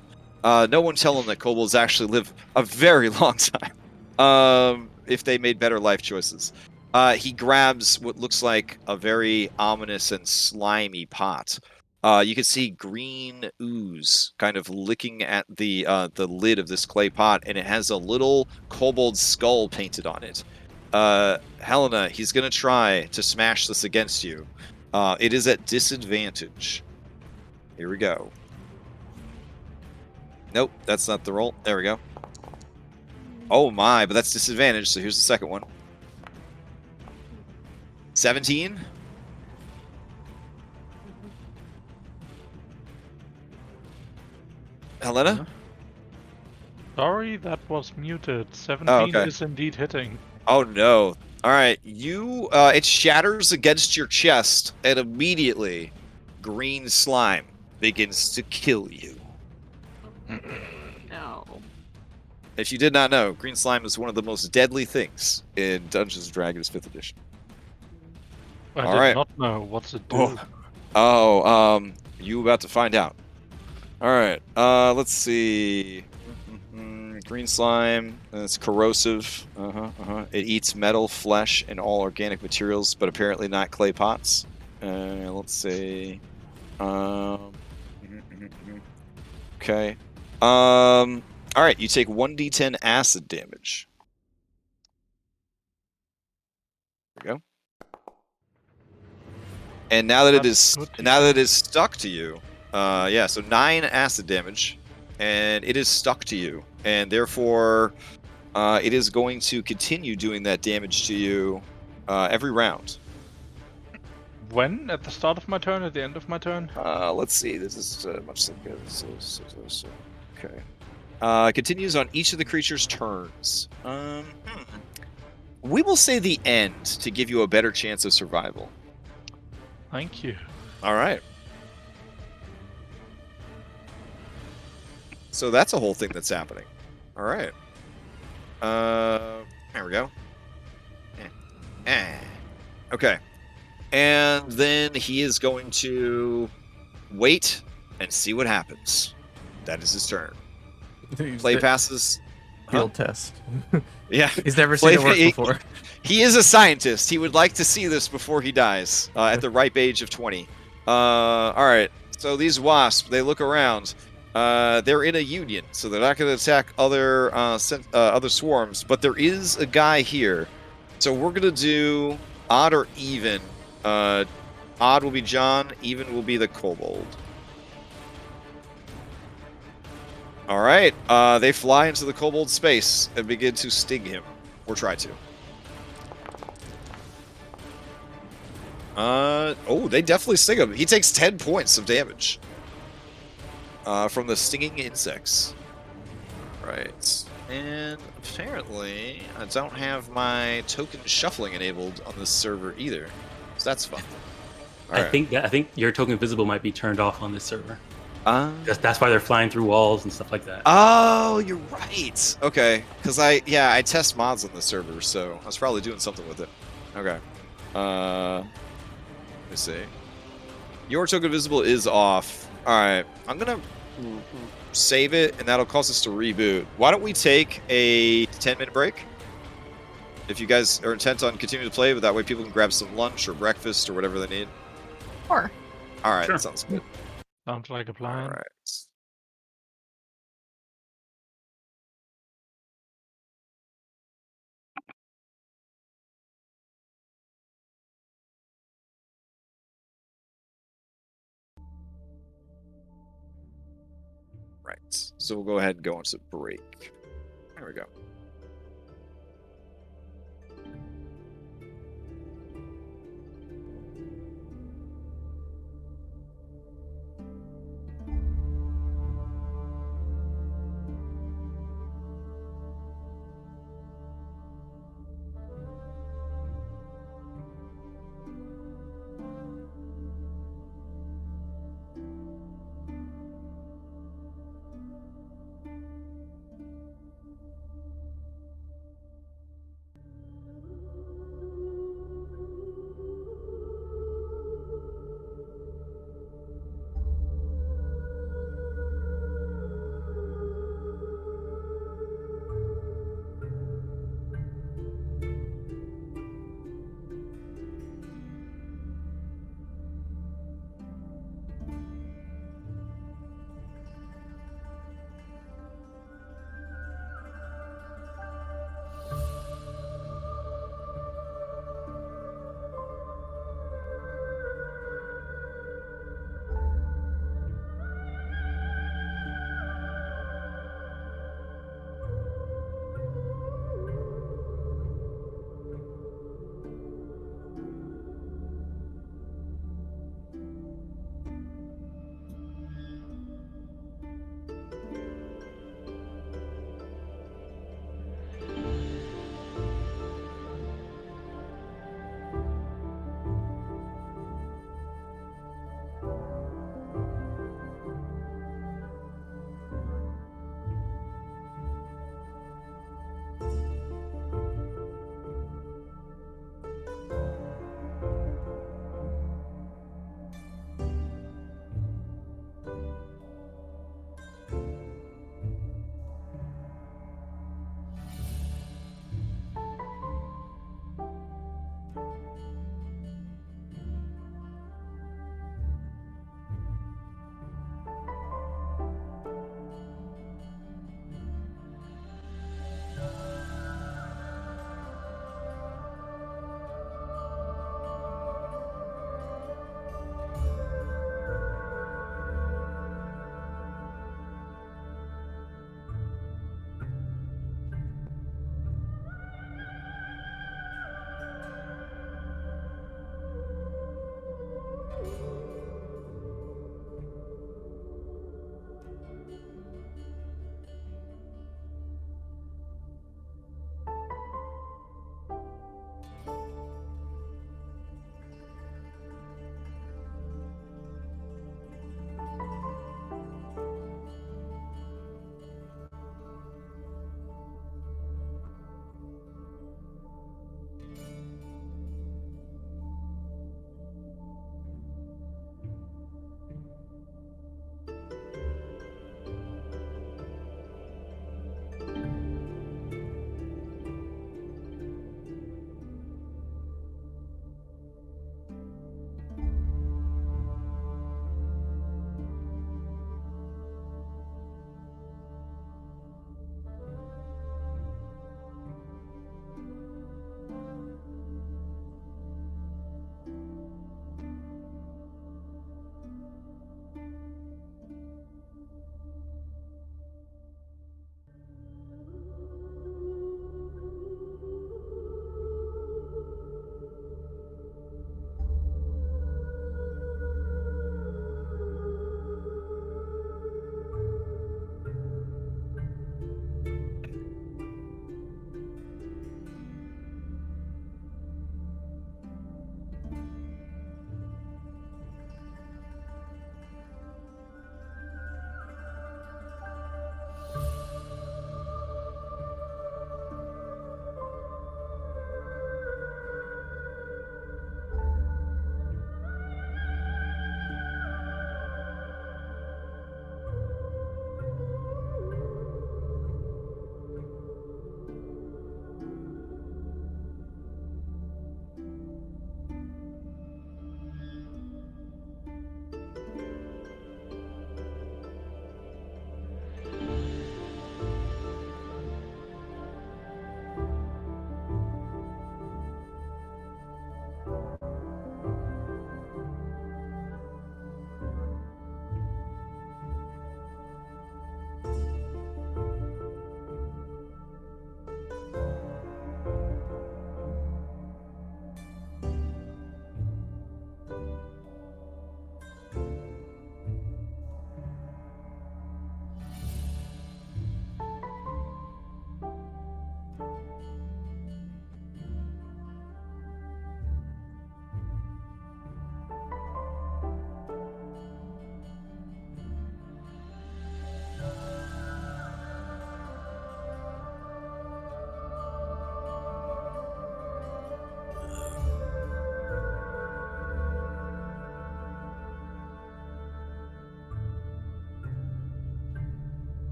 Speaker 3: No one tell him that kobolds actually live a very long time, if they made better life choices. He grabs what looks like a very ominous and slimy pot. You can see green ooze kind of licking at the lid of this clay pot, and it has a little kobold skull painted on it. Helena, he's going to try to smash this against you. It is at disadvantage. Here we go. Nope, that's not the roll. There we go. Oh my, but that's disadvantage, so here's the second one. 17? Helena?
Speaker 4: Sorry, that was muted. 17
Speaker 3: okay.
Speaker 4: is indeed hitting.
Speaker 3: Oh no. Alright, it shatters against your chest, and immediately, green slime begins to kill you.
Speaker 5: No.
Speaker 3: If you did not know, green slime is one of the most deadly things in Dungeons & Dragons 5th edition.
Speaker 4: I did not know. What's it do?
Speaker 3: You about to find out. Alright, let's see. Green slime, it's corrosive. It eats metal, flesh, and all organic materials, but apparently not clay pots. Let's see. Okay. Alright, you take 1d10 acid damage. There we go. And now that it is stuck to you, yeah, so 9 acid damage, and it is stuck to you, and therefore, it is going to continue doing that damage to you every round.
Speaker 4: When? At the start of my turn? At the end of my turn?
Speaker 3: Let's see. This is much like this. Okay. Continues on each of the creature's turns. We will say the end to give you a better chance of survival.
Speaker 4: Thank you.
Speaker 3: All right. So that's a whole thing that's happening. All right. There we go. Okay. And then he is going to wait and see what happens. That is his turn. Play passes.
Speaker 1: Field test.
Speaker 3: Yeah.
Speaker 1: He's never seen it work before.
Speaker 3: He is a scientist. He would like to see this before he dies at the ripe age of 20. All right. So these wasps, they look around. They're in a union, so they're not going to attack other swarms. But there is a guy here. So we're going to do odd or even. Odd will be John. Even will be the kobold. All right. They fly into the kobold space and begin to sting him. Or try to. They definitely sting him. He takes 10 points of damage. From the stinging insects. Right. And apparently, I don't have my token shuffling enabled on this server either. So that's fun.
Speaker 2: I think your token visible might be turned off on this server. That's why they're flying through walls and stuff like that.
Speaker 3: Oh, you're right. Okay, because I test mods on the server, so I was probably doing something with it. Okay. Let me see. Your token visible is off. All right, I'm gonna save it, and that'll cause us to reboot. Why don't we take a 10-minute break? If you guys are intent on continuing to play, but that way people can grab some lunch or breakfast or whatever they need.
Speaker 5: Sure.
Speaker 3: All right,
Speaker 2: Sure.
Speaker 3: That sounds good.
Speaker 4: Sounds like a plan.
Speaker 3: All right. Right. So we'll go ahead and go into break. There we go.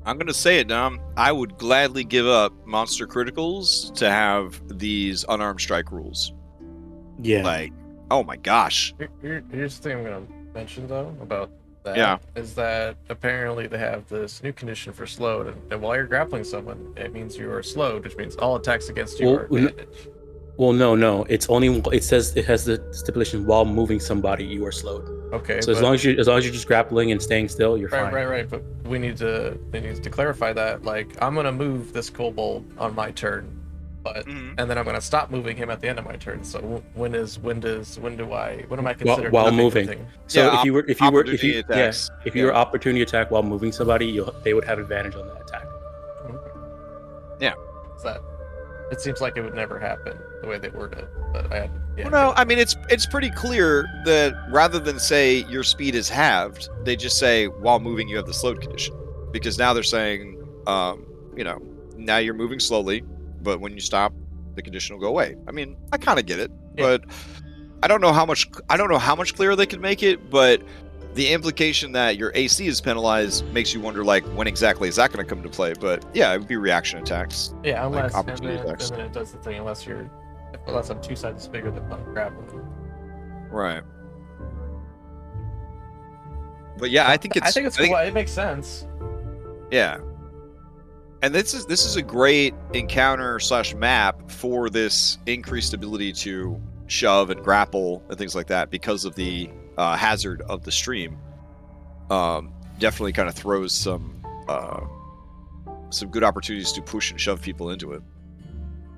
Speaker 3: I'm gonna say it, Dom. I would gladly give up monster criticals to have these unarmed strike rules.
Speaker 2: Yeah.
Speaker 3: Like, oh my gosh.
Speaker 1: Here's the thing I'm gonna mention though about
Speaker 3: that
Speaker 1: is that apparently they have this new condition for slowed, and while you're grappling someone, it means you are slowed, which means all attacks against you are advantage.
Speaker 2: Well, no. It's only. It says it has the stipulation while moving somebody, you are slowed.
Speaker 1: Okay.
Speaker 2: So as long as you're just grappling and staying still, you're fine.
Speaker 1: Right. But they need to clarify that. Like, I'm gonna move this kobold on my turn, but and then I'm gonna stop moving him at the end of my turn. So when am I considered
Speaker 2: while moving? So
Speaker 3: Yeah,
Speaker 2: if you were
Speaker 3: attacks.
Speaker 2: opportunity attack while moving somebody, they would have advantage on that attack.
Speaker 3: Yeah.
Speaker 1: It seems like it would never happen the way they word it, but
Speaker 3: Well, no, I mean it's pretty clear that rather than say your speed is halved, they just say while moving you have the slowed condition, because now they're saying, now you're moving slowly, but when you stop, the condition will go away. I mean, I kind of get it, but I don't know how much clearer they can make it, but the implication that your AC is penalized makes you wonder, like, when exactly is that going to come into play? But yeah, it would be reaction attacks.
Speaker 1: Yeah, unless
Speaker 3: like opportunity
Speaker 1: and
Speaker 3: attacks.
Speaker 1: then it does the thing unless I'm 2 sizes bigger than grappling.
Speaker 3: Right. But yeah, I think it's
Speaker 1: cool. It makes sense.
Speaker 3: Yeah. And this is a great encounter / map for this increased ability to shove and grapple and things like that because of the hazard of the stream. Definitely kind of throws some good opportunities to push and shove people into it.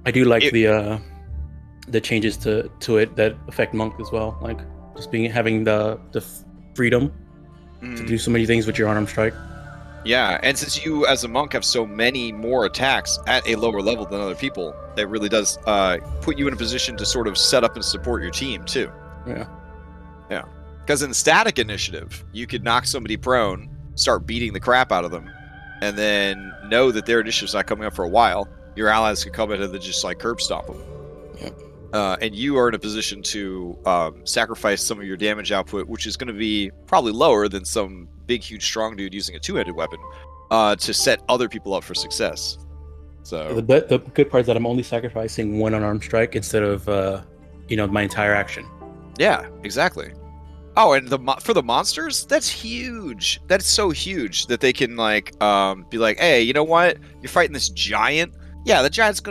Speaker 2: I do like the changes to it that affect monk as well, like just having the freedom to do so many things with your unarmed strike.
Speaker 3: Yeah, and since you as a monk have so many more attacks at a lower level than other people, it really does put you in a position to sort of set up and support your team too.
Speaker 2: Yeah.
Speaker 3: Because in static initiative, you could knock somebody prone, start beating the crap out of them, and then know that their initiative's not coming up for a while. Your allies could come in and then just like curb stomp them.
Speaker 2: Yep.
Speaker 3: And you are in a position to sacrifice some of your damage output, which is going to be probably lower than some big, huge, strong dude using a two-handed weapon, to set other people up for success. So
Speaker 2: the good part is that I'm only sacrificing one unarmed strike instead of my entire action.
Speaker 3: Yeah, exactly. Oh, and for the monsters, that's huge. That's so huge that they can be like, hey, you know what? You're fighting this giant. Yeah, the giant's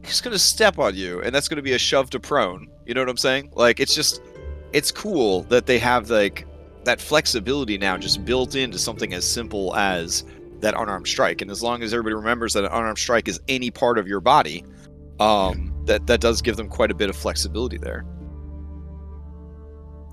Speaker 3: he's gonna step on you, and that's gonna be a shove to prone. You know what I'm saying? Like, it's cool that they have like that flexibility now just built into something as simple as that unarmed strike. And as long as everybody remembers that an unarmed strike is any part of your body, that does give them quite a bit of flexibility there.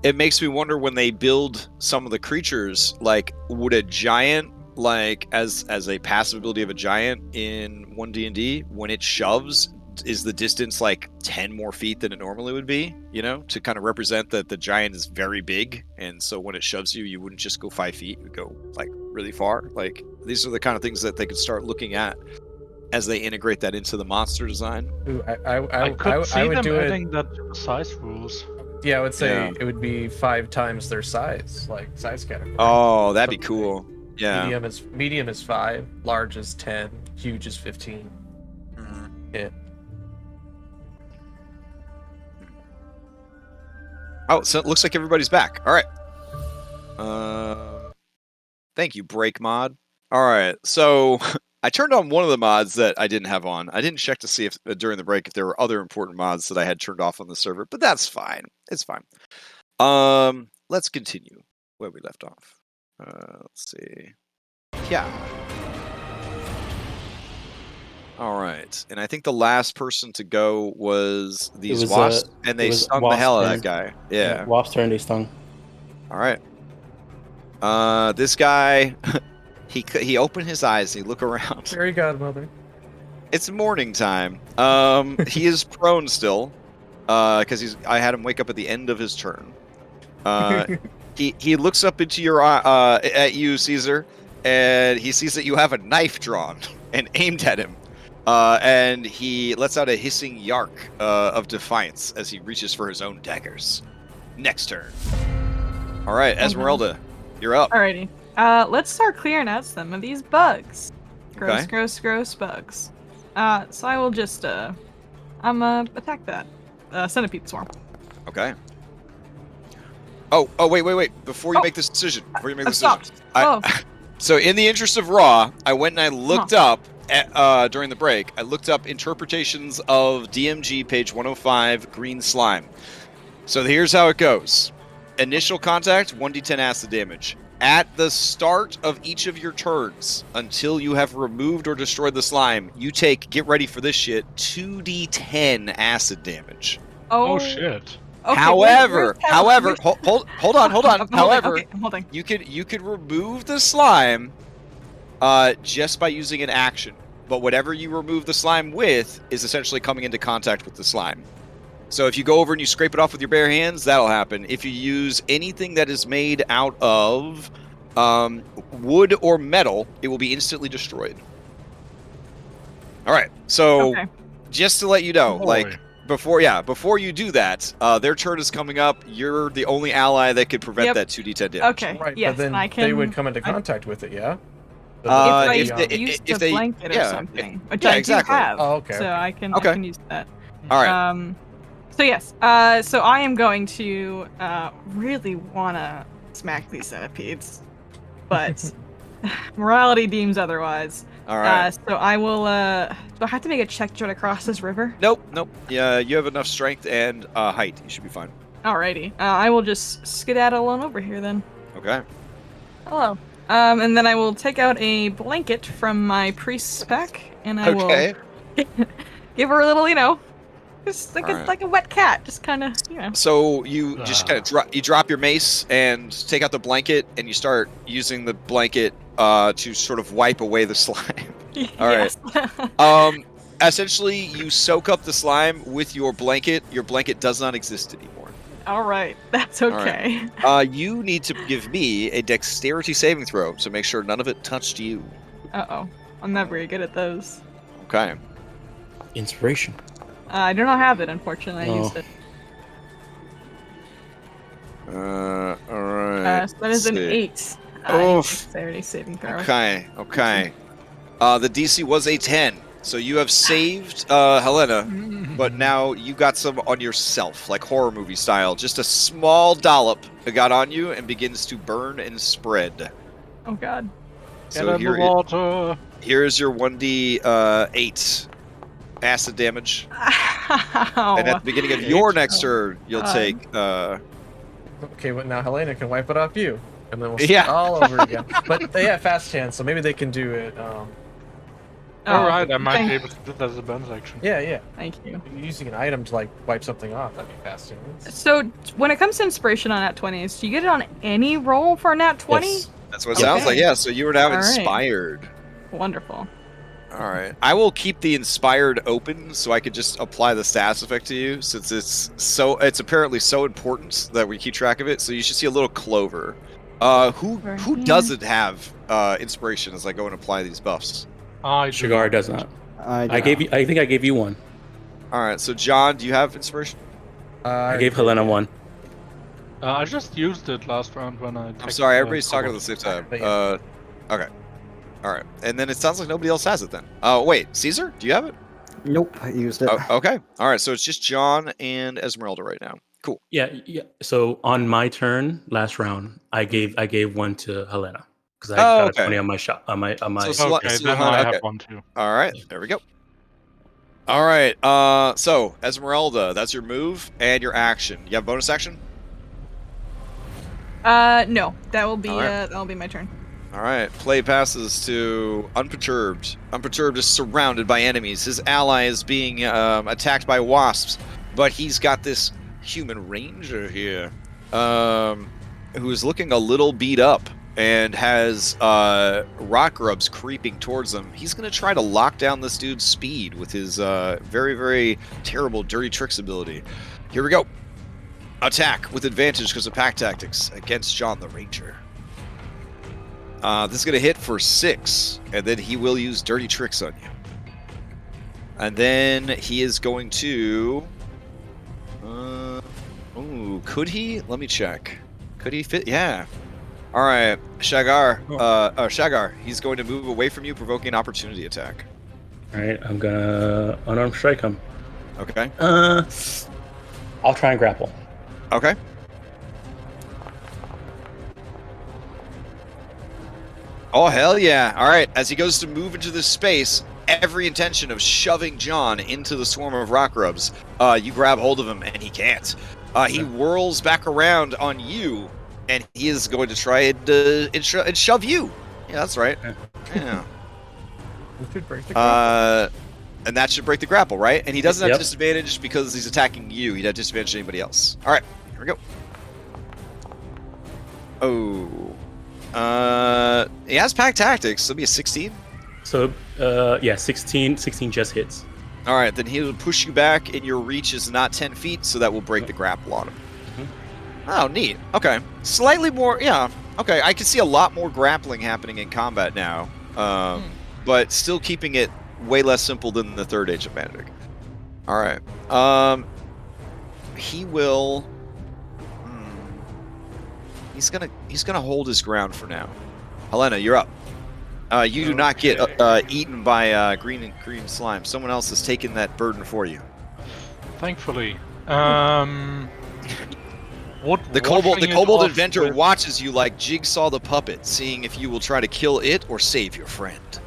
Speaker 3: It makes me wonder when they build some of the creatures, like, would a giant, like, as a passive ability of a giant in ONE D&D, when it shoves, is the distance like 10 more feet than it normally would be, to kind of represent that the giant is very big, and so when it shoves you, you wouldn't just go 5 feet, you would go like really far. Like, these are the kind of things that they could start looking at as they integrate that into the monster design.
Speaker 1: Ooh,
Speaker 4: I could see them adding that to the size rules.
Speaker 1: Yeah, I would say it would be 5 times their size, like size category.
Speaker 3: Oh, that'd be cool. Yeah.
Speaker 1: Medium is 5, large is 10, huge is 15. Yeah.
Speaker 3: Oh, so it looks like everybody's back. All right. Thank you, break mod. All right, so I turned on one of the mods that I didn't have on. I didn't check to see if during the break if there were other important mods that I had turned off on the server, but that's fine. It's fine. Let's continue where we left off. Let's see. Yeah. All right, and I think the last person to go was these wasps, and they stung the hell out of that guy. Yeah.
Speaker 2: Wasp's turn, they stung.
Speaker 3: All right. This guy, he opened his eyes. And he looked around.
Speaker 1: Fairy godmother.
Speaker 3: It's morning time. He is prone still, because I had him wake up at the end of his turn. He looks up into your at you, Caesar, and he sees that you have a knife drawn and aimed at him. And he lets out a hissing yark of defiance as he reaches for his own daggers. Next turn. All right, Esmeralda, you're up.
Speaker 5: Alrighty. Let's start clearing out some of these bugs. Gross,
Speaker 3: Okay.
Speaker 5: gross bugs. So I will just attack that centipede swarm.
Speaker 3: Okay. Oh, wait. Before you make this decision.
Speaker 5: Stopped.
Speaker 3: So in the interest of Raw, I went and I looked up during the break. I looked up interpretations of DMG page 105 green slime. So here's how it goes. Initial contact, 1d10 acid damage. At the start of each of your turns, until you have removed or destroyed the slime, you take, get ready for this shit, 2d10 acid damage.
Speaker 4: Oh shit.
Speaker 5: Okay,
Speaker 3: However,
Speaker 5: where's
Speaker 3: hold on. However,
Speaker 5: I'm holding.
Speaker 3: you could remove the slime just by using an action. But whatever you remove the slime with is essentially coming into contact with the slime. So if you go over and you scrape it off with your bare hands, that'll happen. If you use anything that is made out of wood or metal, it will be instantly destroyed. All right. So just to let you know, before you do that, their turn is coming up. You're the only ally that could prevent that 2d10 damage.
Speaker 5: Okay.
Speaker 1: Right,
Speaker 5: Yes,
Speaker 1: but then they would come into contact with it, yeah?
Speaker 5: If they blanket or something, which I do have.
Speaker 1: Oh, okay.
Speaker 5: So I can use that.
Speaker 3: All right.
Speaker 5: So yes. So I am going to really wanna smack these centipedes, but morality deems otherwise.
Speaker 3: All right.
Speaker 5: So I will. Do I have to make a check to cross this river?
Speaker 3: Nope. Yeah, you have enough strength and height. You should be fine.
Speaker 5: Alrighty. I will just skedaddle on over here then.
Speaker 3: Okay.
Speaker 5: Hello. And then I will take out a blanket from my priest's pack, and I will give her a little, just like a wet cat, just kind of,
Speaker 3: So you just kind of drop your mace and take out the blanket, and you start using the blanket to sort of wipe away the slime. All right. Essentially, you soak up the slime with your blanket. Your blanket does not exist anymore.
Speaker 5: All right, that's okay.
Speaker 3: All right. You need to give me a dexterity saving throw to make sure none of it touched you.
Speaker 5: Uh-oh. I'm not very good at those.
Speaker 3: Okay.
Speaker 2: Inspiration.
Speaker 5: I do not have it, unfortunately. I used it.
Speaker 3: All right.
Speaker 5: So that is an 8. Dexterity saving throw.
Speaker 3: Okay. The DC was a 10. So you have saved Helena, but now you got some on yourself, like horror movie style. Just a small dollop got on you and begins to burn and spread.
Speaker 5: Oh god.
Speaker 3: So here's your 1d8 acid damage.
Speaker 5: Ow.
Speaker 3: And at the beginning of your next turn, you'll take...
Speaker 1: Okay, but now Helena can wipe it off you. And then we'll start all over again. But they have fast chance, so maybe they can do it...
Speaker 4: Alright, I might be able to do that as a bonus action.
Speaker 1: Yeah.
Speaker 5: Thank you.
Speaker 1: Using an item to wipe something off, that'd be fast chance.
Speaker 5: So when it comes to inspiration on nat 20s, do you get it on any roll for nat 20?
Speaker 2: Yes.
Speaker 3: That's what it sounds like, yeah. So you are now inspired.
Speaker 5: Wonderful.
Speaker 3: Alright. I will keep the inspired open so I could just apply the status effect to you, since it's apparently so important that we keep track of it. So you should see a little clover. Who doesn't have inspiration as I go and apply these buffs?
Speaker 2: Shigar does not. I think I gave you one.
Speaker 3: Alright, so John, do you have inspiration?
Speaker 2: I gave Helena one.
Speaker 4: I just used it last round when I...
Speaker 3: I'm sorry, everybody's talking at the same time. Okay. Alright, and then it sounds like nobody else has it then. Oh, wait, Caesar, do you have it?
Speaker 6: Nope, I used it.
Speaker 3: Okay. Alright, so it's just John and Esmeralda right now. Cool.
Speaker 2: Yeah. So on my turn, last round, I gave one to Helena. Because I got a 20 on my shot. On my.
Speaker 4: So then I have one too.
Speaker 3: All right, there we go. All right, so Esmeralda, that's your move and your action. You have bonus action?
Speaker 5: No, that will be my turn.
Speaker 3: All right, play passes to Unperturbed. Unperturbed is surrounded by enemies. His ally is being attacked by wasps, but he's got this human ranger here, who is looking a little beat up and has rock grubs creeping towards him. He's going to try to lock down this dude's speed with his very, very terrible Dirty Tricks ability. Here we go. Attack with advantage because of pack tactics against John the Ranger. This is going to hit for 6, and then he will use Dirty Tricks on you. And then he is going to... ooh, could he? Let me check. Could he fit? Yeah. All right, Shagar. He's going to move away from you, provoking an opportunity attack.
Speaker 2: All right, I'm gonna unarmed strike him.
Speaker 3: Okay.
Speaker 2: I'll try and grapple.
Speaker 3: Okay. Oh, hell yeah. All right. As he goes to move into this space, every intention of shoving John into the swarm of rock grubs, you grab hold of him, and he can't. He whirls back around on you, and he is going to try and shove you. Yeah, that's right. Yeah.
Speaker 1: Should break the grapple.
Speaker 3: And that should break the grapple, right? And he doesn't have disadvantage because he's attacking you. He'd have disadvantage to anybody else. All right. Here we go. Oh. He has pack tactics. So it'll be a 16.
Speaker 2: So, 16 just hits.
Speaker 3: All right, then he'll push you back, and your reach is not 10 feet, so that will break the grapple on him. Oh, neat. Okay. Slightly more, yeah. Okay, I can see a lot more grappling happening in combat now, but still keeping it way less simple than the third age of magic. All right. He will... He's gonna hold his ground for now. Helena, you're up. You do not get eaten by green slime. Someone else has taken that burden for you.
Speaker 4: Thankfully.
Speaker 3: The kobold inventor watches you like Jigsaw the puppet, seeing if you will try to kill it or save your friend.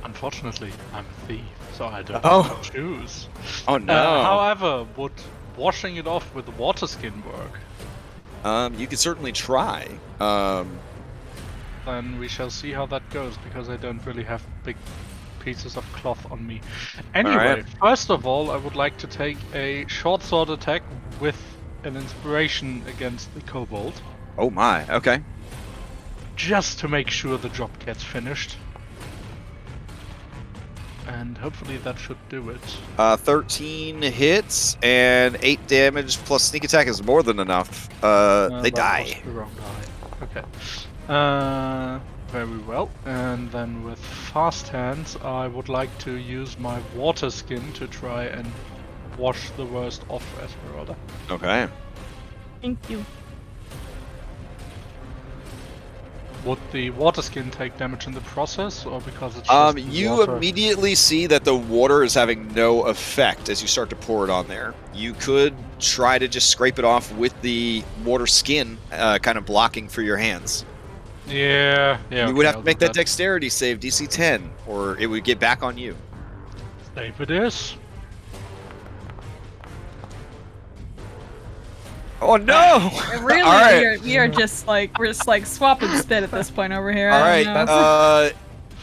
Speaker 4: Unfortunately, I'm a thief, so I don't choose.
Speaker 3: Oh no!
Speaker 4: However, would washing it off with water skin work?
Speaker 3: You could certainly try.
Speaker 4: Then we shall see how that goes, because I don't really have big pieces of cloth on me. Anyway, first of all, I would like to take a short sword attack with an inspiration against the kobold.
Speaker 3: Oh my, okay.
Speaker 4: Just to make sure the job gets finished. And hopefully that should do it.
Speaker 3: 13 hits and 8 damage plus sneak attack is more than enough. They die.
Speaker 4: The wrong die. Okay. Very well. And then with fast hands, I would like to use my water skin to try and wash the worst off Esmeralda.
Speaker 3: Okay.
Speaker 5: Thank you.
Speaker 4: Would the water skin take damage in the process, or because it's just
Speaker 3: you
Speaker 4: water?
Speaker 3: immediately see that the water is having no effect as you start to pour it on there. You could try to just scrape it off with the water skin, kind of blocking for your hands.
Speaker 4: Yeah.
Speaker 3: You would have to make that dexterity save, DC 10, or it would get back on you.
Speaker 4: Save it is.
Speaker 3: Oh no!
Speaker 5: Really,
Speaker 3: All right.
Speaker 5: we are just like swapping spit at this point over here.
Speaker 3: All
Speaker 5: I
Speaker 3: right.
Speaker 5: don't know.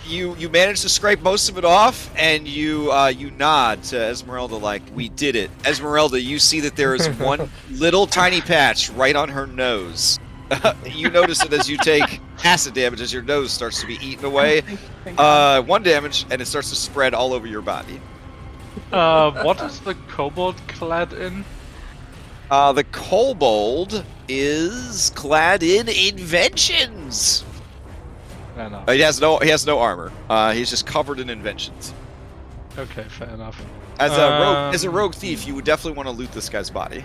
Speaker 3: You managed to scrape most of it off, and you nod to Esmeralda like, we did it. Esmeralda, you see that there is one little tiny patch right on her nose. You notice it as you take acid damage as your nose starts to be eaten away. 1 damage, and it starts to spread all over your body.
Speaker 4: What is the kobold clad in?
Speaker 3: The kobold is clad in inventions.
Speaker 4: Fair enough.
Speaker 3: He has no armor. He's just covered in inventions.
Speaker 4: Okay, fair enough.
Speaker 3: As a rogue thief, you would definitely want to loot this guy's body.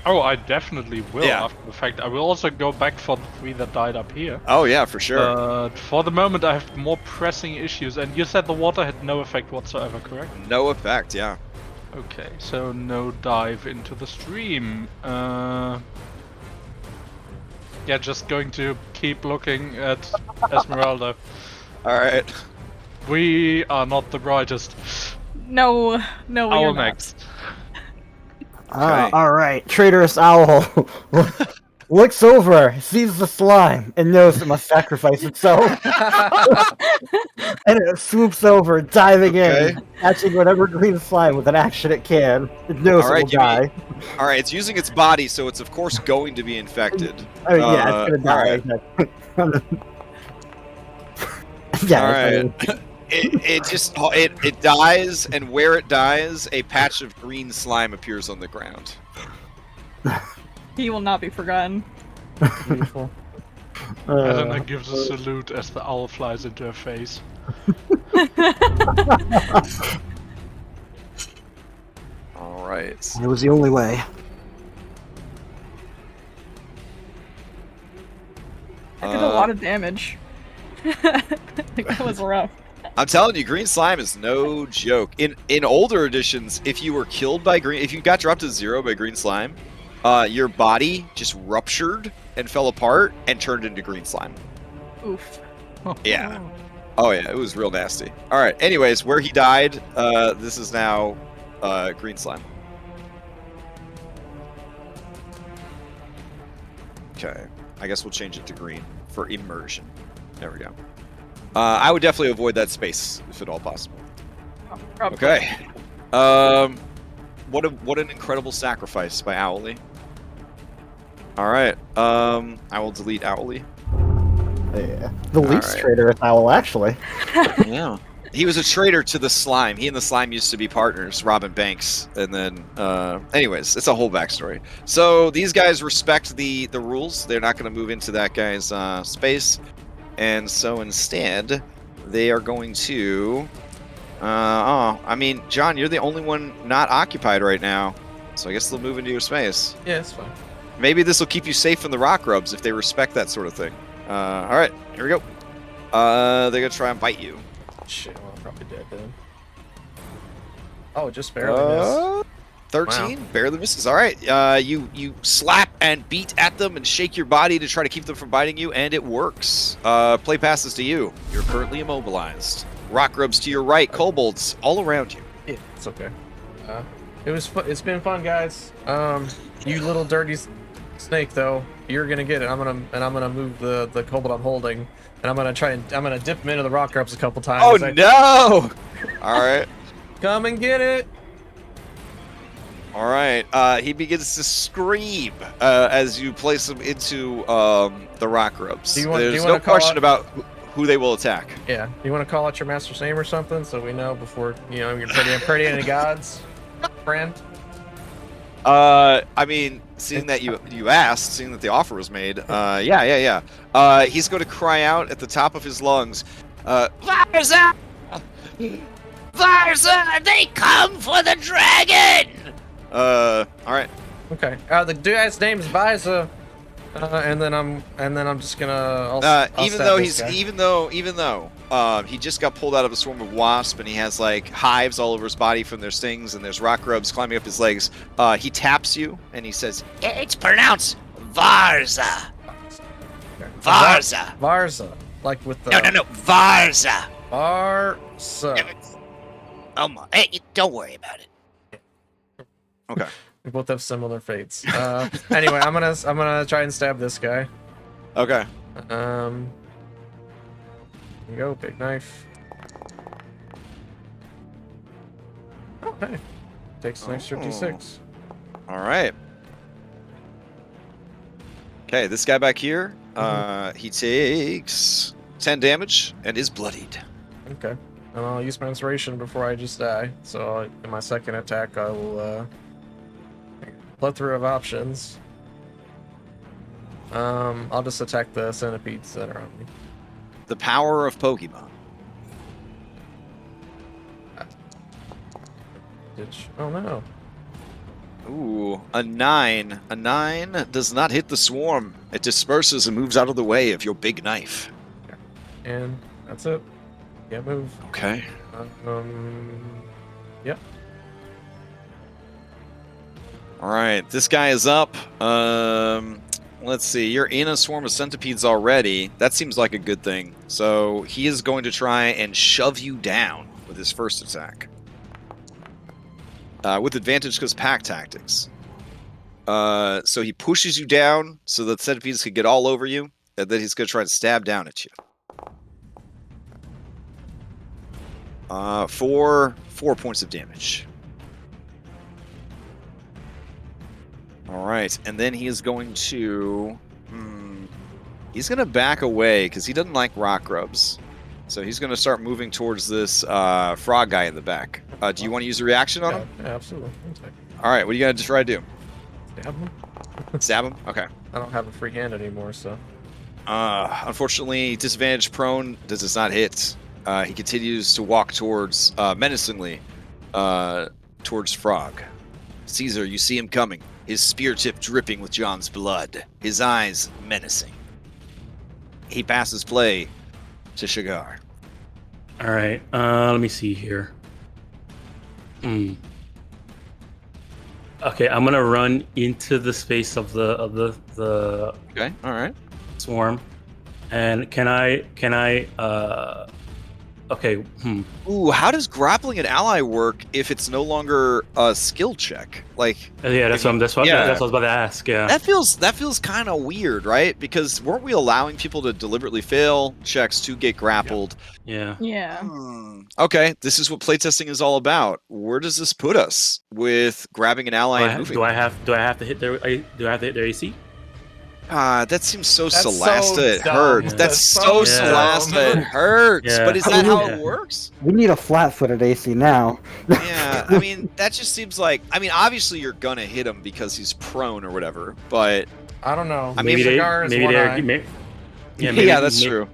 Speaker 4: Oh, I definitely will
Speaker 3: Yeah.
Speaker 4: after the fact. I will also go back for the 3 that died up here.
Speaker 3: Oh yeah, for sure.
Speaker 4: But for the moment, I have more pressing issues. And you said the water had no effect whatsoever, correct?
Speaker 3: No effect, yeah.
Speaker 4: Okay, so no dive into the stream. Yeah, just going to keep looking at Esmeralda.
Speaker 3: Alright.
Speaker 4: We are not the brightest.
Speaker 5: No, we
Speaker 4: Our
Speaker 5: are not.
Speaker 4: next.
Speaker 6: Alright, traitorous owl looks over, sees the slime, and knows it must sacrifice itself. And it swoops over, diving in, catching whatever green slime with an action it can. It knows it will die.
Speaker 3: Alright, it's using its body, so it's of course going to be infected.
Speaker 6: Oh yeah, it's gonna die.
Speaker 3: Alright.
Speaker 6: Yeah,
Speaker 3: Alright. It dies, and where it dies, a patch of green slime appears on the ground.
Speaker 5: He will not be forgotten.
Speaker 1: Beautiful.
Speaker 4: Helena gives a salute as the owl flies into her face.
Speaker 3: Alright.
Speaker 6: It was the only way.
Speaker 5: lot of damage. Like, that was rough.
Speaker 3: I'm telling you, green slime is no joke. In older editions, if you were killed by if you got dropped to 0 by green slime, your body just ruptured and fell apart and turned into green slime.
Speaker 5: Oof.
Speaker 3: Yeah. Oh yeah, it was real nasty. All right. Anyways, where he died, this is now green slime. Okay. I guess we'll change it to green for immersion. There we go. I would definitely avoid that space if at all possible.
Speaker 5: Probably.
Speaker 3: Okay. What an incredible sacrifice by Owly. All right. I will delete Owly.
Speaker 6: Yeah. The least
Speaker 3: right.
Speaker 6: traitor with Owl, actually.
Speaker 3: Yeah. He was a traitor to the slime. He and the slime used to be partners, robbing banks, and then, anyways, it's a whole backstory. So these guys respect the rules. They're not going to move into that guy's space, and so instead, they are going to. I mean, John, you're the only one not occupied right now, so I guess they'll move into your space.
Speaker 1: Yeah, it's fine.
Speaker 3: Maybe this will keep you safe from the rock rubs if they respect that sort of thing. All right, here we go. They're gonna try and bite you.
Speaker 1: Shit, well, I'm probably dead then. Oh, just barely missed.
Speaker 3: 13,
Speaker 1: Wow.
Speaker 3: barely misses. All right, you slap and beat at them and shake your body to try to keep them from biting you, and it works. Play passes to you. You're currently immobilized. Rock rubs to your right, kobolds all around you.
Speaker 1: Yeah, it's okay. It's been fun, guys. You little dirty snake, though, you're gonna get it. I'm gonna move the kobold I'm holding, and I'm gonna dip him into the rock rubs a couple times.
Speaker 3: Oh no! All right.
Speaker 1: Come and get it.
Speaker 3: All right. He begins to scream as you place him into the rock rubs. There's no question about who they will attack.
Speaker 1: Yeah. You want to call out your master's name or something so we know before you're pretty any gods, friend?
Speaker 3: I mean, seeing that you asked, seeing that the offer was made, yeah. He's going to cry out at the top of his lungs,
Speaker 7: Varza! Varza, they come for the dragon!
Speaker 3: all right.
Speaker 1: Okay. The guy's name is Viza, and then I'm just gonna. I'll
Speaker 3: even
Speaker 1: stab
Speaker 3: though he just got pulled out of a swarm of wasps and he has like hives all over his body from their stings and there's rock rubs climbing up his legs. He taps you and he says,
Speaker 7: It's pronounced Varza.
Speaker 1: Okay.
Speaker 7: Varza.
Speaker 1: Varza, like with the.
Speaker 7: No, Varza.
Speaker 1: Varza.
Speaker 7: Oh my, hey, don't worry about it.
Speaker 3: okay.
Speaker 1: We both have similar fates. Anyway, I'm gonna try and stab this guy.
Speaker 3: Okay.
Speaker 1: Here you go, big knife. Oh, hey. Takes an extra D6.
Speaker 3: All right. Okay, this guy back here, he takes 10 damage and is bloodied.
Speaker 1: Okay. And I'll use my inspiration before I just die. So in my second attack, I will plethora of options. I'll just attack the centipedes that are on me.
Speaker 3: The power of Pokemon.
Speaker 1: Oh no.
Speaker 3: Ooh, a 9. A 9 does not hit the swarm. It disperses and moves out of the way of your big knife.
Speaker 1: And that's it. Can't move.
Speaker 3: Okay.
Speaker 1: Yep.
Speaker 3: All right, this guy is up. Let's see. You're in a swarm of centipedes already. That seems like a good thing. So he is going to try and shove you down with his first attack. With advantage because pack tactics. So he pushes you down so that centipedes can get all over you, and then he's going to try and stab down at you. For 4 points of damage. All right, and then he is going to... he's going to back away because he doesn't like rock rubs. So he's going to start moving towards this frog guy in the back. Do you want to use a reaction on him?
Speaker 1: Yeah, absolutely.
Speaker 3: All right, what are you going to try to do?
Speaker 1: Stab him.
Speaker 3: Stab him? Okay.
Speaker 1: I don't have a free hand anymore, so.
Speaker 3: Unfortunately, disadvantage prone does not hit. He continues to walk towards, menacingly, towards Frog. Caesar, you see him coming. His spear tip dripping with John's blood. His eyes menacing. he passes play to Shigar.
Speaker 2: All right. Let me see here. Okay, I'm gonna run into the space of the
Speaker 3: Okay. All right.
Speaker 2: swarm, and can I? Okay.
Speaker 3: Ooh, how does grappling an ally work if it's no longer a skill check? Like,
Speaker 2: Yeah, that's what I was about to ask. Yeah.
Speaker 3: that feels kind of weird, right? Because weren't we allowing people to deliberately fail checks to get grappled?
Speaker 2: Yeah.
Speaker 5: Yeah.
Speaker 3: Okay, this is what playtesting is all about. Where does this put us with grabbing an ally and moving?
Speaker 2: Do I have to hit their AC?
Speaker 3: That seems so
Speaker 1: That's
Speaker 3: Celasta.
Speaker 1: so
Speaker 3: It
Speaker 1: dumb.
Speaker 3: hurts. That's so
Speaker 2: Yeah.
Speaker 3: Celasta. It hurts.
Speaker 2: Yeah.
Speaker 3: But is that how
Speaker 2: Yeah.
Speaker 3: it works?
Speaker 6: We need a flat-footed AC now.
Speaker 3: Yeah, I mean, that just seems like. I mean, obviously you're gonna hit him because he's prone or whatever. But
Speaker 1: I don't know.
Speaker 3: I mean,
Speaker 1: Shigar is one eye.
Speaker 3: yeah, that's true.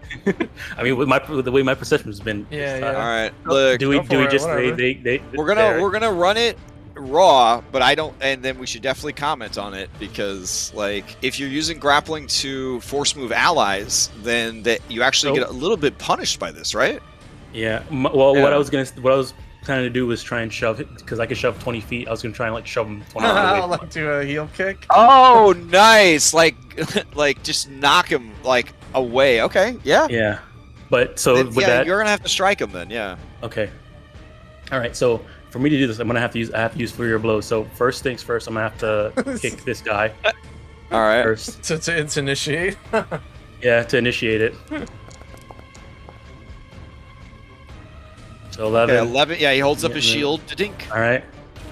Speaker 2: I mean, with the way my perception has been.
Speaker 1: Yeah,
Speaker 2: this
Speaker 1: yeah.
Speaker 2: time.
Speaker 3: All right, look,
Speaker 2: Do we
Speaker 1: Go for it,
Speaker 2: just
Speaker 1: whatever.
Speaker 3: we're gonna run it raw, but I don't, and then we should definitely comment on it because, like, if you're using grappling to force move allies, then that you actually get a little bit punished by this, right?
Speaker 2: Yeah. Well,
Speaker 3: Yeah.
Speaker 2: what I was planning to do was try and shove it because I could shove 20 feet. I was gonna try and like shove him 20 feet
Speaker 1: I'll
Speaker 2: away.
Speaker 1: like do a heel kick.
Speaker 3: Oh, nice! Like just knock him like away. Okay, yeah.
Speaker 2: Yeah. But so
Speaker 3: Then,
Speaker 2: with
Speaker 3: yeah,
Speaker 2: that,
Speaker 3: you're gonna have to strike him then. Yeah.
Speaker 2: okay. All right. So for me to do this, I have to use Flurry blows. So first things first, I'm gonna have to kick this guy
Speaker 3: All right.
Speaker 2: first.
Speaker 1: To initiate.
Speaker 2: Yeah, to initiate it. So 11.
Speaker 3: Okay, 11. Yeah, he holds up his
Speaker 2: Yeah.
Speaker 3: shield. Dink.
Speaker 2: All right,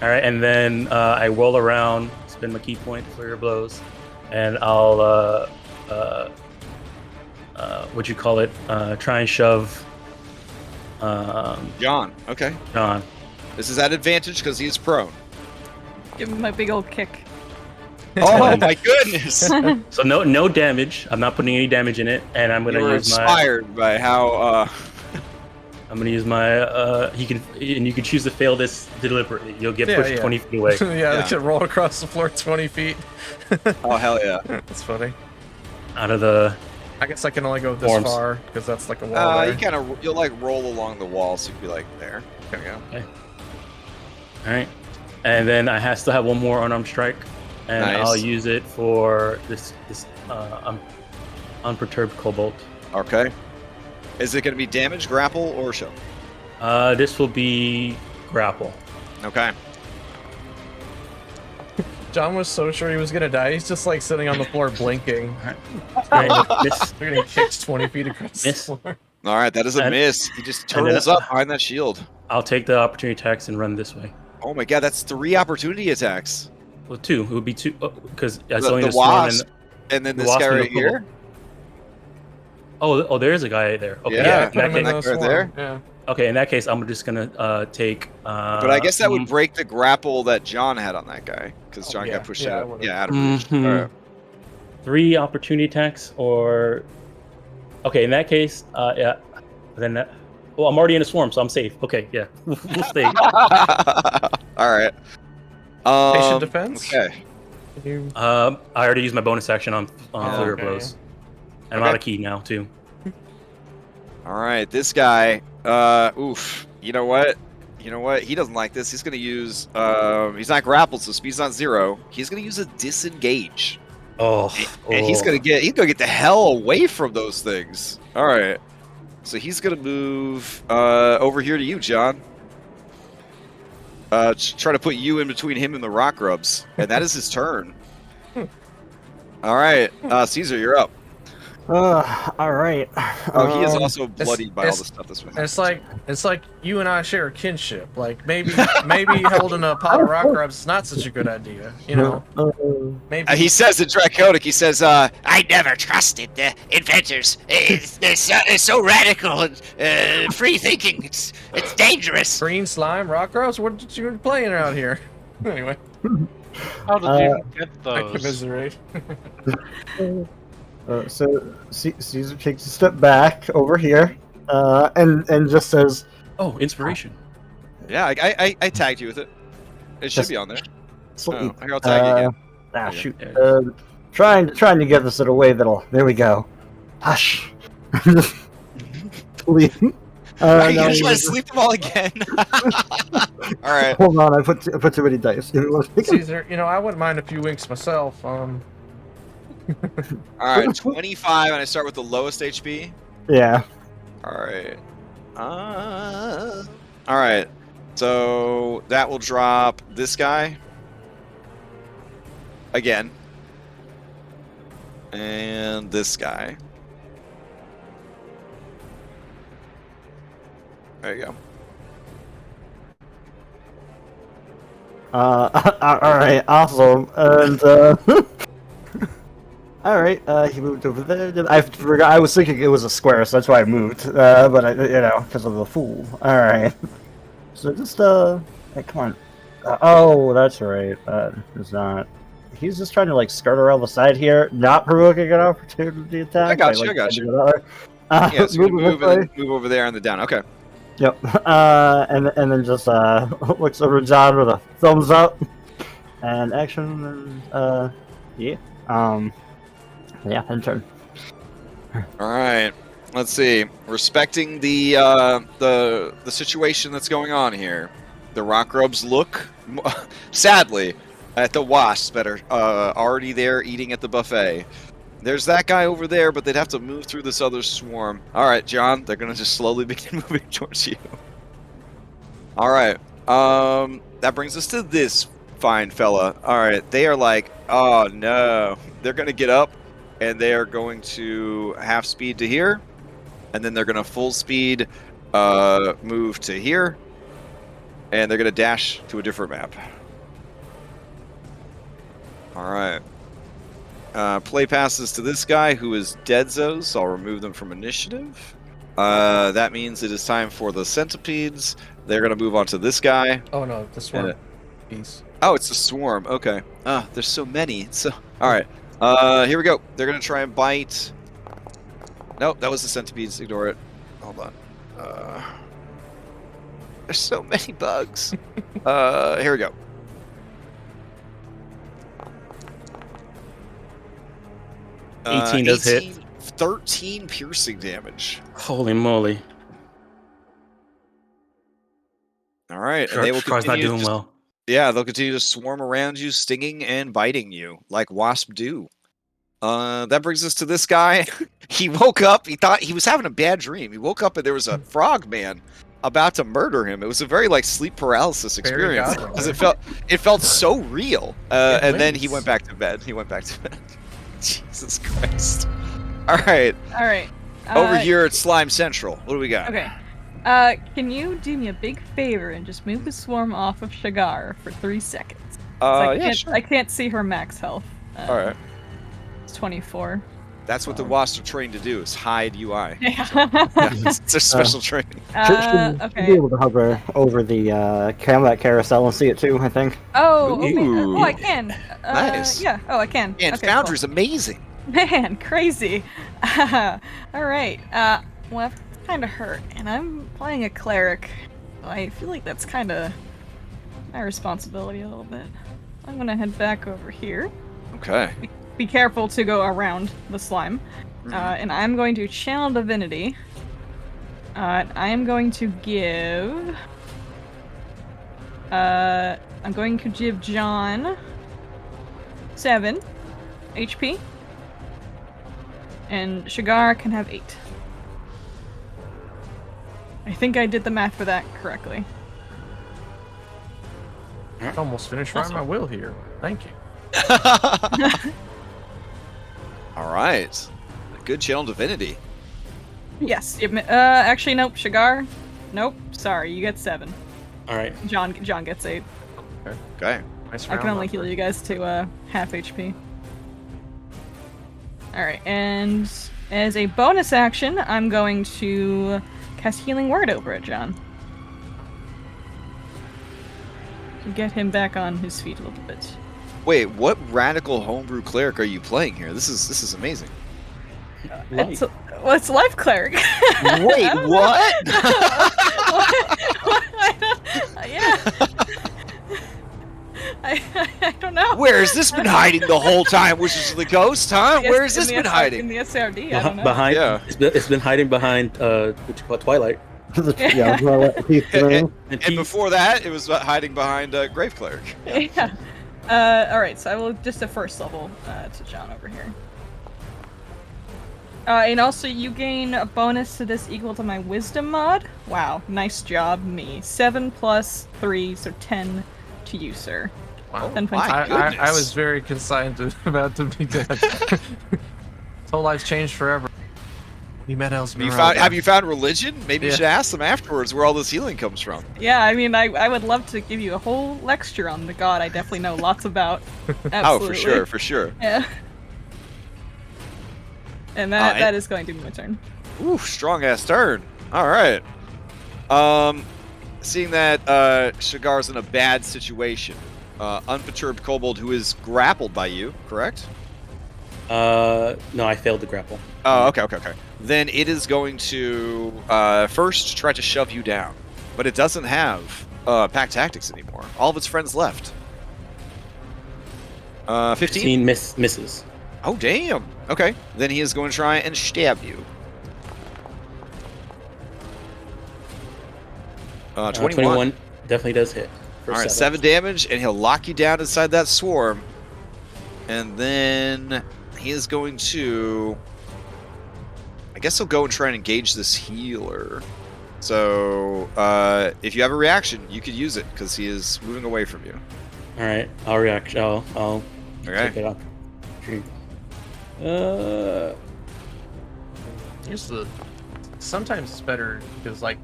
Speaker 2: and then I roll around, spend my key point for your blows, and I'll what you call it? Try and shove
Speaker 3: John. Okay.
Speaker 2: Shaun.
Speaker 3: This is at advantage because he's prone.
Speaker 5: Give him a big old kick.
Speaker 3: Oh my goodness!
Speaker 2: So no damage. I'm not putting any damage in it, and I'm
Speaker 3: You
Speaker 2: gonna
Speaker 3: were
Speaker 2: use
Speaker 3: inspired by how.
Speaker 2: I'm gonna use my you can choose to fail this deliberately. You'll get pushed 20 feet away.
Speaker 1: Yeah, they could roll across the floor 20 feet.
Speaker 3: Oh hell yeah!
Speaker 1: That's funny.
Speaker 2: Out of the
Speaker 1: I guess I can only go this
Speaker 2: Forms.
Speaker 1: far because that's like a wall there.
Speaker 3: You kind of you'll like roll along the wall, so you'd be like there. There we go.
Speaker 2: all right, and then I still have one more unarmed strike, and
Speaker 3: Nice.
Speaker 2: I'll use it for this unperturbed cobalt.
Speaker 3: Okay. Is it going to be damage, grapple, or show?
Speaker 2: This will be grapple.
Speaker 3: Okay.
Speaker 1: John was so sure he was gonna die. He's just like sitting on the floor blinking.
Speaker 2: Miss.
Speaker 1: They're getting kicked 20 feet across
Speaker 2: Miss.
Speaker 1: the floor.
Speaker 3: All right, that is a
Speaker 2: And-
Speaker 3: miss. He just
Speaker 2: and then-
Speaker 3: turtles up behind that shield.
Speaker 2: I'll take the opportunity attacks and run this way.
Speaker 3: Oh my god, that's 3 opportunity attacks.
Speaker 2: Well, 2. It would be 2 because it's
Speaker 3: The
Speaker 2: only a storm
Speaker 3: wasp,
Speaker 2: and
Speaker 3: and then
Speaker 2: the
Speaker 3: this
Speaker 2: wasp
Speaker 3: guy
Speaker 2: and the
Speaker 3: right here.
Speaker 2: oh, there is a guy there. Okay,
Speaker 3: Yeah,
Speaker 2: in
Speaker 1: Put
Speaker 2: that
Speaker 1: him in
Speaker 2: case,
Speaker 1: the
Speaker 3: Right
Speaker 1: swarm.
Speaker 3: there?
Speaker 1: Yeah.
Speaker 2: okay, in that case, I'm just gonna take.
Speaker 3: But I guess that would break the grapple that John had on that guy because John
Speaker 1: yeah,
Speaker 3: got pushed
Speaker 1: yeah, I
Speaker 3: out.
Speaker 1: would've-
Speaker 3: Yeah, out of reach.
Speaker 2: Mhm.
Speaker 3: All right.
Speaker 2: 3 opportunity attacks, or okay, in that case, yeah. Then that. Well, I'm already in a swarm, so I'm safe. Okay, yeah, we'll stay.
Speaker 3: All right.
Speaker 1: Patient defense?
Speaker 3: Okay.
Speaker 1: Can you-
Speaker 2: I already used my bonus action on Flurry
Speaker 1: okay.
Speaker 2: blows, and I'm
Speaker 3: Okay.
Speaker 2: out of key now too.
Speaker 3: All right. This guy. Oof. You know what? You know what? He doesn't like this. He's gonna use. He's not grappled, so speed's not 0. He's gonna use a disengage.
Speaker 2: Oh,
Speaker 3: And he's gonna get the hell away from those things. All right, so he's gonna move over here to you, John. Try to put you in between him and the rock grubs, and that is his turn. All right, Caesar, you're up.
Speaker 6: All right.
Speaker 3: Oh, he is also bloodied by all
Speaker 1: it's-
Speaker 3: the stuff that's been.
Speaker 1: It's like you and I share a kinship. Like maybe holding a pot of rock grubs is not such a good idea. You know, maybe
Speaker 3: He says in Draconic, he says,
Speaker 7: I never trusted the inventors. They're so radical and free thinking. It's dangerous.
Speaker 1: green slime, rock grubs. What did you playing around here? Anyway,
Speaker 4: How did you get
Speaker 1: I
Speaker 4: those?
Speaker 1: commiserate.
Speaker 6: So Caesar takes a step back over here, and just says,
Speaker 2: Oh, inspiration.
Speaker 3: "Yeah, I tagged you with it. It should
Speaker 6: Just-
Speaker 3: be on there.
Speaker 6: "Sleep."
Speaker 3: Oh, here, I'll tag you again.
Speaker 6: Shoot.
Speaker 2: Yeah.
Speaker 6: Trying to get this in a way that'll. There we go. Hush. Please.
Speaker 3: Are you
Speaker 6: no,
Speaker 3: gonna try to sleep them all again? All right.
Speaker 6: Hold on, I put too many dice. Give me one second.
Speaker 1: Caesar, I wouldn't mind a few winks myself.
Speaker 3: All right. 25, and I start with the lowest HP.
Speaker 6: Yeah.
Speaker 3: All right. All right. So that will drop this guy again, and this guy. There you go.
Speaker 6: All right, awesome. And all right, he moved over there. I forgot. I was thinking it was a square, so that's why I moved. But I, because of the fool. All right. So just hey, come on. Oh, that's right. It's not. He's just trying to like skirt around the side here, not provoking an opportunity attack.
Speaker 3: I got you. Yeah, so move over there on the down. Okay.
Speaker 6: Yep. And then just looks over at John with a thumbs up, and action, and yeah. Yeah, end turn.
Speaker 3: All right. Let's see. Respecting the situation that's going on here, the rock grubs look sadly at the wasps that are already there eating at the buffet. There's that guy over there, but they'd have to move through this other swarm. All right, John, they're gonna just slowly begin moving towards you. All right. That brings us to this fine fella. All right, they are like, oh no, they're gonna get up, and they are going to half speed to here, and then they're gonna full speed move to here, and they're gonna dash to a different map. All right. Play passes to this guy who is Deadzos, so I'll remove them from initiative. That means it is time for the centipedes. They're going to move on to this guy.
Speaker 1: Oh no, the swarm piece.
Speaker 3: Oh, it's the swarm. Okay. There's so many. So, all right. Here we go. They're going to try and bite. Nope, that was the centipedes. Ignore it. Hold on. There's so many bugs. Here we go.
Speaker 2: 18 does hit.
Speaker 3: 13 piercing damage.
Speaker 2: Holy moly.
Speaker 3: All right. And they will
Speaker 2: Shark's not doing well.
Speaker 3: Yeah, they'll continue to swarm around you, stinging and biting you, like wasps do. That brings us to this guy. He woke up. He thought he was having a bad dream. He woke up and there was a frog man about to murder him. It was a very sleep paralysis experience because it felt so real. And then he went back to bed. Jesus Christ. All right. Over here at Slime Central. What do we got?
Speaker 5: Okay. Can you do me a big favor and just move the swarm off of Shagar for 3 seconds?
Speaker 3: Sure.
Speaker 5: I can't see her max health.
Speaker 3: All right.
Speaker 5: It's 24.
Speaker 3: That's what the wasps are trained to do, is hide UI.
Speaker 5: Yeah.
Speaker 3: It's their special training.
Speaker 6: Should be able to hover over the combat carousel and see it too, I think.
Speaker 5: Oh, okay.
Speaker 3: Ooh.
Speaker 5: Oh, I can.
Speaker 3: Nice.
Speaker 5: Yeah. Oh, I can.
Speaker 3: And
Speaker 5: okay,
Speaker 3: Foundry's amazing.
Speaker 5: Man, crazy. All right. Well, that's kind of hurt, and I'm playing a cleric. So I feel like that's kind of my responsibility a little bit. I'm gonna head back over here.
Speaker 3: Okay.
Speaker 5: Be careful to go around the slime. And I'm going to channel divinity. I am going to give. I'm going to give John 7 HP. And Shagar can have 8. I think I did the math for that correctly.
Speaker 1: I almost finished writing my will here. Thank you.
Speaker 3: All right. Good channel divinity.
Speaker 5: Yes. Actually, nope. Shagar. Nope. Sorry, you get 7.
Speaker 2: All right.
Speaker 5: John gets 8.
Speaker 3: Okay.
Speaker 1: Nice
Speaker 5: I can only heal you guys to half HP. Alright, and as a bonus action, I'm going to cast Healing Word over it, John. To get him back on his feet a little bit.
Speaker 3: Wait, what radical homebrew cleric are you playing here? This is amazing.
Speaker 5: It's Life Cleric.
Speaker 3: Wait, what?
Speaker 5: Yeah. I don't know.
Speaker 3: Where has this been hiding the whole time? Which is the ghost, huh? Where has this been hiding?
Speaker 5: In the SRD, I don't know.
Speaker 2: Behind,
Speaker 3: Yeah.
Speaker 2: it's been hiding behind what you call Twilight.
Speaker 6: Yeah, well, he's doing-
Speaker 3: And before that, it was hiding behind Grave Cleric.
Speaker 5: Yeah. Alright, so I will just a first level to John over here. And also you gain a bonus to this equal to my wisdom mod. Wow, nice job, me. 7 plus 3, so 10 to you, sir.
Speaker 1: Wow.
Speaker 5: 10 points.
Speaker 1: I was very consigned about to be dead. His whole life's changed forever. He met Esmeralda.
Speaker 3: Have you found religion? Maybe you
Speaker 1: Yeah.
Speaker 3: should ask them afterwards where all this healing comes from.
Speaker 5: Yeah, I mean, I would love to give you a whole lecture on the god I definitely know lots about. Absolutely.
Speaker 3: Oh, for sure.
Speaker 5: Yeah. And that is going to be my turn.
Speaker 3: Ooh, strong ass turn. All right. Seeing that Shigar's in a bad situation, unperturbed kobold who is grappled by you, correct?
Speaker 2: No, I failed to grapple.
Speaker 3: Oh, okay. Then it is going to first try to shove you down, but it doesn't have pack tactics anymore. All of its friends left. 15?
Speaker 2: 15 misses.
Speaker 3: Oh, damn. Okay. Then he is going to try and stab you. 21.
Speaker 2: Definitely does hit.
Speaker 3: All right, 7 damage, and he'll lock you down inside that swarm. And then he is going to... I guess he'll go and try and engage this healer. So, if you have a reaction, you could use it, because he is moving away from you.
Speaker 2: All right, I'll react. I'll take it off.
Speaker 1: Here's the. Sometimes it's better because like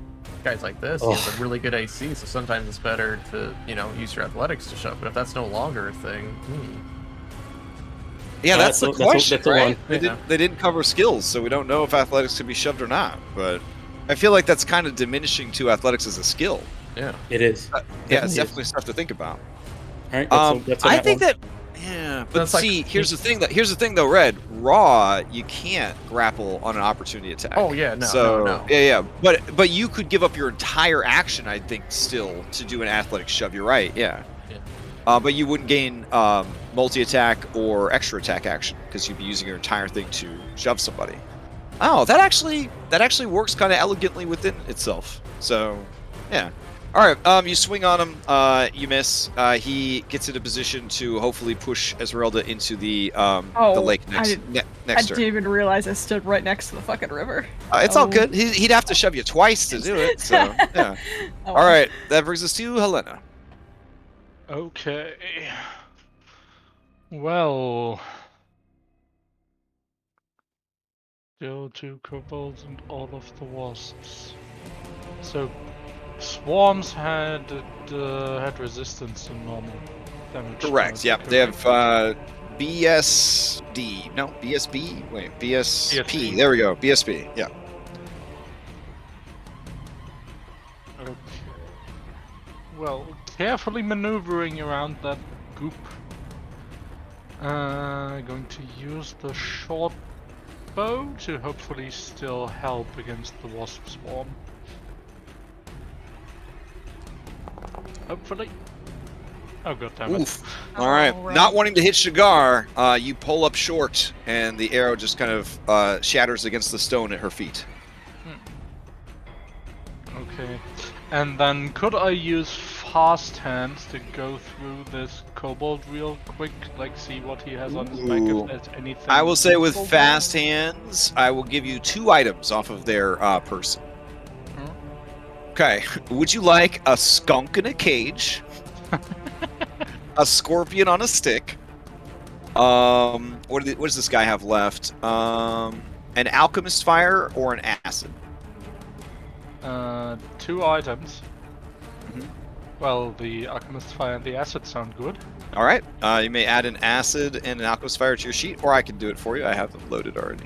Speaker 1: guys like this, he has a really good AC. So sometimes it's better to use your athletics to shove. But if that's no longer a thing,
Speaker 3: Yeah, that's the question,
Speaker 2: that's the
Speaker 3: right?
Speaker 2: one.
Speaker 3: They didn't cover skills, so we don't know if athletics can be shoved or not. But I feel like that's kind of diminishing to athletics as a skill.
Speaker 1: yeah.
Speaker 2: It is.
Speaker 3: Yeah, it's definitely stuff to think about.
Speaker 2: All right, that's
Speaker 3: I think that. Yeah, but
Speaker 1: That's like-
Speaker 3: see, here's the thing though, Red. Raw, you can't grapple on an opportunity attack.
Speaker 1: Oh yeah, no,
Speaker 3: So
Speaker 1: no.
Speaker 3: yeah, but you could give up your entire action, I think, still to do an athletic shove. You're right, yeah. But you wouldn't gain multi-attack or extra attack action because you'd be using your entire thing to shove somebody. Oh, that actually works kind of elegantly within itself. So yeah. All right, you swing on him, you miss. He gets into position to hopefully push Esmeralda into the lake next
Speaker 5: I
Speaker 3: to
Speaker 5: didn't
Speaker 3: her.
Speaker 5: even realize I stood right next to the fucking river.
Speaker 3: It's all good. He'd have to shove you twice to do it. So yeah.
Speaker 5: Oh,
Speaker 3: All right, that brings us to Helena.
Speaker 4: Okay. Well. Still 2 kobolds and all of the wasps. So, swarms had resistance to normal damage.
Speaker 3: Correct. Yeah, they have BSD. No, BSB. Wait, BSP.
Speaker 4: BSP.
Speaker 3: There we go. BSP. Yeah.
Speaker 4: Okay. Well, carefully maneuvering around that goop. Going to use the short bow to hopefully still help against the wasp swarm. Hopefully. Oh god damn it.
Speaker 3: Oof. All right.
Speaker 5: All right.
Speaker 3: Not wanting to hit Shigar, you pull up short, and the arrow just kind of shatters against the stone at her feet.
Speaker 4: Okay. And then could I use fast hands to go through this kobold real quick, like see what he has on his back,
Speaker 3: Ooh.
Speaker 4: if there's anything.
Speaker 3: I will say with
Speaker 4: useful
Speaker 3: fast
Speaker 4: there?
Speaker 3: hands, I will give you 2 items off of their person. Okay. Would you like a skunk in a cage? A scorpion on a stick? What does this guy have left? An alchemist fire or an acid?
Speaker 4: 2 items.
Speaker 3: Mhm.
Speaker 4: Well, the alchemist fire and the acid sound good.
Speaker 3: All right. You may add an acid and an alchemist fire to your sheet, or I can do it for you. I have them loaded already.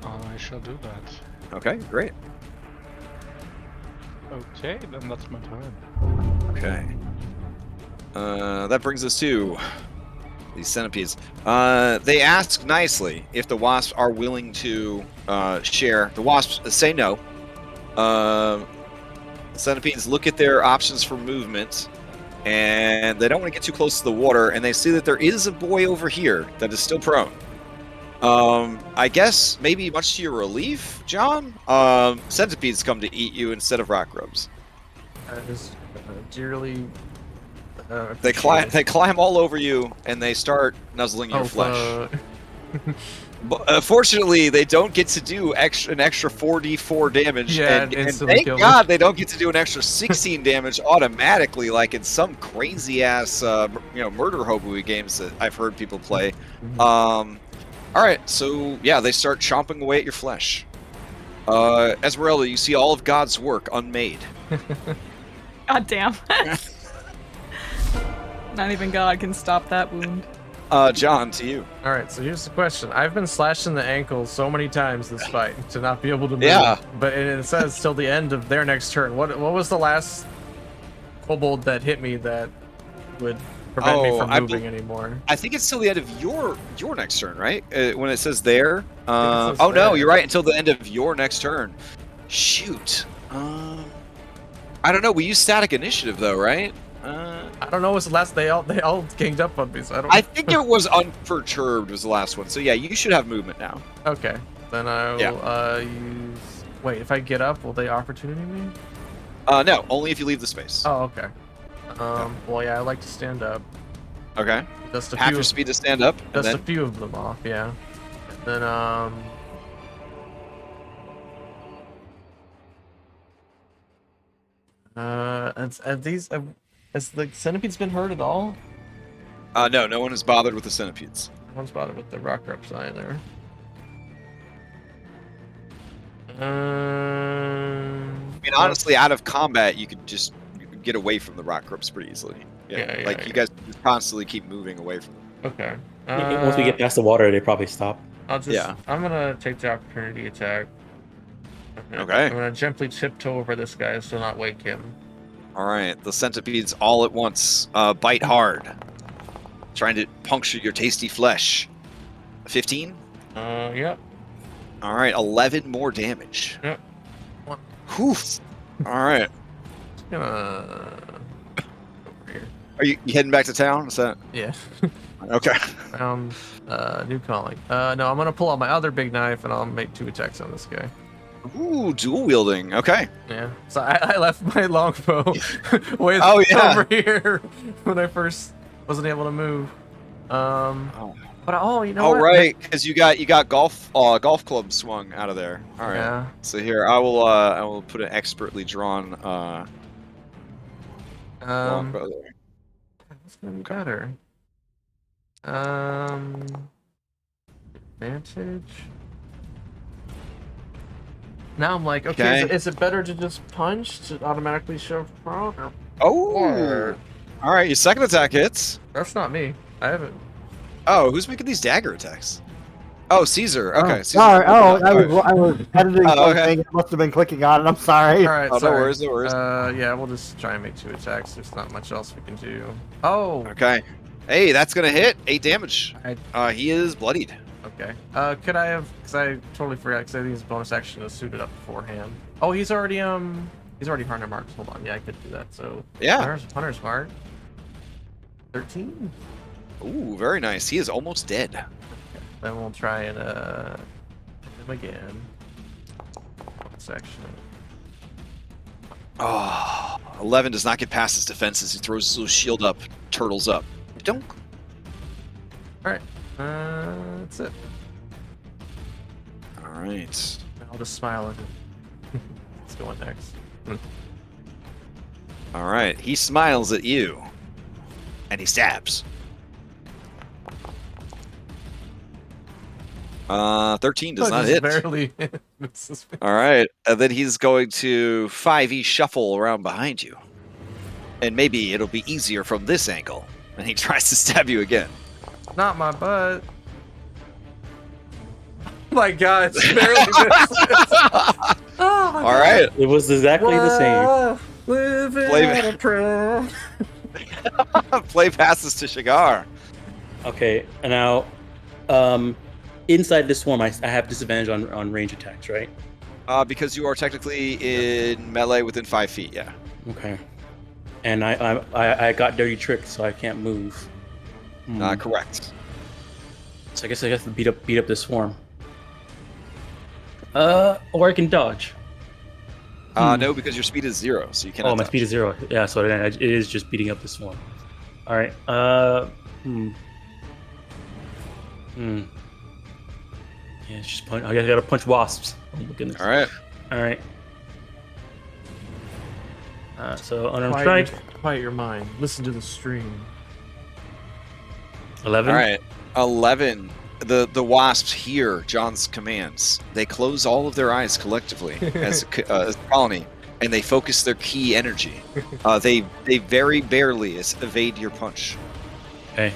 Speaker 4: I shall do that.
Speaker 3: Okay, great.
Speaker 4: Okay, then that's my turn.
Speaker 3: Okay. That brings us to these centipedes. They ask nicely if the wasps are willing to share. The wasps say no. The centipedes look at their options for movement, and they don't want to get too close to the water, and they see that there is a boy over here that is still prone. I guess maybe much to your relief, John, centipedes come to eat you instead of rock grubs.
Speaker 1: That is dearly.
Speaker 3: They climb all over you, and they start nuzzling your flesh. But fortunately, they don't get to do an extra 4d4 damage, and thank God they don't get to do an extra 16 damage automatically, like in some crazy ass murder hobo games that I've heard people play. All right, so yeah, they start chomping away at your flesh. Esmeralda, you see all of God's work unmade.
Speaker 5: God damn. Not even God can stop that wound.
Speaker 3: John, to you.
Speaker 1: All right, so here's the question. I've been slashed in the ankle so many times this fight to not be able to move.
Speaker 3: Yeah.
Speaker 1: But it says till the end of their next turn. What was the last kobold that hit me that would prevent me from moving anymore?
Speaker 3: I think it's till the end of your next turn, right? When it says there.
Speaker 1: Says
Speaker 3: no,
Speaker 1: there.
Speaker 3: you're right. Until the end of your next turn. Shoot. I don't know. We use static initiative though, right?
Speaker 1: I don't know. What's the last? They all ganged up on me. So I don't.
Speaker 3: I think it was unperturbed was the last one. So yeah, you should have movement now.
Speaker 1: Okay. Then I'll use. Wait, if I get up, will they opportunity me?
Speaker 3: No, only if you leave the space.
Speaker 1: Oh, okay. Well, yeah, I like to stand up.
Speaker 3: Okay.
Speaker 1: Just a
Speaker 3: Half
Speaker 1: few.
Speaker 3: your speed to stand up.
Speaker 1: Just
Speaker 3: and
Speaker 1: a few of them off, yeah. And then has the centipedes been hurt at all?
Speaker 3: No, no one is bothered with the centipedes.
Speaker 1: No one's bothered with the rock reps either.
Speaker 3: I mean, honestly, out of combat, you could just get away from the rock grubs pretty easily. You guys just constantly keep moving away from them.
Speaker 1: Okay.
Speaker 2: Once we get past the water, they probably stop.
Speaker 1: I'm gonna take the opportunity attack.
Speaker 3: Okay.
Speaker 1: I'm gonna gently tiptoe over this guy so not wake him.
Speaker 3: All right, the centipedes all at once bite hard, trying to puncture your tasty flesh. 15?
Speaker 1: Yep.
Speaker 3: All right, 11 more damage.
Speaker 1: Yep.
Speaker 3: Whew. All right.
Speaker 1: Just gonna over here.
Speaker 3: Are you heading back to town? Is that?
Speaker 1: Yeah.
Speaker 3: Okay.
Speaker 1: New calling. No, I'm gonna pull out my other big knife and I'll make 2 attacks on this guy.
Speaker 3: Ooh, dual wielding. Okay.
Speaker 1: Yeah. So I left my longbow way over here when I first wasn't able to move. But you know what?
Speaker 3: Right, because you got golf club swung out of there. All right.
Speaker 1: Yeah.
Speaker 3: So here I will put an expertly drawn longbow there.
Speaker 1: What's gonna be better? Advantage. Now I'm like, okay, is it better to just punch to automatically shove prone?
Speaker 3: All right, your second attack hits.
Speaker 1: That's not me. I haven't.
Speaker 3: Oh, who's making these dagger attacks? Oh, Caesar. Okay. Caesar.
Speaker 6: Sorry. I was editing something. I must have been clicking on it. I'm sorry.
Speaker 1: All right.
Speaker 3: No
Speaker 1: sorry.
Speaker 3: worries. No worries.
Speaker 1: Yeah, we'll just try and make 2 attacks. There's not much else we can do. Oh.
Speaker 3: Okay. Hey, that's gonna hit. 8 damage. He is bloodied.
Speaker 1: Okay. Could I have? Because I totally forgot. Because I think his bonus action is suited up beforehand. Oh, he's already Hunter marks. Hold on. Yeah, I could do that. So
Speaker 3: yeah.
Speaker 1: Hunter's mark. 13.
Speaker 3: Ooh, very nice. He is almost dead.
Speaker 1: Okay. Then we'll try and hit him again. Section.
Speaker 3: 11 does not get past his defenses. He throws his little shield up, turtles up. Dunk.
Speaker 1: All right. That's it.
Speaker 3: All right.
Speaker 1: I'll just smile at him. Let's go on next.
Speaker 3: All right. He smiles at you, and he stabs. 13 does not hit.
Speaker 1: Barely.
Speaker 3: All right, and then he's going to 5e shuffle around behind you, and maybe it'll be easier from this angle. And he tries to stab you again.
Speaker 1: Not my butt. Oh my God! It's barely missed. Oh my
Speaker 3: All right.
Speaker 2: It was exactly the same.
Speaker 3: Play passes to Shigar.
Speaker 2: Okay, and now, inside this swarm, I have disadvantage on range attacks, right?
Speaker 3: Because you are technically in melee within 5 feet, yeah.
Speaker 2: Okay. And I got dirty tricked, so I can't move.
Speaker 3: Correct.
Speaker 2: So I guess I have to beat up this swarm. Or I can dodge.
Speaker 3: No, because your speed is 0, so you cannot.
Speaker 2: Oh, my
Speaker 3: dodge.
Speaker 2: speed is 0. Yeah, so it is just beating up the swarm. All right. Yeah, it's just punch. I gotta punch wasps. Oh my goodness.
Speaker 3: All right.
Speaker 2: All right. So unarmed strike.
Speaker 1: Quiet your mind. Listen to the stream.
Speaker 2: 11.
Speaker 3: All right. 11. The wasps hear John's commands. They close all of their eyes collectively as a colony, and they focus their key energy. They very barely evade your punch.
Speaker 2: Okay.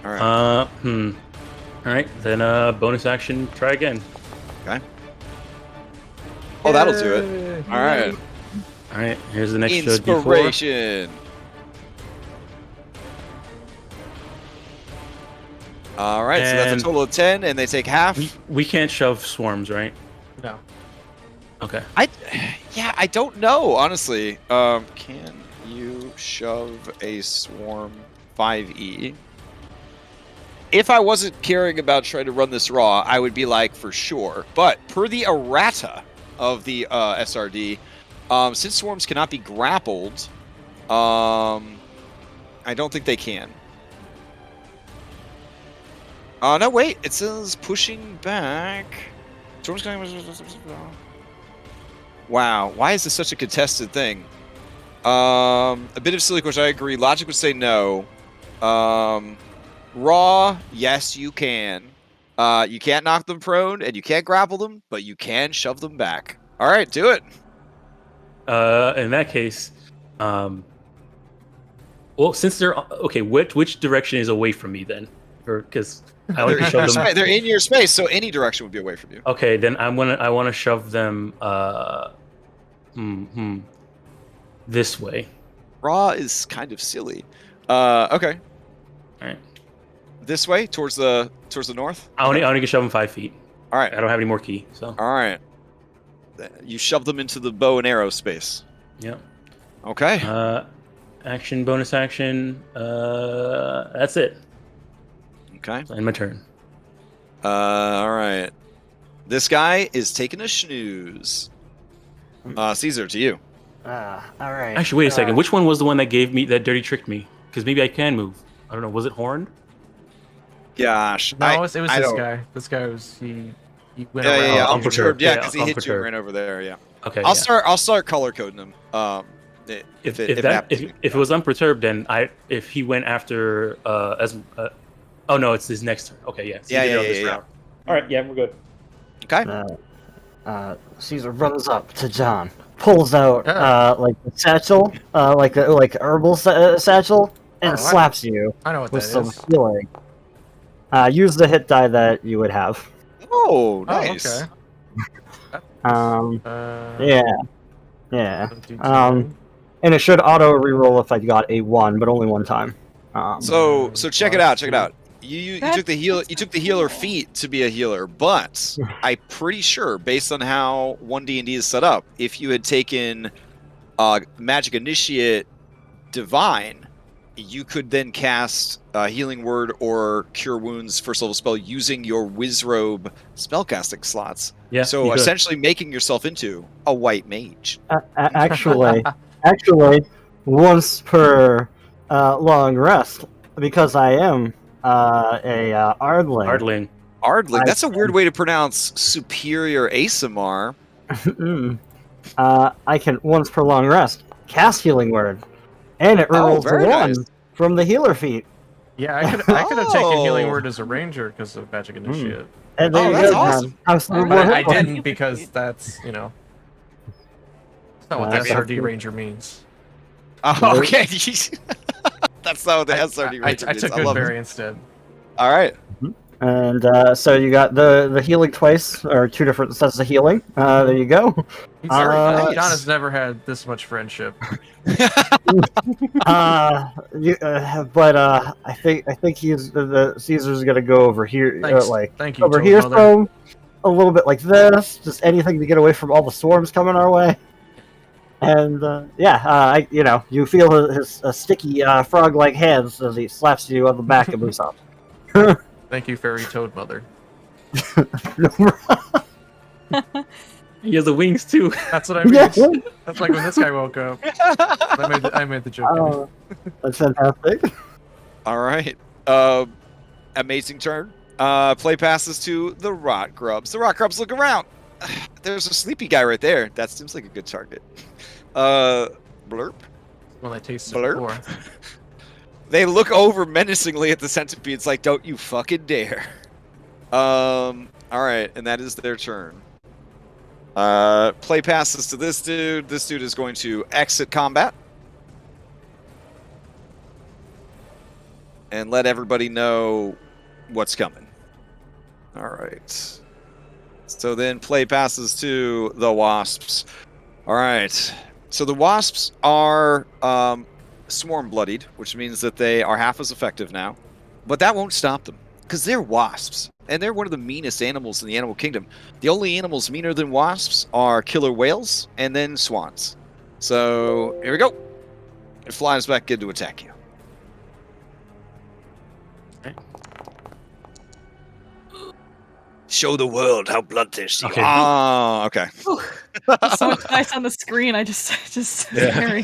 Speaker 3: All right.
Speaker 2: All right. Then bonus action. Try again.
Speaker 3: Okay. Oh, that'll do it. All right.
Speaker 2: All right. Here's the next D4.
Speaker 3: Inspiration. All right, so that's a total of 10, and they take half.
Speaker 2: We can't shove swarms, right?
Speaker 1: No.
Speaker 2: Okay.
Speaker 3: I don't know, honestly. Can you shove a swarm 5e? If I wasn't caring about trying to run this raw, I would be like, for sure. But per the errata of the SRD, since swarms cannot be grappled, I don't think they can. No, wait. It says pushing back. Wow. Why is this such a contested thing? A bit of silly question. I agree. Logic would say no. Raw, yes, you can. You can't knock them prone, and you can't grapple them, but you can shove them back. All right, do it.
Speaker 2: In that case, well, since they're okay, which direction is away from me then? Because I like to shove them.
Speaker 3: They're in your space, so any direction would be away from you.
Speaker 2: Okay, then I want to shove them this way.
Speaker 3: Raw is kind of silly. Okay.
Speaker 2: All right.
Speaker 3: This way, towards the north.
Speaker 2: I only can shove them 5 feet.
Speaker 3: All right.
Speaker 2: I don't have any more key, so.
Speaker 3: All right. You shove them into the bow and arrow space.
Speaker 2: Yep.
Speaker 3: Okay.
Speaker 2: Action, bonus action. That's it.
Speaker 3: Okay.
Speaker 2: End my turn.
Speaker 3: All right. This guy is taking a snooze. Caesar, to you.
Speaker 6: All right.
Speaker 2: Actually, wait a second. Which one was the one that gave me that dirty tricked me? Because maybe I can move. I don't know. Was it horned?
Speaker 3: Gosh.
Speaker 1: No, it was this guy. This guy was he went around.
Speaker 3: Yeah,
Speaker 2: Oh,
Speaker 3: unperturbed. Yeah, because he hit you
Speaker 2: unperturbed.
Speaker 3: right over there. Yeah.
Speaker 2: Okay.
Speaker 3: I'll start color coding him. If
Speaker 2: it was unperturbed, then if he went after oh no, it's his next turn. Okay, yeah. So
Speaker 3: Yeah.
Speaker 2: All right, yeah, we're good.
Speaker 3: Okay.
Speaker 6: Caesar runs up to John, pulls out like a satchel, like herbal satchel, and slaps you
Speaker 1: I know what
Speaker 6: with
Speaker 1: that
Speaker 6: some
Speaker 1: is.
Speaker 6: healing. Use the hit die that you would have.
Speaker 3: Oh, nice.
Speaker 1: Oh, okay.
Speaker 6: Yeah. And it should auto reroll if I got a 1, but only one time.
Speaker 3: So check it out. You took the healer feat to be a healer, but I'm pretty sure, based on how ONE D&D is set up, if you had taken Magic Initiate Divine, you could then cast Healing Word or Cure Wounds first level spell using your Wizrobe spellcasting slots.
Speaker 2: Yeah.
Speaker 3: So essentially making yourself into a white mage.
Speaker 6: Actually, once per long rest, because I am a Ardling.
Speaker 2: Ardling.
Speaker 3: That's a weird way to pronounce superior ASMR.
Speaker 6: I can once per long rest cast Healing Word, and it rolls a 1
Speaker 3: nice.
Speaker 6: from the healer feat.
Speaker 1: Yeah, I could have taken Healing Word as a ranger because of Magic Initiate.
Speaker 6: And there you
Speaker 3: that's
Speaker 6: go,
Speaker 3: awesome.
Speaker 6: John.
Speaker 1: But I didn't because that's that's not what the SRD ranger means.
Speaker 3: Oh, okay. That's not what the SRD
Speaker 1: I
Speaker 3: ranger means.
Speaker 1: took
Speaker 3: I love
Speaker 1: Goodberry
Speaker 3: it.
Speaker 1: instead.
Speaker 3: All right.
Speaker 6: And so you got the healing twice, or 2 different sets of healing. There you go.
Speaker 1: John has never had this much friendship.
Speaker 6: But I think he's the Caesar's gonna go over here,
Speaker 1: Thank you,
Speaker 6: over
Speaker 1: Toad
Speaker 6: here,
Speaker 1: Mother.
Speaker 6: so a little bit like this, just anything to get away from all the swarms coming our way. And you feel his sticky frog-like hands as he slaps you on the back and moves on.
Speaker 1: Thank you, fairy toad mother.
Speaker 2: He has the wings too.
Speaker 1: That's what I mean.
Speaker 6: Yeah.
Speaker 1: That's like when this guy woke up. I made the joke.
Speaker 6: Oh, that's fantastic.
Speaker 3: All right. Amazing turn. Play passes to the Rot Grubs. The Rot Grubs look around. There's a sleepy guy right there. That seems like a good target. Blurp.
Speaker 1: Well, I tasted it
Speaker 3: Blurp.
Speaker 1: before.
Speaker 3: They look over menacingly at the centipedes like, don't you fucking dare. All right, and that is their turn. Play passes to this dude. This dude is going to exit combat. And let everybody know what's coming. All right. So then play passes to the Wasps. All right. So the Wasps are swarm bloodied, which means that they are half as effective now. But that won't stop them, because they're wasps. And they're one of the meanest animals in the animal kingdom. The only animals meaner than wasps are killer whales and then swans. So here we go. It flies back in to attack you. Show the world how bloodthirsty you
Speaker 2: Okay.
Speaker 3: are. Oh, okay.
Speaker 5: There's so much dice on the screen. I just scary.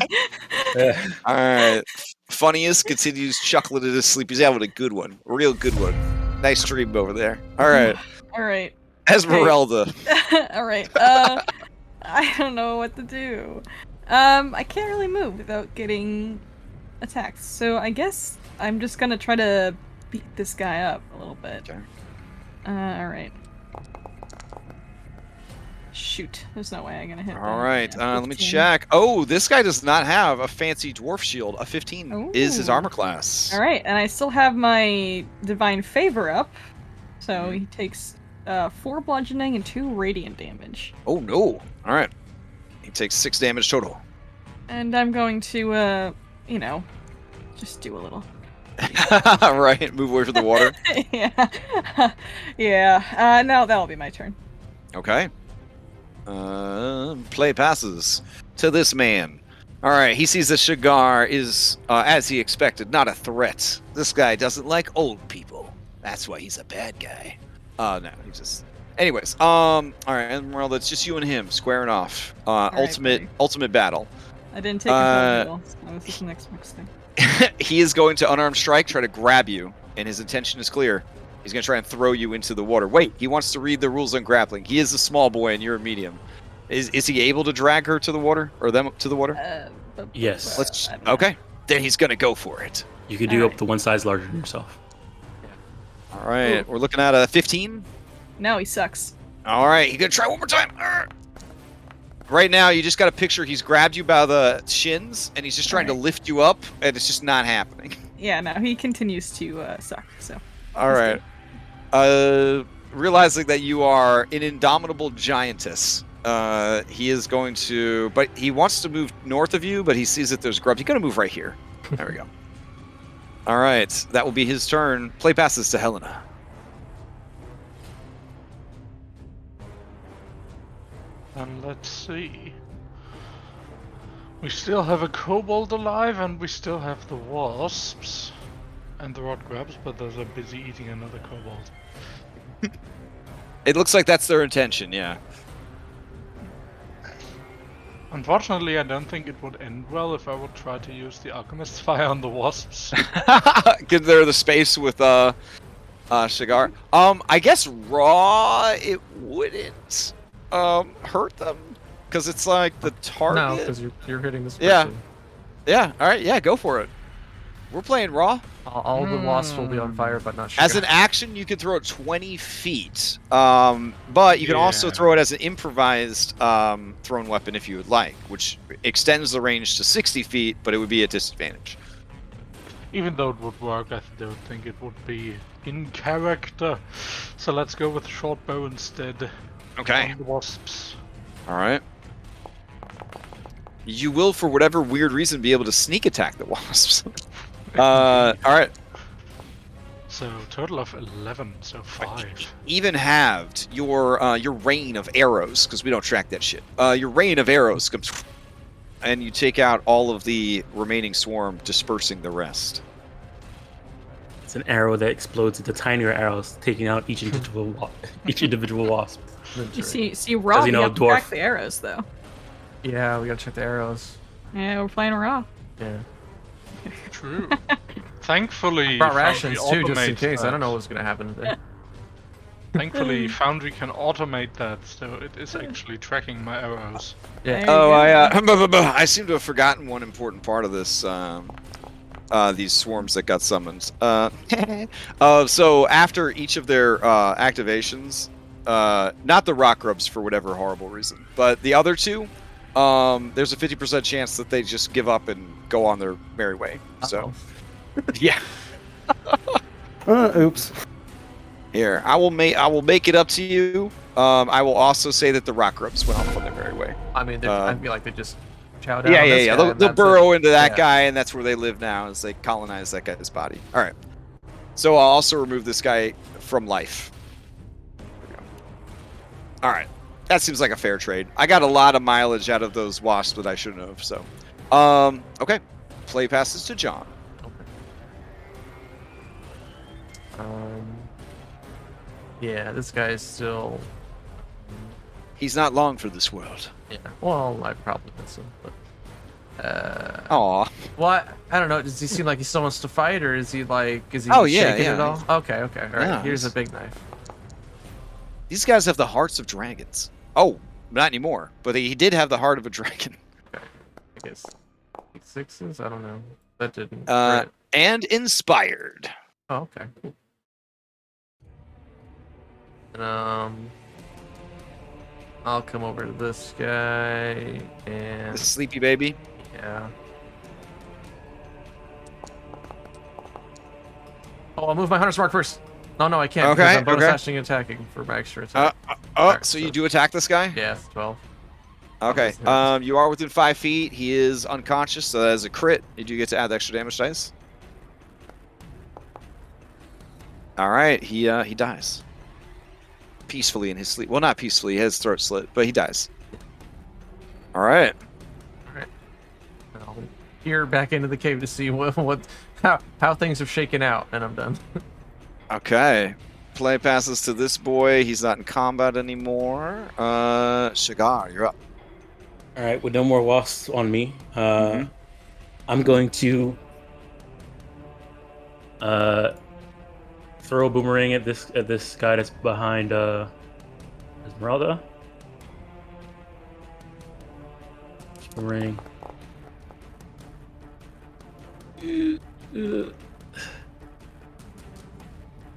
Speaker 2: Yeah.
Speaker 3: All right. Funniest continues chuckling at his sleep. He's having a good one. A real good one. Nice dream over there. All right.
Speaker 5: All right.
Speaker 3: Esmeralda.
Speaker 5: All right. I don't know what to do. I can't really move without getting attacked. So I guess I'm just gonna try to beat this guy up a little bit.
Speaker 3: Okay.
Speaker 5: All right. Shoot, there's no way I'm gonna hit.
Speaker 3: All
Speaker 5: that.
Speaker 3: right.
Speaker 5: Yeah,
Speaker 3: Let me
Speaker 5: 15.
Speaker 3: check. Oh, this guy does not have a fancy dwarf shield. A 15 is his
Speaker 5: Ooh.
Speaker 3: armor class.
Speaker 5: All right, and I still have my divine favor up, so he takes 4 bludgeoning and 2 radiant damage.
Speaker 3: Oh, no. All right. He takes 6 damage total.
Speaker 5: And I'm going to, just do a little.
Speaker 3: Right. Move away from the water.
Speaker 5: yeah. Yeah. Now that'll be my turn.
Speaker 3: Okay. Play passes to this man. All right, he sees that Shigar is, as he expected, not a threat. This guy doesn't like old people. That's why he's a bad guy. No, he just... Anyways, all right, Esmeralda, it's just you and him squaring off.
Speaker 5: right,
Speaker 3: Ultimate battle.
Speaker 5: I didn't take a heal, so this is the next thing.
Speaker 3: He is going to unarmed strike, try to grab you, and his intention is clear. He's going to try and throw you into the water. Wait, he wants to read the rules on grappling. He is a small boy, and you're a medium. Is he able to drag her to the water, or them to the water?
Speaker 2: Yes.
Speaker 3: Let's.
Speaker 5: I don't know.
Speaker 3: Okay, then he's going to go for it.
Speaker 2: You could do up to one size larger than yourself.
Speaker 3: All right, we're looking at a 15.
Speaker 5: No, he sucks.
Speaker 3: All right, he's going to try one more time. Right now, you just got to picture he's grabbed you by the shins, and he's just trying to lift you up, and it's just not happening.
Speaker 5: Yeah, no, he continues to suck. So.
Speaker 3: All right. Realizing that you are an indomitable giantess, he is going to, but he wants to move north of you, but he sees that there's grubs. He's going to move right here. There we go. All right, that will be his turn. Play passes to Helena.
Speaker 4: And let's see. We still have a kobold alive, and we still have the wasps and the rod grubs, but those are busy eating another kobold.
Speaker 3: It looks like that's their intention, yeah.
Speaker 4: Unfortunately, I don't think it would end well if I would try to use the alchemist's fire on the wasps.
Speaker 3: Get there the space with Shigar. I guess raw it wouldn't hurt them because it's like the target.
Speaker 1: No, because you're hitting this person.
Speaker 3: Yeah. Yeah. All right. Yeah. Go for it. We're playing raw.
Speaker 1: All the wasps will be on fire, but not
Speaker 3: As
Speaker 1: sugar.
Speaker 3: an action, you can throw it 20 feet. But you can also
Speaker 4: Yeah.
Speaker 3: throw it as an improvised thrown weapon if you would like, which extends the range to 60 feet, but it would be a disadvantage.
Speaker 4: Even though it would work, I don't think it would be in character. So let's go with short bow instead.
Speaker 3: Okay.
Speaker 4: On the wasps.
Speaker 3: All right. You will, for whatever weird reason, be able to sneak attack the wasps. All right.
Speaker 4: So total of 11, so 5.
Speaker 3: Even halved your rain of arrows, because we don't track that shit. Your rain of arrows comes and you take out all of the remaining swarm, dispersing the rest.
Speaker 2: It's an arrow that explodes into tinier arrows, taking out each individual wasp.
Speaker 5: You see, Raw,
Speaker 2: you know,
Speaker 5: have to
Speaker 2: dwarf.
Speaker 5: track the arrows, though.
Speaker 1: Yeah, we gotta check the arrows.
Speaker 5: Yeah, we're playing Raw.
Speaker 1: Yeah.
Speaker 4: True. Thankfully,
Speaker 1: Brought
Speaker 4: Foundry
Speaker 1: rations too, just in
Speaker 4: automates
Speaker 1: case. I
Speaker 4: that.
Speaker 1: don't know what's gonna happen today.
Speaker 4: Thankfully, Foundry can automate that, so it is actually tracking my arrows.
Speaker 1: Yeah.
Speaker 5: There you go.
Speaker 3: I seem to have forgotten one important part of this. These swarms that got summoned. So after each of their activations, not the rock grubs for whatever horrible reason, but the other two, there's a 50% chance that they just give up and go on their merry way. So, yeah.
Speaker 6: Oops.
Speaker 3: Here, I will make it up to you. I will also say that the rock grubs went off on their merry way.
Speaker 1: I mean, I feel like they just chow down.
Speaker 3: Yeah,
Speaker 1: on
Speaker 3: yeah,
Speaker 1: this
Speaker 3: yeah.
Speaker 1: guy,
Speaker 3: They'll
Speaker 1: and that's
Speaker 3: burrow
Speaker 1: it.
Speaker 3: into that
Speaker 1: Yeah.
Speaker 3: guy, and that's where they live now, as they colonize that guy's body. All right. So I'll also remove this guy from life. There we go. All right. That seems like a fair trade. I got a lot of mileage out of those wasps that I shouldn't have. So, okay. Play passes to John.
Speaker 1: Yeah, this guy is still.
Speaker 3: He's not long for this world.
Speaker 1: Yeah. Well, I probably miss him, but.
Speaker 3: Aw.
Speaker 1: What? I don't know. Does he seem like he still wants to fight, or is he like? Is he
Speaker 3: Oh, yeah,
Speaker 1: shaking
Speaker 3: yeah.
Speaker 1: it all? Okay, okay. All right.
Speaker 3: Yeah,
Speaker 1: Here's a
Speaker 3: he's-
Speaker 1: big knife.
Speaker 3: These guys have the hearts of dragons. Oh, not anymore. But he did have the heart of a dragon.
Speaker 1: I guess 6s. I don't know. That didn't.
Speaker 3: And inspired.
Speaker 1: Oh, okay. Cool. And, I'll come over to this guy and
Speaker 3: The sleepy baby.
Speaker 1: yeah. Oh, I'll move my hunter's mark first. No, I can't.
Speaker 3: Okay,
Speaker 1: because I'm bonus
Speaker 3: okay.
Speaker 1: acting and attacking for my extra attack.
Speaker 3: Oh, so you do attack this guy?
Speaker 1: Yeah, 12.
Speaker 3: Okay.
Speaker 1: Obviously.
Speaker 3: You are within 5 feet. He is unconscious, so that is a crit. You do get to add the extra damage dice. All right. He dies peacefully in his sleep. Well, not peacefully. He has his throat slit, but he dies. All right.
Speaker 1: I'll peer back into the cave to see how things have shaken out, and I'm done.
Speaker 3: Okay. Play passes to this boy. He's not in combat anymore. Shigar, you're up.
Speaker 2: All right, with no more wasps on me, I'm going to throw a boomerang at this guy that's behind Esmeralda. Boomerang.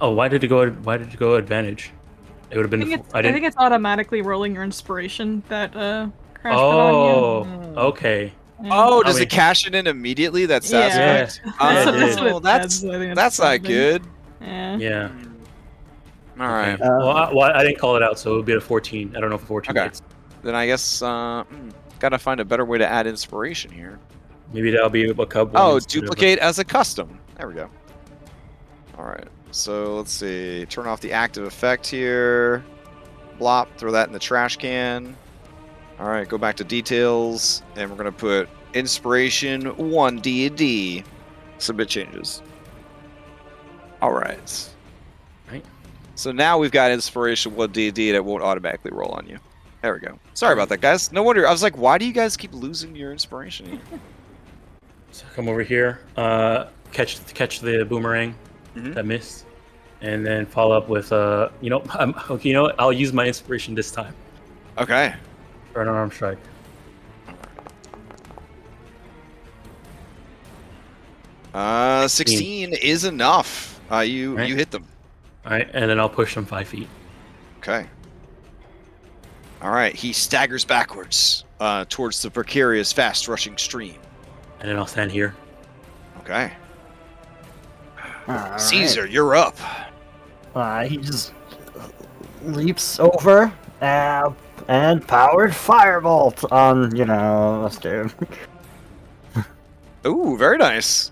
Speaker 2: Oh, why did it go advantage? It would have been.
Speaker 5: I think it's automatically rolling your inspiration that crashed
Speaker 2: Oh,
Speaker 5: on you.
Speaker 2: okay.
Speaker 5: Yeah.
Speaker 3: Oh, does
Speaker 2: Okay.
Speaker 3: it cash it in immediately? That's
Speaker 5: Yeah.
Speaker 3: aspect.
Speaker 2: Yeah, it
Speaker 5: That's
Speaker 2: did.
Speaker 5: what it
Speaker 3: that's
Speaker 5: says, so I think
Speaker 3: that's not
Speaker 5: something.
Speaker 3: good.
Speaker 5: Yeah.
Speaker 2: Yeah.
Speaker 3: All right.
Speaker 2: Okay. Well, I didn't call it out, so it would be a 14. I don't know if 14
Speaker 3: Okay.
Speaker 2: hits.
Speaker 3: Then I guess gotta find a better way to add inspiration here.
Speaker 2: Maybe that'll be a cub. one
Speaker 3: Oh,
Speaker 2: instead of a-
Speaker 3: duplicate as a custom. There we go. All right. So let's see. Turn off the active effect here. Blop. Throw that in the trash can. All right. Go back to details, and we're gonna put inspiration 1 D&D. Submit changes. All right.
Speaker 2: Right.
Speaker 3: So now we've got inspiration 1 D&D that won't automatically roll on you. There we go. Sorry about that, guys. No wonder. I was like, why do you guys keep losing your inspiration?
Speaker 2: So come over here, catch the boomerang
Speaker 3: Mhm.
Speaker 2: that missed, and then follow up with I'll use my inspiration this time
Speaker 3: Okay.
Speaker 2: for an unarmed strike.
Speaker 3: 16 is enough. You
Speaker 2: Right.
Speaker 3: hit them.
Speaker 2: All right, and then I'll push them 5 feet.
Speaker 3: Okay. All right. He staggers backwards towards the precarious, fast-rushing stream.
Speaker 2: And then I'll stand here.
Speaker 3: Okay.
Speaker 6: Alright.
Speaker 3: Caesar, you're up.
Speaker 6: He just leaps over and powered firebolt on, this dude.
Speaker 3: Ooh, very nice.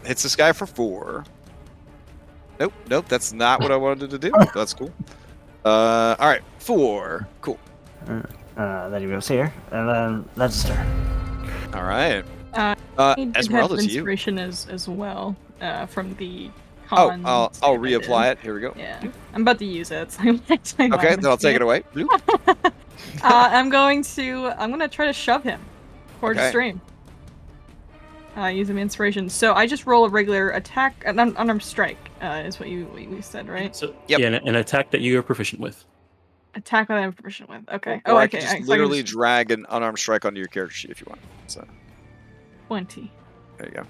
Speaker 3: Hits this guy for 4. Nope, that's not what I wanted to do. That's cool. All right, 4. Cool.
Speaker 6: Then he goes here, and then that's his turn.
Speaker 3: All right.
Speaker 5: I need to have
Speaker 3: Esmeralda, to you.
Speaker 5: inspiration as well from the
Speaker 3: Oh,
Speaker 5: con
Speaker 3: I'll
Speaker 5: save I
Speaker 3: reapply
Speaker 5: did.
Speaker 3: it. Here we go.
Speaker 5: Yeah, I'm about to use it. So
Speaker 3: Okay, then I'll take it away. Bloop.
Speaker 5: I'm gonna try to shove him towards the
Speaker 3: Okay.
Speaker 5: stream. Using inspiration. So I just roll a regular attack, an unarmed strike, is what you said, right?
Speaker 2: So
Speaker 3: Yep.
Speaker 2: yeah, an attack that you are proficient with.
Speaker 5: Attack that I'm proficient with. Okay.
Speaker 3: Or
Speaker 5: Oh,
Speaker 3: I
Speaker 5: okay.
Speaker 3: can
Speaker 5: so I
Speaker 3: just
Speaker 5: can
Speaker 3: literally drag an unarmed strike onto your character sheet if you want. So
Speaker 5: 20.
Speaker 3: there you go.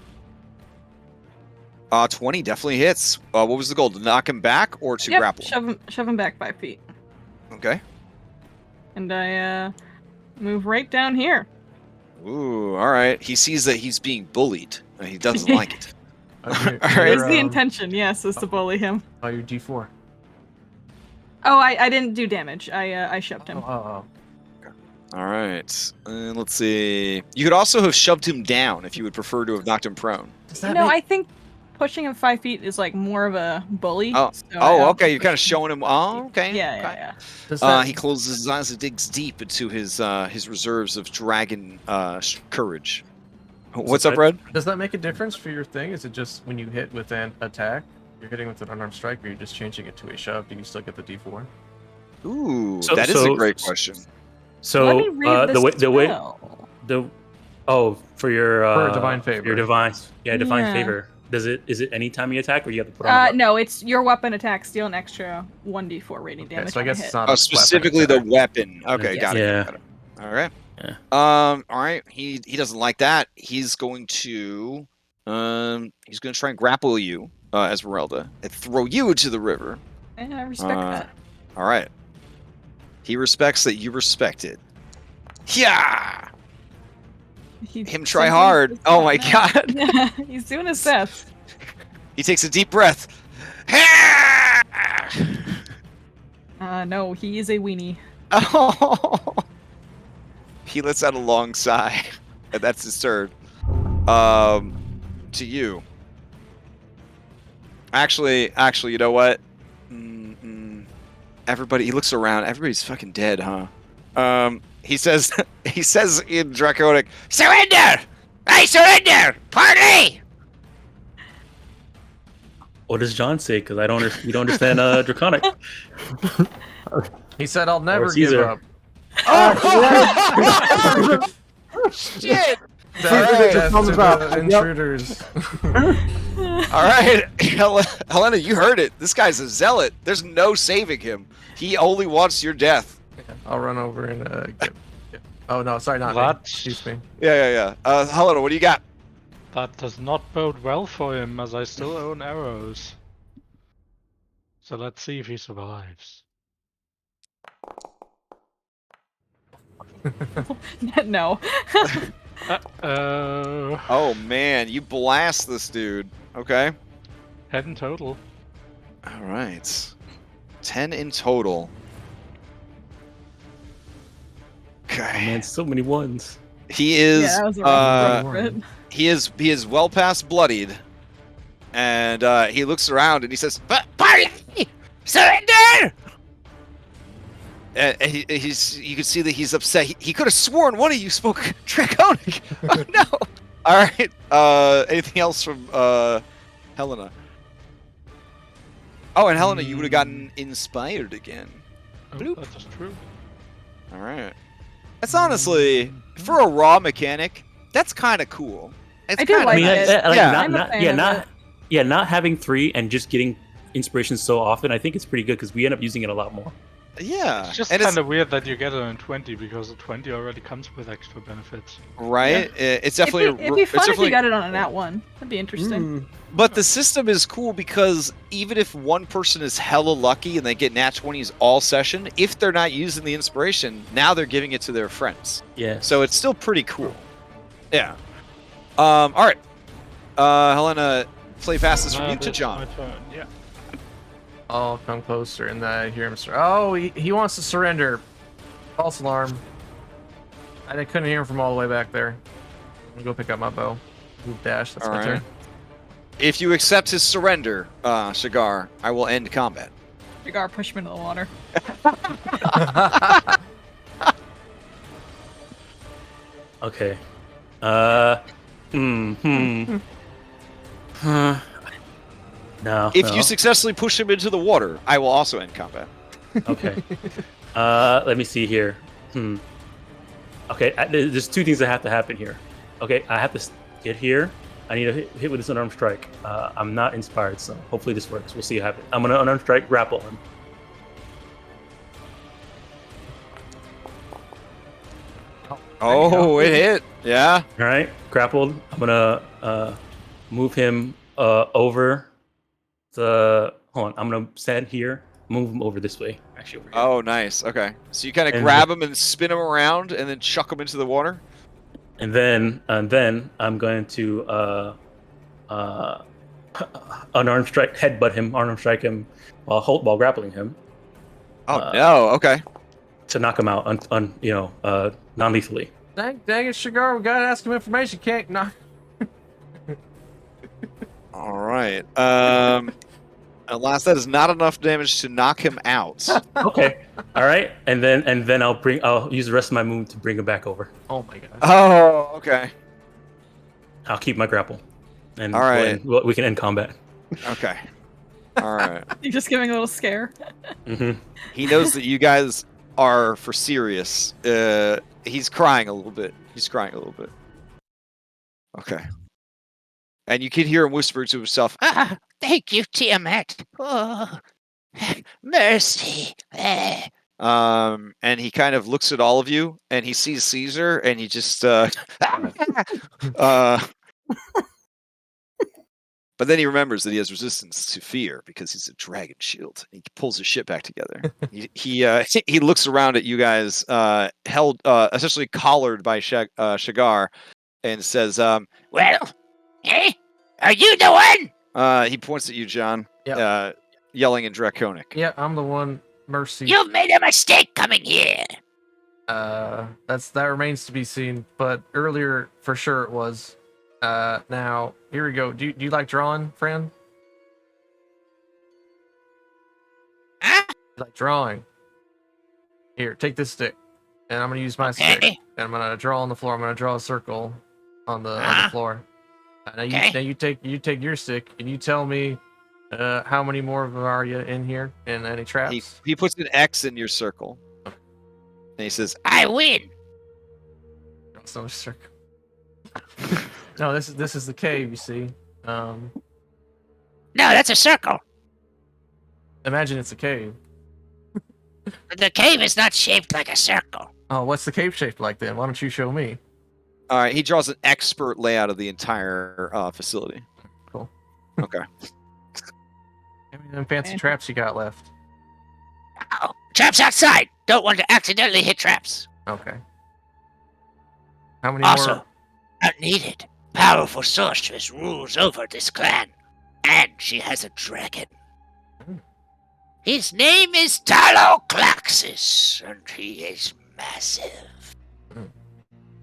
Speaker 3: 20 definitely hits. What was the goal? To knock him back or to
Speaker 5: Yep,
Speaker 3: grapple?
Speaker 5: shove him back 5 feet,
Speaker 3: Okay.
Speaker 5: and I move right down here.
Speaker 3: Ooh, all right. He sees that he's being bullied, and he doesn't like it.
Speaker 1: All
Speaker 3: right.
Speaker 5: There's the intention, yes, is to bully him.
Speaker 1: Oh, your D4.
Speaker 5: Oh, I didn't do damage. I shoved him.
Speaker 1: Oh.
Speaker 3: All right. And let's see. You could also have shoved him down if you would prefer to have knocked him prone.
Speaker 1: Does that
Speaker 5: No,
Speaker 1: make-
Speaker 5: I think pushing him 5 feet is like more of a bully.
Speaker 3: Oh,
Speaker 5: so I
Speaker 3: okay.
Speaker 5: don't
Speaker 3: You're kind of
Speaker 5: push him.
Speaker 3: showing him. Oh, okay.
Speaker 5: Yeah,
Speaker 3: okay.
Speaker 5: yeah.
Speaker 1: does that-
Speaker 3: He closes his eyes and digs deep into his reserves of dragon courage. What's up,
Speaker 2: that-
Speaker 3: Red?
Speaker 1: Does that make a difference for your thing? Is it just when you hit with an attack, you're hitting with an unarmed strike, or you're just changing it to a shove? Do you still get the D4?
Speaker 3: Ooh,
Speaker 2: So-
Speaker 3: that is a
Speaker 2: so-
Speaker 3: great question.
Speaker 2: So
Speaker 5: Let me read this
Speaker 2: the way
Speaker 5: spell.
Speaker 2: for your
Speaker 1: For divine favor.
Speaker 2: your divine divine
Speaker 5: Yeah.
Speaker 2: favor. Is it any time you attack, or you have to put on? a weapon?
Speaker 5: No, it's your weapon attacks deal an extra 1d4 rating
Speaker 1: Okay,
Speaker 5: damage.
Speaker 1: so I
Speaker 5: on a
Speaker 1: guess
Speaker 5: hit.
Speaker 1: it's not.
Speaker 3: Oh,
Speaker 1: a
Speaker 3: specifically
Speaker 1: weapon
Speaker 3: the
Speaker 1: attack.
Speaker 3: weapon. Okay,
Speaker 5: Yes.
Speaker 3: got it.
Speaker 2: Yeah.
Speaker 3: Got it. All right.
Speaker 2: Yeah.
Speaker 3: All right. He doesn't like that. He's going to try and grapple you, Esmeralda, and throw you into the river.
Speaker 5: Yeah, I respect that.
Speaker 3: All right. He respects that you respect it. Yeah.
Speaker 5: He
Speaker 3: Him try
Speaker 5: says
Speaker 3: hard.
Speaker 5: he's
Speaker 3: Oh my
Speaker 5: doing
Speaker 3: god.
Speaker 5: Yeah, he's doing his best.
Speaker 3: He takes a deep breath.
Speaker 5: No, he is a weenie.
Speaker 3: Oh. He lets out a long sigh, and that's his turn. To you. Actually, you know what? Everybody, he looks around. Everybody's fucking dead, huh? He says in Draconic,
Speaker 7: Surrender! I surrender! Party!
Speaker 2: What does John say? Because we don't understand Draconic.
Speaker 1: He said, "I'll never give
Speaker 2: Caesar.
Speaker 1: up."
Speaker 3: shit!
Speaker 1: That's
Speaker 6: thumbs
Speaker 1: to
Speaker 6: up.
Speaker 1: the
Speaker 6: Yep.
Speaker 1: intruders.
Speaker 3: All right, Helena, you heard it. This guy's a zealot. There's no saving him. He only wants your death.
Speaker 1: I'll run over and get. Oh no, sorry, not me.
Speaker 4: What?
Speaker 1: Excuse me.
Speaker 3: Yeah. Helena, what do you got?
Speaker 4: That does not bode well for him, as I still own arrows. So let's see if he survives.
Speaker 5: No.
Speaker 4: Uh-oh.
Speaker 3: Oh man, you blast this dude. Okay.
Speaker 4: 10 in total.
Speaker 3: All right. 10 in total.
Speaker 2: Oh,
Speaker 3: Okay.
Speaker 2: man, so many ones.
Speaker 3: He is
Speaker 5: Yeah, that was a rough bit.
Speaker 3: he is well past bloodied. And he looks around and he says,
Speaker 7: Party! Surrender!
Speaker 3: and you can see that he's upset. He could have sworn one of you spoke Draconic. Oh no. All right. Anything else from Helena? Oh, and Helena, you would have gotten inspired again.
Speaker 4: Oh,
Speaker 3: Bloop.
Speaker 4: that is true.
Speaker 3: All right. That's honestly, for a raw mechanic, that's kind of cool. It's
Speaker 5: I do
Speaker 3: kinda
Speaker 5: like
Speaker 2: I mean,
Speaker 5: it.
Speaker 3: nice.
Speaker 2: like,
Speaker 3: Yeah.
Speaker 5: I'm a fan of it.
Speaker 2: not having 3 and just getting inspiration so often. I think it's pretty good because we end up using it a lot more.
Speaker 3: Yeah.
Speaker 4: It's just
Speaker 3: And
Speaker 4: kind of weird that you get it in 20 because the 20 already comes with extra benefits.
Speaker 3: right. It's definitely.
Speaker 5: It'd be fun
Speaker 3: it's
Speaker 5: if you
Speaker 3: definitely.
Speaker 5: got it on a nat 1. That'd be interesting.
Speaker 3: But the system is cool because even if one person is hella lucky and they get nat 20s all session, if they're not using the inspiration, now they're giving it to their friends.
Speaker 2: Yeah.
Speaker 3: So it's still pretty cool. Yeah. All right. Helena, play passes from you to
Speaker 4: It's
Speaker 3: John.
Speaker 4: my turn, yeah.
Speaker 1: I'll come closer and I hear him. Oh, he wants to surrender. False alarm. I couldn't hear him from all the way back there. I'm gonna go pick up my bow. Move dash. That's
Speaker 3: All
Speaker 1: my
Speaker 3: right.
Speaker 1: turn.
Speaker 3: If you accept his surrender, Shigar, I will end combat.
Speaker 5: Cigar, push him into the water.
Speaker 2: Okay. No.
Speaker 3: If you successfully push him into the water, I will also end combat.
Speaker 2: Okay. Let me see here. Okay, there's two things that have to happen here. Okay, I have to get here. I need to hit with this unarmed strike. I'm not inspired, so hopefully this works. We'll see what happens. I'm gonna unarmed strike, grapple him.
Speaker 3: Oh, it hit. Yeah.
Speaker 2: All right, grappled. I'm gonna move him over the. Hold on, I'm gonna stand here. Move him over this way. Actually, over here.
Speaker 3: Oh, nice. Okay. So you kind of
Speaker 2: And-
Speaker 3: grab him and spin him around, and then chuck him into the water.
Speaker 2: And then I'm going to unarmed strike, headbutt him, unarmed strike him while grappling him.
Speaker 3: Oh no. Okay.
Speaker 2: To knock him out, non-lethally.
Speaker 1: Dang it, Sugar, we gotta ask him information. Can't knock.
Speaker 3: All right. Alas, that is not enough damage to knock him out.
Speaker 2: Okay. All right. And then I'll use the rest of my move to bring him back over.
Speaker 1: Oh my god.
Speaker 3: Oh, okay.
Speaker 2: I'll keep my grapple. And
Speaker 3: All right.
Speaker 2: we can end combat.
Speaker 3: Okay. All right.
Speaker 5: You're just giving a little scare.
Speaker 2: Mm-hmm.
Speaker 3: He knows that you guys are for serious. He's crying a little bit. Okay. And you can hear him whispering to himself,
Speaker 7: Ah, thank you, Tiamat. Oh, mercy.
Speaker 3: and he kind of looks at all of you, and he sees Caesar, and he just, but then he remembers that he has resistance to fear because he's a dragon shield. He pulls his shit back together. He looks around at you guys, held, essentially collared by Shagar, and says,
Speaker 7: Well, eh? Are you the one?
Speaker 3: he points at you, John,
Speaker 1: Yep.
Speaker 3: yelling in Draconic.
Speaker 1: Yeah, I'm the one. Mercy.
Speaker 7: You've made a mistake coming here.
Speaker 1: That remains to be seen. But earlier, for sure, it was. Now here we go. Do you like drawing, friend?
Speaker 7: Huh?
Speaker 1: You like drawing? Here, take this stick, and I'm gonna use my stick,
Speaker 7: Okay.
Speaker 1: and I'm gonna draw on the floor. I'm gonna draw a circle on the floor. Now
Speaker 7: Okay.
Speaker 1: you take your stick, and you tell me how many more of them are you in here, and any traps?
Speaker 3: He puts an X in your circle, and he says,
Speaker 7: I win.
Speaker 1: It's not a circle. No, this is the cave. You see.
Speaker 7: No, that's a circle.
Speaker 1: Imagine it's a cave.
Speaker 7: The cave is not shaped like a circle.
Speaker 1: Oh, what's the cave shaped like then? Why don't you show me?
Speaker 3: all right, he draws an expert layout of the entire facility.
Speaker 1: Cool.
Speaker 3: Okay.
Speaker 1: Give me them fancy traps you got left.
Speaker 7: Oh, traps outside. Don't want to accidentally hit traps.
Speaker 1: Okay. How many
Speaker 7: Also,
Speaker 1: more?
Speaker 7: unneeded. Powerful sorceress rules over this clan. And she has a dragon. His name is Taloclaxis, and he is massive.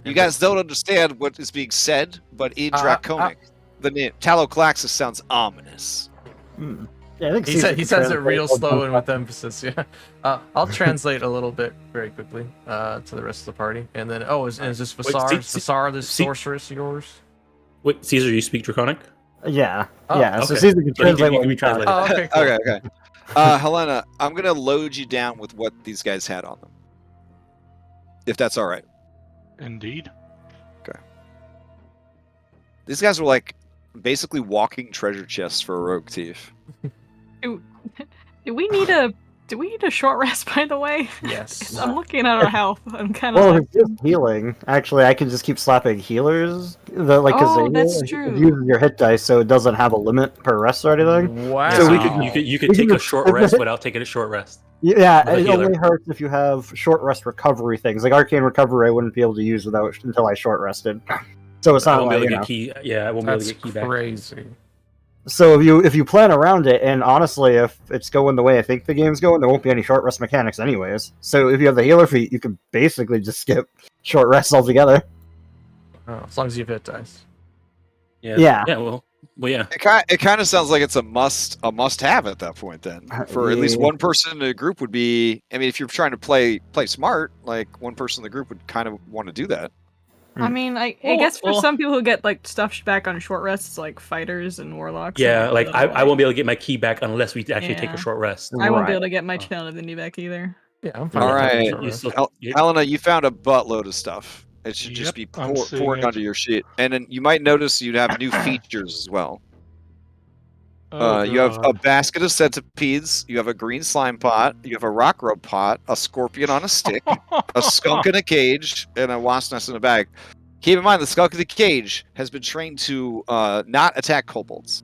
Speaker 3: You guys don't understand what is being said, but in Draconic, the name Taloclaxis sounds ominous.
Speaker 6: Yeah, I think
Speaker 1: He
Speaker 6: Caesar
Speaker 1: he
Speaker 6: can
Speaker 1: says it
Speaker 6: translate
Speaker 1: real
Speaker 6: all
Speaker 1: slow
Speaker 6: the-
Speaker 1: and with emphasis. Yeah. I'll translate a little bit very quickly to the rest of the party, and then is this Vasar this sorceress yours?
Speaker 2: Wait, Caesar, you speak Draconic?
Speaker 6: Yeah,
Speaker 1: Oh,
Speaker 6: yeah. So
Speaker 2: okay.
Speaker 6: Caesar can
Speaker 2: So he can-
Speaker 6: translate
Speaker 2: he
Speaker 6: what
Speaker 2: can
Speaker 6: we
Speaker 2: be translated.
Speaker 1: Oh, okay, cool.
Speaker 3: Okay. Helena, I'm gonna load you down with what these guys had on them, if that's all right.
Speaker 4: Indeed.
Speaker 3: These guys were like basically walking treasure chests for a rogue thief.
Speaker 5: Do we need a short rest, by the way?
Speaker 1: Yes.
Speaker 5: I'm looking at our health. I'm kind of
Speaker 6: Well,
Speaker 5: like,
Speaker 6: it's just healing. Actually, I can just keep slapping healers.
Speaker 5: Oh,
Speaker 6: Kazy,
Speaker 5: that's
Speaker 6: it
Speaker 5: true.
Speaker 6: uses your hit dice, so it doesn't have a limit per rest or anything.
Speaker 1: Wow.
Speaker 2: So
Speaker 6: we
Speaker 2: you could
Speaker 6: we
Speaker 2: take
Speaker 6: can
Speaker 2: a short rest without taking a short rest.
Speaker 6: Yeah,
Speaker 2: With a
Speaker 6: it
Speaker 2: healer.
Speaker 6: only hurts if you have short rest recovery things. Like Arcane Recovery, I wouldn't be able to use until I short rested. So it's
Speaker 2: I
Speaker 6: not
Speaker 2: won't be
Speaker 6: like,
Speaker 2: able to
Speaker 6: you
Speaker 2: get
Speaker 6: know.
Speaker 2: key. Yeah, I won't be able to
Speaker 1: That's
Speaker 2: get key back.
Speaker 1: crazy.
Speaker 6: So if you plan around it, and honestly, if it's going the way I think the game's going, there won't be any short rest mechanics anyways. So if you have the healer feat, you can basically just skip short rests altogether.
Speaker 1: Oh, as long as you have hit dice.
Speaker 6: Yeah.
Speaker 2: Yeah. Well, yeah.
Speaker 3: It kind of sounds like it's a must have at that point. Then for at least
Speaker 6: Yeah.
Speaker 3: one person in the group would be. I mean, if you're trying to play smart, like one person in the group would kind of want to do that.
Speaker 5: I mean, I
Speaker 2: Well,
Speaker 5: guess for
Speaker 2: well-
Speaker 5: some people who get like stuff back on short rests, like fighters and warlocks.
Speaker 2: Yeah,
Speaker 5: and
Speaker 2: like
Speaker 5: those,
Speaker 2: I won't be able to get my key back unless we actually take
Speaker 5: Yeah.
Speaker 2: a short rest.
Speaker 5: I won't be able
Speaker 6: Right.
Speaker 5: to get my
Speaker 2: Oh.
Speaker 5: channel divinity back either.
Speaker 1: Yeah, I'm fine.
Speaker 3: All
Speaker 1: with taking a
Speaker 3: right.
Speaker 1: short
Speaker 2: You
Speaker 1: rest.
Speaker 2: still-
Speaker 3: Helena, you found a buttload of stuff. It should just
Speaker 4: Yep,
Speaker 3: be
Speaker 4: I'm seeing
Speaker 3: pouring
Speaker 4: it.
Speaker 3: onto your sheet. And then you might notice you'd have new features as well. You have a
Speaker 4: God.
Speaker 3: basket of centipedes, you have a green slime pot, you have a rock rub pot, a scorpion on a stick, a skunk in a cage, and a wasp nest in a bag. Keep in mind, the skunk in the cage has been trained to not attack kobolds.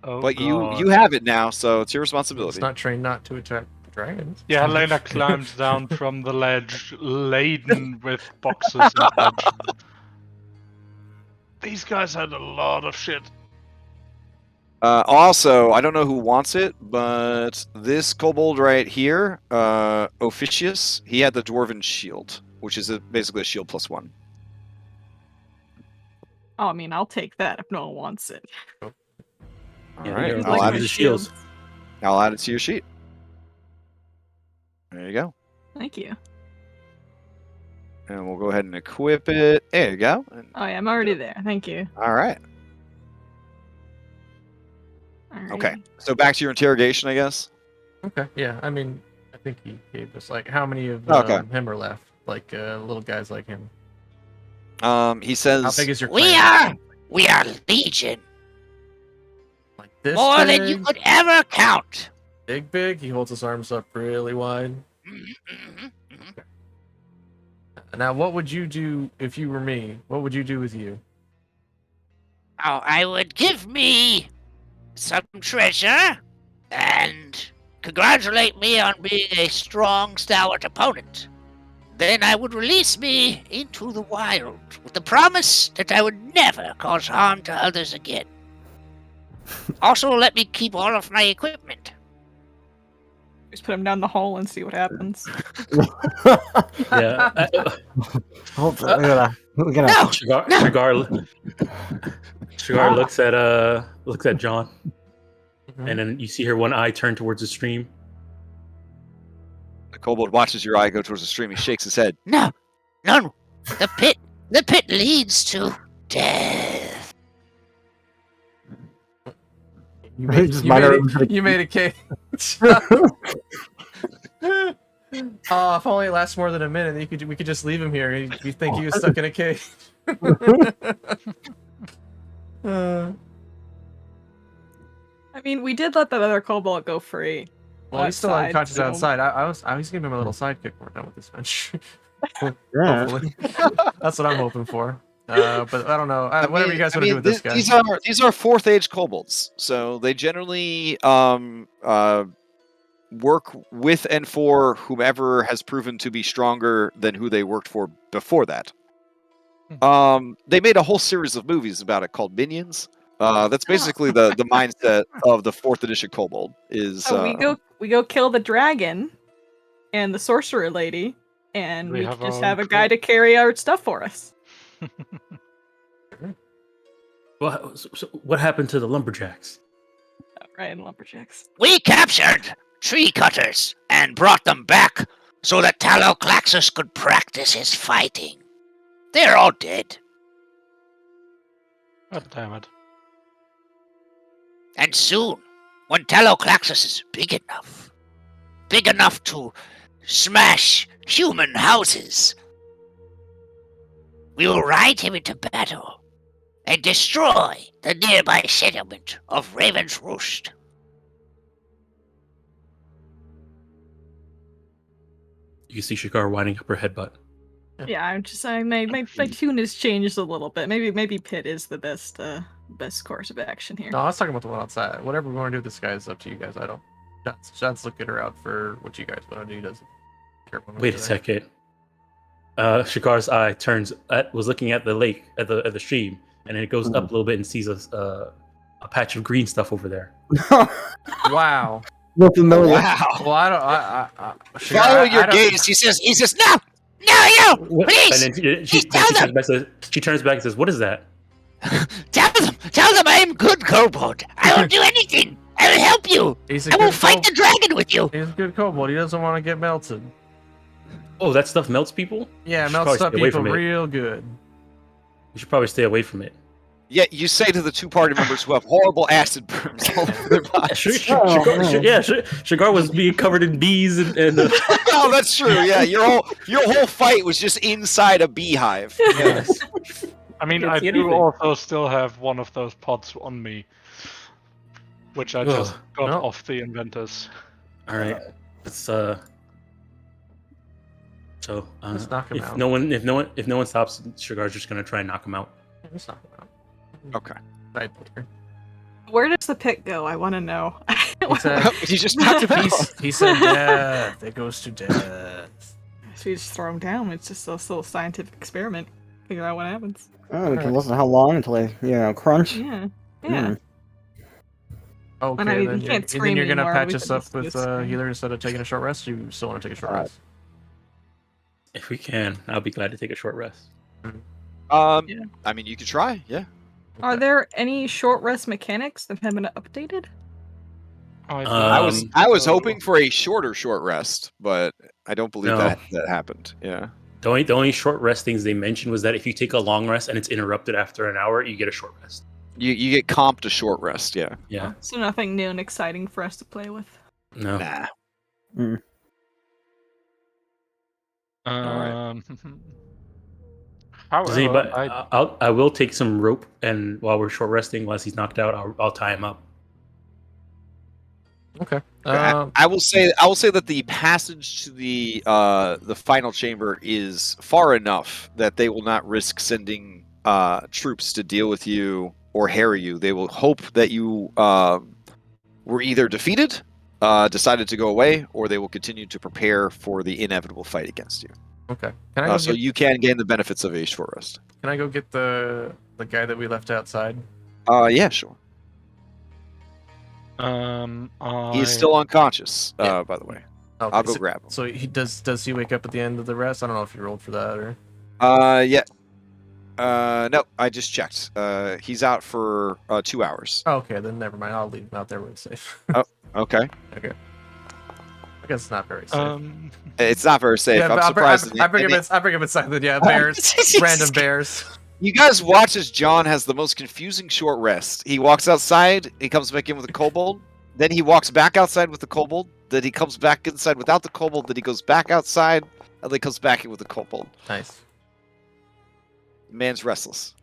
Speaker 4: Oh,
Speaker 3: But
Speaker 4: God.
Speaker 3: you have it now, so it's your
Speaker 1: It's
Speaker 3: responsibility.
Speaker 1: not trained not to attack dragons.
Speaker 4: Yeah, Helena climbs down from the ledge, laden with boxes and ledge. These guys had a lot of shit.
Speaker 3: Also, I don't know who wants it, but this kobold right here, Officius, he had the dwarven shield, which is basically a shield +1.
Speaker 5: Oh, I mean, I'll take that if no one wants it.
Speaker 3: All
Speaker 2: Yeah,
Speaker 3: right,
Speaker 2: they're
Speaker 5: You'd
Speaker 3: I'll
Speaker 5: like
Speaker 3: add,
Speaker 5: my
Speaker 2: use
Speaker 3: it,
Speaker 2: the shields.
Speaker 3: I'll add it to your sheet. There you go.
Speaker 5: Thank you.
Speaker 3: And we'll go ahead and equip it. There you go. And-
Speaker 5: Oh yeah, I'm already there. Thank you.
Speaker 3: all right. Okay.
Speaker 5: Alrighty.
Speaker 3: So back to your interrogation, I guess.
Speaker 1: Okay. Yeah, I mean, I think he gave us like how many of
Speaker 3: Okay.
Speaker 1: him are left? Like little guys like him.
Speaker 3: He
Speaker 1: How
Speaker 3: says,
Speaker 1: big is your
Speaker 7: We
Speaker 1: clan?
Speaker 7: are legion.
Speaker 1: Like this
Speaker 7: More
Speaker 1: big?
Speaker 7: than you could ever count.
Speaker 1: Big. He holds his arms up really wide.
Speaker 7: Mhm, mhm.
Speaker 1: Now, what would you do if you were me? What would you do with you?
Speaker 7: Oh, I would give me some treasure and congratulate me on being a strong, stalwart opponent. Then I would release me into the wild with the promise that I would never cause harm to others again. Also, let me keep all of my equipment.
Speaker 5: Just put him down the hole and see what happens.
Speaker 2: Yeah.
Speaker 6: Hold on, we're gonna
Speaker 7: No!
Speaker 2: Shigar looks at John,
Speaker 1: Mhm.
Speaker 2: and then you see her one eye turn towards the stream.
Speaker 3: the kobold watches your eye go towards the stream. He shakes his head.
Speaker 7: No! The pit leads to death.
Speaker 1: You made,
Speaker 6: Just
Speaker 1: you
Speaker 6: minor-
Speaker 1: made it, you made a cage. Oh, if only it lasts more than a minute, we could just leave him here. You think he was stuck in a cage?
Speaker 5: I mean, we did let that other kobold go free.
Speaker 1: Well, he's still
Speaker 5: outside,
Speaker 1: unconscious
Speaker 5: so-
Speaker 1: outside. I was giving him a little sidekick when we're done with this bench.
Speaker 6: Yeah.
Speaker 1: Hopefully, that's what I'm hoping for. But I don't know. Whatever you guys want to do with this guy.
Speaker 3: These are fourth age kobolds, so they generally work with and for whomever has proven to be stronger than who they worked for before that. They made a whole series of movies about it called Minions. That's basically the mindset of the 4th edition kobold. Is
Speaker 5: So we go kill the dragon and the sorcerer lady, and
Speaker 4: We
Speaker 5: we
Speaker 4: have
Speaker 5: just
Speaker 4: our
Speaker 5: have a
Speaker 4: own
Speaker 5: guy to carry our stuff for us.
Speaker 2: Well, so what happened to the lumberjacks?
Speaker 5: Right, lumberjacks.
Speaker 7: We captured tree cutters and brought them back so that Taloclaxus could practice his fighting. They're all dead.
Speaker 4: God damn it.
Speaker 7: And soon, when Taloclaxus is big enough to smash human houses, we will ride him into battle and destroy the nearby settlement of Raven's Roost.
Speaker 2: You can see Shigar winding up her headbutt.
Speaker 5: Yeah, my tune has changed a little bit. Maybe pit is the best course of action here.
Speaker 1: No, I was talking about the one outside. Whatever we want to do with this guy is up to you guys. I don't. Shots look at her out for what you guys want to do. He doesn't care. one way
Speaker 2: Wait
Speaker 1: or
Speaker 2: a
Speaker 1: the other.
Speaker 2: second. Shikar's eye was looking at the lake, at the stream, and then it goes up a little bit and sees a patch of green stuff over there.
Speaker 1: Wow.
Speaker 6: We're familiar.
Speaker 3: wow.
Speaker 1: Well, I don't.
Speaker 3: Follow your
Speaker 1: don't-
Speaker 3: gaze.
Speaker 7: He says, no, you,
Speaker 2: What?
Speaker 7: please,
Speaker 2: And then she
Speaker 7: tell
Speaker 2: turns back and says, "What is that?"
Speaker 7: tell them I am good kobold. I will do anything. I will help you.
Speaker 1: He's a
Speaker 7: I will
Speaker 1: good
Speaker 7: fight the
Speaker 1: kobold.
Speaker 7: dragon with you.
Speaker 1: He's a good kobold. He doesn't want to get melted.
Speaker 2: Oh, that stuff melts people?
Speaker 1: Yeah,
Speaker 2: You should
Speaker 1: melts
Speaker 2: probably
Speaker 1: up
Speaker 2: stay away
Speaker 1: people
Speaker 2: from it.
Speaker 1: real good.
Speaker 2: You should probably stay away from it.
Speaker 3: Yeah, you say to the two party members who have horrible acid burns all over their bodies.
Speaker 2: Shigar was being covered in bees and
Speaker 3: Oh, that's true. Yeah, your whole fight was just inside a beehive.
Speaker 1: Yes.
Speaker 4: I mean,
Speaker 2: Can't
Speaker 4: I
Speaker 2: see
Speaker 4: do
Speaker 2: anything.
Speaker 4: also still have one of those pots on me, which I just got
Speaker 1: No.
Speaker 4: off the inventors.
Speaker 2: all right. Let's So
Speaker 1: Let's knock him
Speaker 2: if
Speaker 1: out.
Speaker 2: no one stops, Shigar's just gonna try and knock him out.
Speaker 1: Let's knock him out.
Speaker 3: Okay.
Speaker 1: Right there.
Speaker 5: Where does the pit go? I want to know.
Speaker 1: He said,
Speaker 3: You just knocked him out.
Speaker 1: he said death. It goes to death.
Speaker 5: So you just throw him down. It's just a little scientific experiment. Figure out what happens.
Speaker 6: Oh, we can listen to how long until they, crunch.
Speaker 5: Yeah. Yeah.
Speaker 1: Okay,
Speaker 5: I mean,
Speaker 1: then
Speaker 5: he
Speaker 1: you're,
Speaker 5: can't
Speaker 1: and then you're
Speaker 5: scream
Speaker 1: gonna
Speaker 5: anymore,
Speaker 1: patch
Speaker 5: we
Speaker 1: us
Speaker 5: can
Speaker 1: up
Speaker 5: just
Speaker 1: with
Speaker 5: scream.
Speaker 1: healer instead of taking a short rest. Or you still want to take a short rest?
Speaker 2: If we can, I'll be glad to take a short rest.
Speaker 3: I mean, you could try. Yeah.
Speaker 5: Are there any short rest mechanics that have been updated?
Speaker 3: I was hoping for a short rest, but I don't believe
Speaker 2: No.
Speaker 3: that happened. Yeah.
Speaker 2: The only short rest things they mentioned was that if you take a long rest and it's interrupted after an hour, you get a short rest.
Speaker 3: You get comped a short rest. Yeah.
Speaker 2: Yeah.
Speaker 5: So nothing new and exciting for us to play with.
Speaker 2: No.
Speaker 3: Nah.
Speaker 2: Does
Speaker 4: However,
Speaker 2: anybody, I will take some rope, and while we're short resting, unless he's knocked out, I'll tie him up.
Speaker 1: Okay.
Speaker 3: I will say that the passage to the final chamber is far enough that they will not risk sending troops to deal with you or harry you. They will hope that you were either defeated, decided to go away, or they will continue to prepare for the inevitable fight against you.
Speaker 1: Okay. Can I go
Speaker 3: So you can gain the benefits of a short rest.
Speaker 1: Can I go get the guy that we left outside?
Speaker 3: Yeah, sure. He's still unconscious,
Speaker 1: Yeah.
Speaker 3: by the way.
Speaker 1: Okay,
Speaker 3: I'll go
Speaker 1: so,
Speaker 3: grab him.
Speaker 1: So he does he wake up at the end of the rest? I don't know if you rolled for that or.
Speaker 3: Yeah. No, I just checked. He's out for 2 hours.
Speaker 1: Oh, okay, then never mind. I'll leave him out there where it's safe.
Speaker 3: Okay.
Speaker 1: Okay. I guess it's not very safe.
Speaker 3: It's not very safe.
Speaker 1: Yeah,
Speaker 3: I'm
Speaker 1: but
Speaker 3: surprised.
Speaker 1: I bring him inside. Then yeah, bears, random bears.
Speaker 3: You guys watch as John has the most confusing short rest. He walks outside, he comes back in with a kobold, then he walks back outside with the kobold, then he comes back inside without the kobold, then he goes back outside, and then comes back in with the kobold.
Speaker 1: Nice.
Speaker 3: Man's restless.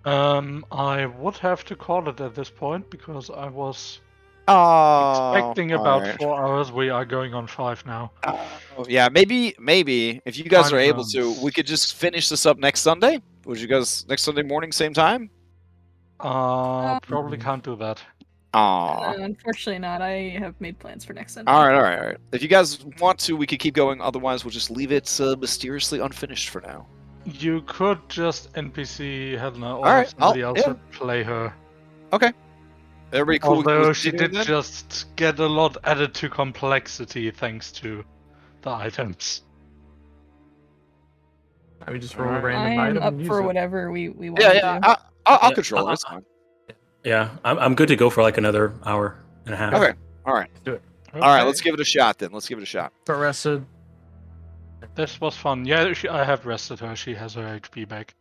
Speaker 4: I would have to call it at this point because I was expecting about
Speaker 3: alright.
Speaker 4: 4 hours. We are going on 5 now.
Speaker 3: Yeah, maybe if you guys are able to,
Speaker 4: Confirms.
Speaker 3: we could just finish this up next Sunday. Would you guys next Sunday morning, same time?
Speaker 4: Probably can't do that.
Speaker 5: Unfortunately not. I have made plans for next Sunday.
Speaker 3: All right. If you guys want to, we could keep going. Otherwise, we'll just leave it mysteriously unfinished for now.
Speaker 4: You could just NPC Helena or
Speaker 3: Alright,
Speaker 4: somebody
Speaker 3: I'll-
Speaker 4: else
Speaker 3: yeah.
Speaker 4: would play her.
Speaker 3: Everybody cool? with
Speaker 4: Although she
Speaker 3: doing
Speaker 4: did
Speaker 3: that?
Speaker 4: just get a lot added to complexity thanks to the items.
Speaker 1: I would just roll a
Speaker 4: Alright.
Speaker 1: random
Speaker 5: I am
Speaker 1: item
Speaker 5: up
Speaker 1: and use
Speaker 5: for
Speaker 1: it.
Speaker 5: whatever we want
Speaker 3: Yeah,
Speaker 5: to
Speaker 3: yeah.
Speaker 5: do.
Speaker 3: I'll
Speaker 2: Yeah,
Speaker 3: control it. It's fine.
Speaker 2: Yeah, I'm good to go for like another hour and a half.
Speaker 3: Okay. All right.
Speaker 1: Do it.
Speaker 3: All right.
Speaker 4: Okay.
Speaker 3: Let's give it a shot then. Let's give it a shot.
Speaker 1: Short rested.
Speaker 4: This was fun. Yeah, I have rested her. She has her HP back.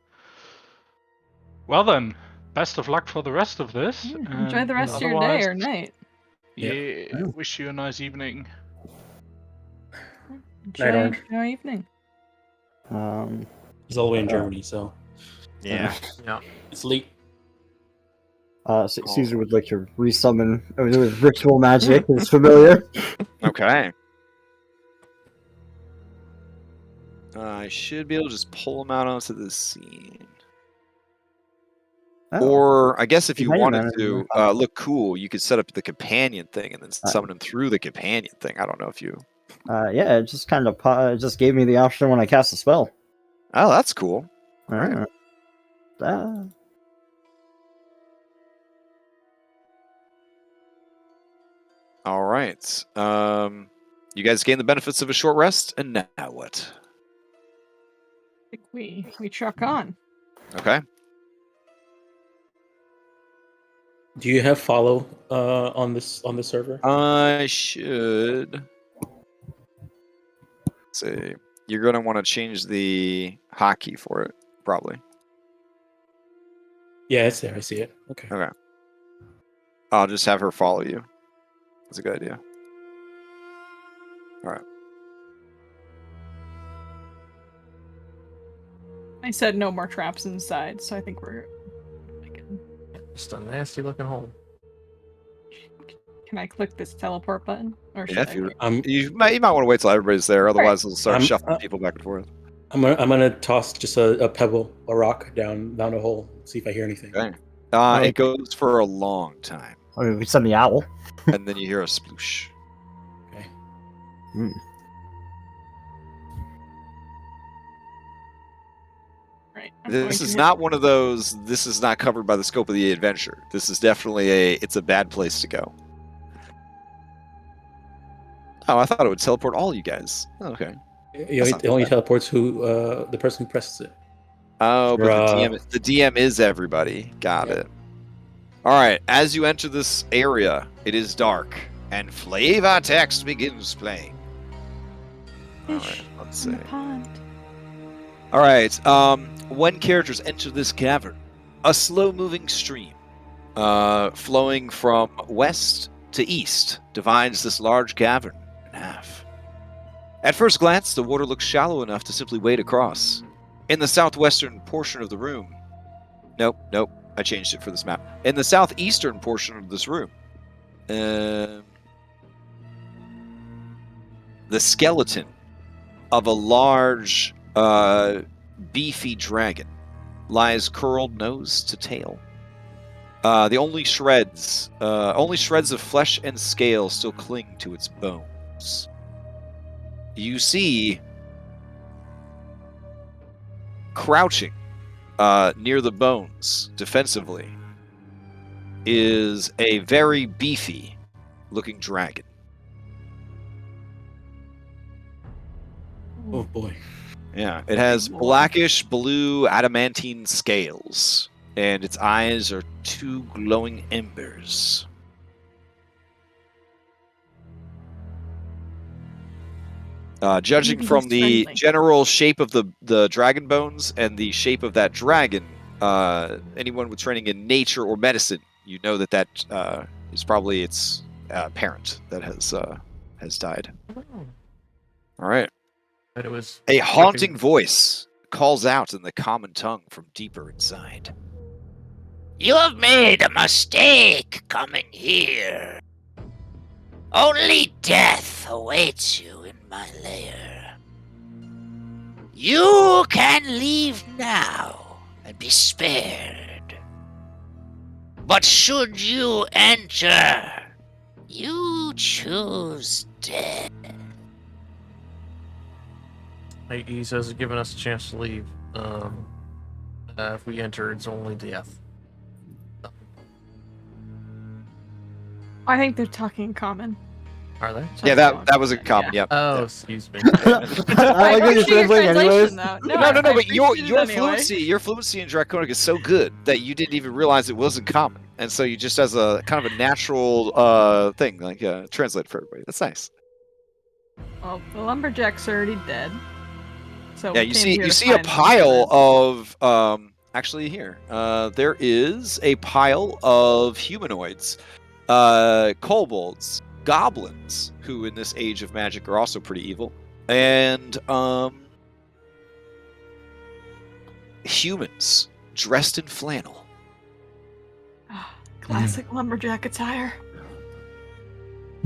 Speaker 4: Well then, best of luck for the rest of this.
Speaker 5: Yeah, enjoy
Speaker 4: and
Speaker 5: the rest of your day
Speaker 4: otherwise,
Speaker 5: or night.
Speaker 4: Yeah, wish you a nice evening.
Speaker 5: Enjoy
Speaker 2: Night, Orange.
Speaker 5: your evening.
Speaker 2: He's all the way in Germany, so
Speaker 3: Yeah.
Speaker 1: Yeah.
Speaker 2: it's late.
Speaker 6: Caesar would like to resummon with ritual magic. It's familiar.
Speaker 3: Okay. I should be able to just pull him out onto the scene.
Speaker 6: Oh.
Speaker 3: Or I guess if you
Speaker 6: Companion
Speaker 3: wanted
Speaker 6: man
Speaker 3: to
Speaker 6: is
Speaker 3: look cool, you could set up the companion thing and then summon him through the companion thing. I don't know if you.
Speaker 6: Yeah, it just kind of it just gave me the option when I cast a spell.
Speaker 3: Oh, that's cool.
Speaker 6: Alright.
Speaker 3: All right. You guys gain the benefits of a short rest, and now what?
Speaker 5: I think we truck on.
Speaker 3: Okay.
Speaker 2: Do you have follow on this server?
Speaker 3: I should. Let's see. You're going to want to change the hotkey for it, probably.
Speaker 2: Yeah, it's there. I see it. Okay.
Speaker 3: Okay. I'll just have her follow you. That's a good idea. All right.
Speaker 5: I said no more traps inside, so I think we're good.
Speaker 1: Just a nasty looking hole.
Speaker 5: Can I click this teleport button? Or should
Speaker 3: Yeah,
Speaker 5: I
Speaker 3: if you
Speaker 5: wait?
Speaker 3: you might want to wait till everybody's there, otherwise it'll start
Speaker 2: I'm-
Speaker 3: shuffling people back and forth.
Speaker 2: I'm gonna toss just a pebble, a rock down a hole. See if I hear anything.
Speaker 3: Okay.
Speaker 6: Right.
Speaker 3: It goes for a long time,
Speaker 6: I mean, we send the owl.
Speaker 3: and then you hear a sploosh.
Speaker 2: Okay.
Speaker 6: Hmm.
Speaker 5: Right. I'm
Speaker 3: This
Speaker 5: going
Speaker 3: is
Speaker 5: to hit-
Speaker 3: not one of those. This is not covered by the scope of the adventure. This is definitely it's a bad place to go. Oh, I thought it would teleport all you guys. Okay.
Speaker 2: It only teleports the person who presses it.
Speaker 3: Oh, but
Speaker 2: Bruh.
Speaker 3: the DM is everybody. Got
Speaker 2: Yep.
Speaker 3: it. All right. As you enter this area, it is dark, and flavor text begins playing. All right.
Speaker 5: Fish
Speaker 3: Let's
Speaker 5: in
Speaker 3: see.
Speaker 5: the pond.
Speaker 3: All right. When characters enter this cavern, a slow-moving stream, flowing from west to east, divides this large cavern in half. At first glance, the water looks shallow enough to simply wade across. In the southwestern portion of the room, nope, I changed it for this map. In the southeastern portion of this room, the skeleton of a large, beefy dragon lies curled nose to tail. The only shreds of flesh and scale still cling to its bones. You see, crouching near the bones, defensively, is a very beefy-looking dragon.
Speaker 2: Oh boy.
Speaker 3: Yeah, it has blackish blue adamantine scales, and its eyes are two glowing embers. Judging
Speaker 5: Maybe
Speaker 3: from
Speaker 5: he's
Speaker 3: the
Speaker 5: friendly.
Speaker 3: general shape of the dragon bones and the shape of that dragon, anyone with training in nature or medicine, you know that is probably its parent that has died. All right.
Speaker 1: But it was
Speaker 3: A haunting voice calls out in the common tongue from deeper inside.
Speaker 7: You have made a mistake coming here. Only death awaits you in my lair. You can leave now and be spared. But should you enter, you choose death.
Speaker 1: He says he's giving us a chance to leave. If we enter, it's only death.
Speaker 5: I think they're talking in common.
Speaker 1: Are they?
Speaker 3: Yeah, that was a common. Yep.
Speaker 1: Oh,
Speaker 3: Yeah.
Speaker 1: excuse me.
Speaker 6: I like when you're translating anyways.
Speaker 5: Though.
Speaker 3: No,
Speaker 5: I
Speaker 3: but your
Speaker 5: appreciate it anyway.
Speaker 3: your fluency in Draconic is so good that you didn't even realize it wasn't common, and so you just as a kind of a natural thing, like translate for everybody. That's nice.
Speaker 5: Well, the lumberjack's already dead. So
Speaker 3: Yeah,
Speaker 5: we
Speaker 3: you
Speaker 5: came
Speaker 3: see
Speaker 5: here to
Speaker 3: a
Speaker 5: find
Speaker 3: pile
Speaker 5: them.
Speaker 3: of actually here there is a pile of humanoids, kobolds, goblins, who in this age of magic are also pretty evil, and humans dressed in flannel.
Speaker 5: Classic lumberjack attire.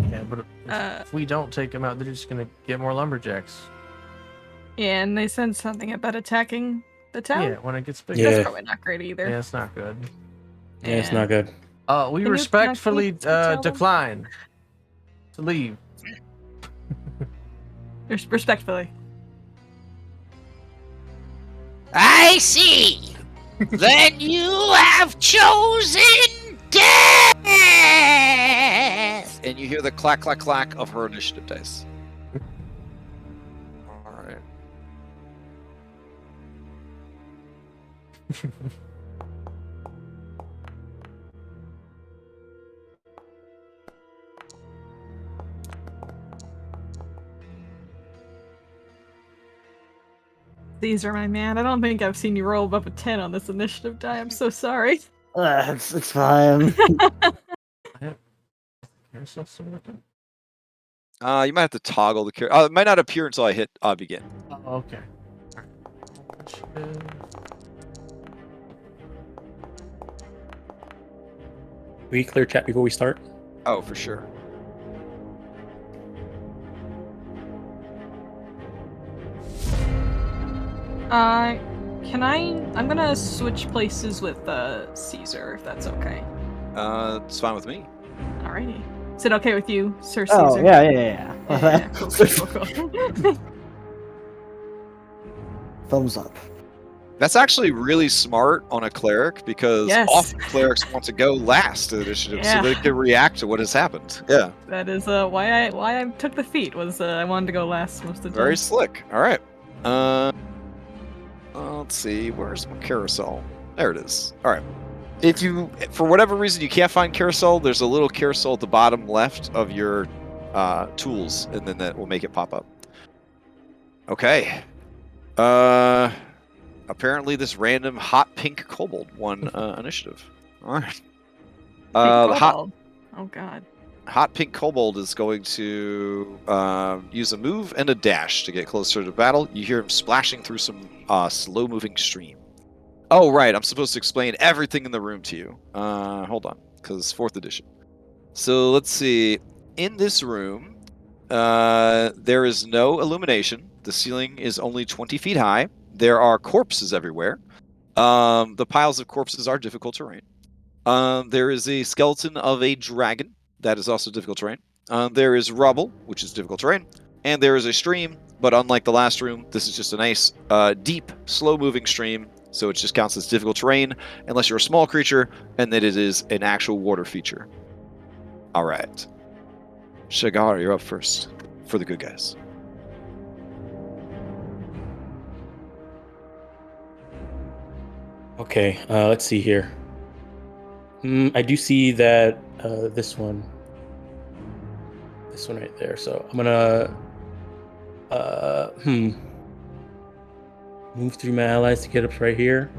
Speaker 1: Yeah, but if we don't take them out, they're just gonna get more lumberjacks.
Speaker 5: And they said something about attacking the town.
Speaker 1: Yeah, when it gets bigger.
Speaker 2: Yeah.
Speaker 5: That's probably not great either.
Speaker 1: Yeah, it's not good.
Speaker 2: Yeah, it's not good.
Speaker 1: We
Speaker 5: Can you
Speaker 1: respectfully
Speaker 5: tell them?
Speaker 1: decline to leave.
Speaker 5: Respectfully.
Speaker 7: I see. Then you have chosen death.
Speaker 3: And you hear the clack, clack, clack of her initiative dice. All right.
Speaker 5: Caesar, my man, I don't think I've seen you roll above a 10 on this initiative die. I'm so sorry.
Speaker 6: It's fine.
Speaker 1: Carousel still working?
Speaker 3: You might have to toggle the character. It might not appear until I hit begin.
Speaker 1: Oh, okay. Alright.
Speaker 2: We clear chat before we start.
Speaker 3: Oh, for sure.
Speaker 5: I'm gonna switch places with Caesar, if that's okay.
Speaker 3: It's fine with me.
Speaker 5: Alrighty. Is it okay with you, Sir Caesar?
Speaker 6: Oh, yeah.
Speaker 5: Yeah, cool.
Speaker 6: Thumbs up.
Speaker 3: That's actually really smart on a cleric because
Speaker 5: Yes.
Speaker 3: often clerics want to go last to the initiative
Speaker 5: Yeah.
Speaker 3: so they can react to what has happened. Yeah,
Speaker 5: That is why I took the feat, was I wanted to go last most of the time.
Speaker 3: very slick. All right. Let's see. Where's my carousel? There it is. All right. If you, for whatever reason, you can't find carousel, there's a little carousel at the bottom left of your tools, and then that will make it pop up. Okay. Apparently this random hot pink kobold won initiative. All right. The
Speaker 5: Oh god.
Speaker 3: hot pink kobold is going to use a move and a dash to get closer to battle. You hear him splashing through some slow-moving stream. Oh, right. I'm supposed to explain everything in the room to you. Hold on, because 4th edition. So let's see. In this room, there is no illumination. The ceiling is only 20 feet high. There are corpses everywhere. The piles of corpses are difficult terrain. There is a skeleton of a dragon. That is also difficult terrain. There is rubble, which is difficult terrain. And there is a stream, but unlike the last room, this is just a nice, deep, slow-moving stream. So it just counts as difficult terrain, unless you're a small creature, and that it is an actual water feature. All right. Shagar, you're up first for the good guys.
Speaker 2: Okay, let's see here. I do see that this one right there. So I'm gonna move through my allies to get up right here.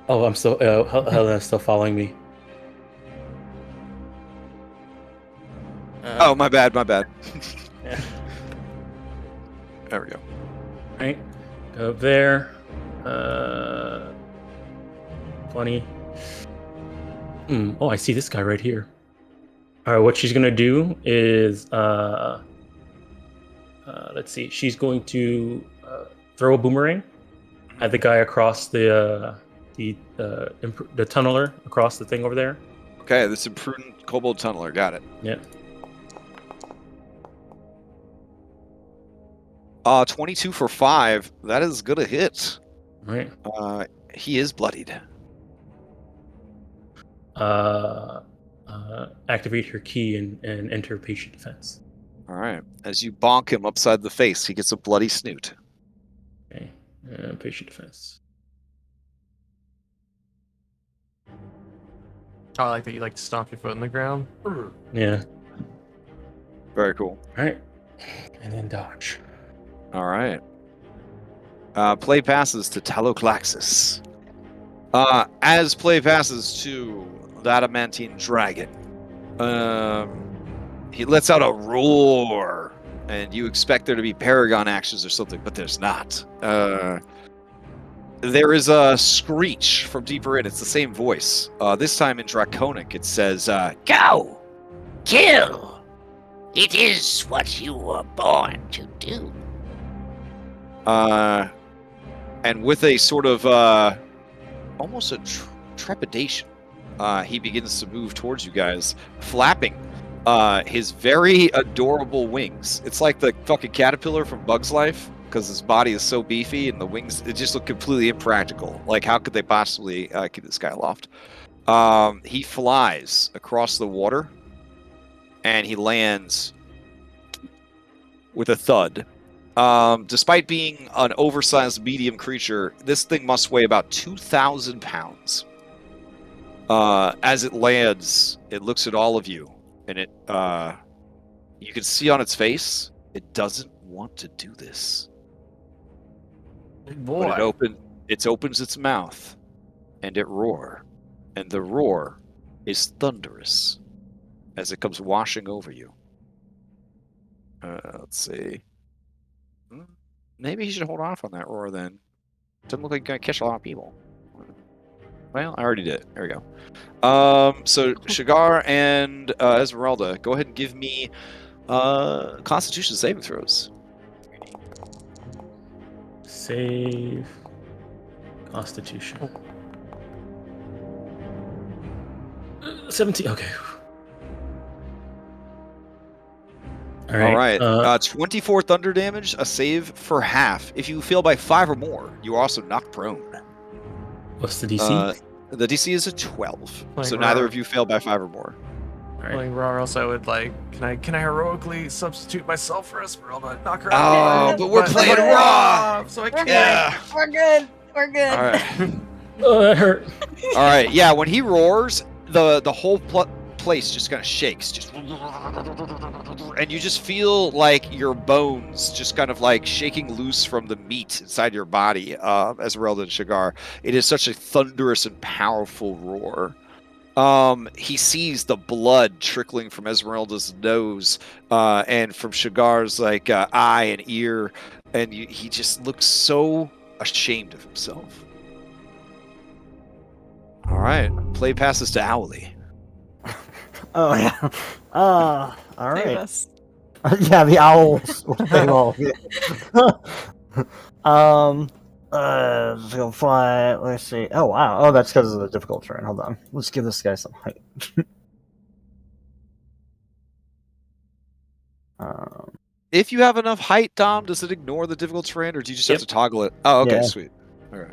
Speaker 2: I'm still Helena's still following me.
Speaker 3: Oh, my bad.
Speaker 2: Yeah.
Speaker 3: There we go.
Speaker 2: Right, go up there. 20. Oh, I see this guy right here. All right, what she's gonna do is, let's see. She's going to throw a boomerang at the guy across the tunneler across the thing over there.
Speaker 3: Okay, this imprudent kobold tunneler. Got it.
Speaker 2: Yeah.
Speaker 3: 22 for 5. That is good a hit.
Speaker 2: Right.
Speaker 3: He is bloodied.
Speaker 2: Activate her key and enter patient defense.
Speaker 3: All right. As you bonk him upside the face, he gets a bloody snoot.
Speaker 2: Okay. Patient defense.
Speaker 1: Oh, I like that you like to stomp your foot in the ground.
Speaker 2: Yeah.
Speaker 3: Very cool.
Speaker 2: All right. And then dodge.
Speaker 3: All right. Play passes to Taloclaxis. As play passes to the adamantine dragon, he lets out a roar, and you expect there to be paragon actions or something, but there's not. There is a screech from deeper in. It's the same voice. This time in Draconic, it says,
Speaker 7: Go! Kill! It is what you were born to do.
Speaker 3: and with a sort of almost a trepidation, he begins to move towards you guys, flapping his very adorable wings. It's like the fucking caterpillar from Bug's Life, because his body is so beefy and the wings, it just look completely impractical. Like, how could they possibly keep this guy aloft? He flies across the water, and he lands with a thud. Despite being an oversized medium creature, this thing must weigh about 2,000 pounds. As it lands, it looks at all of you, and it you can see on its face, it doesn't want to do this.
Speaker 1: Big
Speaker 3: But
Speaker 1: boy.
Speaker 3: it opens its mouth, and it roar, and the roar is thunderous as it comes washing over you. Let's see. Maybe he should hold off on that roar then. Doesn't look like you're gonna catch a lot of people. Well, I already did. There we go. So Shigar and Esmeralda, go ahead and give me Constitution saving throws.
Speaker 2: Save. Constitution. 17. Okay. All right.
Speaker 3: All right. 24 thunder damage, a save for half. If you fail by 5 or more, you are also knocked prone.
Speaker 2: What's the DC?
Speaker 3: The DC is a 12,
Speaker 1: Like
Speaker 3: so neither
Speaker 1: Rar.
Speaker 3: of you fail by 5 or more.
Speaker 2: All right.
Speaker 1: Like, or else I would like, can I heroically substitute myself for Esmeralda and knock her out?
Speaker 3: Oh, but we're playing
Speaker 1: I'm
Speaker 3: raw.
Speaker 1: so I
Speaker 5: We're
Speaker 1: can't.
Speaker 3: Yeah.
Speaker 5: We're good. We're good.
Speaker 3: All right.
Speaker 2: Oh, that hurt.
Speaker 3: All right. Yeah. When he roars, the whole place just kind of shakes, and you just feel like your bones just kind of like shaking loose from the meat inside your body. Esmeralda and Shigar, it is such a thunderous and powerful roar. He sees the blood trickling from Esmeralda's nose and from Shigar's like eye and ear, and he just looks so ashamed of himself. All right, play passes to Owly.
Speaker 6: Oh yeah. All
Speaker 5: Save
Speaker 6: right.
Speaker 5: us.
Speaker 6: Yeah, the owls. They all. Let's go fly. Let's see. Oh wow. Oh, that's because of the difficult terrain. Hold on. Let's give this guy some height.
Speaker 3: If you have enough height, Dom, does it ignore the difficult terrain, or do you just
Speaker 2: Yep.
Speaker 3: have to toggle it? Oh, okay,
Speaker 6: Yeah.
Speaker 3: sweet. All right.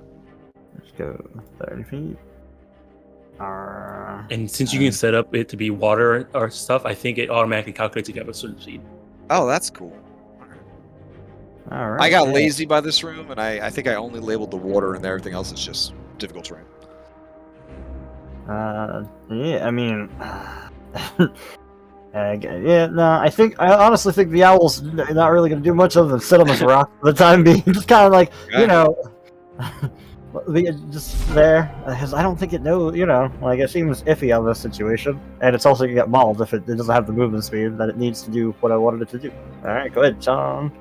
Speaker 6: Let's go 30 feet.
Speaker 2: And since you can set up it to be water or stuff, I think it automatically calculates if you have a swim speed.
Speaker 3: Oh, that's cool.
Speaker 6: All right.
Speaker 3: I got
Speaker 6: yeah.
Speaker 3: lazy by this room, and I think I only labeled the water, and everything else is just difficult terrain.
Speaker 6: Yeah. I mean. Yeah, no, I honestly think the owl's not really going to do much other than sit on this rock for the time being. Just kind of like,
Speaker 3: Okay.
Speaker 6: you know, just there. Because I don't think it knows, you know, like it seems iffy on this situation. And it's also going to get mauled if it doesn't have the movement speed that it needs to do what I wanted it to do. Alright, go ahead, Shaun.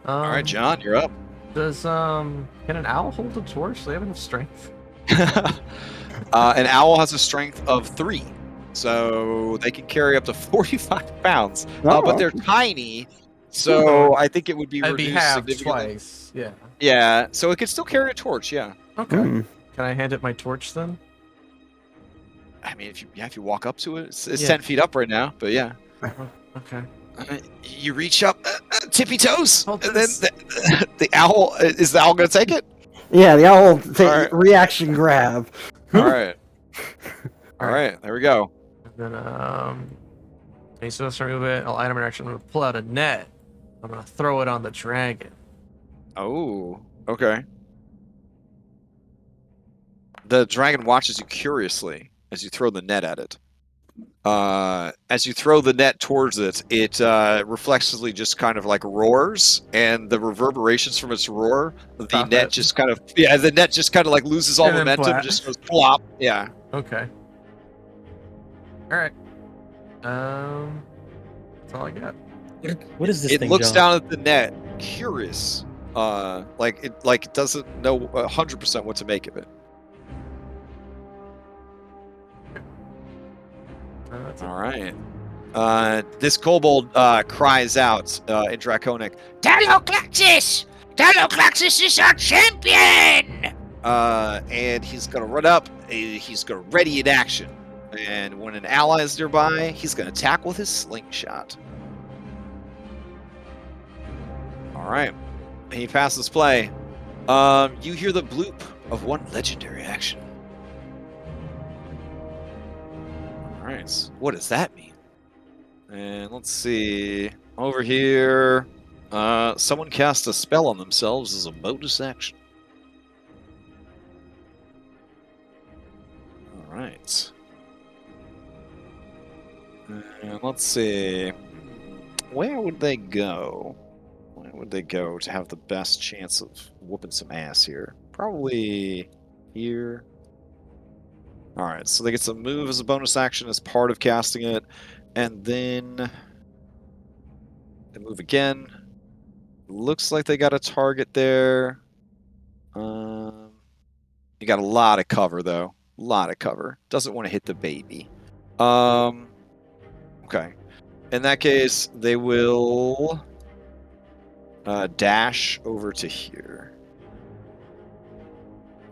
Speaker 3: All right, John, you're up.
Speaker 1: Does can an owl hold a torch? Do they have enough strength?
Speaker 3: An owl has a strength of 3. So they can carry up to 45 pounds. But they're tiny, so I think it would be
Speaker 1: I'd be
Speaker 3: reduced
Speaker 1: halved
Speaker 3: significantly.
Speaker 1: twice. Yeah.
Speaker 3: Yeah, so it could still carry a torch, yeah.
Speaker 1: Okay.
Speaker 6: Hmm.
Speaker 1: Can I hand it my torch then?
Speaker 3: I mean, if you walk up to it, it's
Speaker 1: Yeah.
Speaker 3: 10 feet up right now, but yeah.
Speaker 1: Okay.
Speaker 3: You reach up, tippy toes,
Speaker 1: Hold
Speaker 3: and then
Speaker 1: this.
Speaker 3: the owl, is the owl going to take it?
Speaker 6: Yeah, the owl
Speaker 3: Alright.
Speaker 6: reaction grab.
Speaker 3: All right. All right, there we go.
Speaker 1: And then he's supposed to remove it. I'll item interaction. I'm gonna pull out a net. I'm gonna throw it on the dragon.
Speaker 3: Oh, okay. The dragon watches you curiously as you throw the net at it. As you throw the net towards it, it reflexively just kind of like roars, and the reverberations from its roar, the
Speaker 1: Stop
Speaker 3: net
Speaker 1: it.
Speaker 3: just kind of like loses all
Speaker 1: And then
Speaker 3: momentum,
Speaker 1: flat.
Speaker 3: just goes plop. Yeah.
Speaker 1: Okay. All right. That's all I got.
Speaker 2: What is this
Speaker 3: It
Speaker 2: thing,
Speaker 3: looks
Speaker 2: John?
Speaker 3: down at the net, curious. Like it doesn't know 100% what to make of it.
Speaker 1: That's it.
Speaker 3: All right. This kobold cries out in Draconic,
Speaker 7: Daloclaxis! Daloclaxis is our champion!
Speaker 3: and he's gonna run up. He's gonna ready in action, and when an ally is nearby, he's gonna attack with his slingshot. All right. He passes play. You hear the bloop of one legendary action. All right. What does that mean? And let's see. Over here, someone cast a spell on themselves as a bonus action. All right. And let's see. Where would they go? would they go to have the best chance of whooping some ass here? Probably here. All right, so they get to move as a bonus action as part of casting it, and then they move again. Looks like they got a target there. You got a lot of cover though. A lot of cover. Doesn't want to hit the baby. Okay. In that case, they will dash over to here.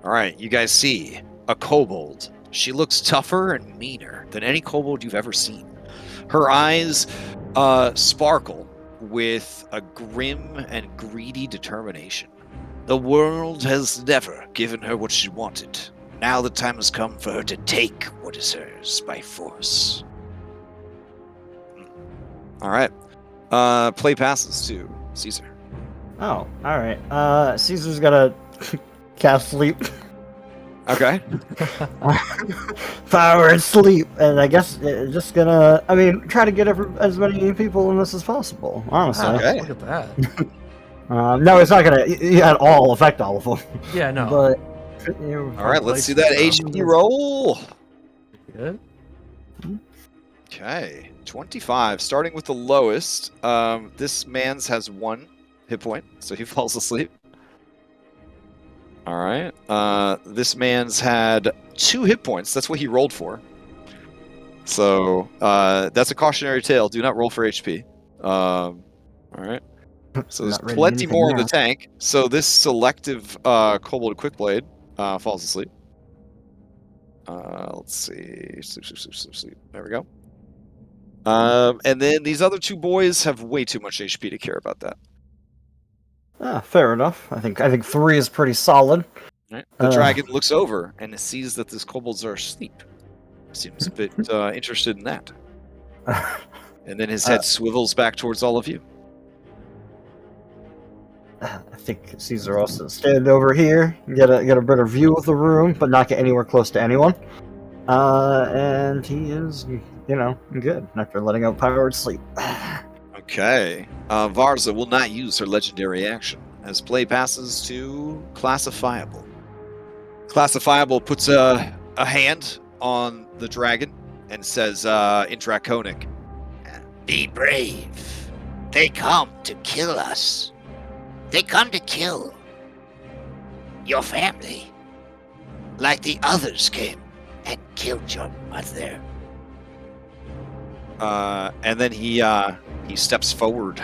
Speaker 3: All right, you guys see a kobold. She looks tougher and meaner than any kobold you've ever seen. Her eyes sparkle with a grim and greedy determination. The world has never given her what she wanted. Now the time has come for her to take what is hers by force. All right. Play passes to Caesar.
Speaker 6: Oh, alright. Caesar's gonna cast sleep.
Speaker 3: Okay.
Speaker 6: Power and sleep. And I guess just gonna, try to get as many people in this as possible, honestly.
Speaker 3: Okay.
Speaker 1: Look at that.
Speaker 6: No, it's not gonna at all affect all of them.
Speaker 1: Yeah, no.
Speaker 6: But,
Speaker 3: All right, let's see that HP roll.
Speaker 1: Good.
Speaker 3: Okay. 25. Starting with the lowest. This man's has 1 hit point, so he falls asleep. All right. This man's had 2 hit points. That's what he rolled for. So that's a cautionary tale. Do not roll for HP. All right. So there's plenty more in the tank. So this selective kobold quickblade falls asleep. Let's see. Sleep. There we go. And then these other 2 boys have way too much HP to care about that.
Speaker 6: Fair enough. I think 3 is pretty solid.
Speaker 3: Right. The dragon looks over and sees that these kobolds are asleep. Seems a bit interested in that. And then his head swivels back towards all of you.
Speaker 6: I think Caesar also stand over here, get a better view of the room, but not get anywhere close to anyone. And he is, good after letting out powered sleep.
Speaker 3: Okay. Varza will not use her legendary action as play passes to Classifiable. Classifiable puts a hand on the dragon and says in Draconic,
Speaker 7: Be brave. They come to kill us. They come to kill your family. Like the others came and killed your mother.
Speaker 3: And then he steps forward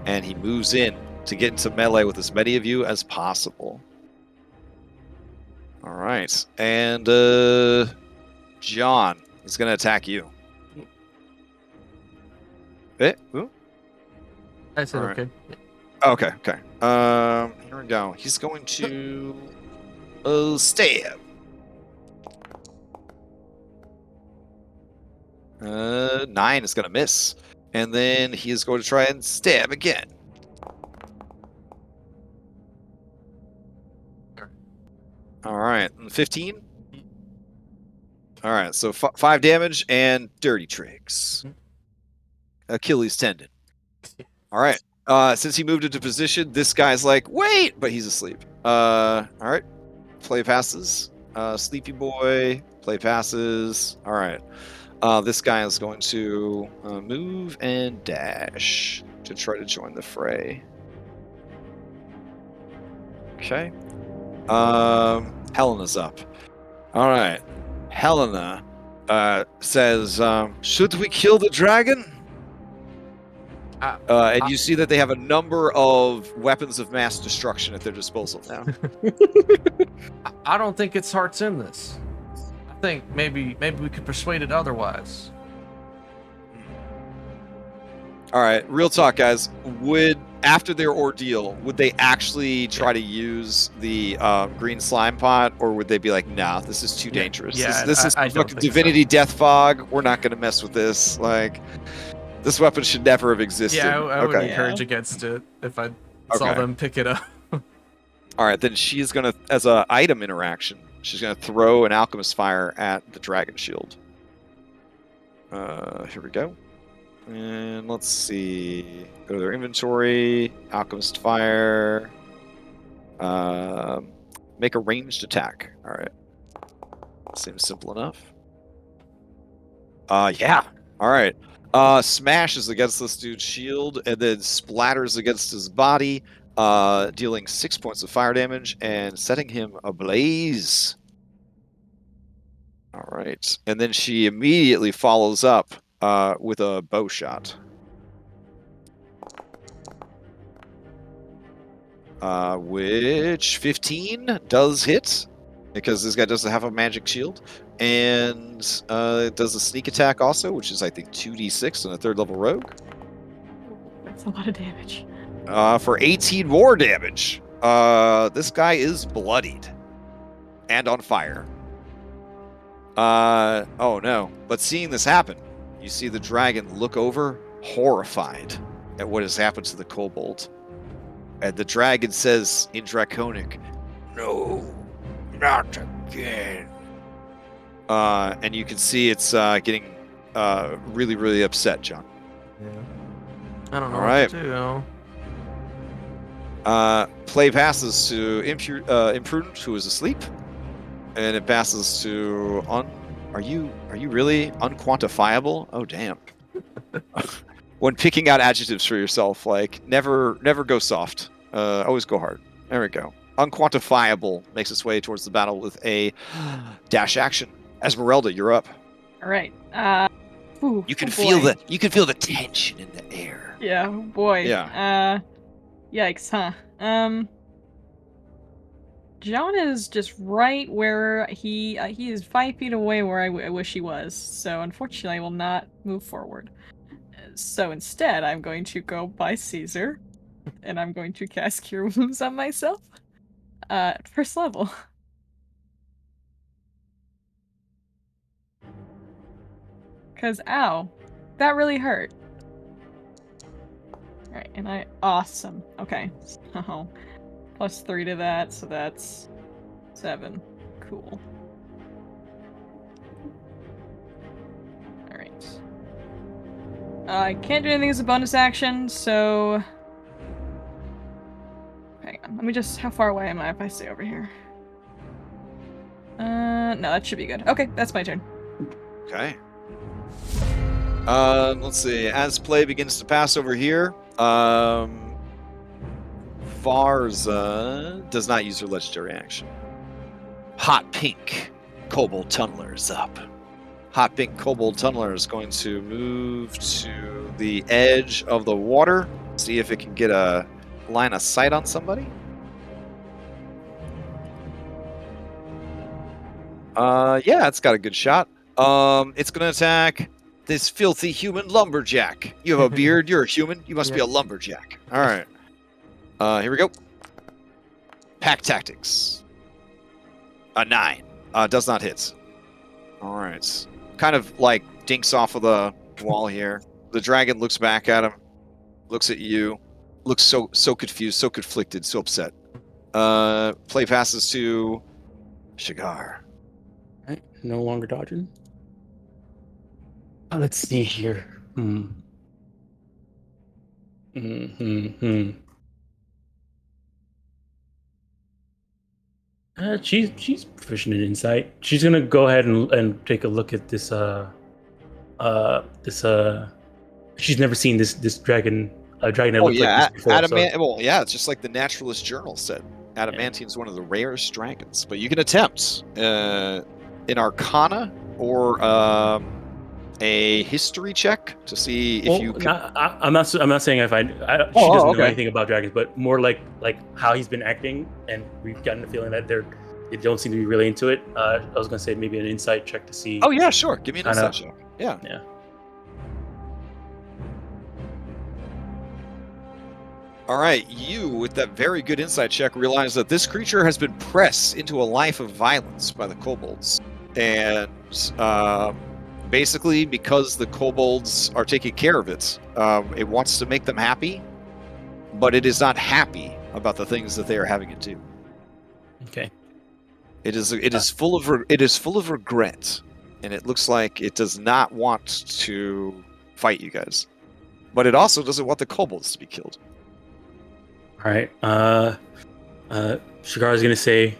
Speaker 3: and he moves in to get into melee with as many of you as possible. All right, and John is going to attack you. Ooh.
Speaker 1: I said
Speaker 3: All right.
Speaker 1: okay.
Speaker 3: Okay. Here we go. He's going to stab. 9 is going to miss. And then he is going to try and stab again. All right, 15. All right, so 5 damage and dirty tricks. Achilles tendon. All right. Since he moved into position, this guy's like, wait, but he's asleep. All right. Play passes. Sleepy boy. Play passes. All right. This guy is going to move and dash to try to join the fray. Okay. Helena's up. All right. Helena says, should we kill the dragon? And you see that they have a number of weapons of mass destruction at their disposal now.
Speaker 1: I don't think its heart's in this. I think maybe we could persuade it otherwise.
Speaker 3: All right, real talk, guys. After their ordeal, would they actually try to use the green slime pot, or would they be like, "Nah, this is too dangerous. This is fucking divinity death fog. We're not gonna mess with this. Like, this weapon should never have existed."
Speaker 1: Yeah, I would encourage against it if I saw them pick it up.
Speaker 3: All right, then she's gonna, as a item interaction, she's gonna throw an alchemist fire at the dragon shield. Here we go. And let's see. Go to their inventory. Alchemist Fire. Make a ranged attack. All right. Seems simple enough. Yeah. All right. Smashes against this dude's shield and then splatters against his body, dealing 6 points of fire damage and setting him ablaze. All right. And then she immediately follows up with a bow shot. Which 15 does hit, because this guy doesn't have a magic shield. And it does a sneak attack also, which is, I think, 2d6 on a 3rd level rogue.
Speaker 5: That's a lot of damage.
Speaker 3: For 18 more damage. This guy is bloodied and on fire. Oh no. But seeing this happen, you see the dragon look over, horrified at what has happened to the kobold. And the dragon says in Draconic, "No, not again." And you can see it's getting really, really upset, John.
Speaker 1: Yeah. I don't know
Speaker 3: All
Speaker 1: what
Speaker 3: right.
Speaker 1: to do.
Speaker 3: Play passes to Imprudent, who is asleep, and it passes to Are you really unquantifiable? Oh damn! When picking out adjectives for yourself, like never go soft. Always go hard. There we go. Unquantifiable makes its way towards the battle with a dash action. Esmeralda, you're up.
Speaker 5: All right.
Speaker 3: You can
Speaker 5: oh
Speaker 3: feel
Speaker 5: boy.
Speaker 3: the tension in the air.
Speaker 5: Yeah, oh boy.
Speaker 3: Yeah.
Speaker 5: Yikes, huh? John is just right where he is 5 feet away where I wish he was. So unfortunately, I will not move forward. So instead, I'm going to go by Caesar, and I'm going to cast Cure Wounds on myself. At 1st level. Cause ow, that really hurt. Alright, and awesome. Okay, so +3 to that, so that's 7. Cool. Alright. I can't do anything as a bonus action, so hang on, let me just, how far away am I if I stay over here? No, that should be good. Okay, that's my turn.
Speaker 3: Okay. Let's see. As play begins to pass over here, Varza does not use her legendary action. Hot Pink Kobold Tunneler is up. Hot Pink Kobold Tunneler is going to move to the edge of the water, see if it can get a line of sight on somebody. Yeah, it's got a good shot. It's going to attack this filthy human lumberjack. You have a beard, you're a human, you must be a lumberjack. All right. Here we go. Pack Tactics. A 9. Does not hit. All right. Kind of like dinks off of the wall here. The dragon looks back at him, looks at you, looks so confused, so conflicted, so upset. Play passes to Shigar.
Speaker 2: Right, no longer dodging. Let's see here. She's proficient in insight. She's gonna go ahead and take a look at this. She's never seen this dragon. Dragon that looks like this before.
Speaker 3: Well, yeah, it's just like the Naturalist Journal said. Adamantium is one of the rarest dragons, but you can attempt an Arcana or a history check to see if you can.
Speaker 2: I'm not saying if she doesn't know anything about dragons, but more like how he's been acting, and we've gotten the feeling that they don't seem to be really into it. I was gonna say maybe an insight check to see.
Speaker 3: Oh yeah, sure. Give me an insight check. Yeah. All right, you, with that very good insight check, realize that this creature has been pressed into a life of violence by the kobolds. And basically, because the kobolds are taking care of it, it wants to make them happy, but it is not happy about the things that they are having it do.
Speaker 2: Okay.
Speaker 3: It is full of regret, and it looks like it does not want to fight you guys. but it also doesn't want the kobolds to be killed.
Speaker 2: All right. Shigar is gonna say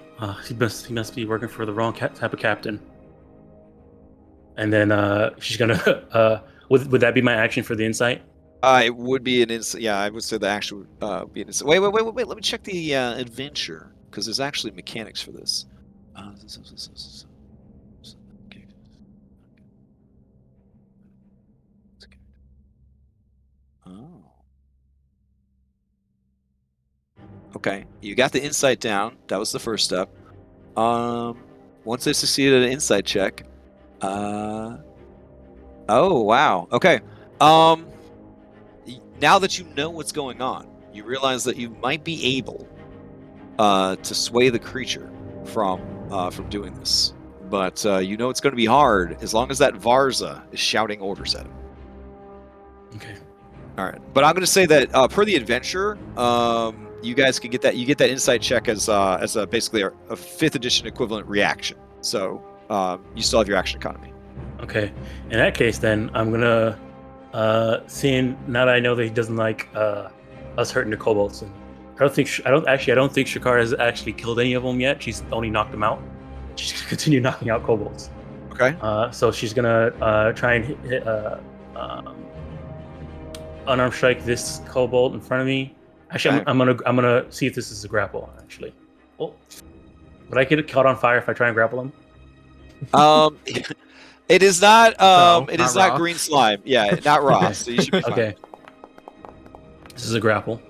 Speaker 2: he must be working for the wrong type of captain. And then she's gonna would that be my action for the insight?
Speaker 3: It would be an insight. Yeah, I would say the action would be an insight. Wait. Let me check the adventure because there's actually mechanics for this. Oh. Okay, you got the insight down. That was the first step. Once they succeeded an insight check. Oh wow. Okay. Now that you know what's going on, you realize that you might be able to sway the creature from doing this. But you know it's going to be hard as long as that Varza is shouting orders at him.
Speaker 2: Okay.
Speaker 3: All right. But I'm going to say that per the adventure, you guys can get that. You get that insight check as basically a 5th edition equivalent reaction. So you still have your action economy.
Speaker 2: Okay. In that case, then I'm gonna seeing now that I know that he doesn't like us hurting the kobolds. And I don't think Shakar has actually killed any of them yet. She's only knocked them out. She's gonna continue knocking out kobolds.
Speaker 3: Okay.
Speaker 2: So she's gonna try and hit unarmed strike this kobold in front of me. Actually,
Speaker 3: Okay.
Speaker 2: I'm gonna see if this is a grapple. Actually, would I get caught on fire if I try and grapple him?
Speaker 3: It is not.
Speaker 1: No,
Speaker 3: it
Speaker 1: not
Speaker 3: is not
Speaker 1: raw.
Speaker 3: green slime. Yeah, not raw. So you should be fine.
Speaker 2: Okay. This is a grapple.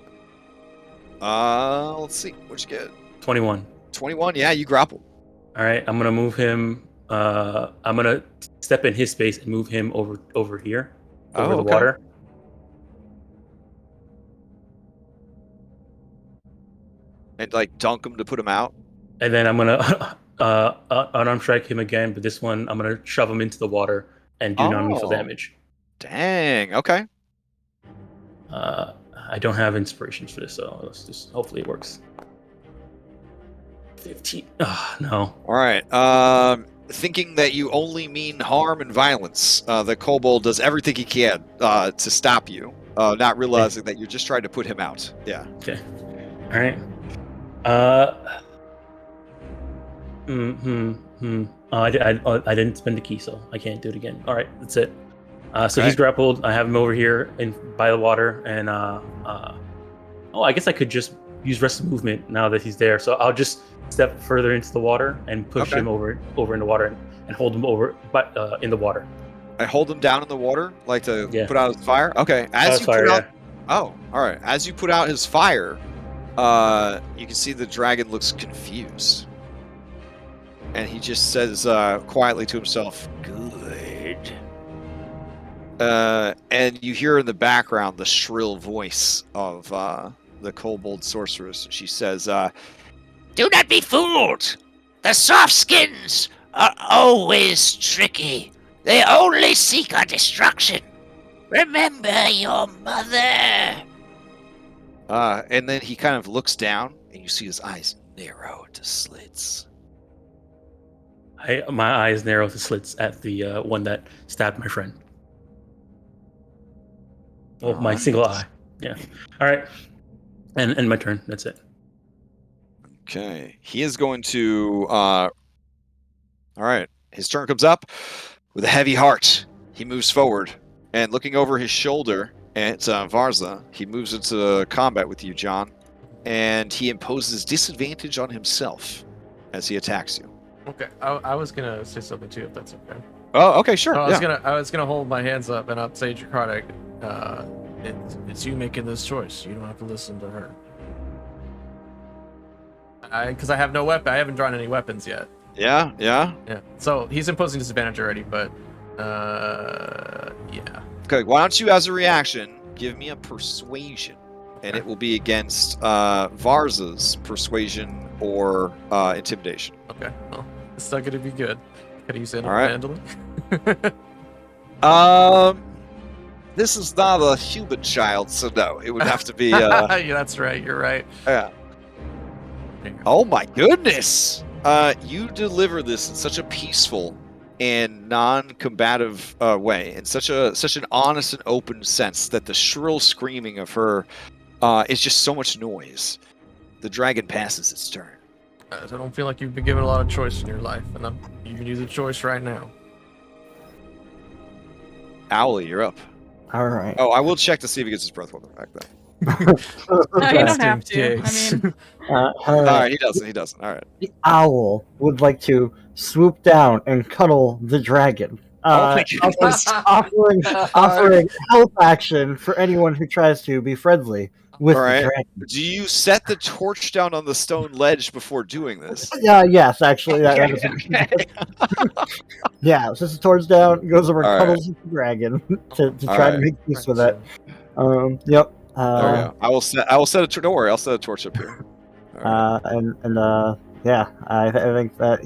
Speaker 3: Let's see. What'd you get?
Speaker 2: 21.
Speaker 3: 21. Yeah, you grapple.
Speaker 2: All right, I'm gonna move him. I'm gonna step in his space and move him over here, over the
Speaker 3: okay.
Speaker 2: water.
Speaker 3: And like dunk him to put him out.
Speaker 2: And then I'm gonna unarmed strike him again, but this one I'm gonna shove him into the water and do non-lethal damage.
Speaker 3: Dang. Okay.
Speaker 2: I don't have inspirations for this, so let's just hopefully it works. 15. Oh, no.
Speaker 3: All right. Thinking that you only mean harm and violence, the kobold does everything he can to stop you, not realizing that you're just trying to put him out. Yeah.
Speaker 2: Okay. All right. I didn't spend the key, so I can't do it again. All right, that's it. So
Speaker 3: Okay.
Speaker 2: he's grappled. I have him over here by the water, and I guess I could just use rest of movement now that he's there. So I'll just step further into the water and push
Speaker 3: Okay.
Speaker 2: him over in the water and hold him over, but in the water.
Speaker 3: I hold him down in the water, like to
Speaker 2: Yeah.
Speaker 3: put out his fire. Okay. As you
Speaker 2: fire,
Speaker 3: put out.
Speaker 2: yeah.
Speaker 3: Oh, all right. As you put out his fire, you can see the dragon looks confused, and he just says quietly to himself, "Good." And you hear in the background the shrill voice of the kobold sorceress. She says,
Speaker 7: Do not be fooled! The soft skins are always tricky. They only seek our destruction. Remember your mother.
Speaker 3: and then he kind of looks down, and you see his eyes narrow to slits.
Speaker 2: My eyes narrow to slits at the one that stabbed my friend. Well, my
Speaker 3: Alright.
Speaker 2: single eye. Yeah. All right. And my turn. That's it.
Speaker 3: Okay. He is going to. All right. His turn comes up with a heavy heart. He moves forward, and looking over his shoulder at Varza, he moves into combat with you, John, and he imposes disadvantage on himself as he attacks you.
Speaker 1: Okay, I was gonna say something too, if that's okay.
Speaker 3: Oh, okay, sure.
Speaker 1: I
Speaker 3: Yeah.
Speaker 1: was gonna hold my hands up and I'd say, Draconic, it's you making this choice. You don't have to listen to her. Because I have no weapon. I haven't drawn any weapons yet.
Speaker 3: Yeah.
Speaker 1: Yeah. So he's imposing disadvantage already, but yeah.
Speaker 3: Okay. Why don't you, as a reaction, give me a persuasion, and it will be against Varza's persuasion or intimidation.
Speaker 1: Okay. Well, it's not gonna be good. Can you use animal
Speaker 3: All right.
Speaker 1: handling?
Speaker 3: This is not a human child, so no, it would have to be.
Speaker 1: Yeah, that's right. You're right.
Speaker 3: Yeah.
Speaker 1: There you go.
Speaker 3: Oh my goodness! You deliver this in such a peaceful and non-combative way, in such an honest and open sense that the shrill screaming of her is just so much noise. The dragon passes its turn.
Speaker 1: I don't feel like you've been given a lot of choice in your life, and I'm giving you the choice right now.
Speaker 3: Owly, you're up.
Speaker 6: All right.
Speaker 3: Oh, I will check to see if he gets his breath weapon back then.
Speaker 5: No, you don't have to. I
Speaker 1: Cakes.
Speaker 5: mean,
Speaker 3: All right, he doesn't. All right.
Speaker 6: The owl would like to swoop down and cuddle the dragon.
Speaker 3: Oh my goodness.
Speaker 6: offering help action for anyone who tries to be friendly with
Speaker 3: All
Speaker 6: the
Speaker 3: right.
Speaker 6: dragon.
Speaker 3: Do you set the torch down on the stone ledge before doing this?
Speaker 6: Yes, actually. That is
Speaker 3: Okay.
Speaker 6: yeah, sets the torch down, goes over and
Speaker 3: All right.
Speaker 6: cuddles with the dragon to
Speaker 3: All
Speaker 6: try to
Speaker 3: right.
Speaker 6: make peace with it. Yep.
Speaker 3: There we go. I will set a don't worry, I'll set a torch up here. All right.
Speaker 6: Yeah, I think that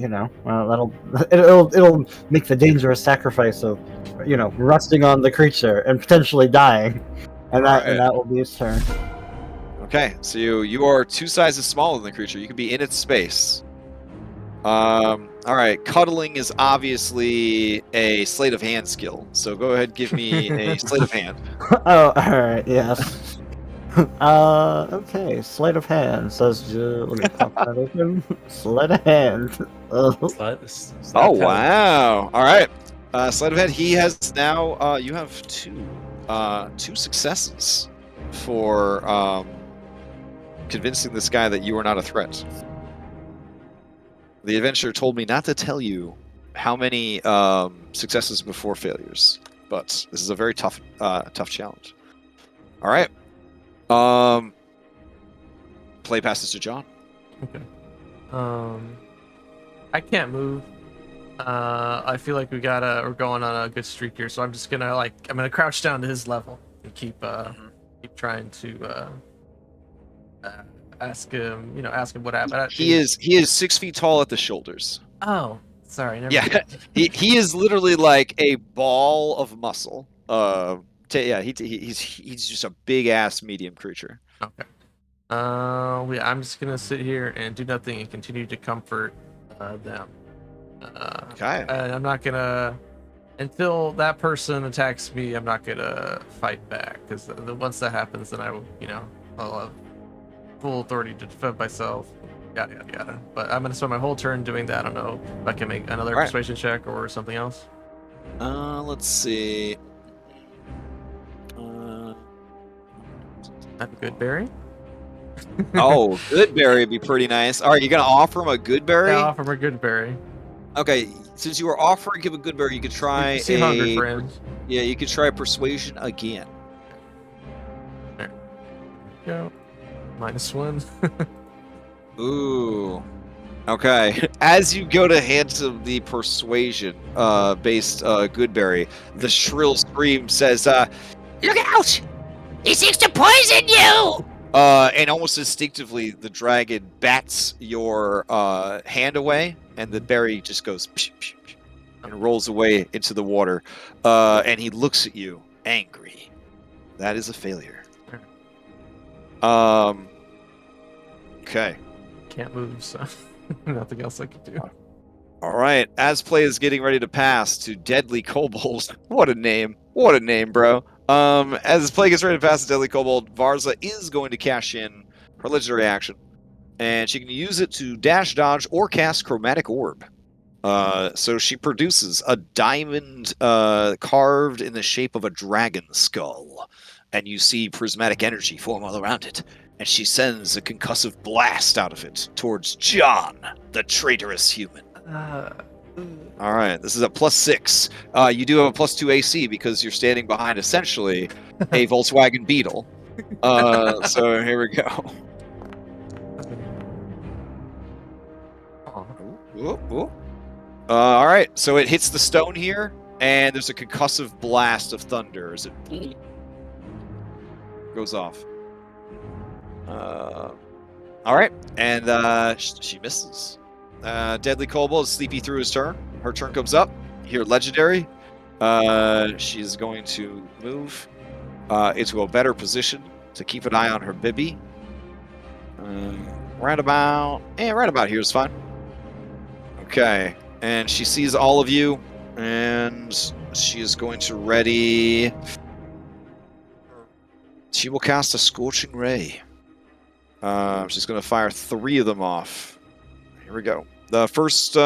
Speaker 6: it'll make the dangerous sacrifice of rusting on the creature and potentially dying, and that will be its turn.
Speaker 3: Okay, so you are 2 sizes smaller than the creature. You can be in its space. All right, cuddling is obviously a sleight of hand skill. So go ahead, give me a sleight of hand.
Speaker 6: Oh, all right, yes. Okay, sleight of hand says. Let me pop that open. Sleight of hand.
Speaker 3: Oh wow! All right, sleight of hand. He has now. You have two successes for convincing this guy that you are not a threat. The adventurer told me not to tell you how many successes before failures, but this is a very tough challenge. All right. Play passes to John.
Speaker 1: Okay. I can't move. I feel like we're going on a good streak here, so I'm just gonna crouch down to his level and keep trying to ask him what happened.
Speaker 3: He is 6 feet tall at the shoulders.
Speaker 1: Oh, sorry. Never
Speaker 3: Yeah,
Speaker 1: mind.
Speaker 3: he is literally like a ball of muscle. He's just a big ass medium creature.
Speaker 1: Okay. I'm just gonna sit here and do nothing and continue to comfort them.
Speaker 3: Okay.
Speaker 1: And I'm not gonna, until that person attacks me, I'm not gonna fight back, because once that happens, then I'll have full authority to defend myself. Yada yada yada. But I'm gonna spend my whole turn doing that. I don't know if I can make another
Speaker 3: All right.
Speaker 1: persuasion check or something else.
Speaker 3: Let's see.
Speaker 1: Have a good berry.
Speaker 3: Oh, good berry would be pretty nice. All right, you're gonna offer him a good berry.
Speaker 1: Yeah, offer him a good berry.
Speaker 3: Okay, since you were offering him a good berry, you could try
Speaker 1: You seem hungry, friends.
Speaker 3: Yeah, you could try persuasion again.
Speaker 1: Go. -1.
Speaker 3: Ooh. Okay. As you go to hand him the persuasion based good berry, the shrill scream says,
Speaker 7: Look out! He seeks to poison you!
Speaker 3: and almost instinctively, the dragon bats your hand away, and the berry just goes psh, psh, psh, and rolls away into the water. And he looks at you, angry. That is a failure. Okay.
Speaker 1: Can't move, so nothing else I can do.
Speaker 3: All right. As play is getting ready to pass to Deadly Kobold. What a name. What a name, bro. As play gets ready to pass to Deadly Kobold, Varza is going to cash in her legendary action. And she can use it to dash, dodge, or cast Chromatic Orb. So she produces a diamond carved in the shape of a dragon skull. And you see prismatic energy form all around it. And she sends a concussive blast out of it towards John, the traitorous human. All right, this is a +6. You do have a +2 AC because you're standing behind essentially a Volkswagen Beetle. So here we go. Ooh, ooh. All right, so it hits the stone here, and there's a concussive blast of thunder as it goes off. All right, and she misses. Deadly Kobold is sleepy through his turn. Her turn comes up. Here, legendary. She's going to move into a better position to keep an eye on her Bibby. Right about here is fine. Okay, and she sees all of you, And she is going to ready. She will cast a Scorching Ray. She's going to fire 3 of them off. Here we go. The first 2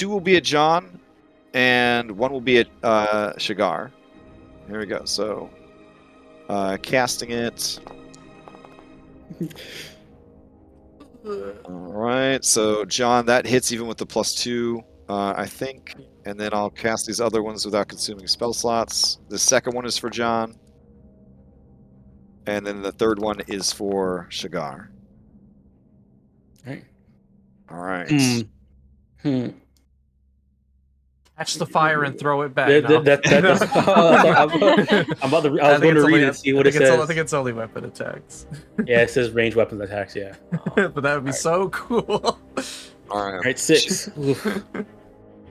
Speaker 3: will be at John, and 1 will be at Shigar. Here we go. So, casting it. Alright, so John, that hits even with the +2, I think. And then I'll cast these other ones without consuming spell slots. The second one is for John. And then the third one is for Shigar.
Speaker 2: Right.
Speaker 3: Alright.
Speaker 1: Catch the fire and throw it back.
Speaker 2: I'm about to. I was going to read it and see what it says.
Speaker 1: I think it's only weapon attacks.
Speaker 2: Yeah, it says ranged weapons attacks. Yeah.
Speaker 1: But that would be so cool.
Speaker 3: Alright.
Speaker 2: Alright, 6.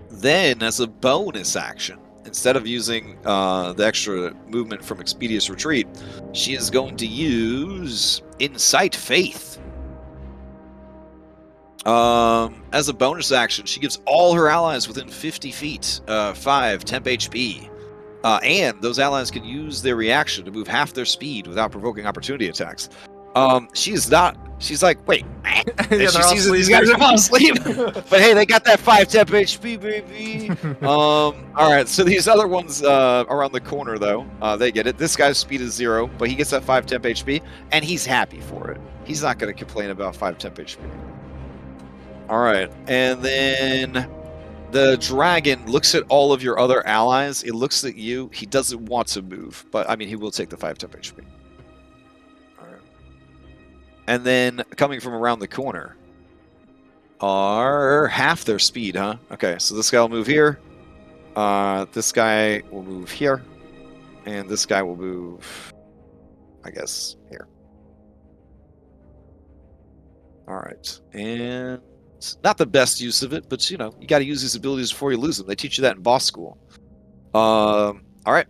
Speaker 3: Then, as a bonus action, instead of using the extra movement from Expeditious Retreat, she is going to use Incite Faith. As a bonus action, she gives all her allies within 50 feet 5 temp HP. And those allies can use their reaction to move half their speed without provoking opportunity attacks. She's like, wait.
Speaker 1: Yeah,
Speaker 3: she sees that these guys are all asleep. But hey, they got that 5 temp HP, baby. Alright, so these other ones around the corner, though, they get it. This guy's speed is 0, but he gets that 5 temp HP, and he's happy for it. He's not going to complain about 5 temp HP. Alright, and then the dragon looks at all of your other allies. It looks at you. He doesn't want to move, but I mean, he will take the 5 temp HP. Alright. And then coming from around the corner are half their speed, huh? Okay, so this guy will move here. This guy will move here. And this guy will move, I guess, here. Alright, and not the best use of it, but you know, you got to use these abilities before you lose them. They teach you that in boss school. All right,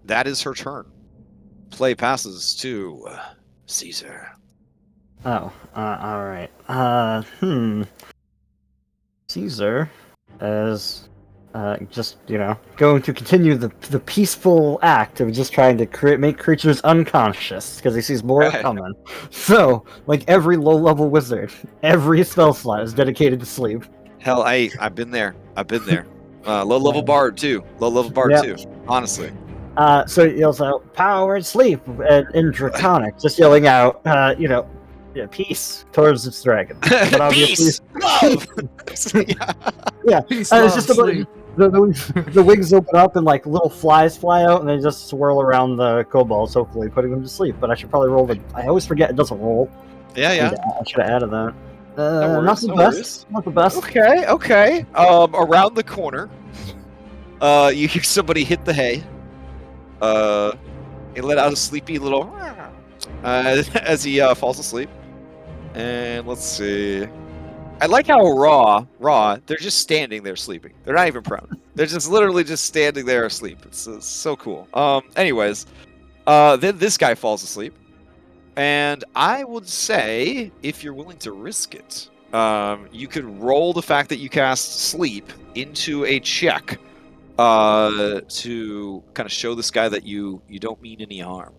Speaker 3: that is her turn. Play passes to Caesar.
Speaker 6: Oh, all right. Caesar is just, going to continue the peaceful act of just trying to make creatures unconscious because he sees more coming. So, like every low-level wizard, every spell slot is dedicated to sleep.
Speaker 3: Hell, I've been there. Low-level bard too. Low-level bard too. Honestly.
Speaker 6: So he yells out, "Power and sleep!" in Draconic, just yelling out, peace towards its dragon. But
Speaker 3: Peace! Love!
Speaker 6: Yeah.
Speaker 1: Peace,
Speaker 6: It's
Speaker 1: love,
Speaker 6: just about
Speaker 1: sleep.
Speaker 6: the wings open up and like little flies fly out and they just swirl around the kobolds, hopefully putting them to sleep. But I should probably roll I always forget it doesn't roll.
Speaker 3: Yeah.
Speaker 6: I should have added that.
Speaker 3: worries,
Speaker 6: Not the best. Not the best.
Speaker 3: Okay. Around the corner, you hear somebody hit the hay. He let out a sleepy little as he falls asleep. And let's see. I like how raw. They're just standing there sleeping. They're not even prone. They're just literally just standing there asleep. It's so cool. Anyways, then this guy falls asleep, and I would say if you're willing to risk it, you could roll the fact that you cast sleep into a check to kind of show this guy that you don't mean any harm.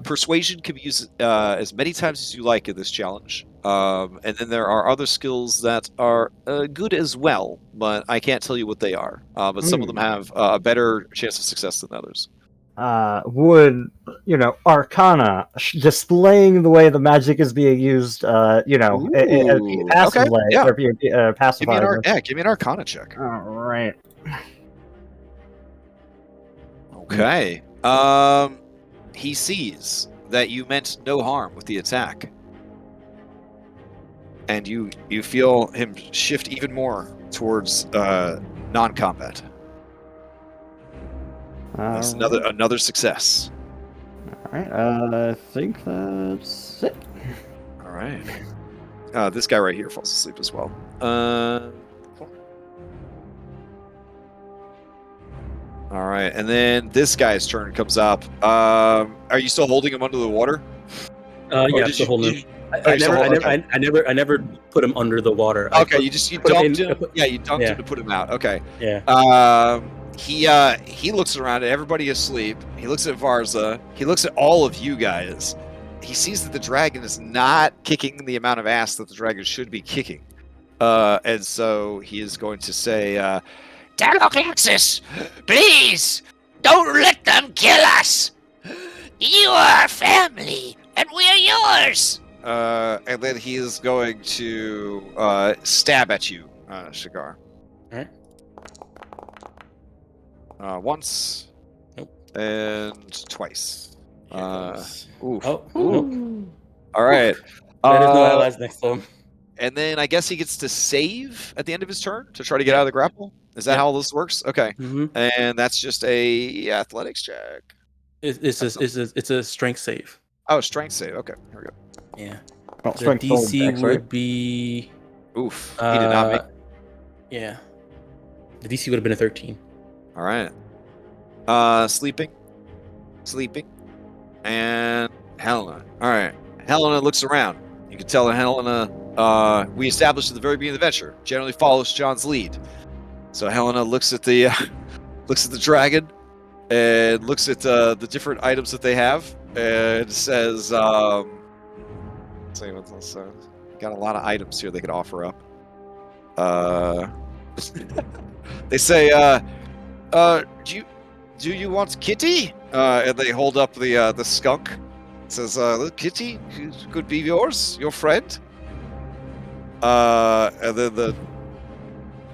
Speaker 3: Persuasion can be used as many times as you like in this challenge. And then there are other skills that are good as well, but I can't tell you what they are. But some of them have a better chance of success than others.
Speaker 6: Would Arcana displaying the way the magic is being used, in a passive way,
Speaker 3: yeah.
Speaker 6: or be pacified?
Speaker 3: Give me an Arcana check.
Speaker 6: All right.
Speaker 3: Okay. He sees that you meant no harm with the attack. And you feel him shift even more towards non-combat. That's another success.
Speaker 6: All right. I think that's it.
Speaker 3: All right. This guy right here falls asleep as well. All right, and then this guy's turn comes up. Are you still holding him under the water?
Speaker 2: Yeah, still holding him. I never put him under the water.
Speaker 3: Okay, you dunked him. You dunked him to put him out. Okay.
Speaker 2: Yeah.
Speaker 3: He looks around at everybody asleep. He looks at Varza. He looks at all of you guys. He sees that the dragon is not kicking the amount of ass that the dragon should be kicking. And so he is going to say,
Speaker 7: Daloclaxis, please, don't let them kill us. You are our family, and we are yours.
Speaker 3: And then he is going to stab at you, Shigar.
Speaker 2: Alright.
Speaker 3: Once.
Speaker 2: Nope.
Speaker 3: And twice. Oof.
Speaker 2: Oh.
Speaker 3: Ooh. All right.
Speaker 2: There's no allies next to him.
Speaker 3: And then I guess he gets to save at the end of his turn to try to get out of the grapple. Is that how this works? Okay.
Speaker 2: Mm-hmm.
Speaker 3: And that's just a athletics check.
Speaker 2: It's a strength save.
Speaker 3: Oh, strength save. Okay, here we go.
Speaker 2: Yeah.
Speaker 6: Well,
Speaker 2: The
Speaker 6: strength
Speaker 2: DC
Speaker 6: roll dex, right?
Speaker 2: would be.
Speaker 3: Oof. He did not make.
Speaker 2: Yeah. The DC would have been a 13.
Speaker 3: All right. Sleeping, and Helena. All right. Helena looks around. You can tell that Helena. We established at the very beginning of the adventure. Generally follows John's lead. So Helena looks at the dragon, and looks at the different items that they have, and says, "Let's see what else. Got a lot of items here they could offer up." They say, do you want Kitty? And they hold up the skunk. It says, Kitty could be yours, your friend. And then the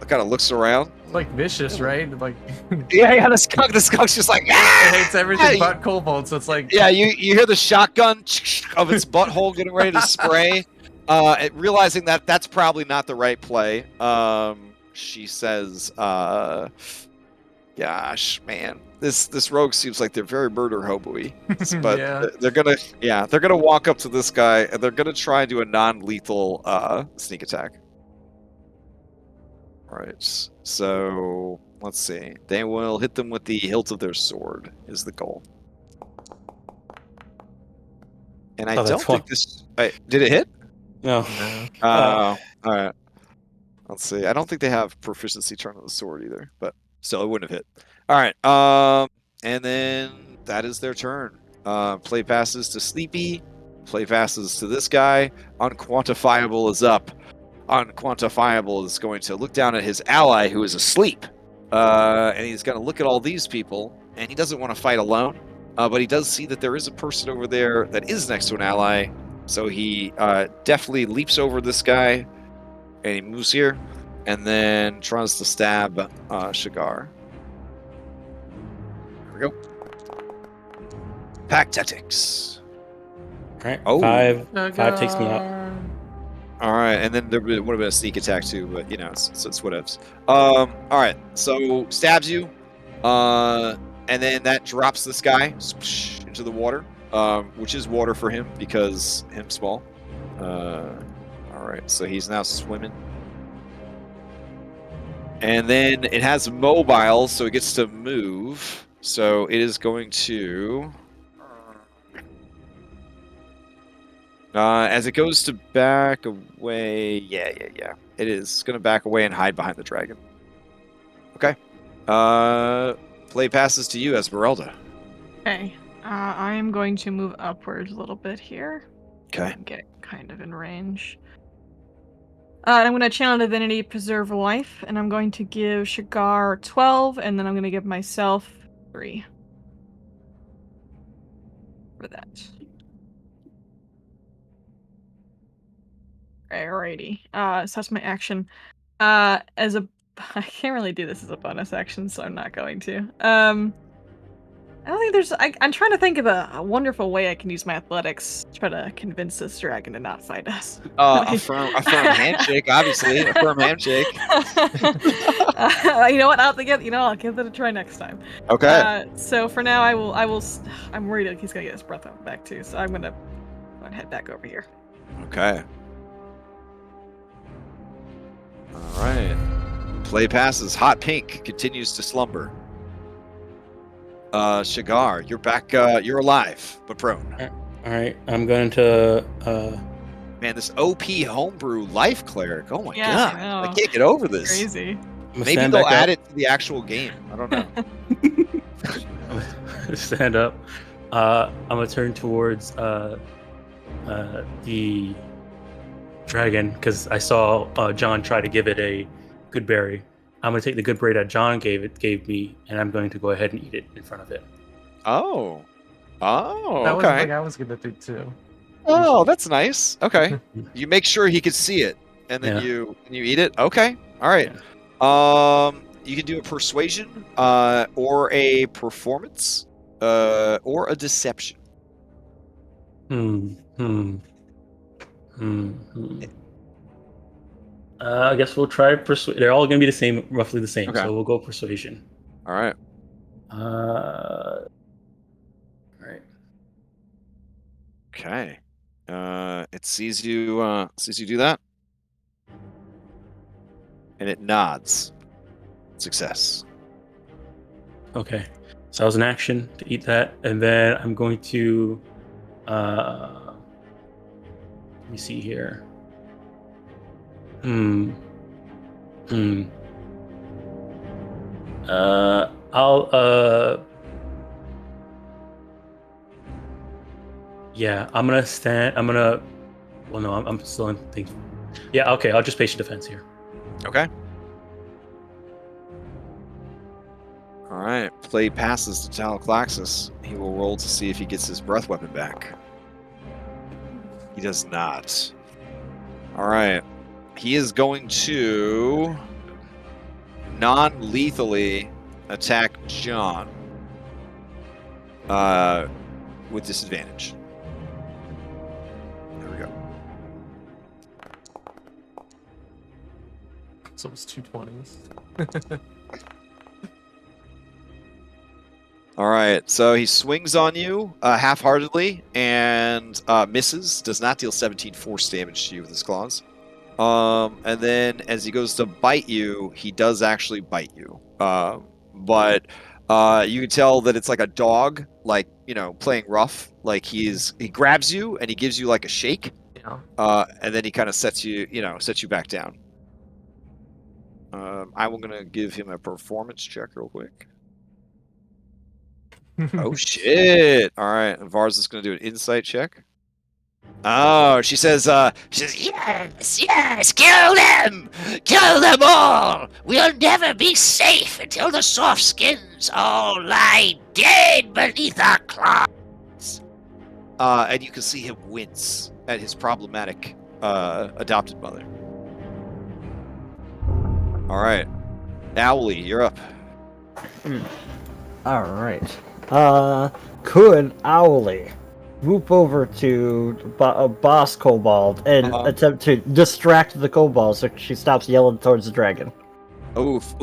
Speaker 3: kind of looks around.
Speaker 1: Like vicious, right? Like
Speaker 3: Yeah, the skunk's just like,
Speaker 1: it hates everything but kobolds. So it's like
Speaker 3: you hear the shotgun of its butthole getting ready to spray. Realizing that that's probably not the right play. She says, gosh, man, this rogue seems like they're very murder hobo-y. But
Speaker 1: Yeah.
Speaker 3: they're gonna walk up to this guy and they're gonna try and do a non-lethal sneak attack. All right, so let's see. They will hit them with the hilt of their sword is the goal. And I don't think this. Did it hit?
Speaker 2: No.
Speaker 3: All right. Let's see. I don't think they have proficiency turn on the sword either, but still, it wouldn't have hit. All right. And then that is their turn. Play passes to Sleepy. Play passes to this guy. Unquantifiable is up. Unquantifiable is going to look down at his ally who is asleep. And he's going to look at all these people, and he doesn't want to fight alone. But he does see that there is a person over there that is next to an ally. So he definitely leaps over this guy, and he moves here, and then tries to stab Shigar. Here we go. Pack tactics.
Speaker 2: All right.
Speaker 3: Oh.
Speaker 2: Five takes me out.
Speaker 3: All right, and then there would have been a sneak attack too, but you know, it's whatevs. All right, so stabs you, and then that drops this guy into the water, which is water for him because him small. All right, so he's now swimming. And then it has mobile, so it gets to move. So it is going to... as it goes to back away... Yeah. It is going to back away and hide behind the dragon. Okay. Play passes to you, Esmeralda.
Speaker 5: Okay. I am going to move upwards a little bit here.
Speaker 3: Okay.
Speaker 5: And get kind of in range. I'm going to channel Divinity, Preserve Life, and I'm going to give Shigar 12, and then I'm going to give myself 3. For that. Alrighty. So that's my action. I can't really do this as a bonus action, so I'm not going to. I don't think there's... I'm trying to think of a wonderful way I can use my athletics to try to convince this dragon to not fight us.
Speaker 3: A firm handshake, obviously. A firm handshake.
Speaker 5: You know what? I'll give it a try next time.
Speaker 3: Okay.
Speaker 5: So for now, I will. I'm worried that he's gonna get his breath back too. So I'm gonna head back over here.
Speaker 3: Okay. All right. Play passes. Hot Pink continues to slumber. Shigar, you're back. You're alive, but prone.
Speaker 2: All right. I'm going to
Speaker 3: Man, this OP homebrew life cleric. Oh my
Speaker 5: Yeah,
Speaker 3: god.
Speaker 5: I know.
Speaker 3: I can't get over this.
Speaker 5: Crazy.
Speaker 2: I'm gonna
Speaker 3: Maybe
Speaker 2: stand
Speaker 3: they'll
Speaker 2: back
Speaker 3: add
Speaker 2: up.
Speaker 3: it to the actual game. I don't know.
Speaker 2: Stand up. I'm gonna turn towards the dragon because I saw John try to give it a good berry. I'm gonna take the good berry that John gave me, and I'm going to go ahead and eat it in front of it.
Speaker 3: Oh. Oh,
Speaker 1: That was the
Speaker 3: okay.
Speaker 1: thing I was gonna do too.
Speaker 3: Oh, that's nice. Okay. You make sure he can see it, and then
Speaker 2: Yeah.
Speaker 3: you eat it. Okay. All right. You can do a persuasion, or a performance, or a deception.
Speaker 2: I guess we'll try persuasion. They're all gonna be the same, roughly the same.
Speaker 3: Okay.
Speaker 2: So we'll go persuasion.
Speaker 3: All right.
Speaker 2: All right.
Speaker 3: Okay. It sees you do that, and it nods. Success.
Speaker 2: Okay. So that was an action to eat that, and then I'm going to. Let me see here. I'll yeah, I'm gonna stand. Well, no, I'm still in things. Yeah, okay. I'll just patient defense here.
Speaker 3: Okay. All right. Play passes to Taloclaxus. He will roll to see if he gets his breath weapon back. He does not. All right. He is going to non-lethally attack John with disadvantage. There we go.
Speaker 1: So it's 220s.
Speaker 3: All right, so he swings on you half-heartedly and misses. Does not deal 17 force damage to you with his claws. And then as he goes to bite you, he does actually bite you. But you can tell that it's like a dog, like, you know, playing rough. Like he grabs you and he gives you like a shake.
Speaker 1: Yeah.
Speaker 3: And then he kind of sets you back down. I'm gonna give him a performance check real quick. Oh shit! All right, Vars is gonna do an insight check. Oh, she says,
Speaker 7: yes, kill them all. We'll never be safe until the soft skins all lie dead beneath our claws.
Speaker 3: And you can see him wince at his problematic adopted mother. All right, Owly, you're up.
Speaker 6: All right. Could Owly whoop over to Boss Kobold and attempt to distract the Kobold so she stops yelling towards the dragon?
Speaker 3: Oof.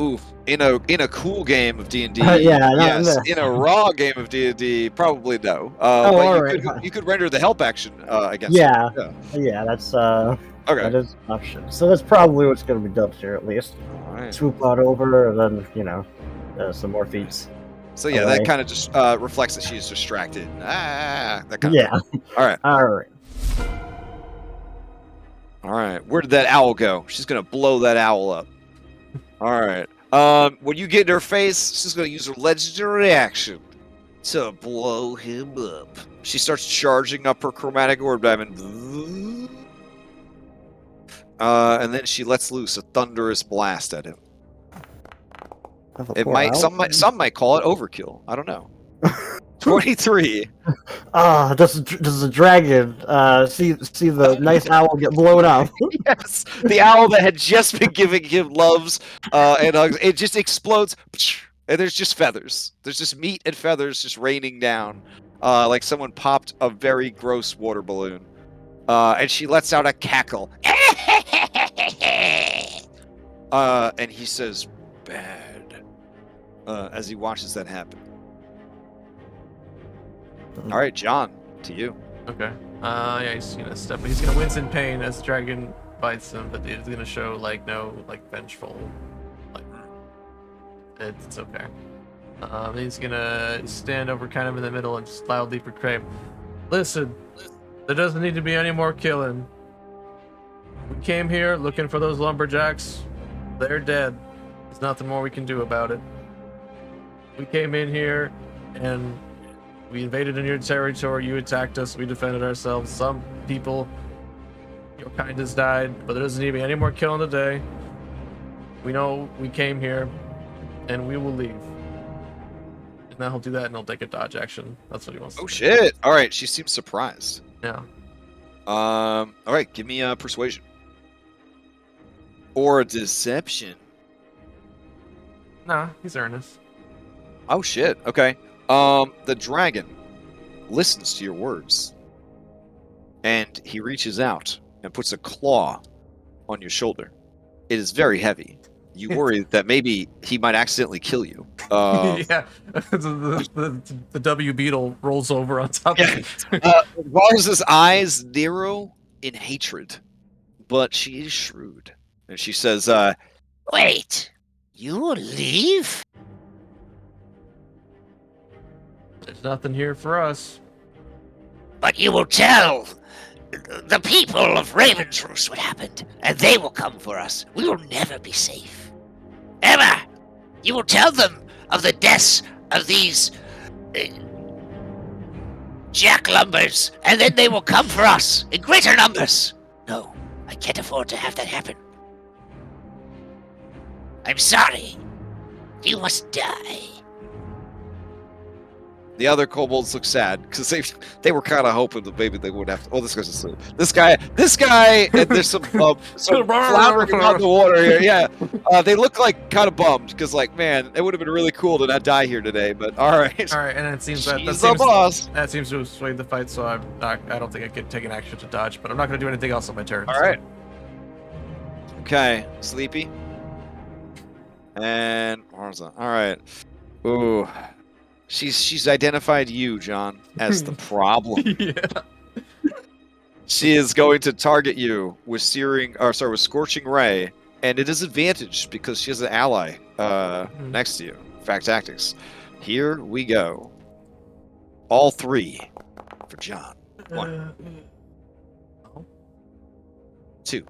Speaker 3: In a cool game of D&D,
Speaker 6: yeah,
Speaker 3: yes.
Speaker 6: no.
Speaker 3: In a raw game of D&D, probably no. But you could render the help action against her.
Speaker 6: Yeah, that's
Speaker 3: okay.
Speaker 6: That is an option. So that's probably what's going to be done here, at least.
Speaker 3: All right.
Speaker 6: Swoop on over, and then some more feats.
Speaker 3: So yeah, that kind of just reflects that she's distracted. That kind of thing. All right. All right. Where did that owl go? She's gonna blow that owl up. All right. When you get in her face, she's gonna use her legendary action to blow him up. She starts charging up her chromatic orb diamond. And then she lets loose a thunderous blast at him. Some might call it overkill. I don't know. 23.
Speaker 6: Does the dragon see the nice owl get blown up?
Speaker 3: Yes, the owl that had just been giving him loves and hugs, it just explodes, and there's just feathers. There's just meat and feathers just raining down, like someone popped a very gross water balloon. And she lets out a cackle, and he says, "Bad." As he watches that happen. All right, John, to you.
Speaker 1: Okay. Yeah, he's gonna step. He's gonna wince in pain as the dragon bites him, but it's gonna show no vengeful. It's okay. He's gonna stand over kind of in the middle and just loudly proclaim, "Listen, there doesn't need to be any more killing. came here looking for those lumberjacks. They're dead. There's nothing more we can do about it. We came in here and we invaded in your territory. You attacked us. We defended ourselves. Some people, your kind has died, but there doesn't need to be any more killing today. We know we came here and we will leave. And then he'll do that and he'll take a dodge action. That's what he wants to do.
Speaker 3: Shit. All right, she seems surprised.
Speaker 1: Yeah.
Speaker 3: All right, give me a persuasion. Or a deception.
Speaker 1: Nah, he's earnest.
Speaker 3: Oh shit. Okay. The dragon listens to your words. And he reaches out and puts a claw on your shoulder. It is very heavy. You worry that maybe he might accidentally kill you.
Speaker 1: Yeah. the W beetle rolls over on top of it.
Speaker 3: Rose's eyes narrow in hatred, but she is shrewd. And she says,
Speaker 7: Wait, you will leave?
Speaker 1: There's nothing here for us.
Speaker 7: But you will tell the people of Raven's Roost what happened, and they will come for us. We will never be safe. Ever! You will tell them of the deaths of these jacklumbers, and then they will come for us in greater numbers. No, I can't afford to have that happen. I'm sorry. You must die.
Speaker 3: the other kobolds look sad because they were kind of hoping that maybe they would have to. Oh, this guy's asleep. This guy, and there's some floundering out in the water here. Yeah, they look like kind of bummed because, like, man, it would have been really cool to not die here today. But all right,
Speaker 1: and it seems that that seems to have swayed the fight. So I don't think I could take an action to dodge, but I'm not going to do anything else on my turn.
Speaker 3: All right. Okay, sleepy. And all right. Ooh. She's identified you, John, as the problem.
Speaker 1: Yeah.
Speaker 3: She is going to target you with with Scorching Ray, and it is advantaged because she has an ally next to you. Fact tactics. Here we go. All three for John. 1, 2,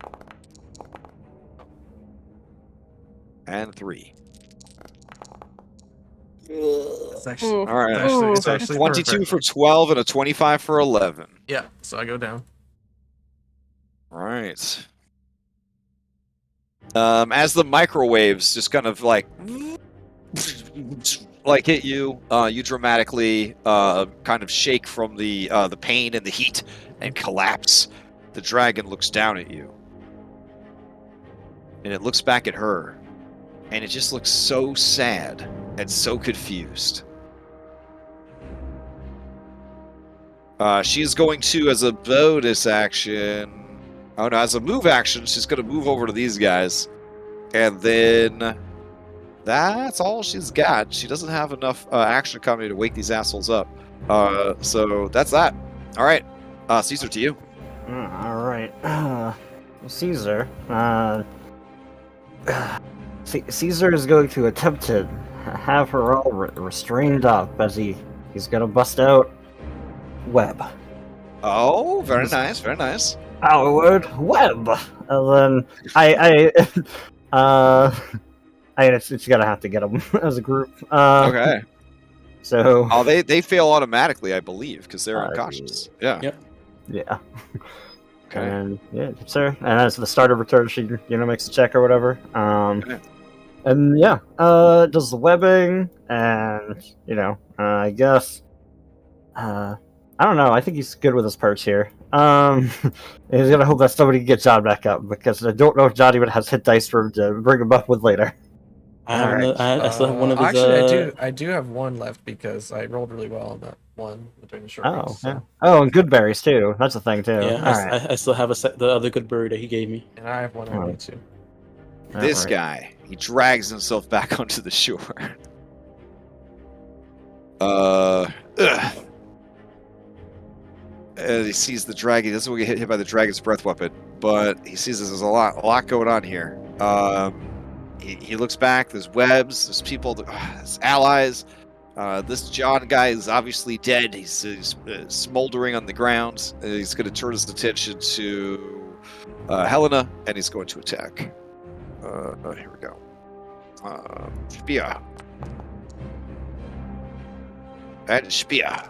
Speaker 3: and 3.
Speaker 1: It's actually,
Speaker 3: All right.
Speaker 1: it's actually
Speaker 3: 22
Speaker 1: perfect.
Speaker 3: for 12 and a 25 for 11.
Speaker 1: Yeah, so I go down.
Speaker 3: All right. As the microwaves just kind of like hit you, you dramatically kind of shake from the pain and the heat and collapse. The dragon looks down at you, and it looks back at her, and it just looks so sad and so confused. She is going to, as a bonus action... Oh no, as a move action, she's going to move over to these guys. And then... That's all she's got. She doesn't have enough action economy to wake these assholes up. So that's that. Alright, Caesar, to you.
Speaker 6: Alright. Caesar. Caesar is going to attempt to have her all restrained up as he's gonna bust out web.
Speaker 3: Oh, very nice, very nice.
Speaker 6: Outward web, and then it's gonna have to get them as a group.
Speaker 3: Okay.
Speaker 6: So.
Speaker 3: Oh, they fail automatically, I believe, because they're unconscious. Yeah.
Speaker 2: Yep.
Speaker 6: Yeah.
Speaker 3: Okay.
Speaker 6: And yeah, sir. And as the start of her turn, she makes a check or whatever.
Speaker 3: Okay.
Speaker 6: And yeah, does the webbing, and I guess, I don't know. I think he's good with his perch here. He's gonna hope that somebody can get John back up because I don't know if John even has hit dice for him to bring him up with later.
Speaker 2: I still have one of his.
Speaker 1: Actually, I do have one left because I rolled really well on that one during the short rest,
Speaker 6: yeah. Oh, and good berries too. That's a thing too.
Speaker 2: Yeah, I still have the other good bird that he gave me.
Speaker 1: And I have one already too.
Speaker 3: This guy, he drags himself back onto the shore. And he sees the dragon. He doesn't want to get hit by the dragon's breath weapon, but he sees there's a lot going on here. He looks back. There's webs. There's people. There's allies. This John guy is obviously dead. He's smoldering on the ground. He's going to turn his attention to Helena, and he's going to attack. Here we go. Spear. And spear.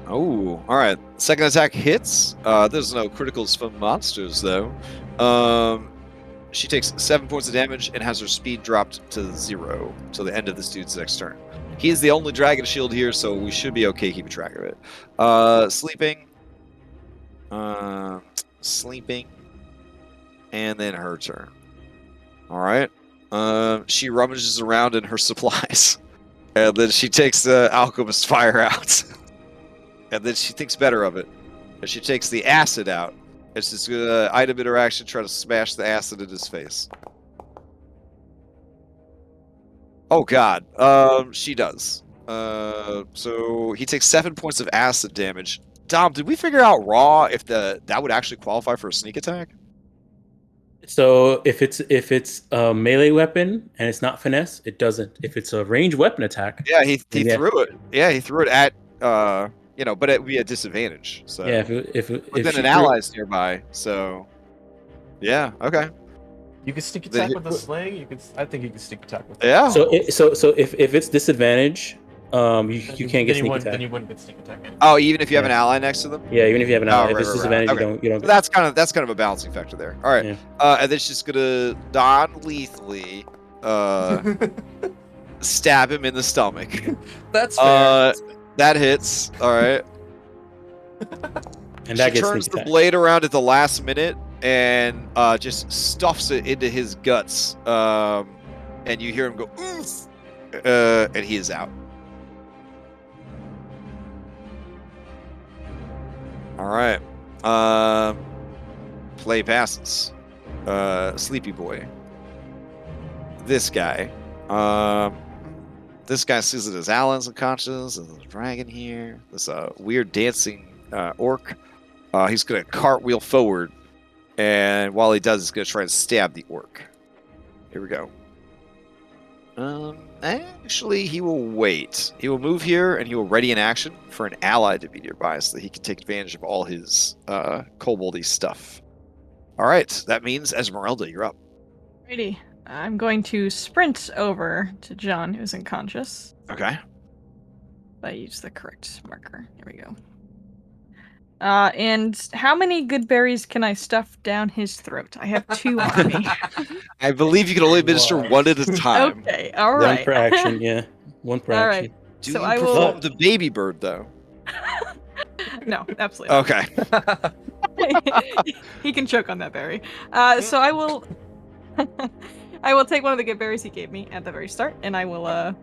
Speaker 3: Oh, all right. Second attack hits. There's no criticals for monsters though. She takes 7 points of damage and has her speed dropped to 0 till the end of this dude's next turn. He is the only dragon shield here, so we should be okay keeping track of it. Sleeping. Sleeping. And then her turn. All right. She rummages around in her supplies. And then she takes the alchemist fire out. And then she thinks better of it. And she takes the acid out. It's just gonna item interaction, try to smash the acid in his face. Oh god. She does. So he takes 7 points of acid damage. Dom, did we figure out raw if that would actually qualify for a sneak attack?
Speaker 2: So if it's a melee weapon and it's not finesse, it doesn't. If it's a ranged weapon attack,
Speaker 3: Yeah, he threw it. Yeah, he threw it at but it would be a disadvantage. So
Speaker 2: yeah, if
Speaker 3: then an ally's nearby. So yeah, okay.
Speaker 1: You can sneak attack with the sling. I think you can sneak attack with.
Speaker 3: Yeah.
Speaker 2: So if it's disadvantage, you can't get sneak attack.
Speaker 1: Then you wouldn't get sneak attack.
Speaker 3: Oh, even if you have an ally next to them.
Speaker 2: Yeah, even if you have an ally, if
Speaker 3: right,
Speaker 2: it's disadvantage,
Speaker 3: okay.
Speaker 2: you don't.
Speaker 3: So that's kind of a balancing factor there. All right,
Speaker 2: Yeah.
Speaker 3: and then she's gonna non-lethally stab him in the stomach.
Speaker 1: That's fair.
Speaker 3: That hits. All right.
Speaker 2: And that
Speaker 3: she
Speaker 2: gets
Speaker 3: turns
Speaker 2: sneak
Speaker 3: the
Speaker 2: attack.
Speaker 3: blade around at the last minute and just stuffs it into his guts. And you hear him go, oof, and he is out. All right. Play passes. Sleepy boy. This guy. This guy sees it as Allan's unconscious. There's a dragon here. This weird dancing orc. He's going to cartwheel forward. And while he does, he's going to try and stab the orc. Here we go. Actually, he will wait. He will move here, and he will ready an action for an ally to be nearby so that he can take advantage of all his koboldy stuff. All right, that means Esmeralda, you're up.
Speaker 5: Alrighty. I'm going to sprint over to John, who's unconscious.
Speaker 3: Okay.
Speaker 5: If I use the correct marker. Here we go. And how many good berries can I stuff down his throat? I have 2 on me.
Speaker 3: I believe you can only administer one at a time.
Speaker 5: Okay, alright.
Speaker 2: One per action, yeah. One per
Speaker 5: All
Speaker 2: action.
Speaker 5: right.
Speaker 3: Do
Speaker 5: So
Speaker 3: you
Speaker 5: I will-
Speaker 3: perform the baby bird, though?
Speaker 5: No, absolutely not.
Speaker 3: Okay.
Speaker 5: He can choke on that berry. So I will... I will take one of the good berries he gave me at the very start, and I will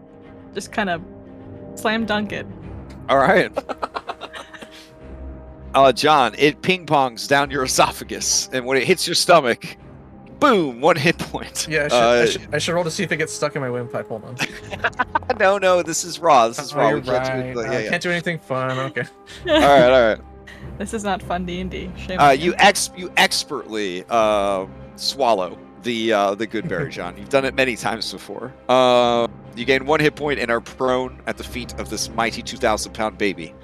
Speaker 5: just kind of slam dunk it.
Speaker 3: All right. John, it ping-pongs down your esophagus, and when it hits your stomach, boom, 1 hit point.
Speaker 1: Yeah, I should roll to see if it gets stuck in my windpipe. Hold on.
Speaker 3: No, this is raw. This is raw.
Speaker 1: You're
Speaker 3: We can't do
Speaker 1: right.
Speaker 3: it.
Speaker 1: I can't do anything fun. Okay.
Speaker 3: All right.
Speaker 5: This is not fun D&D. Shame on
Speaker 3: You expertly swallow the good berry, John. You've done it many times before. You gain 1 hit point and are prone at the feet of this mighty 2,000-pound baby.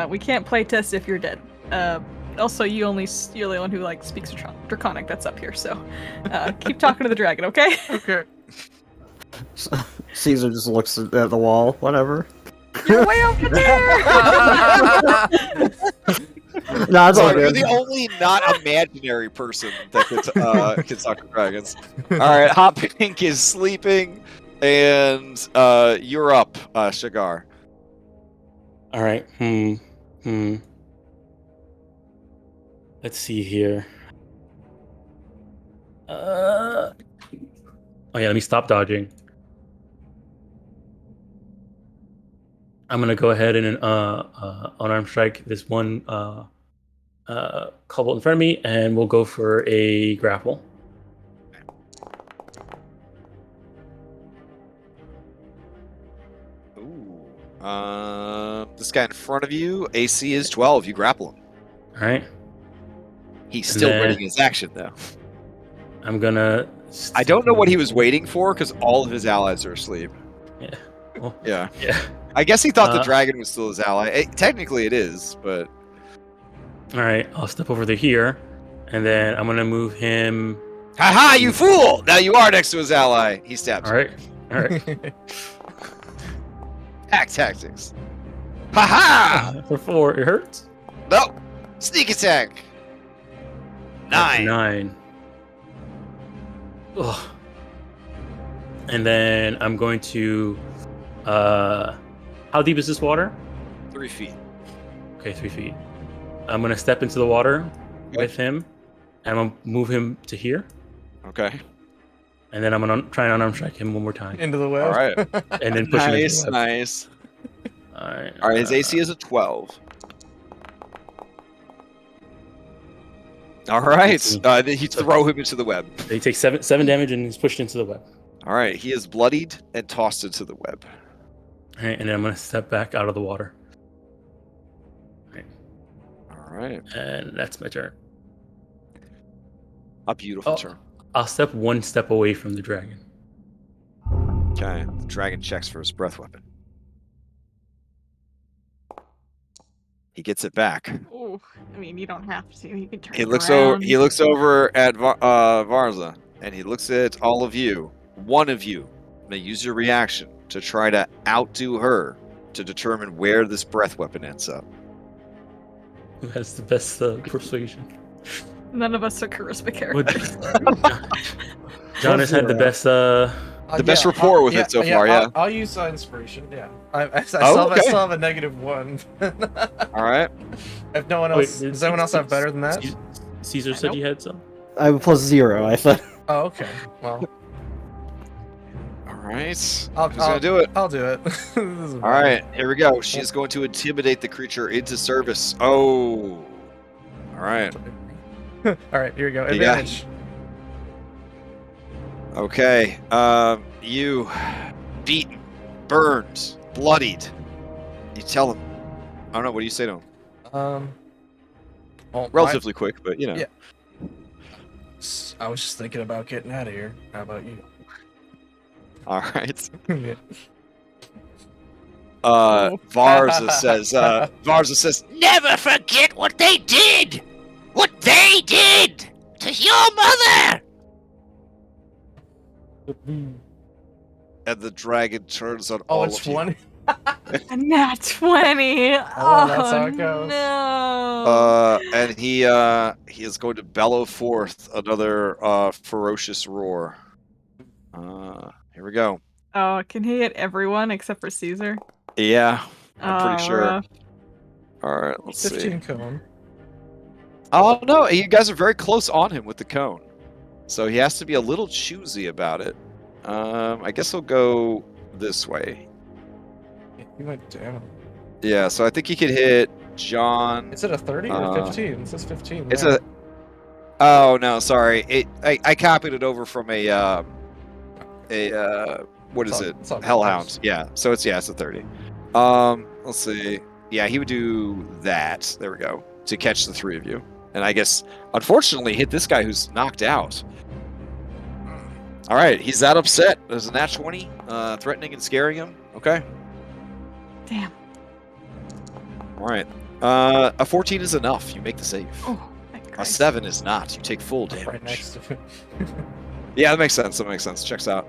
Speaker 5: We can't playtest if you're dead. Also, you're the one who speaks Draconic that's up here, so keep talking to the dragon, okay?
Speaker 1: Okay.
Speaker 6: Caesar just looks at the wall. Whatever.
Speaker 5: You're way over there!
Speaker 6: No, it's all
Speaker 3: You're
Speaker 6: good.
Speaker 3: the only not imaginary person that can talk to dragons. All right, Hot Pink is sleeping, and you're up, Shagar.
Speaker 2: All right. Let's see here. Oh yeah, let me stop dodging. I'm gonna go ahead and unarmed strike this one kobold in front of me, and we'll go for a grapple.
Speaker 3: Ooh. This guy in front of you, AC is 12. You grapple him.
Speaker 2: All right.
Speaker 3: He's still
Speaker 2: then-
Speaker 3: readying his action, though.
Speaker 2: I'm gonna.
Speaker 3: I don't know what he was waiting for because all of his allies are asleep.
Speaker 2: Yeah. Well,
Speaker 3: Yeah.
Speaker 2: yeah.
Speaker 3: I guess he thought the
Speaker 2: Uh,
Speaker 3: dragon was still his ally. Technically, it is, but
Speaker 2: All right, I'll step over to here, and then I'm gonna move him.
Speaker 3: Ha ha! You fool! Now you are next to his ally. He stabs.
Speaker 2: All right, all right.
Speaker 3: Hack tactics. Ha ha!
Speaker 2: For 4, it hurts.
Speaker 3: No. Sneak attack.
Speaker 2: That's
Speaker 3: 9.
Speaker 2: 9. Ugh. And then I'm going to. How deep is this water?
Speaker 3: 3 feet.
Speaker 2: Okay, 3 feet. I'm gonna step into the water with him, and I'm gonna move him to here,
Speaker 3: Okay.
Speaker 2: and then I'm gonna try and unarm strike him one more time,
Speaker 1: Into the web.
Speaker 3: All right.
Speaker 2: and then push him into
Speaker 3: Nice,
Speaker 2: the web.
Speaker 3: nice.
Speaker 2: All right.
Speaker 3: All right. His AC is a 12. All right. Then you throw him into the web.
Speaker 2: He takes 7 damage and is pushed into the web.
Speaker 3: All right. He is bloodied and tossed into the web.
Speaker 2: All right, and then I'm gonna step back out of the water,
Speaker 3: All right.
Speaker 2: and that's my turn.
Speaker 3: A beautiful
Speaker 2: Oh.
Speaker 3: turn.
Speaker 2: I'll step 1 step away from the dragon.
Speaker 3: Okay. The dragon checks for his breath weapon. He gets it back.
Speaker 5: Ooh, I mean, you don't have to. You can turn
Speaker 3: He
Speaker 5: it
Speaker 3: looks
Speaker 5: around.
Speaker 3: over. He looks over at Varza, and he looks at all of you. One of you may use your reaction to try to outdo her to determine where this breath weapon ends up.
Speaker 2: Who has the best persuasion?
Speaker 5: None of us are charisma
Speaker 2: What-
Speaker 5: characters.
Speaker 2: John has had the best.
Speaker 3: The best rapport with it so far, yeah.
Speaker 1: I'll use inspiration. Yeah, I
Speaker 3: Oh,
Speaker 1: still
Speaker 3: okay.
Speaker 1: have a -1.
Speaker 3: All right.
Speaker 1: If no one
Speaker 2: Wait,
Speaker 1: else, does anyone else have better than that?
Speaker 2: Caesar said you had some.
Speaker 6: I have a +0, I thought.
Speaker 1: Oh, okay. Well,
Speaker 3: All right. Who's
Speaker 1: I'll
Speaker 3: gonna do it?
Speaker 1: I'll do it. This is
Speaker 3: All right. Here we go. She's going to intimidate the creature into service. Oh. All right.
Speaker 1: All right, here we go.
Speaker 3: You got-
Speaker 1: Advantage.
Speaker 3: Okay. You beaten, burned, bloodied. You tell him. I don't know. What do you say to him?
Speaker 1: Well,
Speaker 3: Relatively quick, but you know.
Speaker 1: Yeah. I was just thinking about getting out of here. How about you?
Speaker 3: All right.
Speaker 1: Yeah.
Speaker 3: Varza says,
Speaker 7: Never forget what they did! What they did! To your mother!
Speaker 3: and the dragon turns on
Speaker 1: Oh,
Speaker 3: all
Speaker 1: it's
Speaker 3: of you.
Speaker 1: 20.
Speaker 5: A nat 20.
Speaker 1: Oh, that's how it goes.
Speaker 5: No.
Speaker 3: And he is going to bellow forth another ferocious roar. Here we go.
Speaker 5: Oh, can he hit everyone except for Caesar?
Speaker 3: Yeah, I'm pretty
Speaker 5: Oh,
Speaker 3: sure.
Speaker 5: rough.
Speaker 3: All right, let's
Speaker 1: 15
Speaker 3: see.
Speaker 1: cone.
Speaker 3: Oh no, you guys are very close on him with the cone, so he has to be a little choosy about it. I guess he'll go this way.
Speaker 1: He went down.
Speaker 3: Yeah, so I think he could hit John.
Speaker 1: Is it a 30 or 15? It says 15.
Speaker 3: It's
Speaker 1: yeah.
Speaker 3: Oh no, sorry. I copied it over from a what is it?
Speaker 1: It's all
Speaker 3: Hellhound. Yeah. So it's a 30. Let's see. Yeah, he would do that. There we go. To catch the 3 of you. And I guess unfortunately hit this guy who's knocked out. All right, he's that upset. There's a nat 20, threatening and scaring him. Okay.
Speaker 5: Damn.
Speaker 3: All right. A 14 is enough. You make the save.
Speaker 5: Oh, thank
Speaker 3: A
Speaker 5: Christ.
Speaker 3: 7 is not. You take full damage.
Speaker 1: Right next to it.
Speaker 3: Yeah, that makes sense. That makes sense. Checks out.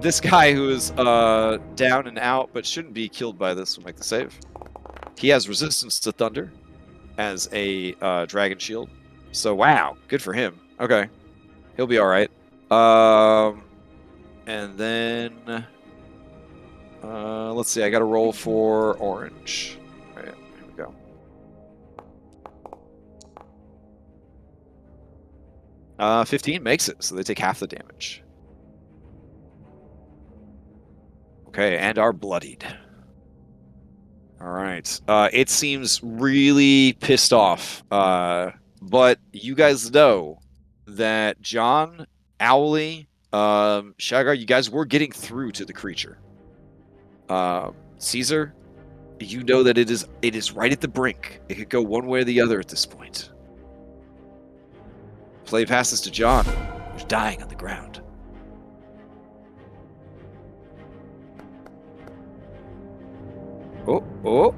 Speaker 3: This guy who is down and out but shouldn't be killed by this will make the save. He has resistance to thunder as a dragon shield. So wow, good for him. Okay, he'll be all right. And then let's see. I got to roll for orange. All right, here we go. 15 makes it, so they take half the damage. Okay, and are bloodied. All right. It seems really pissed off, but you guys know that John, Owly, Shagar, you guys were getting through to the creature. Caesar, you know that it is right at the brink. It could go one way or the other at this point. Play passes to John, who's dying on the ground. Oh.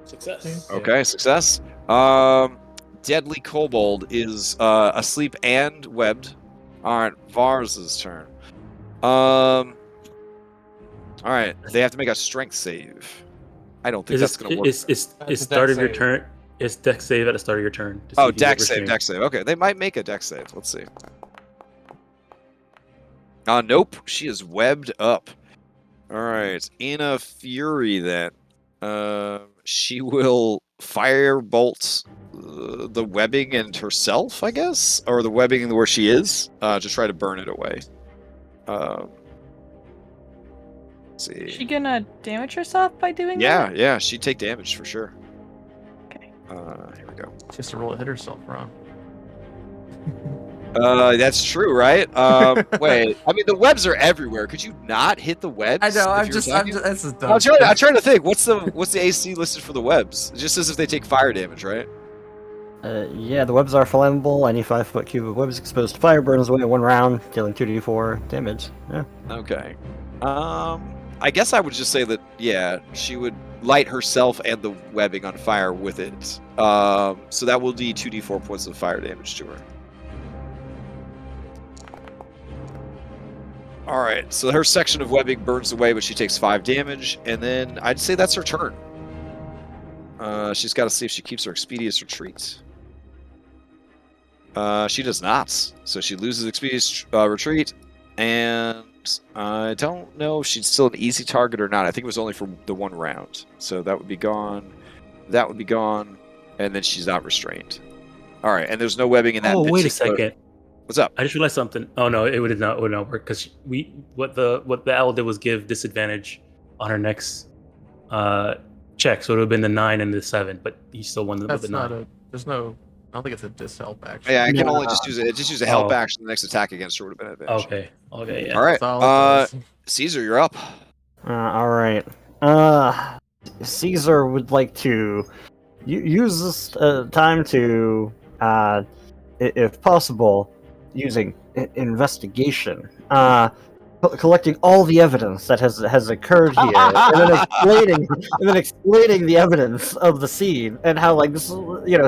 Speaker 2: Success.
Speaker 3: Okay, success. Deadly Kobold is asleep and webbed. All right, Vars's turn. All right, they have to make a strength save. I don't think that's going to work.
Speaker 2: It's start of your turn. It's dex save at the start of your turn. To see
Speaker 3: Oh,
Speaker 2: if you get
Speaker 3: dex save,
Speaker 2: restrained.
Speaker 3: dex save. Okay, they might make a dex save. Let's see. Nope, she is webbed up. All right, in a fury then, she will firebolt the webbing and herself, I guess, or the webbing where she is, to try to burn it away. Let's see.
Speaker 5: Is she gonna damage herself by doing
Speaker 3: Yeah,
Speaker 5: that?
Speaker 3: yeah, she'd take damage for sure.
Speaker 5: Okay.
Speaker 3: Here we go.
Speaker 1: She has to roll to hit herself, Ron.
Speaker 3: That's true, right? Wait, I mean the webs are everywhere. Could you not hit the webs?
Speaker 1: I know.
Speaker 3: if
Speaker 1: I'm
Speaker 3: you're
Speaker 1: just.
Speaker 3: attacking?
Speaker 1: This is dumb.
Speaker 3: I'm trying to think. What's the AC listed for the webs? It just says if they take fire damage, right?
Speaker 6: Yeah, the webs are flammable. Any 5-foot cube of webs exposed to fire burns away in 1 round, dealing 2d4 damage. Yeah.
Speaker 3: Okay. I guess I would just say that yeah, she would light herself and the webbing on fire with it. So that will do 2d4 points of fire damage to her. All right, so her section of webbing burns away, but she takes 5 damage, and then I'd say that's her turn. She's got to see if she keeps her expeditious retreat. She does not, so she loses expeditious retreat, and I don't know if she's still an easy target or not. I think it was only for the 1 round, so that would be gone. That would be gone, and then she's not restrained. All right, and there's no webbing in that.
Speaker 2: Oh, wait a
Speaker 3: particular-
Speaker 2: second.
Speaker 3: What's up?
Speaker 2: I just realized something. Oh no, it would not work because what the owl did was give disadvantage on her next check, so it would have been the 9 and the 7, but he still won with
Speaker 1: That's
Speaker 2: the
Speaker 1: not
Speaker 2: 9.
Speaker 1: a. There's no. I don't think it's a dishelp action.
Speaker 3: Yeah, I can
Speaker 6: No.
Speaker 3: only just use a help
Speaker 2: Oh.
Speaker 3: action. The next attack against her would have been advantage.
Speaker 2: Okay, yeah.
Speaker 3: All right,
Speaker 1: That's all it does.
Speaker 3: Caesar, you're up.
Speaker 6: All right. Caesar would like to use this time to, if possible, using investigation, collecting all the evidence that has occurred here, and then explaining the evidence of the scene and how like this,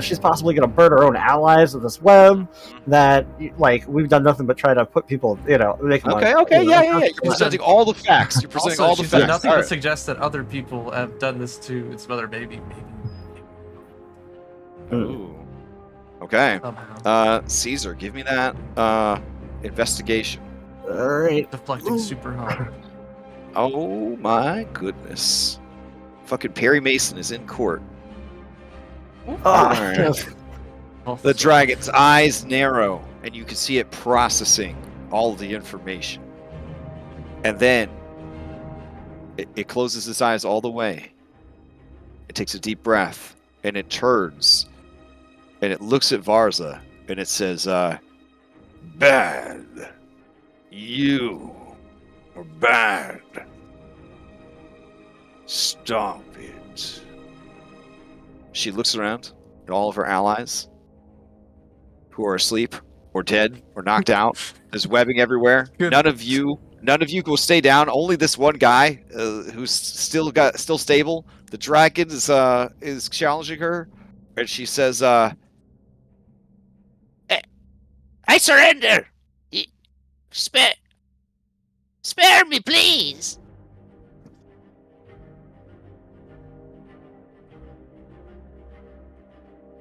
Speaker 6: she's possibly going to burn her own allies with this web. That like we've done nothing but try to put people, make them
Speaker 3: Okay, yeah. You're presenting all the facts. You're presenting
Speaker 1: Also,
Speaker 3: all the
Speaker 1: she's done
Speaker 3: facts.
Speaker 1: nothing
Speaker 3: All
Speaker 1: but
Speaker 3: right.
Speaker 1: suggest that other people have done this to its mother, maybe.
Speaker 3: Ooh. Okay.
Speaker 1: Somehow.
Speaker 3: Caesar, give me that investigation.
Speaker 6: All right.
Speaker 1: Deflecting super hard.
Speaker 3: Oh my goodness. Fucking Perry Mason is in court. Alright. The dragon's eyes narrow, and you can see it processing all the information. And then it closes its eyes all the way. It takes a deep breath, and it turns, and it looks at Varza, and it says, bad. You are bad. Stop it. She looks around at all of her allies who are asleep or dead or knocked out. There's webbing everywhere.
Speaker 1: Good.
Speaker 3: None of you will stay down. Only this one guy who's still stable. The dragon is challenging her, and she says,
Speaker 7: I surrender. Spare me, please.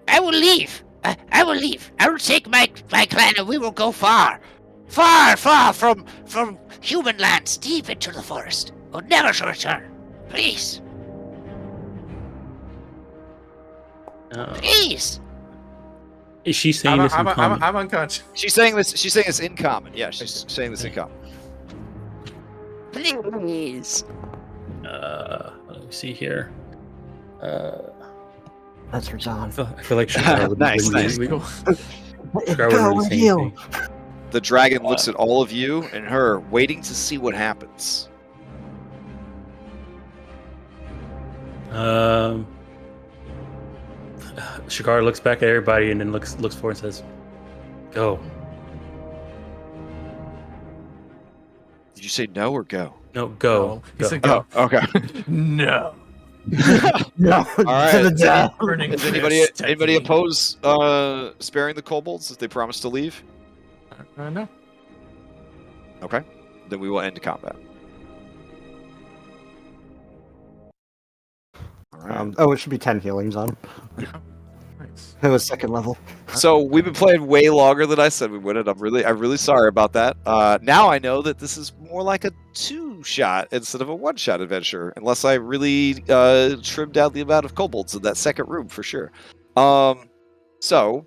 Speaker 7: I will leave. I will leave. I will take my clan, and we will go far from human lands, deep into the forest. We'll never to return. Please, please.
Speaker 2: Is she saying this in common?
Speaker 1: I'm unconscious.
Speaker 3: she's saying this in common. Yeah, she's saying this in common.
Speaker 7: Please.
Speaker 2: Let me see here.
Speaker 6: That's for John.
Speaker 2: I feel like Shakar would
Speaker 3: Nice,
Speaker 2: nice.
Speaker 3: nice.
Speaker 2: Shakar would really say anything.
Speaker 3: The dragon looks at all of you and her, waiting to see what happens.
Speaker 2: Shakar looks back at everybody and then looks forward and says, "Go."
Speaker 3: Did you say no or go?
Speaker 2: No, go.
Speaker 1: He
Speaker 2: Go.
Speaker 1: said go.
Speaker 3: okay.
Speaker 1: No.
Speaker 6: No,
Speaker 3: right.
Speaker 6: to the death.
Speaker 1: Burning
Speaker 3: Does
Speaker 1: fist,
Speaker 3: anybody
Speaker 1: technically.
Speaker 3: oppose sparing the kobolds if they promise to leave?
Speaker 1: No.
Speaker 3: Okay. Then we will end combat. All right.
Speaker 6: It should be 10 healing zone.
Speaker 1: Nice.
Speaker 6: It was second level.
Speaker 3: So we've been playing way longer than I said we would, and I'm really sorry about that. Now I know that this is more like a 2-shot instead of a 1-shot adventure, unless I really trimmed down the amount of kobolds in that second room for sure. So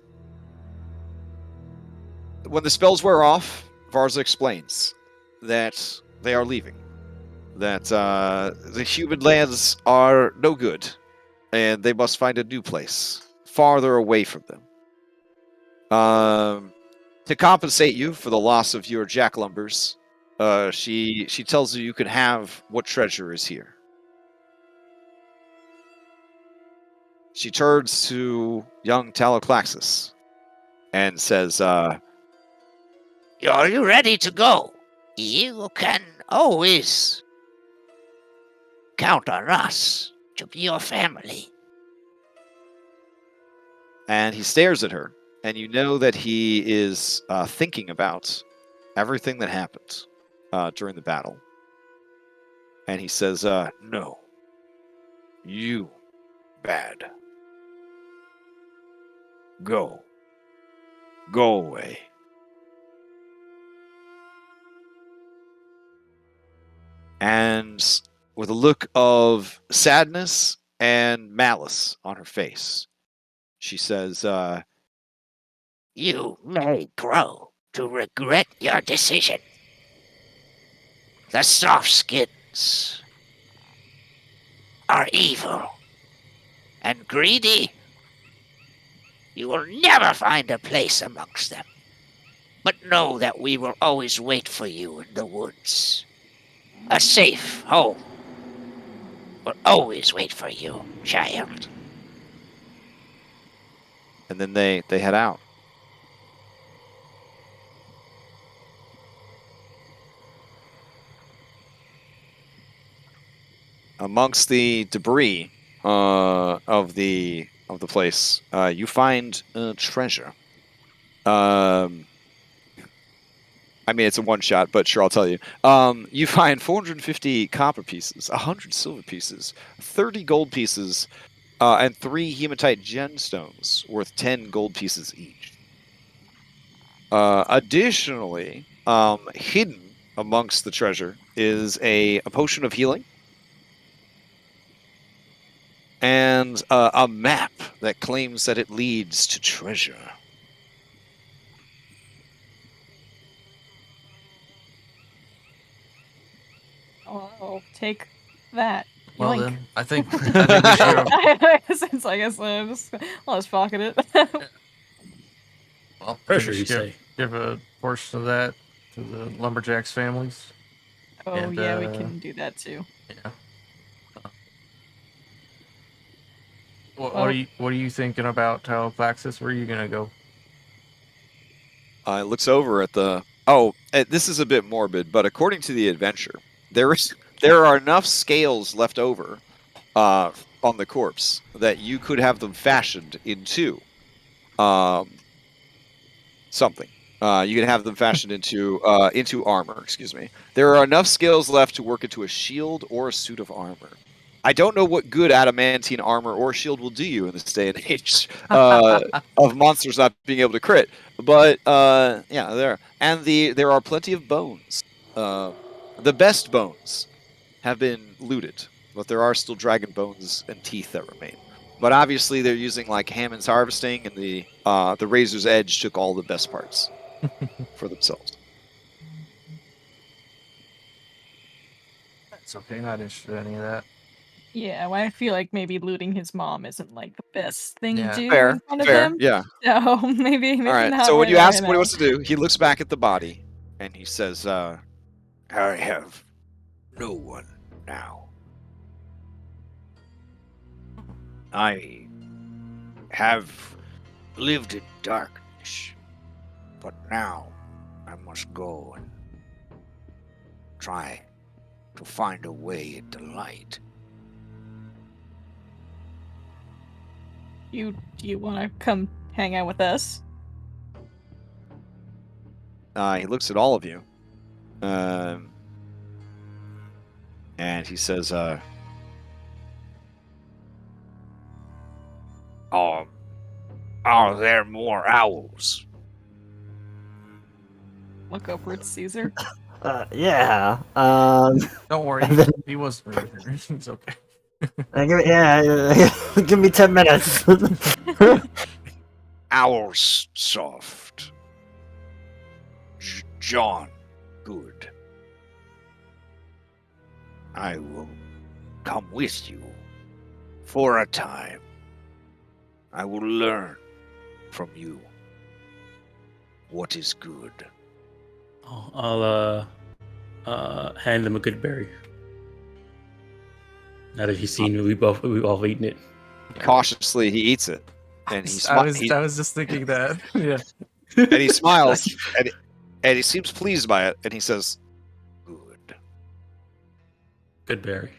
Speaker 3: when the spells wear off, Varza explains that they are leaving, that the human lands are no good, and they must find a new place farther away from them. To compensate you for the loss of your jacklumbers, she tells you can have what treasure is here. She turns to young Taloclaxis and says,
Speaker 7: Are you ready to go? You can always count on us to be your family.
Speaker 3: and he stares at her, and you know that he is thinking about everything that happened during the battle. And he says, no, you bad. Go away. And with a look of sadness and malice on her face, she says,
Speaker 7: You may grow to regret your decision. The soft skins are evil and greedy. You will never find a place amongst them. But know that we will always wait for you in the woods. A safe home will always wait for you, child.
Speaker 3: and then they head out. Amongst the debris of the place, you find treasure. I mean, it's a 1-shot, but sure, I'll tell you. You find 450 copper pieces, 100 silver pieces, 30 gold pieces, and 3 hematite gemstones worth 10 gold pieces each. Additionally, hidden amongst the treasure is a potion of healing and a map that claims that it leads to treasure.
Speaker 5: Oh, take that.
Speaker 1: Well
Speaker 5: Yoink.
Speaker 1: then, I think we should.
Speaker 5: Since I guess I'll just pocket it.
Speaker 1: Well,
Speaker 2: Pressure, you say?
Speaker 1: give a portion of that to the lumberjacks' families.
Speaker 5: Oh
Speaker 1: And,
Speaker 5: yeah, we can do that too.
Speaker 1: Yeah. What are you thinking about, Taloclaxis? Where are you gonna go?
Speaker 3: It looks over at the. This is a bit morbid, but according to the adventure, there are enough scales left over on the corpse that you could have them fashioned into something. You can have them fashioned into armor. Excuse me. There are enough scales left to work into a shield or a suit of armor. I don't know what good adamantine armor or shield will do you in this day and age of monsters not being able to crit. But yeah, there are plenty of bones. The best bones have been looted, but there are still dragon bones and teeth that remain. But obviously, they're using like Hammond's harvesting, and the Razor's Edge took all the best parts for themselves.
Speaker 1: It's okay, not interested in any of that.
Speaker 5: Yeah, well, I feel like maybe looting his mom isn't like the best thing to do
Speaker 3: Fair,
Speaker 5: in front of
Speaker 3: fair,
Speaker 5: him.
Speaker 3: yeah.
Speaker 5: So maybe
Speaker 3: All right.
Speaker 5: not
Speaker 3: So when
Speaker 5: right
Speaker 3: you ask
Speaker 5: now.
Speaker 3: what he wants to do, he looks back at the body and he says, "I have no one now. I have lived in darkness, but now I must go and try to find a way into light.
Speaker 5: Do you want to come hang out with us?
Speaker 3: He looks at all of you. And he says, are there more owls?
Speaker 5: Look upwards, Caesar.
Speaker 6: Yeah.
Speaker 1: Don't worry, he wasn't really hurt. It's okay.
Speaker 6: Give me 10 minutes.
Speaker 3: Owls soft. John, good. I will come with you for a time. I will learn from you what is good.
Speaker 2: I'll hand him a good berry. Now that he's seen it, we've all eaten it.
Speaker 3: Cautiously, he eats it, and
Speaker 1: I was just thinking that. Yeah.
Speaker 3: and he smiles, and he seems pleased by it, and he says, "Good."
Speaker 2: Good berry.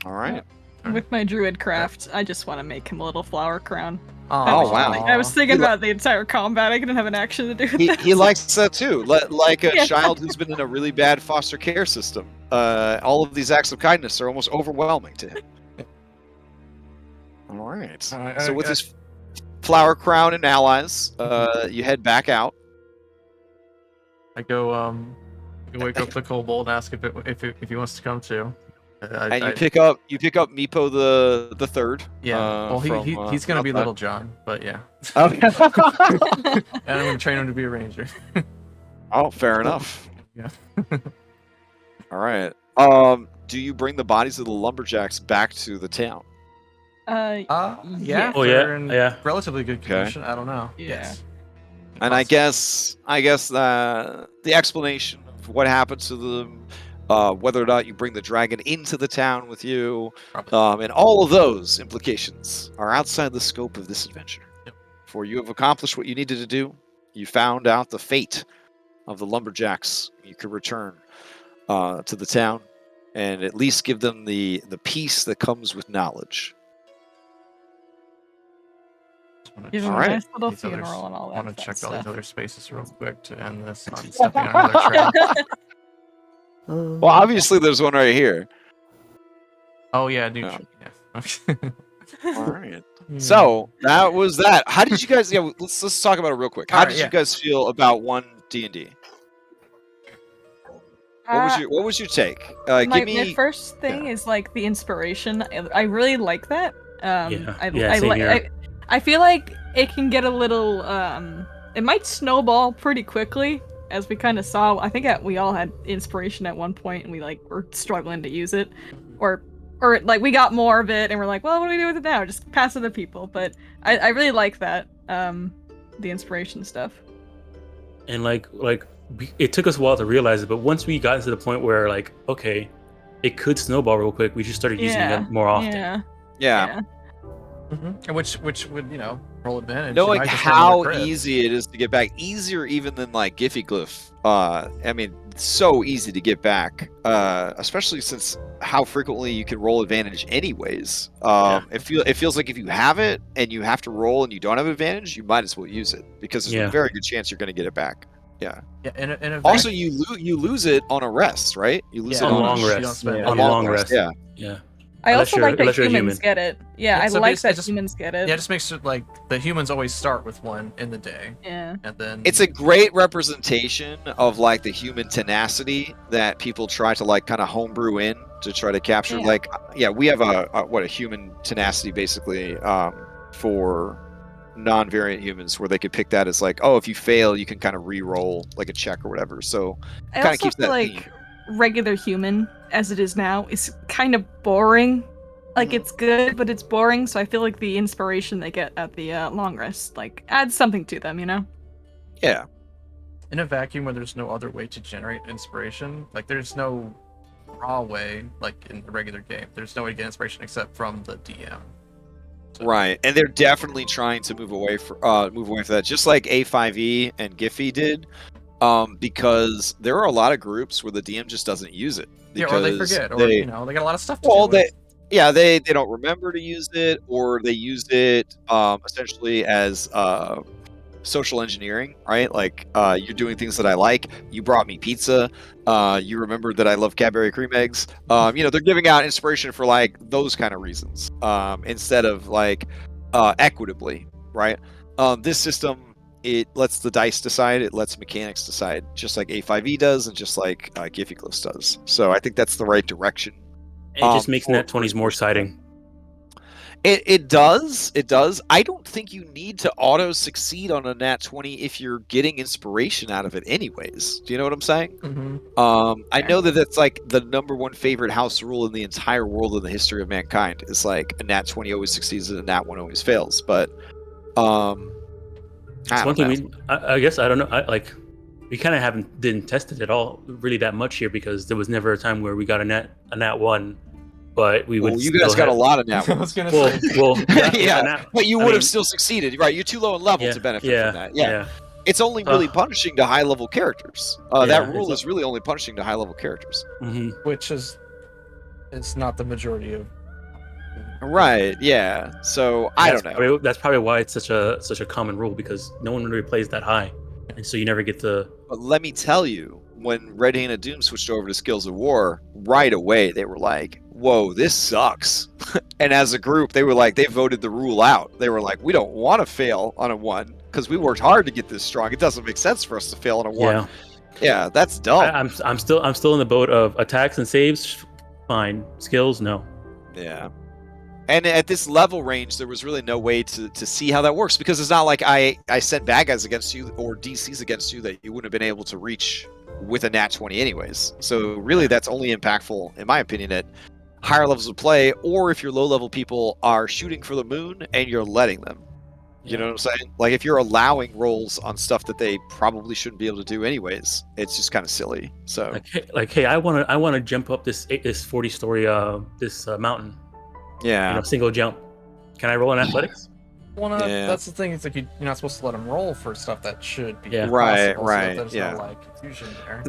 Speaker 3: All right.
Speaker 5: With my druid craft, I just want to make him a little flower crown.
Speaker 3: Oh, wow.
Speaker 5: I was thinking about the entire combat. I didn't have an action to do with that.
Speaker 3: He likes that too. Like a
Speaker 5: Yeah.
Speaker 3: child who's been in a really bad foster care system. All of these acts of kindness are almost overwhelming to him. All right. So with his flower crown and allies, you head back out.
Speaker 1: I go wake up the kobold and ask if he wants to come too.
Speaker 3: And you pick up Meepo the third.
Speaker 1: Yeah. Well, he's gonna be Little John, but yeah.
Speaker 3: Okay.
Speaker 1: And I'm gonna train him to be a ranger.
Speaker 3: Oh, fair enough.
Speaker 1: Yeah.
Speaker 3: All right. Do you bring the bodies of the lumberjacks back to the town?
Speaker 1: Yeah.
Speaker 2: Oh,
Speaker 1: they're in
Speaker 2: yeah.
Speaker 1: relatively good condition. I don't know.
Speaker 5: Yeah.
Speaker 1: Yes.
Speaker 3: And I guess the explanation of what happened to them, whether or not you bring the dragon into the town with you, and all of those implications are outside the scope of this adventure.
Speaker 1: Yep.
Speaker 3: For you have accomplished what you needed to do. You found out the fate of the lumberjacks. You could return to the town and at least give them the peace that comes with knowledge.
Speaker 5: Give him
Speaker 3: All
Speaker 5: a
Speaker 3: right.
Speaker 5: nice little
Speaker 1: These others-
Speaker 5: funeral and all
Speaker 1: I
Speaker 5: that
Speaker 1: want to
Speaker 5: fun
Speaker 1: check all these
Speaker 5: stuff.
Speaker 1: other spaces real quick to end this on stepping on another trail.
Speaker 3: Well, obviously there's one right here.
Speaker 1: Oh yeah, new.
Speaker 3: Yeah.
Speaker 1: Yeah.
Speaker 3: All right. So that was that. How did you guys? Yeah, let's talk about it real quick. How
Speaker 1: All right,
Speaker 3: did
Speaker 1: yeah.
Speaker 3: you guys feel about ONE D&D? What was your take?
Speaker 5: My first thing is like the inspiration. I really like that.
Speaker 2: Same here.
Speaker 5: I feel like it can get a little. It might snowball pretty quickly, as we kind of saw. I think we all had inspiration at one point, and we were struggling to use it, or like we got more of it, and we're like, well, what do we do with it now? Just pass other people. But I really like that. The inspiration stuff.
Speaker 2: And it took us a while to realize it, but once we got to the point where okay, it could snowball real quick, we just started using it more often.
Speaker 3: Yeah.
Speaker 1: Mm-hmm. Which would roll advantage.
Speaker 3: Knowing
Speaker 1: You might just
Speaker 3: how
Speaker 1: roll a crit.
Speaker 3: easy it is to get back, easier even than Giphy Glyph. I mean, so easy to get back, especially since how frequently you can roll advantage anyways. It feels like if you have it and you have to roll and you don't have advantage, you might as well use it because there's a very good chance you're going to get it back. Yeah.
Speaker 1: Yeah. And
Speaker 3: Also, you lose it on a rest, right? You lose it
Speaker 2: on
Speaker 3: on
Speaker 2: long
Speaker 1: you don't
Speaker 2: rest.
Speaker 1: spend it.
Speaker 2: On long rest.
Speaker 3: Yeah.
Speaker 2: Yeah.
Speaker 5: I
Speaker 2: Unless
Speaker 5: also like
Speaker 2: unless
Speaker 5: that
Speaker 2: you're a
Speaker 5: humans
Speaker 2: human.
Speaker 5: get it. Yeah,
Speaker 1: Yeah,
Speaker 5: I
Speaker 1: so
Speaker 5: like
Speaker 1: basically
Speaker 5: that
Speaker 1: just-
Speaker 5: humans get it.
Speaker 1: Yeah, just makes it the humans always start with one in the day,
Speaker 5: Yeah.
Speaker 1: and then
Speaker 3: It's a great representation of the human tenacity that people try to kind of homebrew in to try to capture.
Speaker 5: Yeah.
Speaker 3: We have a human tenacity basically for non-variant humans where they could pick that as if you fail you can kind of re-roll a check or whatever. So
Speaker 5: I
Speaker 3: kind of
Speaker 5: also
Speaker 3: keeps
Speaker 5: feel
Speaker 3: that
Speaker 5: like
Speaker 3: theme.
Speaker 5: regular human, as it is now, is kind of boring. It's good, but it's boring. So I feel like the inspiration they get at the long rest adds something to them.
Speaker 3: Yeah.
Speaker 1: in a vacuum where there's no other way to generate inspiration. There's no raw way in the regular game. There's no way to get inspiration except from the DM. So.
Speaker 3: Right, and they're definitely trying to move away from that, just like A5E and Giphy did, because there are a lot of groups where the DM just doesn't use it.
Speaker 1: Yeah, or they forget, or
Speaker 3: they
Speaker 1: they got a lot of stuff to
Speaker 3: Well,
Speaker 1: do with.
Speaker 3: Yeah, they don't remember to use it, or they use it essentially as social engineering, right? Like, you're doing things that I like. You brought me pizza. You remembered that I love Cadbury cream eggs. They're giving out inspiration for like those kind of reasons instead of like equitably, right? This system, it lets the dice decide. It lets mechanics decide, just like A5E does, and just like Gifiglos does. So I think that's the right direction.
Speaker 2: It just makes Nat 20s more exciting.
Speaker 3: It does. I don't think you need to auto succeed on a Nat 20 if you're getting inspiration out of it anyways. Do you know what I'm saying?
Speaker 1: Mm-hmm.
Speaker 3: I know that it's like the number one favorite house rule in the entire world in the history of mankind. It's like a Nat 20 always succeeds and a Nat 1 always fails. But
Speaker 2: it's one thing I guess I don't know. We kind of didn't test it at all really that much here because there was never a time where we got a Nat 1. But we would.
Speaker 3: Well, you guys got a lot of Nat 1s.
Speaker 1: I was gonna say.
Speaker 3: Yeah, but you would have still succeeded, right? You're too low in level to benefit from that. Yeah. It's only really punishing to high level characters. That rule is really only punishing to high level characters.
Speaker 2: Mm-hmm.
Speaker 1: Which is, it's not the majority of.
Speaker 3: Right. Yeah. So I don't know.
Speaker 2: That's probably why it's such a common rule because no one really plays that high, and so you never get to.
Speaker 3: But let me tell you, when Red Hand of Doom switched over to Skills of War, right away they were like, whoa, this sucks. And as a group, they were like, they voted the rule out. They were like, we don't want to fail on a 1 because we worked hard to get this strong. It doesn't make sense for us to fail on a 1. Yeah, that's dumb.
Speaker 2: I'm still in the boat of attacks and saves, fine. Skills, no.
Speaker 3: Yeah. And at this level range, there was really no way to see how that works because it's not like I sent bad guys against you or DCs against you that you wouldn't have been able to reach with a Nat 20 anyways. So really that's only impactful, in my opinion, at higher levels of play, or if your low level people are shooting for the moon and you're letting them. You know what I'm saying? Like if you're allowing rolls on stuff that they probably shouldn't be able to do anyways, it's just kind of silly. So
Speaker 2: hey, I want to jump up this 40-story this mountain.
Speaker 3: Yeah.
Speaker 2: Single jump. Can I roll in athletics?
Speaker 1: Well, no, that's the thing. It's like you're not supposed to let them roll for stuff that should be
Speaker 3: right.
Speaker 1: So there's no like confusion there.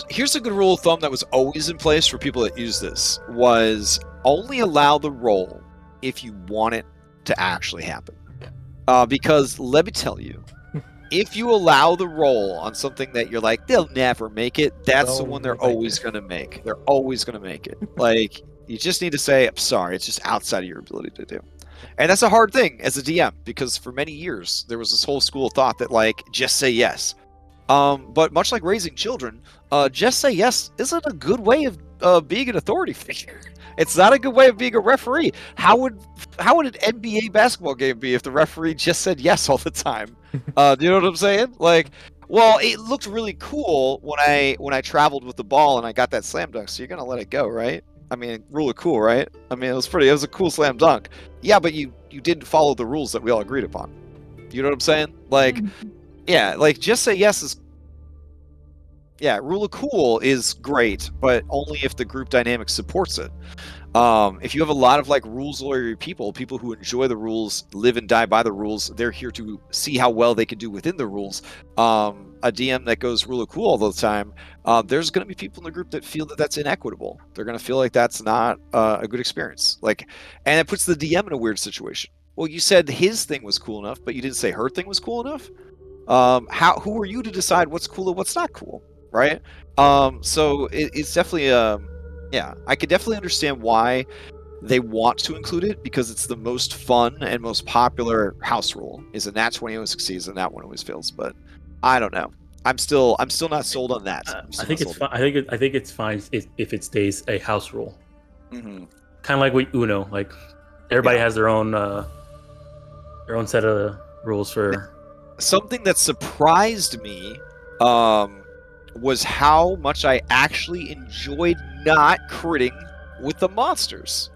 Speaker 3: Here's a good rule of thumb that was always in place for people that use this was only allow the roll if you want it to actually happen. Because let me tell you, if you allow the roll on something that you're like they'll never make it, that's the one they're always going to make. They're always going to make it. Like you just need to say, I'm sorry, it's just outside of your ability to do. And that's a hard thing as a DM because for many years there was this whole school of thought that like just say yes. But much like raising children, just say yes isn't a good way of being an authority figure. It's not a good way of being a referee. How would an NBA basketball game be if the referee just said yes all the time? Do you know what I'm saying? Like, well, it looked really cool when I traveled with the ball and I got that slam dunk. So you're gonna let it go, right? I mean, rule of cool, right? I mean, it was a cool slam dunk. Yeah, but you didn't follow the rules that we all agreed upon. You know what I'm saying? Like, yeah, like just say yes is. Yeah, rule of cool is great, but only if the group dynamic supports it. If you have a lot of like rules lawyer people who enjoy the rules, live and die by the rules, they're here to see how well they can do within the rules. A DM that goes rule of cool all the time, there's going to be people in the group that feel that that's inequitable. They're going to feel like that's not a good experience. Like, and it puts the DM in a weird situation. Well, you said his thing was cool enough, but you didn't say her thing was cool enough. Who are you to decide what's cool and what's not cool? Right? So it's definitely I could definitely understand why they want to include it because it's the most fun and most popular house rule. Is a Nat 20 always succeeds and Nat 1 always fails. But I don't know. I'm still not sold on that.
Speaker 2: I think it's fine. I think it's fine if it stays a house rule.
Speaker 3: Mm-hmm.
Speaker 2: Kind of like with Uno. Like everybody has their own set of rules for.
Speaker 3: Something that surprised me. Was how much I actually enjoyed not critting with the monsters.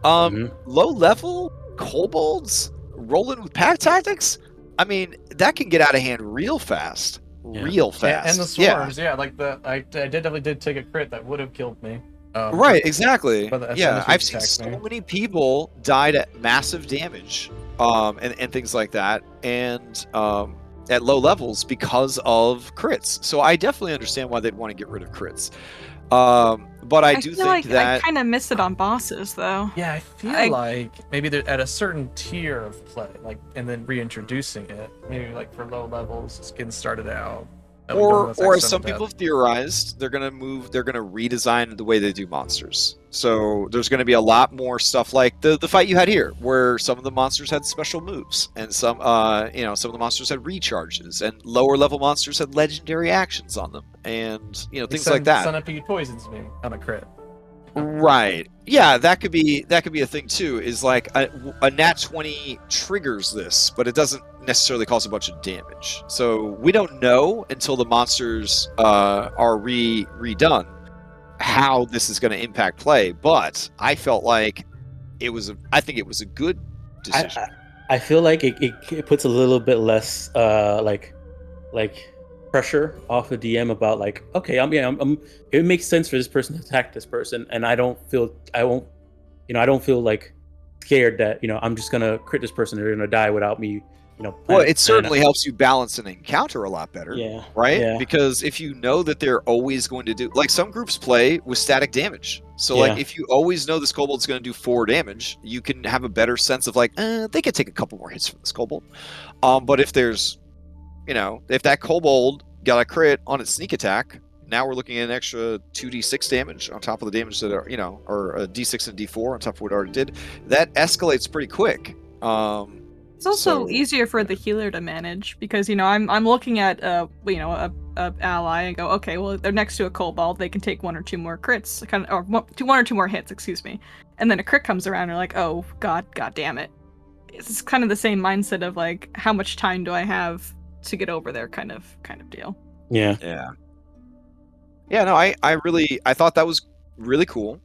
Speaker 3: Low level kobolds rolling with pack tactics. I mean, that can get out of hand real fast. Real fast.
Speaker 1: And the swarms, like I definitely did take a crit that would have killed me.
Speaker 3: Right, exactly.
Speaker 1: Yeah,
Speaker 3: I've seen so many people died at massive damage, and things like that, and at low levels because of crits. So I definitely understand why they'd want to get rid of crits. But I do
Speaker 5: feel
Speaker 3: think
Speaker 5: like
Speaker 3: that
Speaker 5: I kind of miss it on bosses, though.
Speaker 1: Yeah, I feel like maybe they're at a certain tier of play, like, and then reintroducing it. Maybe like for low levels, just getting started out.
Speaker 3: or as some people have theorized, they're gonna redesign the way they do monsters. So there's gonna be a lot more stuff like the fight you had here, where some of the monsters had special moves, and some some of the monsters had recharges, and lower level monsters had legendary actions on them, and things like that.
Speaker 1: Centipede poisons me on a crit.
Speaker 3: Right. Yeah, that could be a thing too. Is like a nat 20 triggers this, but it doesn't necessarily cause a bunch of damage. So we don't know until the monsters are redone how this is going to impact play. But I felt like I think it was a good decision.
Speaker 2: I feel like it puts a little bit less like pressure off the DM about like, okay, it makes sense for this person to attack this person, and I don't feel like scared that I'm just gonna crit this person, they're gonna die without me.
Speaker 3: Well, it certainly helps you balance an encounter a lot better.
Speaker 2: Yeah.
Speaker 3: Right?
Speaker 2: Yeah.
Speaker 3: Because if you know that they're always going to do, like, some groups play with static damage. So like if you always know this kobold's going to do 4 damage, you can have a better sense of like, they could take a couple more hits from this kobold. But if there's if that kobold got a crit on its sneak attack, now we're looking at an extra 2d6 damage on top of the damage that are, or a d6 and d4 on top of what it already did. That escalates pretty quick.
Speaker 5: It's also easier for the healer to manage because I'm looking at a ally and go, okay, well they're next to a kobold, they can take 1 or 2 more crits, or 1 or 2 more hits, excuse me, and then a crit comes around and you're like, oh god damn it. It's kind of the same mindset of like, how much time do I have to get over there kind of deal.
Speaker 2: Yeah.
Speaker 3: No, I thought that was really cool.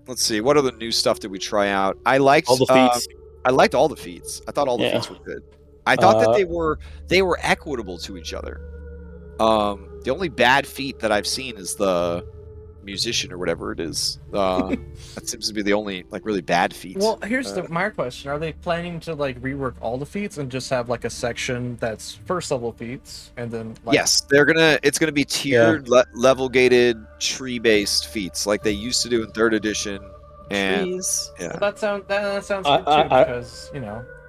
Speaker 3: Let's see, what other new stuff did we try out? I liked
Speaker 2: all the feats.
Speaker 3: I liked all the feats. I thought all the feats were good. I thought that they were equitable to each other. The only bad feat that I've seen is the musician or whatever it is. That seems to be the only like really bad feat.
Speaker 1: Well, here's my question: are they planning to like rework all the feats and just have like a section that's first level feats, and then
Speaker 3: yes, it's gonna be tiered, level gated, tree based feats like they used to do in 3rd edition. And
Speaker 5: trees.
Speaker 1: So that sounds good too, because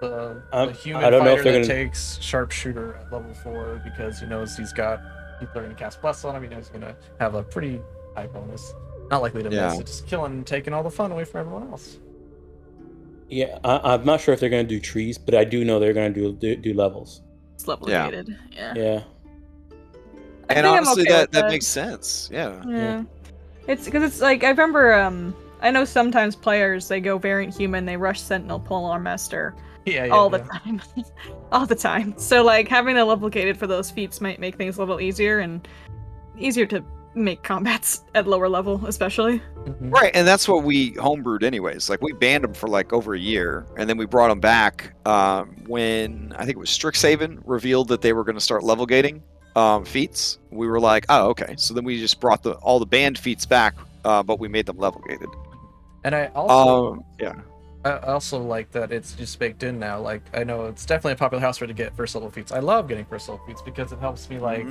Speaker 1: the human fighter that takes sharpshooter at level 4 because he knows he's got people are gonna cast bless on him. He knows he's gonna have a pretty high bonus. Not likely to miss. It's just killing and taking all the fun away from everyone else.
Speaker 2: Yeah, I'm not sure if they're gonna do trees, but I do know they're gonna do levels.
Speaker 5: It's level gated.
Speaker 2: Yeah.
Speaker 3: And honestly, that makes sense.
Speaker 5: Yeah. It's because it's like I remember. I know sometimes players they go variant human, they rush sentinel, polearm master. All the time. All the time. So like having a level gated for those feats might make things a little easier and easier to make combats at lower level, especially.
Speaker 3: Right, and that's what we homebrewed anyways. Like we banned them for like over a year, and then we brought them back when I think it was Strixhaven revealed that they were going to start level gating feats. We were like, oh, okay. So then we just brought all the banned feats back, but we made them level gated.
Speaker 1: And I also I also like that it's just baked in now. Like I know it's definitely a popular house to get first level feats. I love getting first level feats because it helps me like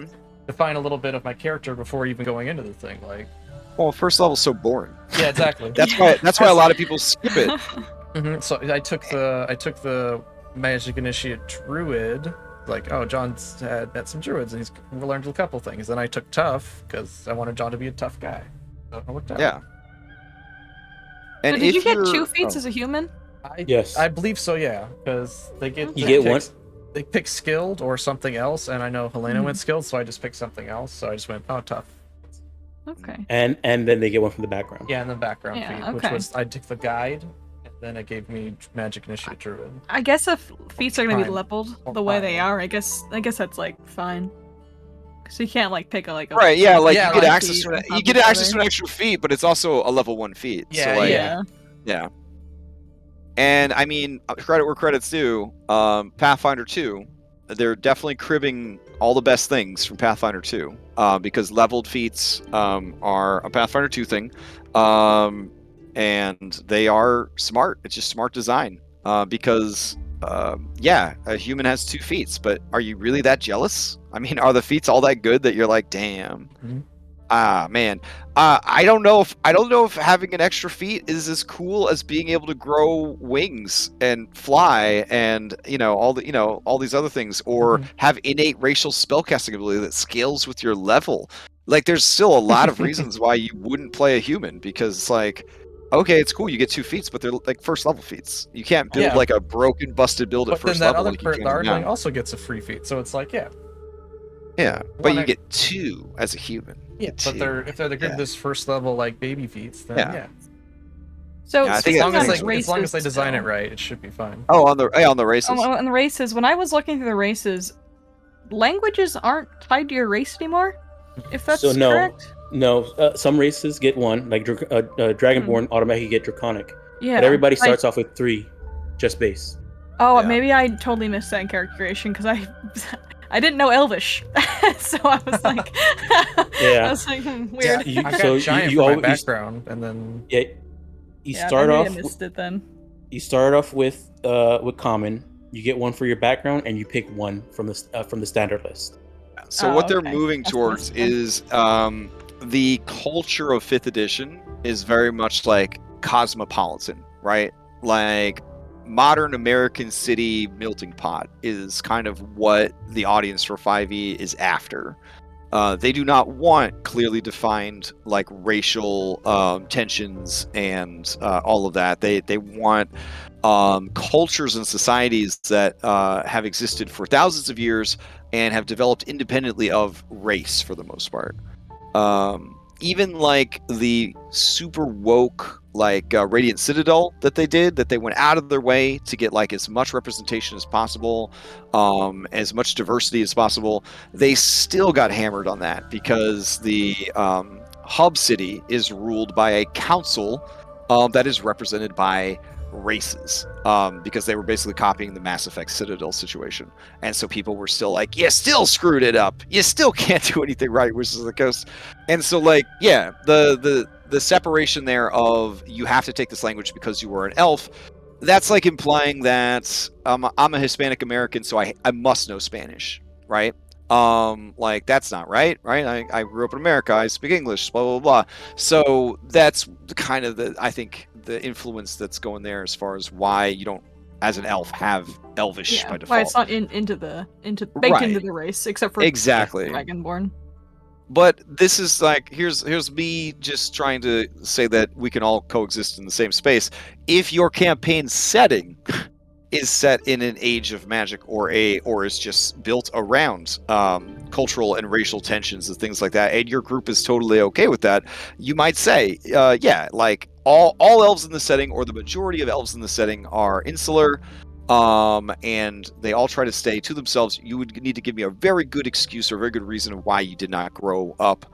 Speaker 1: define a little bit of my character before even going into the thing. Like,
Speaker 3: well, first level's so boring.
Speaker 1: Yeah, exactly.
Speaker 3: That's why a lot of people skip it.
Speaker 1: So I took the Magic Initiate Druid. Like, oh, John's met some druids and he's learned a couple things. Then I took tough because I wanted John to be a tough guy. So it worked out.
Speaker 3: Yeah.
Speaker 5: And so did you get 2 feats as a human?
Speaker 2: Yes,
Speaker 1: I believe so. Yeah, because they get
Speaker 2: one.
Speaker 1: They pick skilled or something else, and I know Helena went skilled, so I just picked something else. So I just went tough.
Speaker 5: Okay.
Speaker 2: And then they get one from the background.
Speaker 1: Yeah, and the background feat, which was I took the guide, and then it gave me Magic Initiate Druid.
Speaker 5: I guess if feats are gonna be leveled the way they are, I guess that's like fine. So you can't like pick a
Speaker 3: right, yeah, like you get access to an extra feat, but it's also a level 1 feat.
Speaker 1: Yeah,
Speaker 3: so, like,
Speaker 5: yeah.
Speaker 3: And I mean, credit where credit's due. Pathfinder 2, they're definitely cribbing all the best things from Pathfinder 2, because leveled feats are a Pathfinder 2 thing, and they are smart. It's just smart design. Because a human has 2 feats, but are you really that jealous? I mean, are the feats all that good that you're like, damn? Man, I don't know if having an extra feet is as cool as being able to grow wings and fly, and all these other things, or have innate racial spellcasting ability that scales with your level. Like, there's still a lot of reasons why you wouldn't play a human, because it's like, okay, it's cool, you get 2 feats, but they're like first level feats. You can't build like a broken, busted build at
Speaker 1: But then
Speaker 3: first
Speaker 1: that
Speaker 3: level.
Speaker 1: other
Speaker 3: Like you can
Speaker 1: Ardling
Speaker 3: now.
Speaker 1: also gets a free feat, so it's like, yeah.
Speaker 3: Yeah, but you get 2 as a human.
Speaker 1: Yeah, but if they're the this first level like baby feats, then yeah.
Speaker 5: So
Speaker 3: Yeah, I think
Speaker 1: As long
Speaker 5: races
Speaker 1: as they design it
Speaker 5: still.
Speaker 1: right, it should be fine.
Speaker 3: Oh, on the races.
Speaker 5: On the races, when I was looking through the races, languages aren't tied to your race anymore. If that's correct.
Speaker 2: No, some races get 1, like Dragonborn automatically get Draconic.
Speaker 5: Yeah.
Speaker 2: But everybody starts off with 3, just base.
Speaker 5: Oh, maybe I totally missed that in character creation because I didn't know Elvish, so I was like, I was like, weird.
Speaker 1: Yeah, I got giant for my background, and then
Speaker 2: you start off.
Speaker 5: I missed it then.
Speaker 2: You start off with common. You get 1 for your background, and you pick 1 from the standard list.
Speaker 3: So what they're moving towards is the culture of 5th edition is very much like cosmopolitan, right? Like modern American city melting pot is kind of what the audience for 5e is after. They do not want clearly defined like racial tensions and all of that. They want cultures and societies that have existed for thousands of years and have developed independently of race for the most part. Even like the super woke like Radiant Citadel that they went out of their way to get like as much representation as possible, as much diversity as possible, they still got hammered on that because the hub city is ruled by a council that is represented by races, because they were basically copying the Mass Effect Citadel situation, and so people were still like, you still screwed it up, you still can't do anything right, which is the coast. And so like the separation there of you have to take this language because you were an elf, that's like implying that I'm a Hispanic American, so I must know Spanish, right? Like that's not right? I grew up in America, I speak English, blah blah blah. So that's kind of I think the influence that's going there as far as why you don't, as an elf, have Elvish by default.
Speaker 5: Why it's not baked into the race, except for Dragonborn.
Speaker 3: But this is like, here's me just trying to say that we can all coexist in the same space. If your campaign setting is set in an age of magic or is just built around cultural and racial tensions and things like that, and your group is totally okay with that, you might say, like all elves in the setting, or the majority of elves in the setting, are insular, and they all try to stay to themselves. You would need to give me a very good excuse or a very good reason of why you did not grow up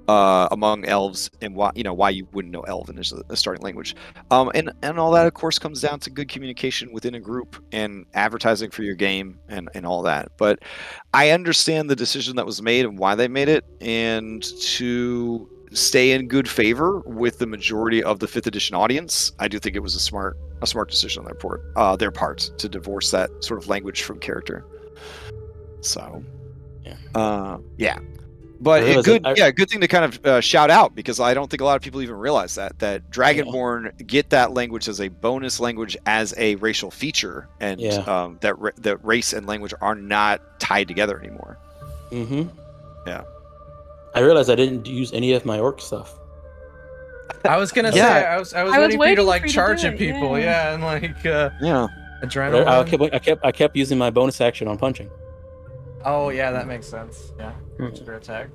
Speaker 3: among elves, and why you wouldn't know Elven as a starting language, and all that of course comes down to good communication within a group and advertising for your game and all that. But I understand the decision that was made and why they made it, and to stay in good favor with the majority of the 5th edition audience, I do think it was a smart decision on their part to divorce that sort of language from character. So but good thing to kind of shout out, because I don't think a lot of people even realize that Dragonborn get that language as a bonus language, as a racial feature, and that race and language are not tied together anymore.
Speaker 2: Mm-hmm.
Speaker 3: Yeah.
Speaker 2: I realized I didn't use any of my orc stuff.
Speaker 1: I was gonna say I was waiting for you to like charge at people, and like adrenaline.
Speaker 2: I kept using my bonus action on punching.
Speaker 1: Oh yeah, that makes sense. Yeah, their attack.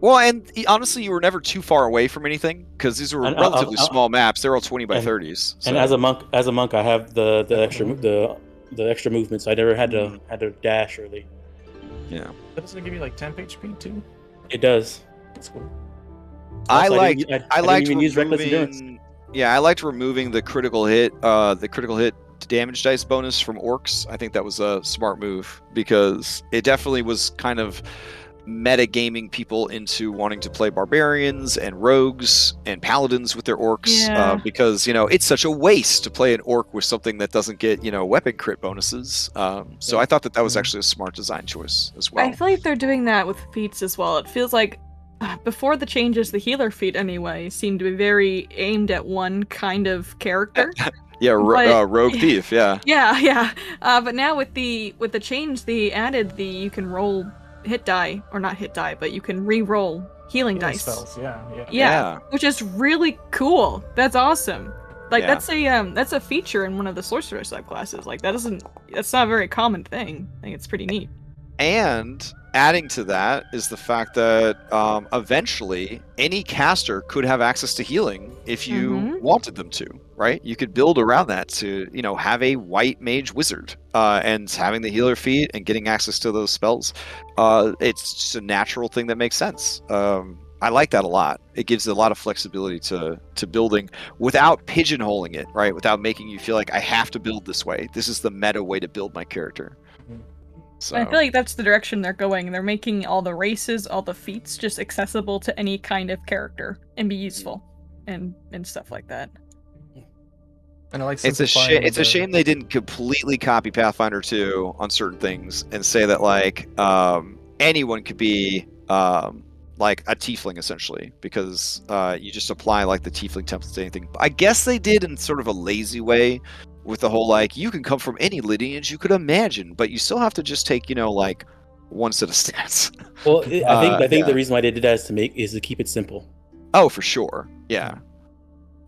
Speaker 3: Well, and honestly, you were never too far away from anything, because these were relatively small maps. They're all 20 by 30s. So.
Speaker 2: And as a monk, I have the extra movement, so I never had to dash early.
Speaker 3: Yeah.
Speaker 1: But doesn't it give you like temp HP too?
Speaker 2: It does.
Speaker 1: That's cool.
Speaker 3: I liked removing the critical hit damage dice bonus from orcs. I think that was a smart move, because it definitely was kind of metagaming people into wanting to play barbarians and rogues and paladins with their orcs, because it's such a waste to play an orc with something that doesn't get weapon crit bonuses. So I thought that was actually a smart design choice as well.
Speaker 5: I feel like they're doing that with feats as well. It feels like before the changes, the healer feat anyway seemed to be very aimed at one kind of character.
Speaker 3: Yeah,
Speaker 5: But-
Speaker 3: rogue thief. Yeah.
Speaker 5: Yeah. But now with the change, they added you can roll hit die, or not hit die, but you can re-roll healing dice.
Speaker 8: Spells, yeah.
Speaker 5: Yeah, which is really cool. That's awesome. Like
Speaker 3: Yeah.
Speaker 5: that's a feature in one of the sorcerer subclasses. Like that's not a very common thing. I think it's pretty neat.
Speaker 3: And adding to that is the fact that eventually any caster could have access to healing if you wanted them to, right? You could build around that to, have a white mage wizard and having the healer feat and getting access to those spells. It's just a natural thing that makes sense. I like that a lot. It gives a lot of flexibility to building without pigeonholing it, right? Without making you feel like I have to build this way. This is the meta way to build my character. So.
Speaker 5: I feel like that's the direction they're going. They're making all the races, all the feats just accessible to any kind of character and be useful and stuff like that.
Speaker 8: And I like
Speaker 3: it's a shame they didn't completely copy Pathfinder 2 on certain things and say that like anyone could be like a tiefling essentially, because you just apply like the tiefling template to anything. I guess they did in sort of a lazy way with the whole like you can come from any lineage you could imagine, but you still have to just take like one set of stats.
Speaker 2: Well, I think the reason why they did that is to keep it simple.
Speaker 3: Oh, for sure, yeah.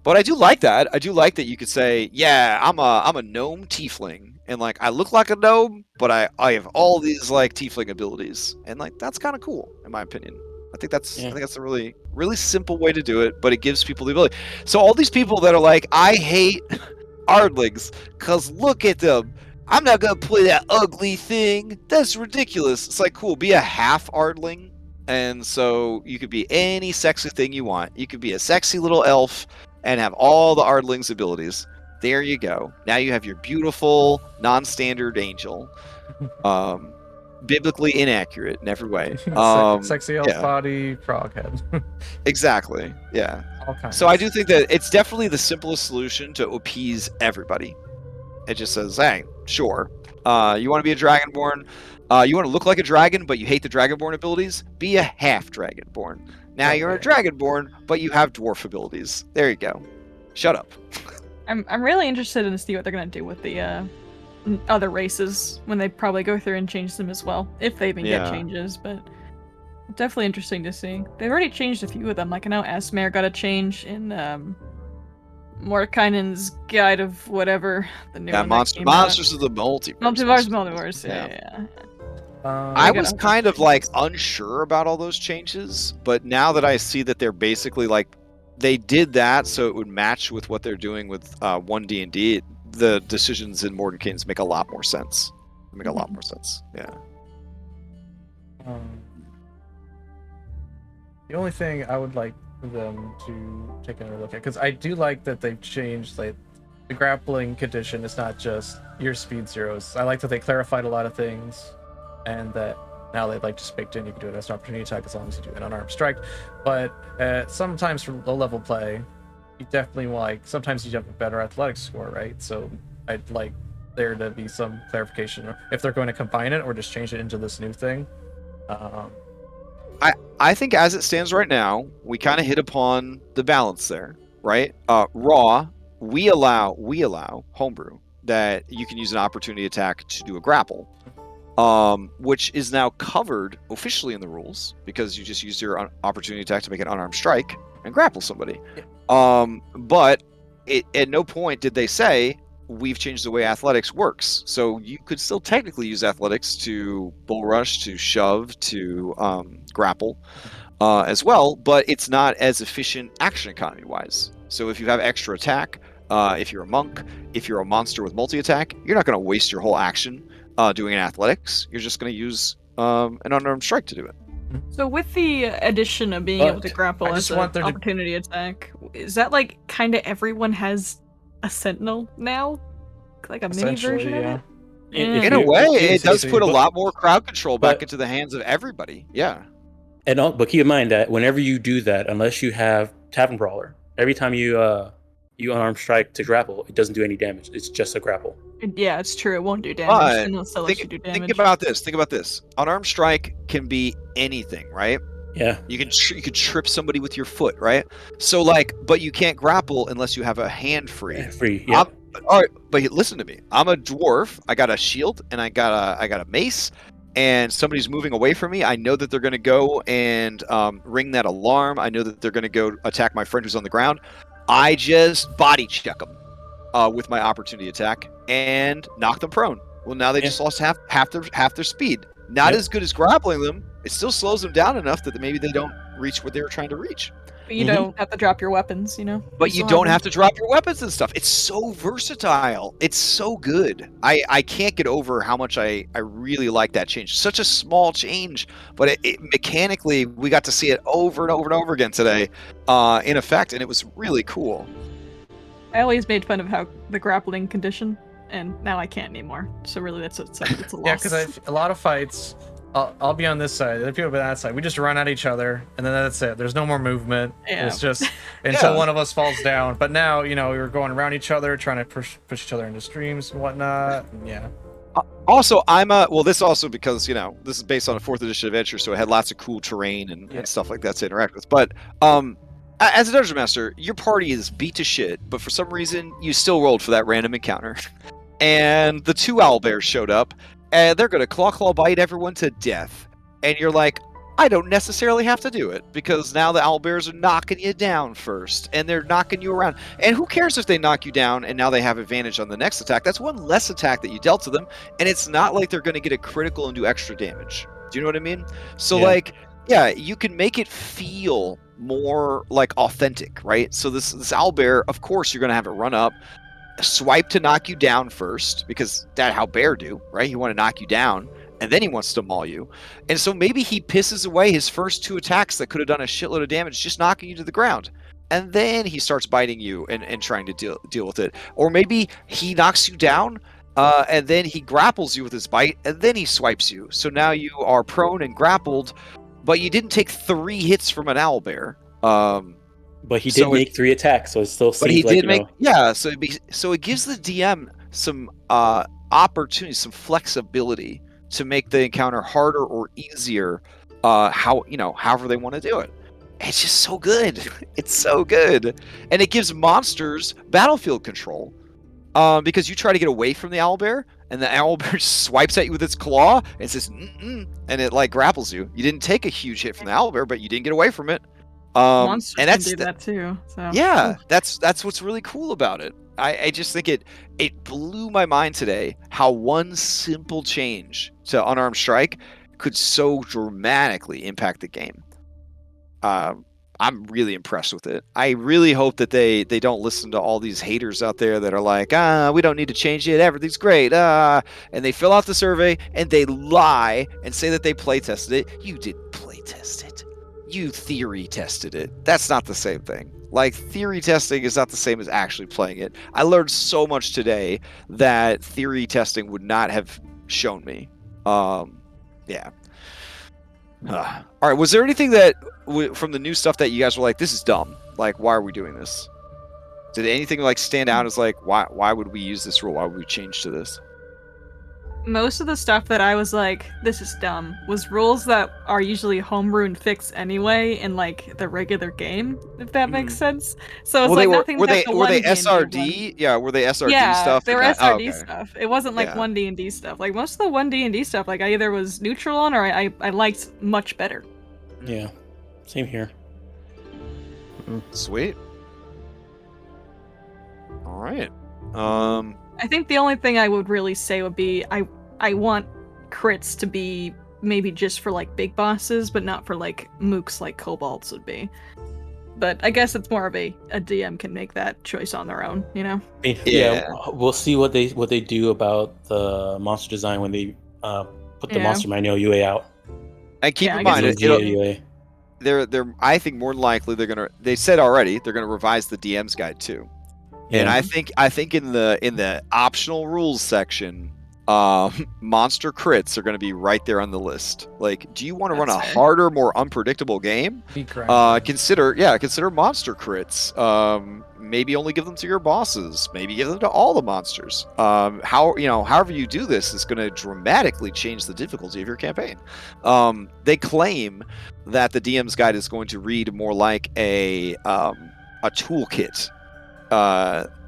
Speaker 3: But I do like that. I do like that you could say, yeah, I'm a gnome tiefling, and like I look like a gnome, but I have all these like tiefling abilities, and like that's kind of cool in my opinion. I think that's a really really simple way to do it, but it gives people the ability. So all these people that are like, I hate Ardlings, cause look at them. I'm not gonna play that ugly thing. That's ridiculous. It's like, cool, be a half Ardling, and so you could be any sexy thing you want. You could be a sexy little elf and have all the Ardling's abilities. There you go. Now you have your beautiful non-standard angel. Biblically inaccurate in every way.
Speaker 8: Sexy elf body, frog head.
Speaker 3: Exactly. Yeah.
Speaker 8: All kinds.
Speaker 3: So I do think that it's definitely the simplest solution to appease everybody. It just says, hey, sure. You want to be a dragonborn? You want to look like a dragon, but you hate the dragonborn abilities? Be a half dragonborn. Now you're a dragonborn, but you have dwarf abilities. There you go. Shut up. I'm
Speaker 5: really interested in to see what they're gonna do with the other races when they probably go through and change them as well, if they even get changes. But definitely interesting to see. They've already changed a few of them. Like I know Asmare got a change in Morkainen's Guide of whatever the new one.
Speaker 3: Monsters of the Multiverse.
Speaker 5: Multiverse. Yeah.
Speaker 3: I was kind of like unsure about all those changes, but now that I see that they're basically like they did that so it would match with what they're doing with ONE D&D, the decisions in Mordenkainen's make a lot more sense. Yeah.
Speaker 8: The only thing I would like them to take another look at, because I do like that they've changed like the grappling condition. It's not just your speed zeros. I like that they clarified a lot of things, and that now they've like just baked in you can do it as an opportunity attack as long as you do an unarmed strike. But sometimes for low level play, you definitely sometimes you have a better athletics score, right? So I'd like there to be some clarification if they're going to combine it or just change it into this new thing.
Speaker 3: I think as it stands right now, we kind of hit upon the balance there, right? Raw, we allow homebrew that you can use an opportunity attack to do a grapple, which is now covered officially in the rules because you just use your opportunity attack to make an unarmed strike and grapple somebody. But at no point did they say we've changed the way athletics works. So you could still technically use athletics to bull rush, to shove, to grapple as well, but it's not as efficient action economy wise. So if you have extra attack, if you're a monk, if you're a monster with multi-attack, you're not going to waste your whole action doing an athletics. You're just going to use an unarmed strike to do it.
Speaker 5: So with the addition of being able to grapple as an opportunity attack, is that like kind of everyone has a sentinel now? Like a mini version of it?
Speaker 3: In a way, it does put a lot more crowd control back into the hands of everybody. Yeah.
Speaker 2: But keep in mind that whenever you do that, unless you have Tavern Brawler, every time you unarmed strike to grapple, it doesn't do any damage. It's just a grapple.
Speaker 5: Yeah, it's true. It won't do damage.
Speaker 3: Think about this. Unarmed strike can be anything, right?
Speaker 2: Yeah.
Speaker 3: You can trip somebody with your foot, right? So like, but you can't grapple unless you have a hand free.
Speaker 2: Free. Yeah.
Speaker 3: All right, but listen to me. I'm a dwarf. I got a shield and I got a mace, and somebody's moving away from me. I know that they're going to go and ring that alarm. I know that they're going to go attack my friend who's on the ground. I just body check them with my opportunity attack and knock them prone. Well, now they just lost half their speed. Not as good as grappling them. It still slows them down enough that maybe they don't reach what they were trying to reach.
Speaker 5: But you don't have to drop your weapons, you know?
Speaker 3: But you don't have to drop your weapons and stuff. It's so versatile. It's so good. I can't get over how much I really like that change. Such a small change, but it mechanically, we got to see it over and over and over again today in effect, and it was really cool.
Speaker 5: I always made fun of how the grappling condition, and now I can't anymore. So really, it's a loss.
Speaker 8: Yeah, because a lot of fights, I'll be on this side, and people will be on that side. We just run at each other, and then that's it. There's no more movement.
Speaker 5: Yeah.
Speaker 8: It's just until one of us falls down. But now, we were going around each other, trying to push each other into streams and whatnot. And yeah.
Speaker 3: Also, this also because, this is based on a 4th edition adventure, so it had lots of cool terrain and stuff like that to interact with. But as a dungeon master, your party is beat to shit, but for some reason, you still rolled for that random encounter. And the 2 owlbears showed up, and they're going to claw bite everyone to death. And you're like, I don't necessarily have to do it, because now the owlbears are knocking you down first, and they're knocking you around. And who cares if they knock you down, and now they have advantage on the next attack? That's one less attack that you dealt to them, and it's not like they're going to get a critical and do extra damage. Do you know what I mean? So, you can make it feel more, authentic, right? So this owlbear, of course, you're going to have it run up, swipe to knock you down first, because that's how bear do, right? You want to knock you down, and then he wants to maul you. And so maybe he pisses away his first 2 attacks that could have done a shitload of damage just knocking you to the ground. And then he starts biting you and trying to deal with it. Or maybe he knocks you down, and then he grapples you with his bite, and then he swipes you. So now you are prone and grappled, but you didn't take 3 hits from an owlbear.
Speaker 2: But he did make 3 attacks, so it still seems
Speaker 3: but he
Speaker 2: like,
Speaker 3: did make so it gives the DM some opportunity, some flexibility to make the encounter harder or easier, however they want to do it. It's just so good. It's so good, and it gives monsters battlefield control, because you try to get away from the owlbear, and the owlbear swipes at you with its claw and says, and it grapples you. You didn't take a huge hit from the owlbear, but you didn't get away from it.
Speaker 5: Monsters
Speaker 3: and that's
Speaker 5: can do that too. So.
Speaker 3: Yeah, that's what's really cool about it. I just think it blew my mind today how one simple change to unarmed strike could so dramatically impact the game. I'm really impressed with it. I really hope that they don't listen to all these haters out there that are like, we don't need to change it, everything's great, and they fill out the survey and they lie and say that they play tested it. You didn't play test it. You theory tested it. That's not the same thing. Theory testing is not the same as actually playing it. I learned so much today that theory testing would not have shown me. Yeah. All right. Was there anything that from the new stuff that you guys were like, this is dumb? Why are we doing this? Did anything stand out as why would we use this rule? Why would we change to this?
Speaker 5: Most of the stuff that I was like, this is dumb, was rules that are usually homebrew and fixed anyway in the regular game, if that makes sense. So it's nothing.
Speaker 3: Were they SRD? Yeah, were they SRD stuff?
Speaker 5: They were SRD stuff. It wasn't ONE D&D stuff. Most of the ONE D&D stuff, I either was neutral on or I liked much better.
Speaker 2: Yeah, same here.
Speaker 3: Sweet. All right.
Speaker 5: I think the only thing I would really say would be I want crits to be maybe just for big bosses, but not for mooks like kobolds would be. But I guess it's more of a DM can make that choice on their own,
Speaker 2: Yeah, we'll see what they do about the monster design when they put the monster manual UA out.
Speaker 3: And keep in mind, they're I think more than likely they said already they're gonna revise the DM's guide too. Yeah. And I think in the optional rules section, monster crits are going to be right there on the list. Like, do you want to run a
Speaker 5: That's fair.
Speaker 3: harder, more unpredictable game?
Speaker 8: Be grinding.
Speaker 3: Consider monster crits. Maybe only give them to your bosses. Maybe give them to all the monsters. However you do this is going to dramatically change the difficulty of your campaign. They claim that the DM's guide is going to read more like a toolkit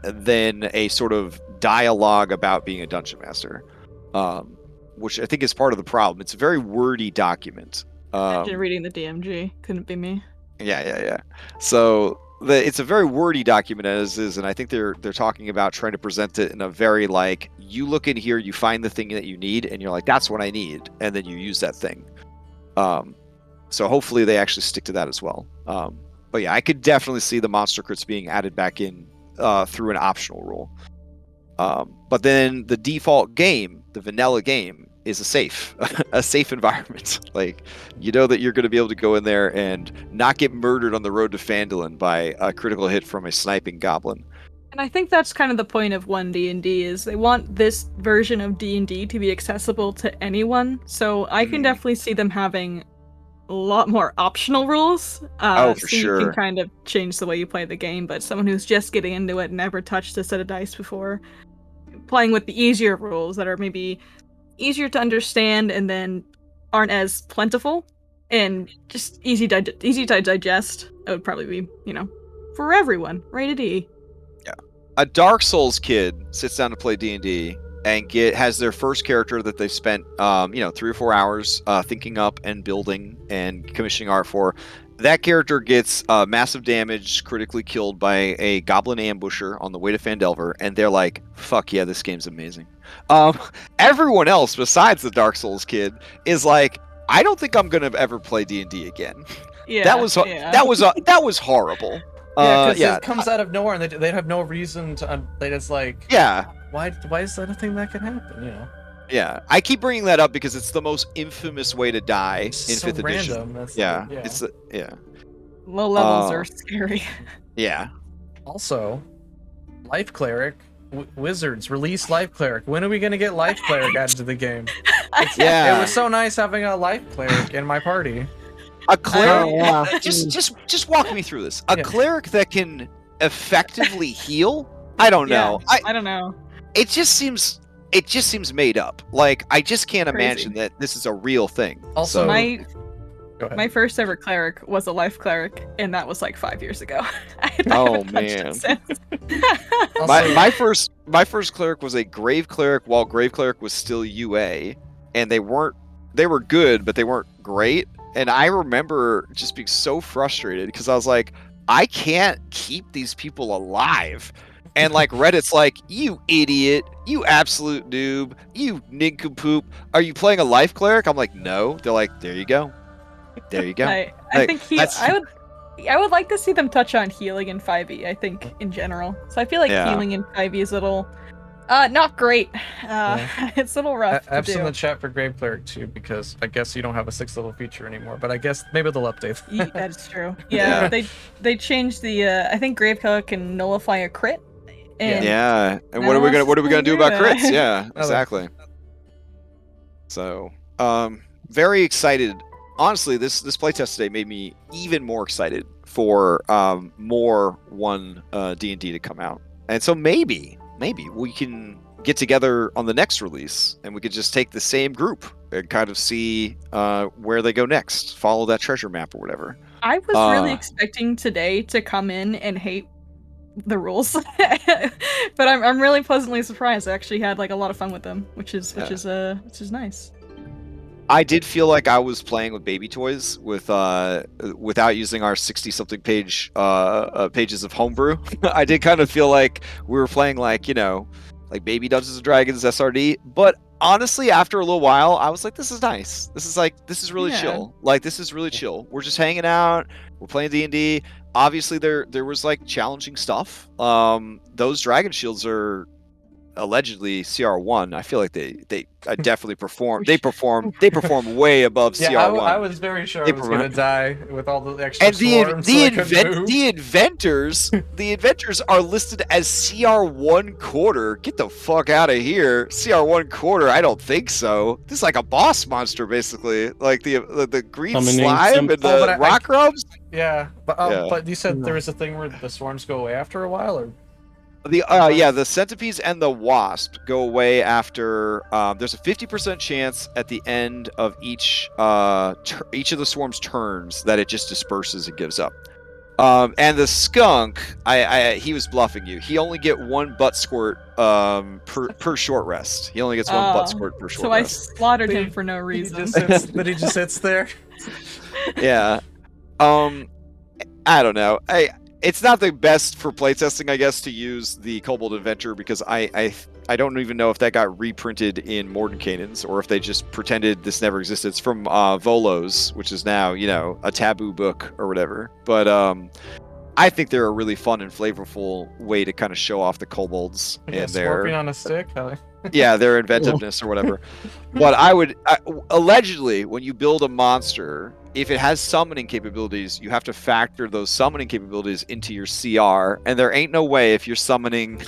Speaker 3: than a sort of dialogue about being a dungeon master, which I think is part of the problem. It's a very wordy document.
Speaker 5: Imagine reading the DMG. Couldn't be me.
Speaker 3: Yeah. So it's a very wordy document as is, and I think they're talking about trying to present it in a very like, you look in here, you find the thing that you need, and you're like, that's what I need, and then you use that thing. So hopefully they actually stick to that as well. But yeah, I could definitely see the monster crits being added back in through an optional rule. But then the default game, the vanilla game, is a safe environment. Like, you know that you're going to be able to go in there and not get murdered on the road to Phandalin by a critical hit from a sniping goblin.
Speaker 5: And I think that's kind of the point of ONE D&D is they want this version of D&D to be accessible to anyone. So I can definitely see them having a lot more optional rules.
Speaker 3: For
Speaker 5: so
Speaker 3: sure.
Speaker 5: You can kind of change the way you play the game, but someone who's just getting into it, never touched a set of dice before, playing with the easier rules that are maybe easier to understand and then aren't as plentiful and just easy to digest, it would probably be, for everyone, rated E.
Speaker 3: A Dark Souls kid sits down to play D&D and has their first character that they've spent 3 or 4 hours thinking up and building and commissioning art for. That character gets massive damage, critically killed by a goblin ambusher on the way to Phandelver, and they're like, fuck yeah, this game's amazing. Everyone else besides the Dark Souls kid is like, I don't think I'm gonna ever play D&D again.
Speaker 5: Yeah,
Speaker 3: that was horrible.
Speaker 8: Yeah, because it comes out of nowhere, and they have no reason to. They just like.
Speaker 3: Yeah.
Speaker 8: Why is that a thing that can happen?
Speaker 3: Yeah, I keep bringing that up because it's the most infamous way to die in
Speaker 8: It's
Speaker 3: 5th
Speaker 8: so
Speaker 3: edition.
Speaker 8: random. That's
Speaker 3: It's
Speaker 5: Low levels are scary.
Speaker 3: Yeah.
Speaker 8: Also, Life Cleric, Wizards release Life Cleric. When are we gonna get Life Cleric added to the game?
Speaker 3: Yeah.
Speaker 8: It was so nice having a Life Cleric in my party.
Speaker 3: A cleric.
Speaker 6: Oh, yeah.
Speaker 3: Just walk me through this. A cleric that can effectively heal. I don't know.
Speaker 5: I don't know.
Speaker 3: It just seems made up. Like, I just can't
Speaker 5: Crazy.
Speaker 3: imagine that this is a real thing.
Speaker 8: Also,
Speaker 3: So-
Speaker 5: My first ever cleric was a life cleric, and that was like 5 years ago.
Speaker 3: Oh, man. My first cleric was a grave cleric while grave cleric was still UA, and they were good, but they weren't great. And I remember just being so frustrated because I was like, I can't keep these people alive. And like Reddit's like, you idiot, you absolute noob, you nincompoop. Are you playing a life cleric? I'm like, no. They're like, there you go. There you go.
Speaker 5: I
Speaker 3: Like,
Speaker 5: think I would like to see them touch on healing in 5e, I think, in general. So I feel like healing in 5e is a little not great. It's a little rough to
Speaker 8: F's
Speaker 5: do.
Speaker 8: in the chat for Grave Cleric too, because I guess you don't have a 6th level feature anymore. But I guess maybe they'll update.
Speaker 5: That is true. Yeah,
Speaker 3: Yeah.
Speaker 5: they changed the I think Grave Cleric can nullify a crit. And
Speaker 3: Yeah. And what
Speaker 5: now
Speaker 3: are we
Speaker 5: let's
Speaker 3: gonna do about
Speaker 5: do that.
Speaker 3: crits? Yeah, exactly. So, very excited. Honestly, this playtest today made me even more excited for more ONE D&D to come out. And so maybe we can get together on the next release and we could just take the same group and kind of see where they go next, follow that treasure map or whatever.
Speaker 5: I was really expecting today to come in and hate the rules, but I'm really pleasantly surprised. I actually had like a lot of fun with them, which is nice.
Speaker 3: I did feel like I was playing with baby toys without using our 60-something pages of homebrew. I did kind of feel like we were playing like Baby Dungeons and Dragons SRD. But honestly, after a little while, I was like, this is nice. This is really chill. Like, this is really chill. We're just hanging out. We're playing D&D. Obviously, there was like challenging stuff. Those dragon shields are allegedly CR1. I feel like they definitely perform. They perform way above CR1.
Speaker 8: I was very sure I was gonna die with all the extra
Speaker 3: And
Speaker 8: swarms.
Speaker 3: the inventors are listed as CR1 quarter. Get the fuck out of here. CR1 quarter? I don't think so. This is like a boss monster, basically. Like the green
Speaker 2: Summoning
Speaker 3: slime
Speaker 2: some-
Speaker 3: and the rock grubs.
Speaker 8: Yeah, but
Speaker 3: Yeah.
Speaker 8: but you said there was a thing where the swarms go away after a while, or
Speaker 3: The centipedes and the wasp go away after. There's a 50% chance at the end of each of the swarm's turns that it just disperses and gives up. And the skunk, he was bluffing you. He only get one butt squirt per short rest. He only gets one butt squirt per short
Speaker 5: So
Speaker 3: rest.
Speaker 5: I slaughtered him for no reason.
Speaker 8: he just sits there.
Speaker 3: Yeah. I don't know. It's not the best for playtesting, I guess, to use the Kobold Adventure because I don't even know if that got reprinted in Mordenkainen's or if they just pretended this never existed. It's from Volos, which is now, a taboo book or whatever. But I think they're a really fun and flavorful way to kind of show off the kobolds and
Speaker 8: Scorpion on a stick.
Speaker 3: their inventiveness or whatever. But allegedly, when you build a monster, if it has summoning capabilities, you have to factor those summoning capabilities into your CR. And there ain't no way if you're summoning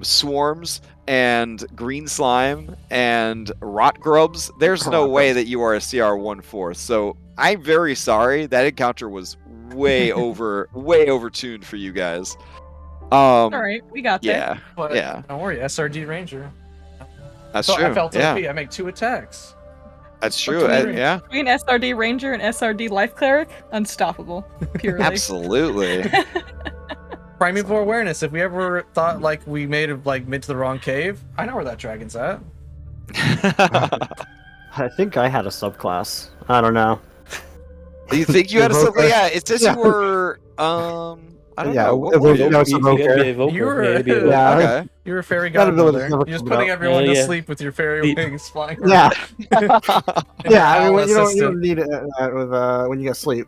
Speaker 3: swarms and green slime and rot grubs, there's no way that you are a CR 1/4. So I'm very sorry. That encounter was way over tuned for you guys.
Speaker 5: All right, we got that.
Speaker 3: Yeah.
Speaker 8: But
Speaker 3: Yeah.
Speaker 8: don't worry, SRD Ranger.
Speaker 3: That's
Speaker 8: So
Speaker 3: true.
Speaker 8: I felt
Speaker 3: yeah.
Speaker 8: OP. I make 2 attacks.
Speaker 3: That's true. Yeah.
Speaker 5: Between SRD Ranger and SRD Life Cleric, unstoppable. Purely.
Speaker 3: Absolutely.
Speaker 8: Primeval awareness. If we ever thought like we made it like mid to the wrong cave, I know where that dragon's at.
Speaker 6: I think I had a subclass. I don't know.
Speaker 3: You think you had a subclass? Yeah, it says you were. I don't know. What were you?
Speaker 6: no, it's a
Speaker 2: You had to be
Speaker 6: Evoker.
Speaker 2: a Evoker.
Speaker 8: You were-
Speaker 2: You had to be a Evoker.
Speaker 6: Yeah.
Speaker 3: Okay.
Speaker 8: You're a fairy
Speaker 6: Got a bit of
Speaker 8: godmother.
Speaker 6: stuff
Speaker 8: You're just
Speaker 6: coming
Speaker 8: putting
Speaker 6: up.
Speaker 8: everyone
Speaker 2: Yeah,
Speaker 8: to
Speaker 2: yeah.
Speaker 8: sleep with your fairy
Speaker 2: The-
Speaker 8: wings flying.
Speaker 6: Yeah.
Speaker 8: around.
Speaker 6: Yeah, I mean,
Speaker 8: Owl
Speaker 6: you don't
Speaker 8: assistant.
Speaker 6: need it when you get sleep.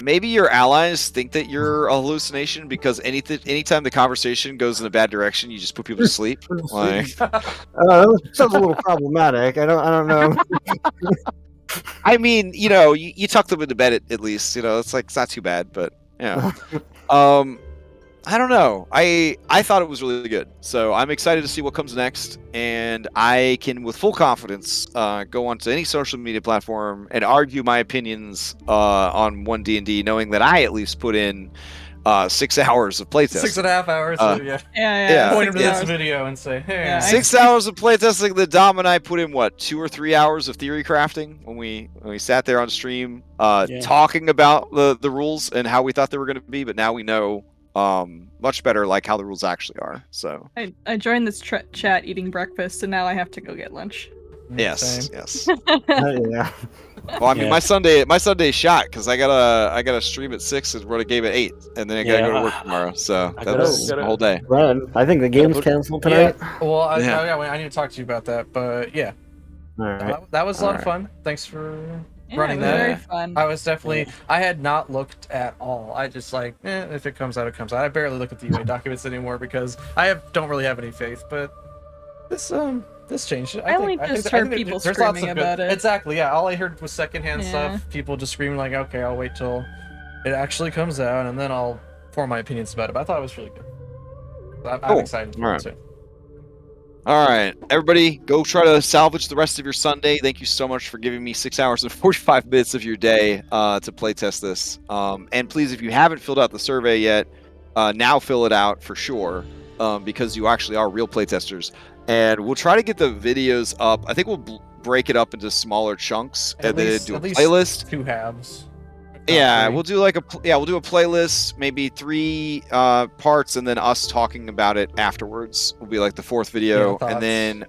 Speaker 3: Maybe your allies think that you're a hallucination because anytime the conversation goes in a bad direction, you just put people to sleep. Like,
Speaker 6: That sounds a little problematic. I don't know.
Speaker 3: I mean, you tuck them into bed at least. It's not too bad, but yeah. I don't know. I thought it was really good, so I'm excited to see what comes next, and I can, with full confidence, go onto any social media platform and argue my opinions on ONE D&D, knowing that I at least put in 6 hours of playtesting.
Speaker 8: 6.5 hours.
Speaker 3: Yeah.
Speaker 5: Yeah.
Speaker 8: Point him to
Speaker 5: 6
Speaker 8: this
Speaker 5: hours.
Speaker 8: video and say, "Hey,
Speaker 5: Yeah,
Speaker 3: 6 hours of playtesting. The Dom and I put in 2 or 3 hours of theory crafting when we sat there on stream, talking about the rules and how we thought they were going to be. But now we know much better like how the rules actually are. So
Speaker 5: I joined this chat eating breakfast, and now I have to go get lunch.
Speaker 3: yes,
Speaker 8: Same.
Speaker 3: yes.
Speaker 6: Yeah.
Speaker 3: Well, I mean,
Speaker 2: Yeah.
Speaker 3: my Sunday's shot because I gotta stream at 6 and run a game at 8, and then I gotta go to work tomorrow. So
Speaker 2: I
Speaker 3: that's
Speaker 2: gotta-
Speaker 3: the whole day.
Speaker 6: Run. I think the game's canceled tonight.
Speaker 8: Well, I
Speaker 3: Yeah.
Speaker 8: need to talk to you about that, but yeah,
Speaker 6: All right.
Speaker 8: that was a lot of
Speaker 3: Alright.
Speaker 8: fun. Thanks for
Speaker 5: Yeah,
Speaker 8: running
Speaker 5: it was
Speaker 8: that.
Speaker 5: very fun.
Speaker 8: I was definitely. I had not looked at all. I just if it comes out, it comes out. I barely look at the UA documents anymore because don't really have any faith. But this changed it.
Speaker 5: I only just heard people
Speaker 8: there's lots
Speaker 5: screaming
Speaker 8: of good-
Speaker 5: about it.
Speaker 8: Exactly. Yeah. All I heard was secondhand
Speaker 5: Yeah.
Speaker 8: stuff. People just screaming like, "Okay, I'll wait till it actually comes out, and then I'll form my opinions about it." But I thought it was really good. I'm
Speaker 3: Cool.
Speaker 8: excited for
Speaker 3: Alright.
Speaker 8: it too.
Speaker 3: All right, everybody, go try to salvage the rest of your Sunday. Thank you so much for giving me 6 hours and 45 minutes of your day to play test this. And please, if you haven't filled out the survey yet, now fill it out for sure, because you actually are real playtesters. And we'll try to get the videos up. I think we'll break it up into smaller chunks and then do a
Speaker 8: at least
Speaker 3: playlist.
Speaker 8: 2 halves.
Speaker 3: Yeah,
Speaker 8: Three.
Speaker 3: we'll do we'll do a playlist, maybe 3 parts, and then us talking about it afterwards will be like the 4th video,
Speaker 8: Yeah,
Speaker 3: and then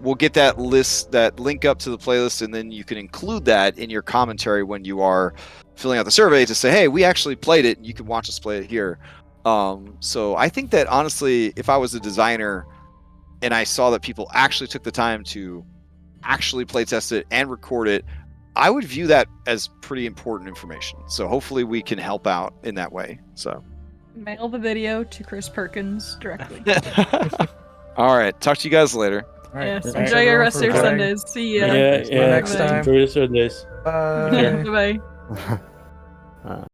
Speaker 3: we'll get that link up to the playlist, and then you can include that in your commentary when you are filling out the survey to say, hey, we actually played it, and you can watch us play it here. So I think that honestly, if I was a designer and I saw that people actually took the time to actually play test it and record it, I would view that as pretty important information. So hopefully we can help out in that way. So
Speaker 5: Mail the video to Chris Perkins directly.
Speaker 3: All right. Talk to you guys later.
Speaker 8: All right.
Speaker 5: Yes.
Speaker 8: Thanks,
Speaker 5: Enjoy your
Speaker 8: everyone,
Speaker 5: rest of
Speaker 8: for
Speaker 5: your
Speaker 8: playing.
Speaker 5: Sundays. See ya.
Speaker 2: Yeah,
Speaker 8: See you next
Speaker 5: Bye.
Speaker 8: time.
Speaker 2: Enjoy the Sundays.
Speaker 8: Bye.
Speaker 5: Bye.